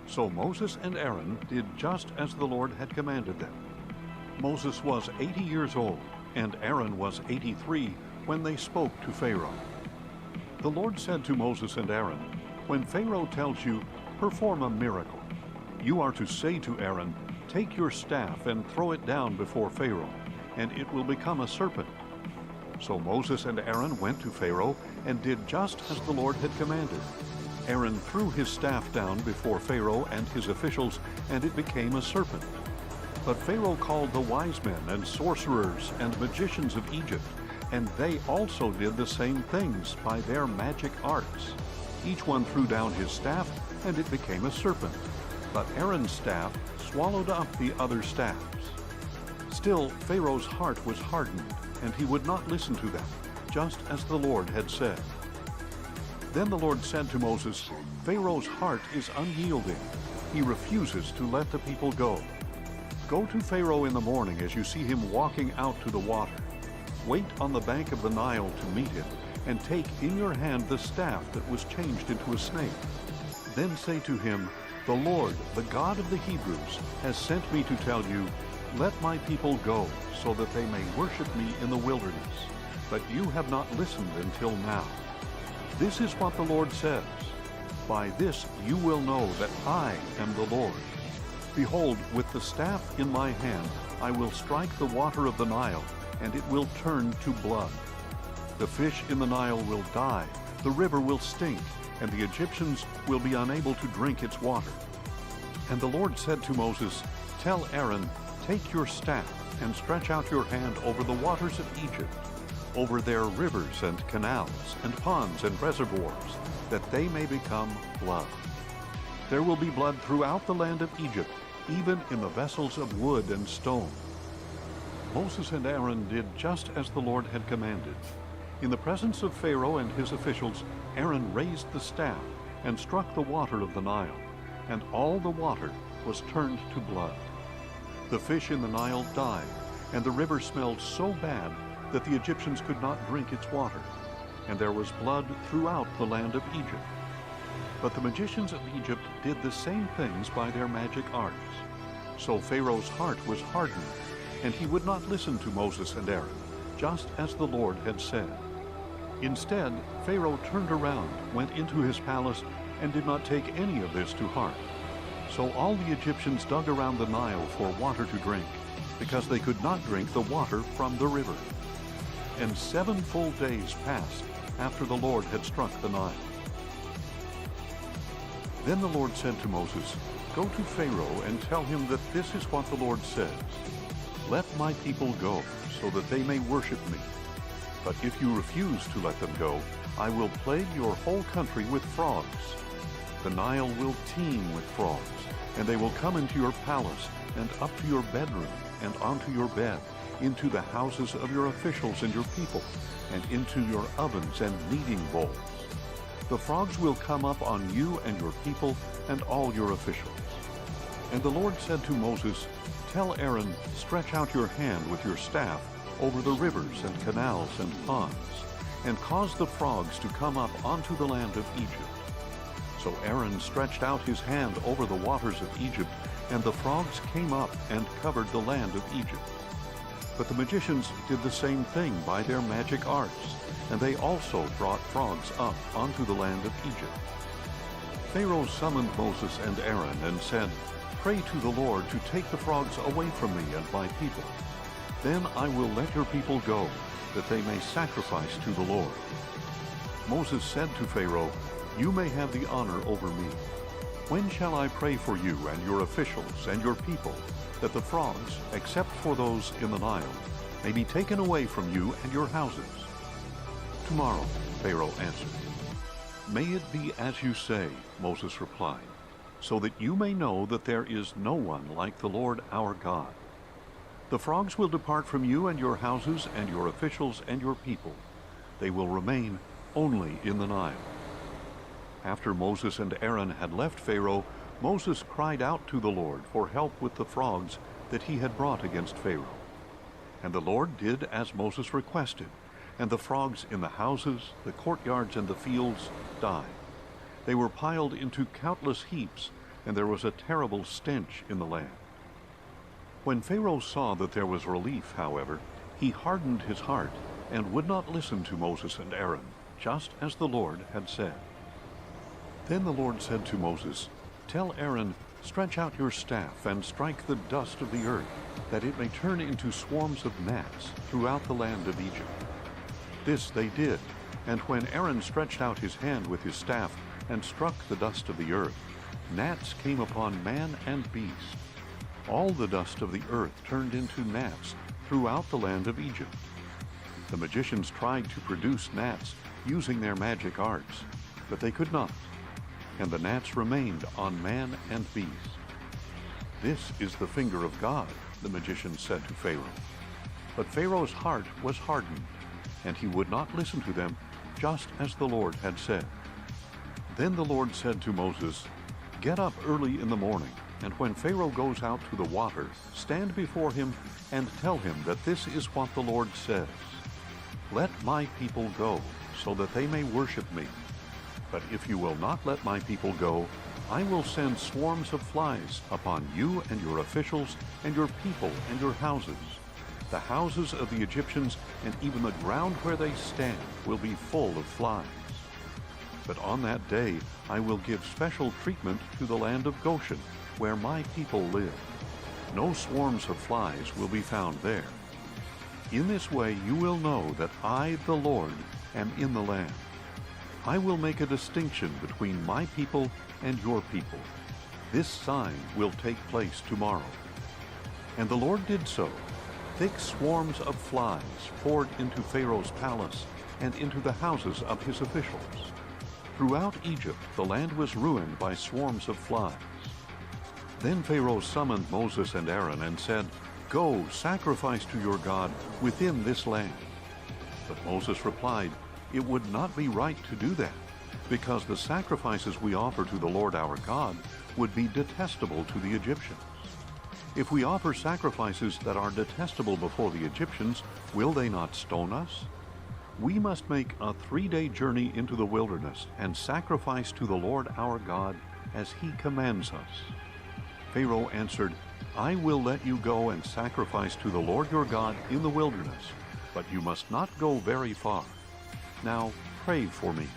So Moses and Aaron did just as the Lord had commanded them. Moses was 80 years old, and Aaron was 83 when they spoke to Pharaoh. The Lord said to Moses and Aaron, When Pharaoh tells you, perform a miracle, you are to say to Aaron, Take your staff and throw it down before Pharaoh, and it will become a serpent. So Moses and Aaron went to Pharaoh and did just as the Lord had commanded. Aaron threw his staff down before Pharaoh and his officials, and it became a serpent. But Pharaoh called the wise men and sorcerers and magicians of Egypt, And they also did the same things by their magic arts. Each one threw down his staff, and it became a serpent. But Aaron's staff swallowed up the other staffs. Still, Pharaoh's heart was hardened, and he would not listen to them, just as the Lord had said. Then the Lord said to Moses, "Pharaoh's heart is unyielding. He refuses to let the people go. Go to Pharaoh in the morning as you see him walking out to the water. Wait on the bank of the Nile to meet him, and take in your hand the staff that was changed into a snake. Then say to him, 'The Lord, the God of the Hebrews, has sent me to tell you, let my people go, so that they may worship me in the wilderness. But you have not listened until now. This is what the Lord says. By this you will know that I am the Lord. Behold, with the staff in my hand, I will strike the water of the Nile, and it will turn to blood. The fish in the Nile will die, the river will stink, and the Egyptians will be unable to drink its water.' And the Lord said to Moses, 'Tell Aaron, take your staff and stretch out your hand over the waters of Egypt, over their rivers and canals and ponds and reservoirs, that they may become blood. There will be blood throughout the land of Egypt, even in the vessels of wood and stone.' Moses and Aaron did just as the Lord had commanded. In the presence of Pharaoh and his officials, Aaron raised the staff and struck the water of the Nile, and all the water was turned to blood. The fish in the Nile died, and the river smelled so bad that the Egyptians could not drink its water, and there was blood throughout the land of Egypt. But the magicians of Egypt did the same things by their magic arts. So Pharaoh's heart was hardened, and he would not listen to Moses and Aaron, just as the Lord had said. Instead, Pharaoh turned around, went into his palace, and did not take any of this to heart. So all the Egyptians dug around the Nile for water to drink, because they could not drink the water from the river. And 7 full days passed after the Lord had struck the Nile. Then the Lord said to Moses, "Go to Pharaoh and tell him that this is what the Lord says. Let my people go, so that they may worship me. But if you refuse to let them go, I will plague your whole country with frogs. The Nile will teem with frogs, and they will come into your palace, and up to your bedroom, and onto your bed, into the houses of your officials and your people, and into your ovens and kneading bowls. The frogs will come up on you and your people and all your officials." And the Lord said to Moses, "Tell Aaron, stretch out your hand with your staff over the rivers and canals and ponds, and cause the frogs to come up onto the land of Egypt." So Aaron stretched out his hand over the waters of Egypt, and the frogs came up and covered the land of Egypt. But the magicians did the same thing by their magic arts, and they also brought frogs up onto the land of Egypt. Pharaoh summoned Moses and Aaron and said, "Pray to the Lord to take the frogs away from me and my people. Then I will let your people go, that they may sacrifice to the Lord." Moses said to Pharaoh, "You may have the honor over me. When shall I pray for you and your officials and your people, that the frogs, except for those in the Nile, may be taken away from you and your houses?" "Tomorrow," Pharaoh answered. "May it be as you say," Moses replied, "so that you may know that there is no one like the Lord our God. The frogs will depart from you and your houses and your officials and your people. They will remain only in the Nile." After Moses and Aaron had left Pharaoh, Moses cried out to the Lord for help with the frogs that he had brought against Pharaoh. And the Lord did as Moses requested, and the frogs in the houses, the courtyards, and the fields died. They were piled into countless heaps, and there was a terrible stench in the land. When Pharaoh saw that there was relief, however, he hardened his heart and would not listen to Moses and Aaron, just as the Lord had said. Then the Lord said to Moses, "Tell Aaron, stretch out your staff and strike the dust of the earth, that it may turn into swarms of gnats throughout the land of Egypt." This they did, and when Aaron stretched out his hand with his staff and struck the dust of the earth, gnats came upon man and beast. All the dust of the earth turned into gnats throughout the land of Egypt. The magicians tried to produce gnats using their magic arts, but they could not, and the gnats remained on man and beast. "This is the finger of God," the magicians said to Pharaoh. But Pharaoh's heart was hardened, and he would not listen to them, just as the Lord had said. Then the Lord said to Moses, "Get up early in the morning, and when Pharaoh goes out to the water, stand before him and tell him that this is what the Lord says. Let my people go, so that they may worship me. But if you will not let my people go, I will send swarms of flies upon you and your officials and your people and your houses. The houses of the Egyptians and even the ground where they stand will be full of flies. But on that day I will give special treatment to the land of Goshen, where my people live. No swarms of flies will be found there. In this way you will know that I, the Lord, am in the land. I will make a distinction between my people and your people. This sign will take place tomorrow." And the Lord did so. Thick swarms of flies poured into Pharaoh's palace and into the houses of his officials. Throughout Egypt the land was ruined by swarms of flies. Then Pharaoh summoned Moses and Aaron and said, "Go, sacrifice to your God within this land." But Moses replied, "It would not be right to do that, because the sacrifices we offer to the Lord our God would be detestable to the Egyptians. If we offer sacrifices that are detestable before the Egyptians, will they not stone us? We must make a 3-day journey into the wilderness and sacrifice to the Lord our God as he commands us." Pharaoh answered, "I will let you go and sacrifice to the Lord your God in the wilderness, but you must not go very far. Now pray for me."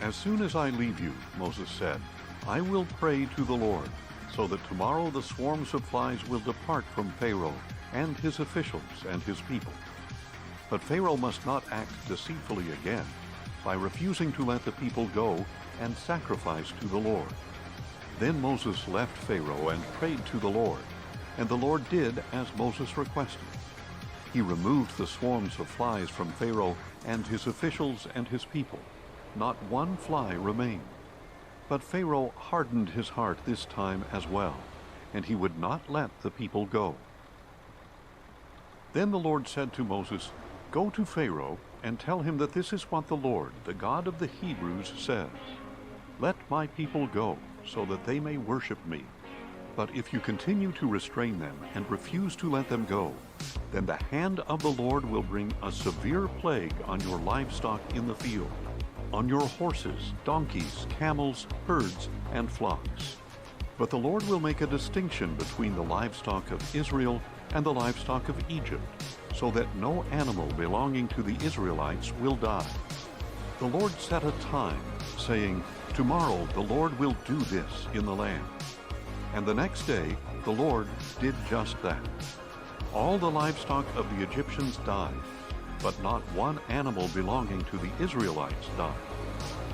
"As soon as I leave you," Moses said, "I will pray to the Lord, so that tomorrow the swarms of flies will depart from Pharaoh and his officials and his people." But Pharaoh must not act deceitfully again by refusing to let the people go and sacrifice to the Lord. Then Moses left Pharaoh and prayed to the Lord, and the Lord did as Moses requested. He removed the swarms of flies from Pharaoh and his officials and his people. Not one fly remained. But Pharaoh hardened his heart this time as well, and he would not let the people go. Then the Lord said to Moses, "Go to Pharaoh and tell him that this is what the Lord, the God of the Hebrews, says. Let my people go, so that they may worship me. But if you continue to restrain them and refuse to let them go, then the hand of the Lord will bring a severe plague on your livestock in the field, on your horses, donkeys, camels, herds, and flocks. But the Lord will make a distinction between the livestock of Israel and the livestock of Egypt, so that no animal belonging to the Israelites will die." The Lord set a time, saying, "Tomorrow the Lord will do this in the land." And the next day the Lord did just that. All the livestock of the Egyptians died, but not one animal belonging to the Israelites died.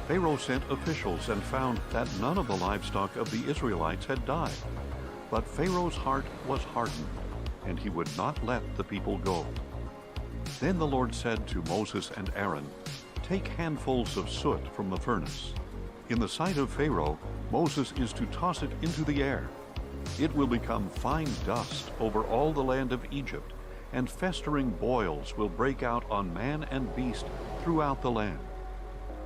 Pharaoh sent officials and found that none of the livestock of the Israelites had died. But Pharaoh's heart was hardened, and he would not let the people go. Then the Lord said to Moses and Aaron, "Take handfuls of soot from the furnace. In the sight of Pharaoh, Moses is to toss it into the air. It will become fine dust over all the land of Egypt, and festering boils will break out on man and beast throughout the land."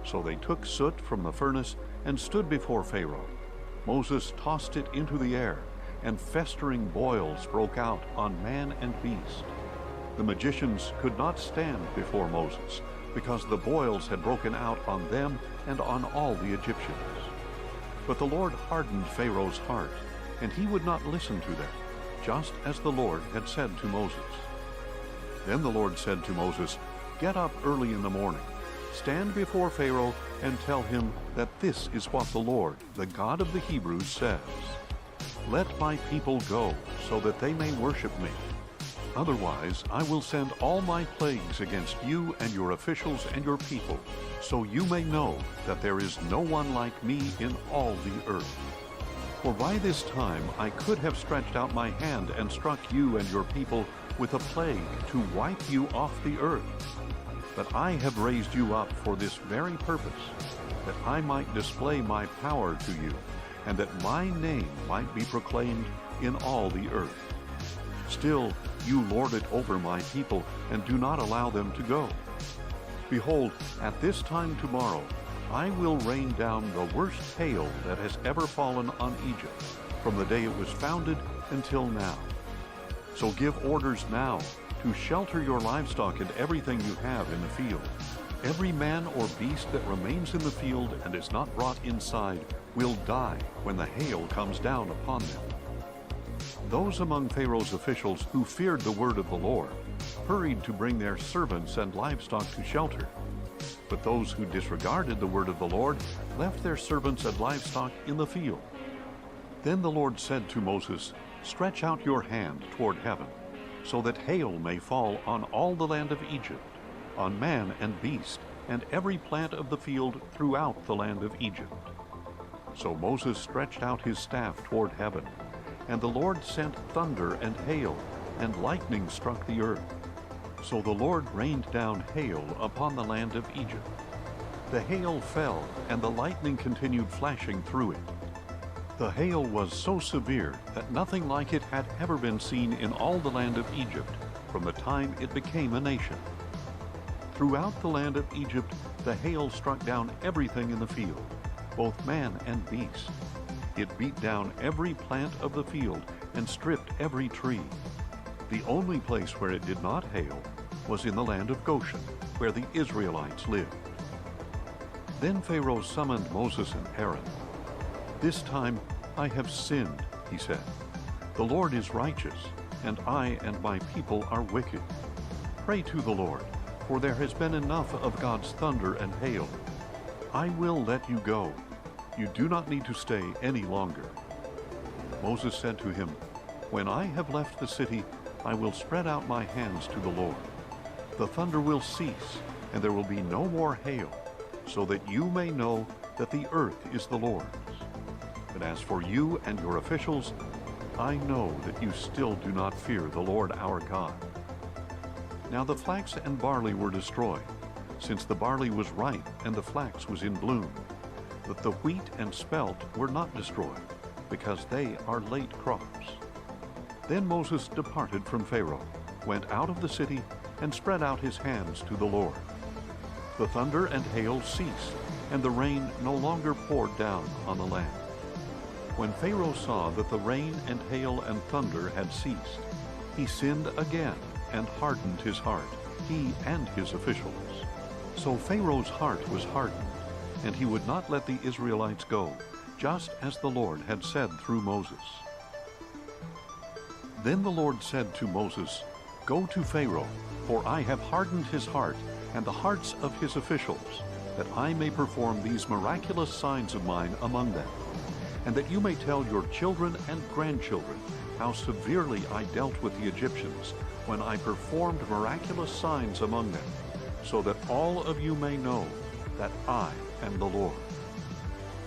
So they took soot from the furnace and stood before Pharaoh. Moses tossed it into the air, and festering boils broke out on man and beast. The magicians could not stand before Moses, because the boils had broken out on them and on all the Egyptians. But the Lord hardened Pharaoh's heart, and he would not listen to them, just as the Lord had said to Moses. Then the Lord said to Moses, "Get up early in the morning, stand before Pharaoh, and tell him that this is what the Lord, the God of the Hebrews, says. Let my people go, so that they may worship me. Otherwise, I will send all my plagues against you and your officials and your people, so you may know that there is no one like me in all the earth. For by this time I could have stretched out my hand and struck you and your people with a plague to wipe you off the earth. But I have raised you up for this very purpose, that I might display my power to you, and that my name might be proclaimed in all the earth. Still, you lord it over my people, and do not allow them to go. Behold, at this time tomorrow, I will rain down the worst hail that has ever fallen on Egypt, from the day it was founded until now. So give orders now to shelter your livestock and everything you have in the field. Every man or beast that remains in the field and is not brought inside will die when the hail comes down upon them. Those among Pharaoh's officials who feared the word of the Lord hurried to bring their servants and livestock to shelter. But those who disregarded the word of the Lord left their servants and livestock in the field. Then the Lord said to Moses, "Stretch out your hand toward heaven, so that hail may fall on all the land of Egypt, on man and beast, and every plant of the field throughout the land of Egypt." So Moses stretched out his staff toward heaven, and the Lord sent thunder and hail, and lightning struck the earth. So the Lord rained down hail upon the land of Egypt. The hail fell, and the lightning continued flashing through it. The hail was so severe that nothing like it had ever been seen in all the land of Egypt from the time it became a nation. Throughout the land of Egypt, the hail struck down everything in the field, both man and beast. It beat down every plant of the field and stripped every tree. The only place where it did not hail was in the land of Goshen, where the Israelites lived. Then Pharaoh summoned Moses and Aaron. "This time I have sinned," he said. "The Lord is righteous, and I and my people are wicked. Pray to the Lord, for there has been enough of God's thunder and hail. I will let you go. You do not need to stay any longer." Moses said to him, "When I have left the city, I will spread out my hands to the Lord. The thunder will cease, and there will be no more hail, so that you may know that the earth is the Lord's. But as for you and your officials, I know that you still do not fear the Lord our God." Now the flax and barley were destroyed, since the barley was ripe and the flax was in bloom. But the wheat and spelt were not destroyed, because they are late crops. Then Moses departed from Pharaoh, went out of the city, and spread out his hands to the Lord. The thunder and hail ceased, and the rain no longer poured down on the land. When Pharaoh saw that the rain and hail and thunder had ceased, he sinned again and hardened his heart, he and his officials. So Pharaoh's heart was hardened, and he would not let the Israelites go, just as the Lord had said through Moses. Then the Lord said to Moses, "Go to Pharaoh, for I have hardened his heart and the hearts of his officials, that I may perform these miraculous signs of mine among them, and that you may tell your children and grandchildren how severely I dealt with the Egyptians when I performed miraculous signs among them, so that all of you may know that I am the Lord."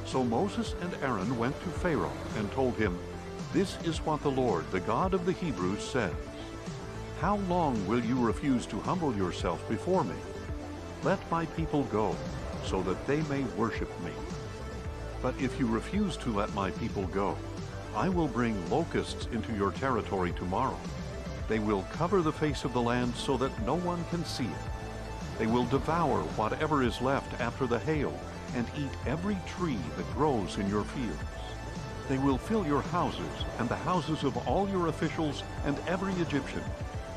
So Moses and Aaron went to Pharaoh and told him, "This is what the Lord, the God of the Hebrews, says. How long will you refuse to humble yourself before me? Let my people go, so that they may worship me. But if you refuse to let my people go, I will bring locusts into your territory tomorrow. They will cover the face of the land so that no one can see it. They will devour whatever is left after the hail and eat every tree that grows in your fields. They will fill your houses and the houses of all your officials and every Egyptian,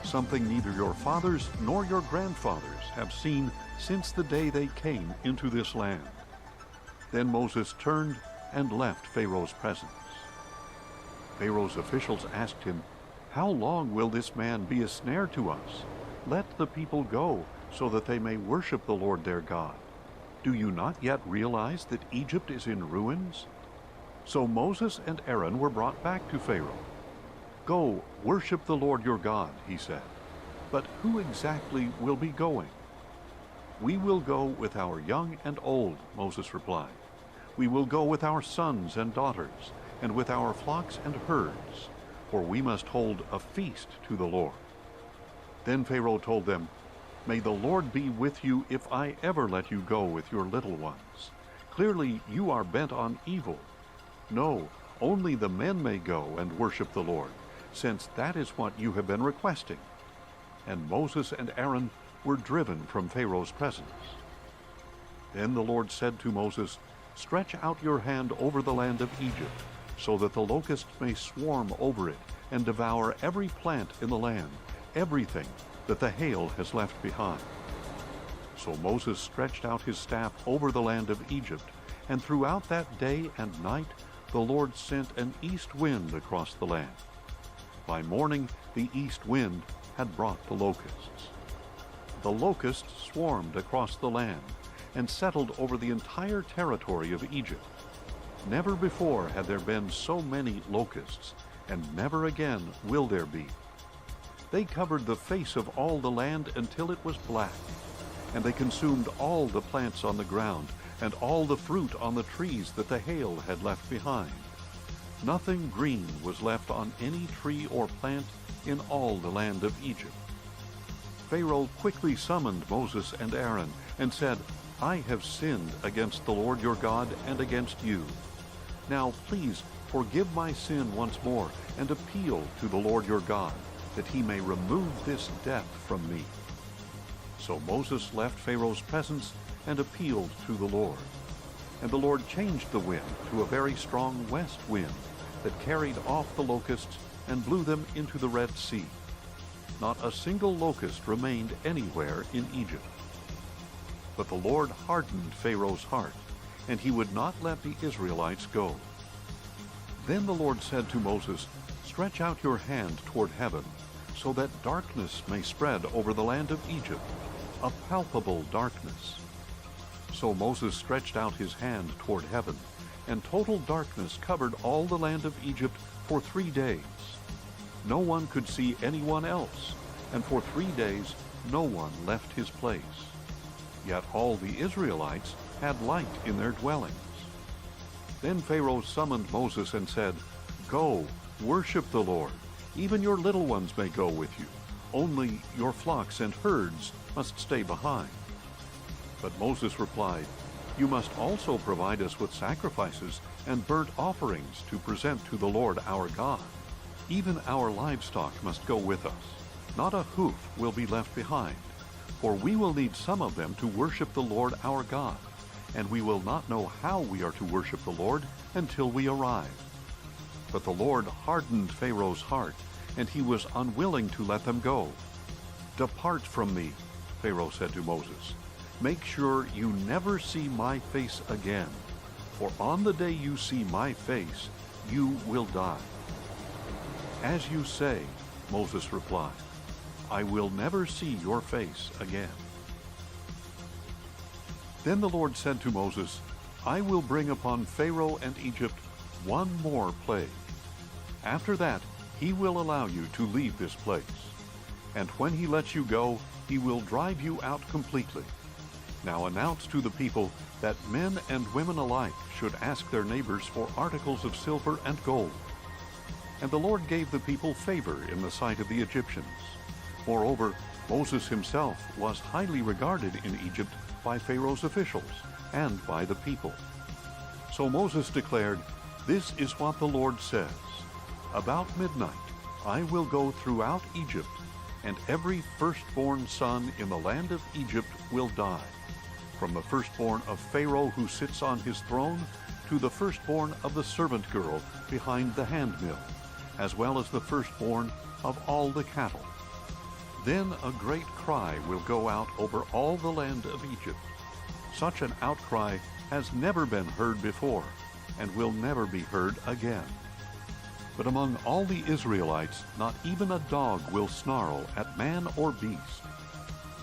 something neither your fathers nor your grandfathers have seen since the day they came into this land." Then Moses turned and left Pharaoh's presence. Pharaoh's officials asked him, "How long will this man be a snare to us? Let the people go, so that they may worship the Lord their God. Do you not yet realize that Egypt is in ruins?" So Moses and Aaron were brought back to Pharaoh. "Go, worship the Lord your God," he said. "But who exactly will be going?" "We will go with our young and old," Moses replied. "We will go with our sons and daughters, and with our flocks and herds, for we must hold a feast to the Lord. Then Pharaoh told them, "May the Lord be with you if I ever let you go with your little ones. Clearly you are bent on evil. No, only the men may go and worship the Lord, since that is what you have been requesting." And Moses and Aaron were driven from Pharaoh's presence. Then the Lord said to Moses, "Stretch out your hand over the land of Egypt, so that the locusts may swarm over it and devour every plant in the land, everything that the hail has left behind." So Moses stretched out his staff over the land of Egypt, and throughout that day and night the Lord sent an east wind across the land. By morning the east wind had brought the locusts. The locusts swarmed across the land and settled over the entire territory of Egypt. Never before had there been so many locusts, and never again will there be. They covered the face of all the land until it was black, and they consumed all the plants on the ground and all the fruit on the trees that the hail had left behind. Nothing green was left on any tree or plant in all the land of Egypt. Pharaoh quickly summoned Moses and Aaron and said, "I have sinned against the Lord your God and against you. Now please forgive my sin once more and appeal to the Lord your God, that he may remove this death from me." So Moses left Pharaoh's presence and appealed to the Lord. And the Lord changed the wind to a very strong west wind that carried off the locusts and blew them into the Red Sea. Not a single locust remained anywhere in Egypt. But the Lord hardened Pharaoh's heart, and he would not let the Israelites go. Then the Lord said to Moses, "Stretch out your hand toward heaven, so that darkness may spread over the land of Egypt, a palpable darkness." So Moses stretched out his hand toward heaven, and total darkness covered all the land of Egypt for 3 days. No one could see anyone else, and for 3 days no one left his place. Yet all the Israelites had light in their dwellings. Then Pharaoh summoned Moses and said, "Go, worship the Lord. Even your little ones may go with you. Only your flocks and herds must stay behind." But Moses replied, "You must also provide us with sacrifices and burnt offerings to present to the Lord our God. Even our livestock must go with us. Not a hoof will be left behind, for we will need some of them to worship the Lord our God, and we will not know how we are to worship the Lord until we arrive." But the Lord hardened Pharaoh's heart, and he was unwilling to let them go. "Depart from me," Pharaoh said to Moses. "Make sure you never see my face again, for on the day you see my face, you will die." "As you say," Moses replied, "I will never see your face again." Then the Lord said to Moses, "I will bring upon Pharaoh and Egypt one more plague. After that, he will allow you to leave this place. And when he lets you go, he will drive you out completely. Now announce to the people that men and women alike should ask their neighbors for articles of silver and gold." And the Lord gave the people favor in the sight of the Egyptians. Moreover, Moses himself was highly regarded in Egypt by Pharaoh's officials and by the people. So Moses declared, "This is what the Lord says. About midnight I will go throughout Egypt, and every firstborn son in the land of Egypt will die, from the firstborn of Pharaoh who sits on his throne to the firstborn of the servant girl behind the handmill, as well as the firstborn of all the cattle. Then a great cry will go out over all the land of Egypt. Such an outcry has never been heard before, and will never be heard again. But among all the Israelites, not even a dog will snarl at man or beast.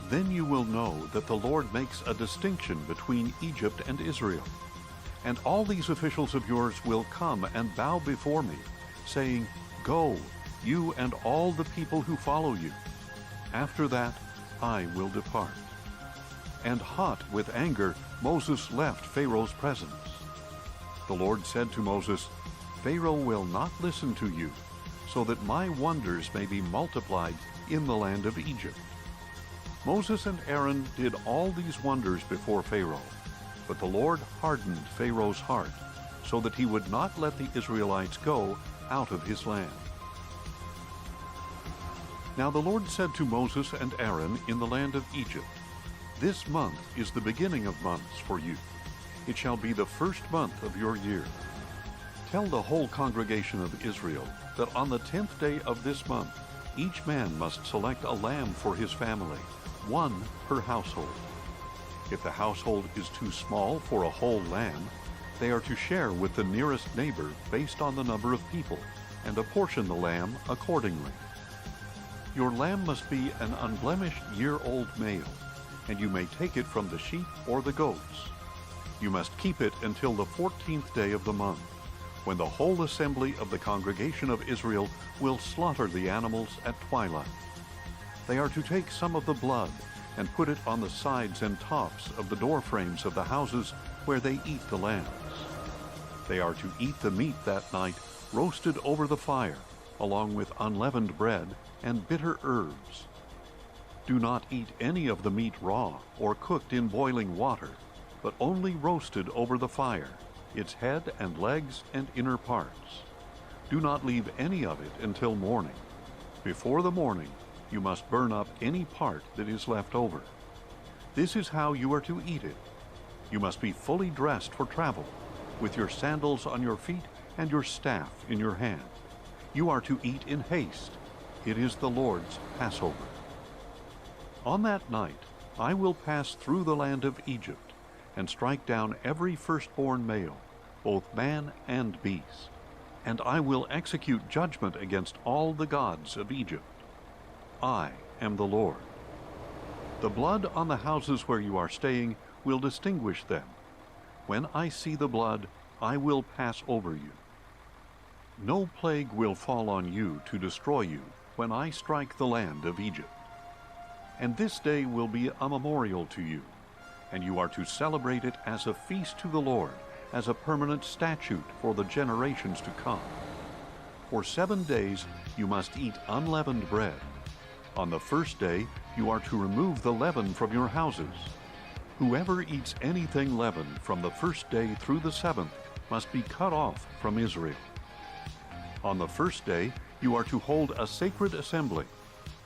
Then you will know that the Lord makes a distinction between Egypt and Israel. And all these officials of yours will come and bow before me, saying, 'Go, you and all the people who follow you.' After that, I will depart." And hot with anger, Moses left Pharaoh's presence. The Lord said to Moses, "Pharaoh will not listen to you, so that my wonders may be multiplied in the land of Egypt. Moses and Aaron did all these wonders before Pharaoh, but the Lord hardened Pharaoh's heart, so that he would not let the Israelites go out of his land. Now the Lord said to Moses and Aaron in the land of Egypt, "This month is the beginning of months for you. It shall be the first month of your year. Tell the whole congregation of Israel that on the 10th day of this month, each man must select a lamb for his family, one per household. If the household is too small for a whole lamb, they are to share with the nearest neighbor based on the number of people, and apportion the lamb accordingly. Your lamb must be an unblemished year-old male, and you may take it from the sheep or the goats. You must keep it until the 14th day of the month, when the whole assembly of the congregation of Israel will slaughter the animals at twilight. They are to take some of the blood and put it on the sides and tops of the door frames of the houses where they eat the lambs. They are to eat the meat that night roasted over the fire, along with unleavened bread and bitter herbs. Do not eat any of the meat raw or cooked in boiling water, but only roasted over the fire, its head and legs and inner parts. Do not leave any of it until morning. Before the morning, you must burn up any part that is left over. This is how you are to eat it. You must be fully dressed for travel, with your sandals on your feet and your staff in your hand. You are to eat in haste. It is the Lord's Passover. On that night I will pass through the land of Egypt, and strike down every firstborn male, both man and beast, and I will execute judgment against all the gods of Egypt. I am the Lord. The blood on the houses where you are staying will distinguish them. When I see the blood, I will pass over you. No plague will fall on you to destroy you when I strike the land of Egypt. And this day will be a memorial to you, and you are to celebrate it as a feast to the Lord, as a permanent statute for the generations to come. For 7 days you must eat unleavened bread. On the first day you are to remove the leaven from your houses. Whoever eats anything leavened from the first day through the 7th must be cut off from Israel. On the first day you are to hold a sacred assembly,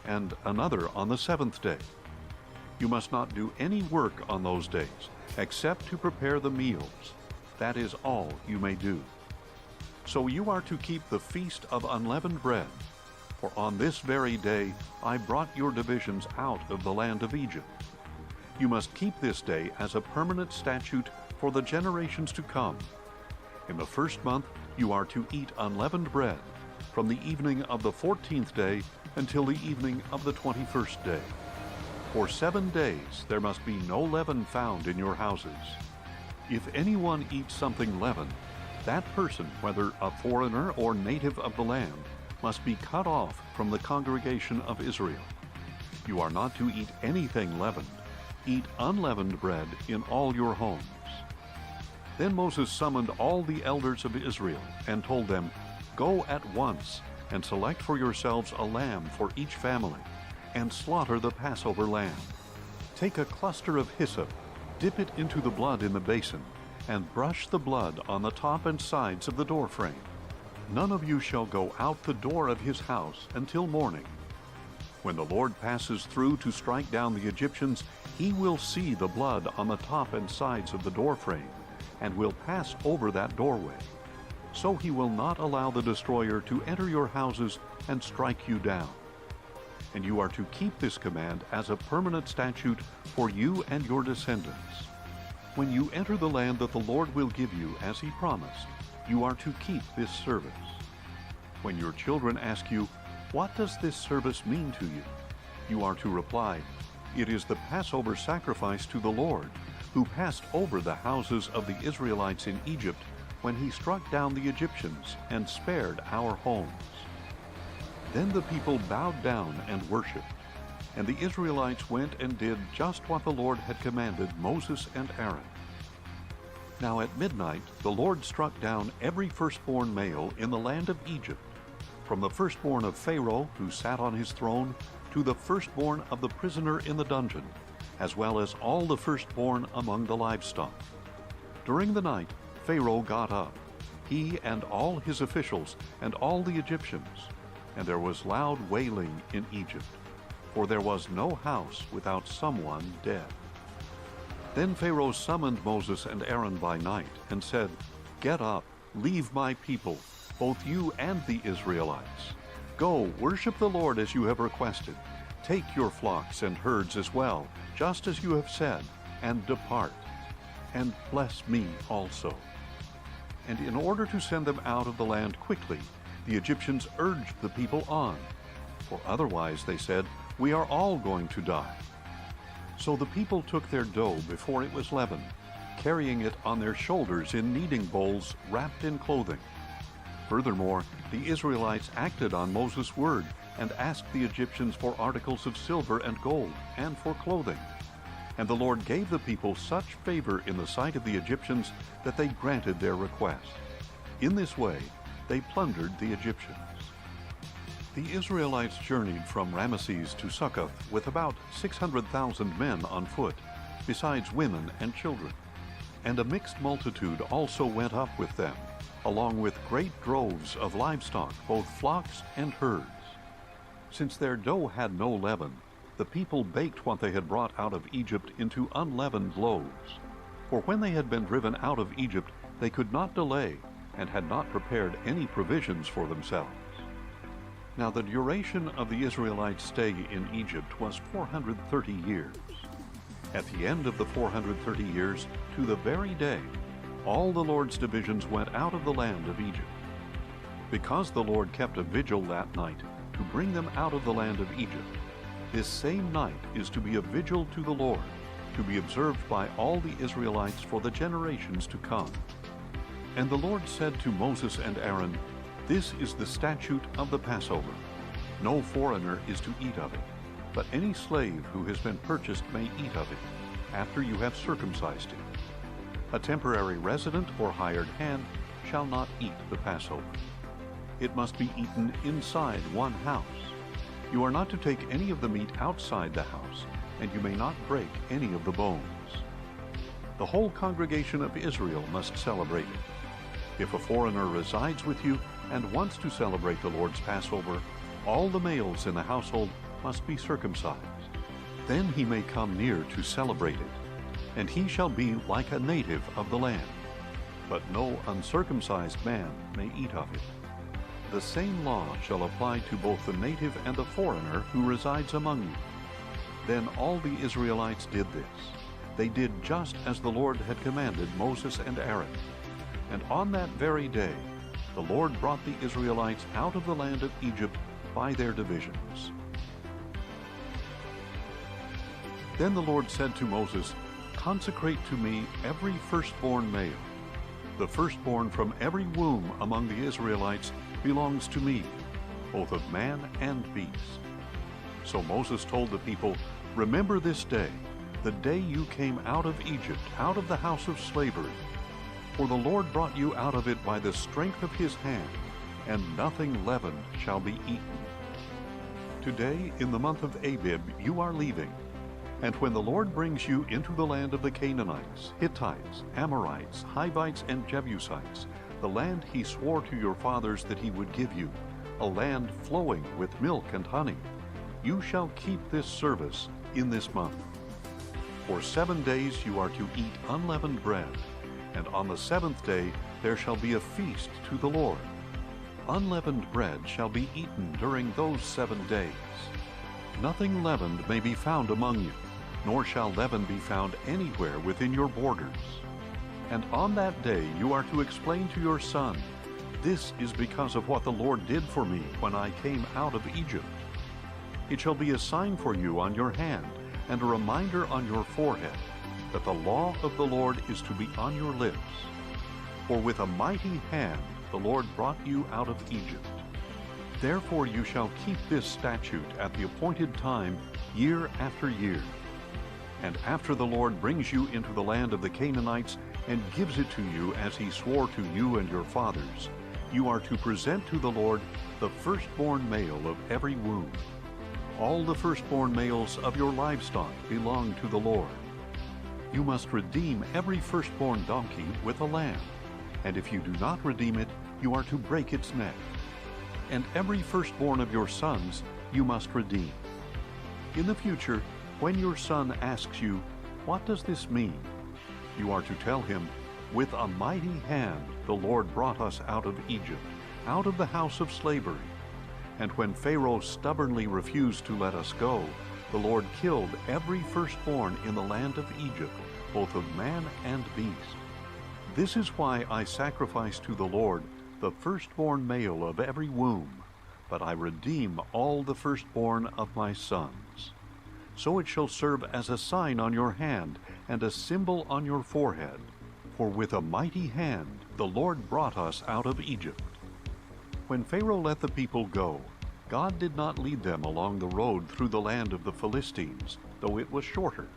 and another on the 7th day. You must not do any work on those days, except to prepare the meals. That is all you may do. So you are to keep the feast of unleavened bread, for on this very day I brought your divisions out of the land of Egypt. You must keep this day as a permanent statute for the generations to come. In the first month you are to eat unleavened bread, from the evening of the 14th day until the evening of the 21st day. For 7 days there must be no leaven found in your houses. If anyone eats something leavened, that person, whether a foreigner or native of the land, must be cut off from the congregation of Israel. You are not to eat anything leavened. Eat unleavened bread in all your homes. Then Moses summoned all the elders of Israel and told them, "Go at once and select for yourselves a lamb for each family, and slaughter the Passover lamb. Take a cluster of hyssop, dip it into the blood in the basin, and brush the blood on the top and sides of the doorframe. None of you shall go out the door of his house until morning. When the Lord passes through to strike down the Egyptians, he will see the blood on the top and sides of the doorframe, and will pass over that doorway. So he will not allow the destroyer to enter your houses and strike you down. And you are to keep this command as a permanent statute for you and your descendants. When you enter the land that the Lord will give you as he promised, you are to keep this service. When your children ask you, 'What does this service mean to you?' you are to reply, 'It is the Passover sacrifice to the Lord, who passed over the houses of the Israelites in Egypt when he struck down the Egyptians and spared our homes.' Then the people bowed down and worshipped, and the Israelites went and did just what the Lord had commanded Moses and Aaron. Now at midnight the Lord struck down every firstborn male in the land of Egypt, from the firstborn of Pharaoh, who sat on his throne, to the firstborn of the prisoner in the dungeon, as well as all the firstborn among the livestock. During the night, Pharaoh got up, he and all his officials and all the Egyptians, and there was loud wailing in Egypt, for there was no house without someone dead. Then Pharaoh summoned Moses and Aaron by night and said, "Get up, leave my people, both you and the Israelites. Go, worship the Lord as you have requested. Take your flocks and herds as well, just as you have said, and depart. And bless me also." And in order to send them out of the land quickly, the Egyptians urged the people on, for otherwise, they said, "We are all going to die." So the people took their dough before it was leavened, carrying it on their shoulders in kneading bowls wrapped in clothing. Furthermore, the Israelites acted on Moses' word and asked the Egyptians for articles of silver and gold and for clothing. And the Lord gave the people such favor in the sight of the Egyptians that they granted their request. In this way, they plundered the Egyptians. The Israelites journeyed from Ramesses to Succoth with about 600,000 men on foot, besides women and children. And a mixed multitude also went up with them, along with great droves of livestock, both flocks and herds. Since their dough had no leaven, the people baked what they had brought out of Egypt into unleavened loaves. For when they had been driven out of Egypt, they could not delay, and had not prepared any provisions for themselves. Now the duration of the Israelites' stay in Egypt was 430 years. At the end of the 430 years, to the very day, all the Lord's divisions went out of the land of Egypt. Because the Lord kept a vigil that night to bring them out of the land of Egypt, this same night is to be a vigil to the Lord, to be observed by all the Israelites for the generations to come. And the Lord said to Moses and Aaron, "This is the statute of the Passover. No foreigner is to eat of it, but any slave who has been purchased may eat of it, after you have circumcised him. A temporary resident or hired hand shall not eat the Passover. It must be eaten inside one house. You are not to take any of the meat outside the house, and you may not break any of the bones. The whole congregation of Israel must celebrate it. If a foreigner resides with you and wants to celebrate the Lord's Passover, all the males in the household must be circumcised. Then he may come near to celebrate it, and he shall be like a native of the land. But no uncircumcised man may eat of it. The same law shall apply to both the native and the foreigner who resides among you." Then all the Israelites did this. They did just as the Lord had commanded Moses and Aaron. And on that very day, the Lord brought the Israelites out of the land of Egypt by their divisions. Then the Lord said to Moses, "Consecrate to me every firstborn male. The firstborn from every womb among the Israelites belongs to me, both of man and beast." So Moses told the people, "Remember this day, the day you came out of Egypt, out of the house of slavery. For the Lord brought you out of it by the strength of his hand, and nothing leavened shall be eaten. Today, in the month of Abib, you are leaving. And when the Lord brings you into the land of the Canaanites, Hittites, Amorites, Hivites, and Jebusites, the land he swore to your fathers that he would give you, a land flowing with milk and honey, you shall keep this service in this month. For 7 days you are to eat unleavened bread, and on the 7th day there shall be a feast to the Lord. Unleavened bread shall be eaten during those 7 days. Nothing leavened may be found among you, nor shall leaven be found anywhere within your borders. And on that day you are to explain to your son, 'This is because of what the Lord did for me when I came out of Egypt.' It shall be a sign for you on your hand, and a reminder on your forehead, that the law of the Lord is to be on your lips. For with a mighty hand the Lord brought you out of Egypt. Therefore you shall keep this statute at the appointed time, year after year. And after the Lord brings you into the land of the Canaanites and gives it to you as he swore to you and your fathers, you are to present to the Lord the firstborn male of every womb. All the firstborn males of your livestock belong to the Lord. You must redeem every firstborn donkey with a lamb, and if you do not redeem it, you are to break its neck. And every firstborn of your sons you must redeem. In the future, when your son asks you, "What does this mean?" you are to tell him, "With a mighty hand the Lord brought us out of Egypt, out of the house of slavery. And when Pharaoh stubbornly refused to let us go, the Lord killed every firstborn in the land of Egypt, both of man and beast. This is why I sacrifice to the Lord the firstborn male of every womb, but I redeem all the firstborn of my sons. So it shall serve as a sign on your hand and a symbol on your forehead. For with a mighty hand the Lord brought us out of Egypt." When Pharaoh let the people go, God did not lead them along the road through the land of the Philistines, though it was shorter.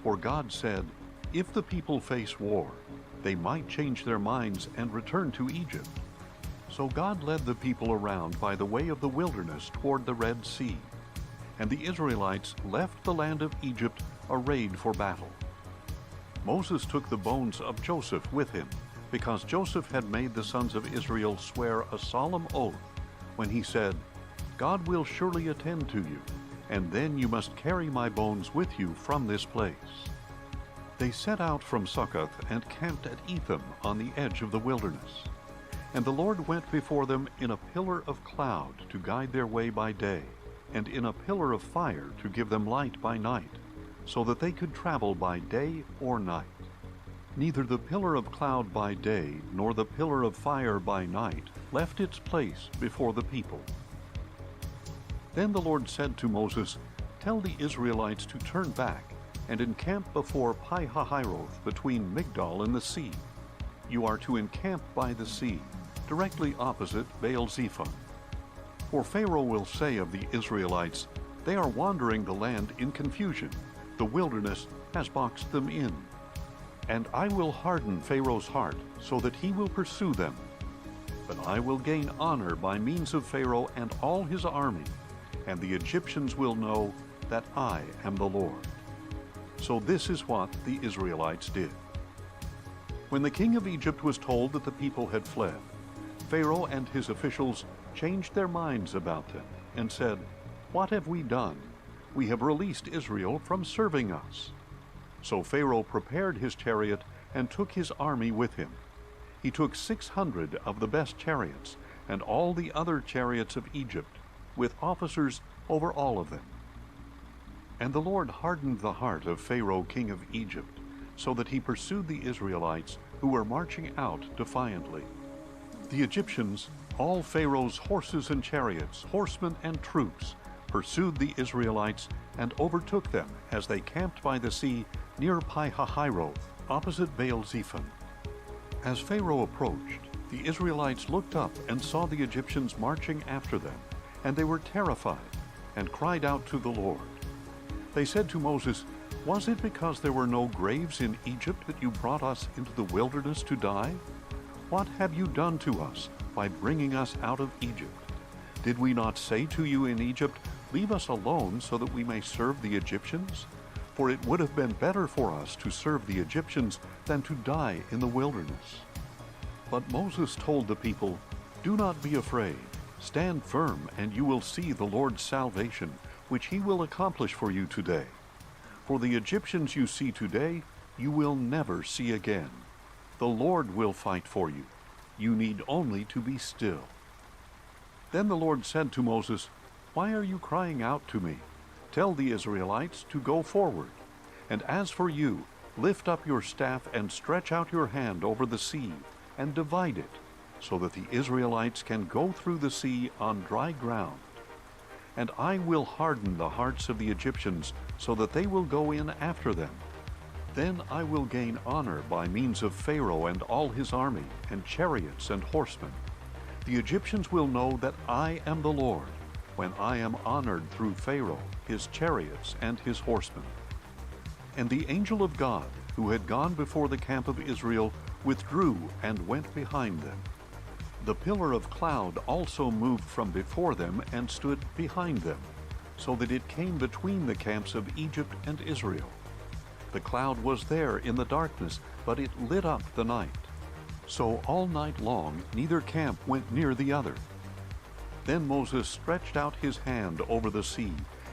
For God said, if the people face war, they might change their minds and return to Egypt. So God led the people around by the way of the wilderness toward the Red Sea, and the Israelites left the land of Egypt arrayed for battle. Moses took the bones of Joseph with him, because Joseph had made the sons of Israel swear a solemn oath when he said, "God will surely attend to you, and then you must carry my bones with you from this place." They set out from Succoth and camped at Etham on the edge of the wilderness. And the Lord went before them in a pillar of cloud to guide their way by day, and in a pillar of fire to give them light by night, so that they could travel by day or night. Neither the pillar of cloud by day nor the pillar of fire by night left its place before the people. Then the Lord said to Moses, "Tell the Israelites to turn back and encamp before Pi-hahiroth between Migdol and the sea. You are to encamp by the sea, directly opposite Baal-zephon. For Pharaoh will say of the Israelites, 'They are wandering the land in confusion. The wilderness has boxed them in.' And I will harden Pharaoh's heart so that he will pursue them. But I will gain honor by means of Pharaoh and all his army, and the Egyptians will know that I am the Lord." So this is what the Israelites did. When the king of Egypt was told that the people had fled, Pharaoh and his officials changed their minds about them and said, "What have we done? We have released Israel from serving us." So Pharaoh prepared his chariot and took his army with him. He took 600 of the best chariots and all the other chariots of Egypt, with officers over all of them. And the Lord hardened the heart of Pharaoh king of Egypt, so that he pursued the Israelites who were marching out defiantly. The Egyptians, all Pharaoh's horses and chariots, horsemen and troops, pursued the Israelites and overtook them as they camped by the sea near Pi-hahiroth, opposite Baal-zephon. As Pharaoh approached, the Israelites looked up and saw the Egyptians marching after them, and they were terrified and cried out to the Lord. They said to Moses, "Was it because there were no graves in Egypt that you brought us into the wilderness to die? What have you done to us by bringing us out of Egypt? Did we not say to you in Egypt, 'Leave us alone so that we may serve the Egyptians'? For it would have been better for us to serve the Egyptians than to die in the wilderness." But Moses told the people, "Do not be afraid. Stand firm, and you will see the Lord's salvation, which he will accomplish for you today. For the Egyptians you see today, you will never see again. The Lord will fight for you. You need only to be still." Then the Lord said to Moses, "Why are you crying out to me? Tell the Israelites to go forward. And as for you, lift up your staff and stretch out your hand over the sea and divide it, so that the Israelites can go through the sea on dry ground. And I will harden the hearts of the Egyptians so that they will go in after them. Then I will gain honor by means of Pharaoh and all his army, and chariots and horsemen. The Egyptians will know that I am the Lord, when I am honored through Pharaoh, his chariots, and his horsemen." And the angel of God, who had gone before the camp of Israel, withdrew and went behind them. The pillar of cloud also moved from before them and stood behind them, so that it came between the camps of Egypt and Israel. The cloud was there in the darkness, but it lit up the night. So all night long neither camp went near the other. Then Moses stretched out his hand over the sea,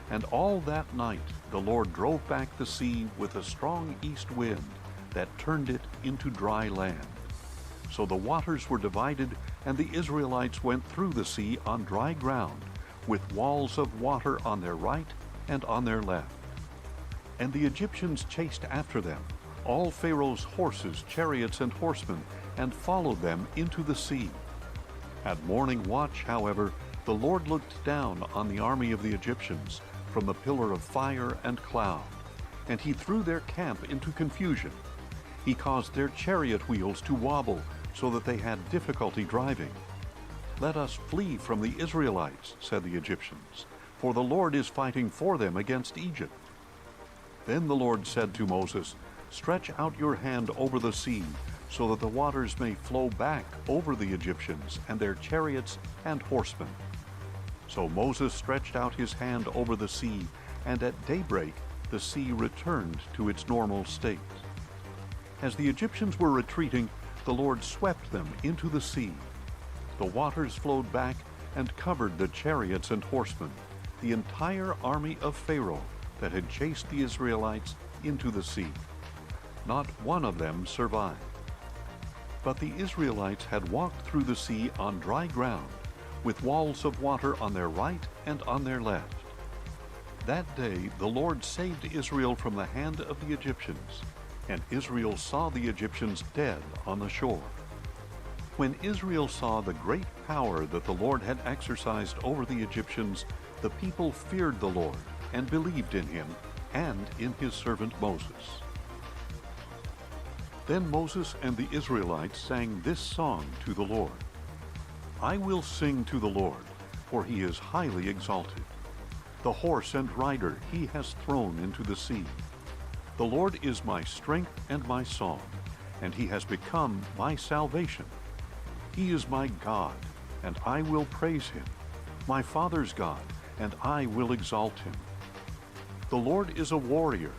and all that night the Lord drove back the sea with a strong east wind that turned it into dry land. So the waters were divided, and the Israelites went through the sea on dry ground, with walls of water on their right and on their left. And the Egyptians chased after them, all Pharaoh's horses, chariots, and horsemen, and followed them into the sea. At morning watch, however, the Lord looked down on the army of the Egyptians from the pillar of fire and cloud, and he threw their camp into confusion. He caused their chariot wheels to wobble so that they had difficulty driving. "Let us flee from the Israelites," said the Egyptians, "for the Lord is fighting for them against Egypt." Then the Lord said to Moses, "Stretch out your hand over the sea, so that the waters may flow back over the Egyptians and their chariots and horsemen." So Moses stretched out his hand over the sea, and at daybreak the sea returned to its normal state. As the Egyptians were retreating, the Lord swept them into the sea. The waters flowed back and covered the chariots and horsemen, the entire army of Pharaoh that had chased the Israelites into the sea. Not one of them survived. But the Israelites had walked through the sea on dry ground, with walls of water on their right and on their left. That day the Lord saved Israel from the hand of the Egyptians, and Israel saw the Egyptians dead on the shore. When Israel saw the great power that the Lord had exercised over the Egyptians, the people feared the Lord and believed in him and in his servant Moses. Then Moses and the Israelites sang this song to the Lord. "I will sing to the Lord, for he is highly exalted. The horse and rider he has thrown into the sea. The Lord is my strength and my song, and he has become my salvation. He is my God, and I will praise him, my father's God, and I will exalt him. The Lord is a warrior.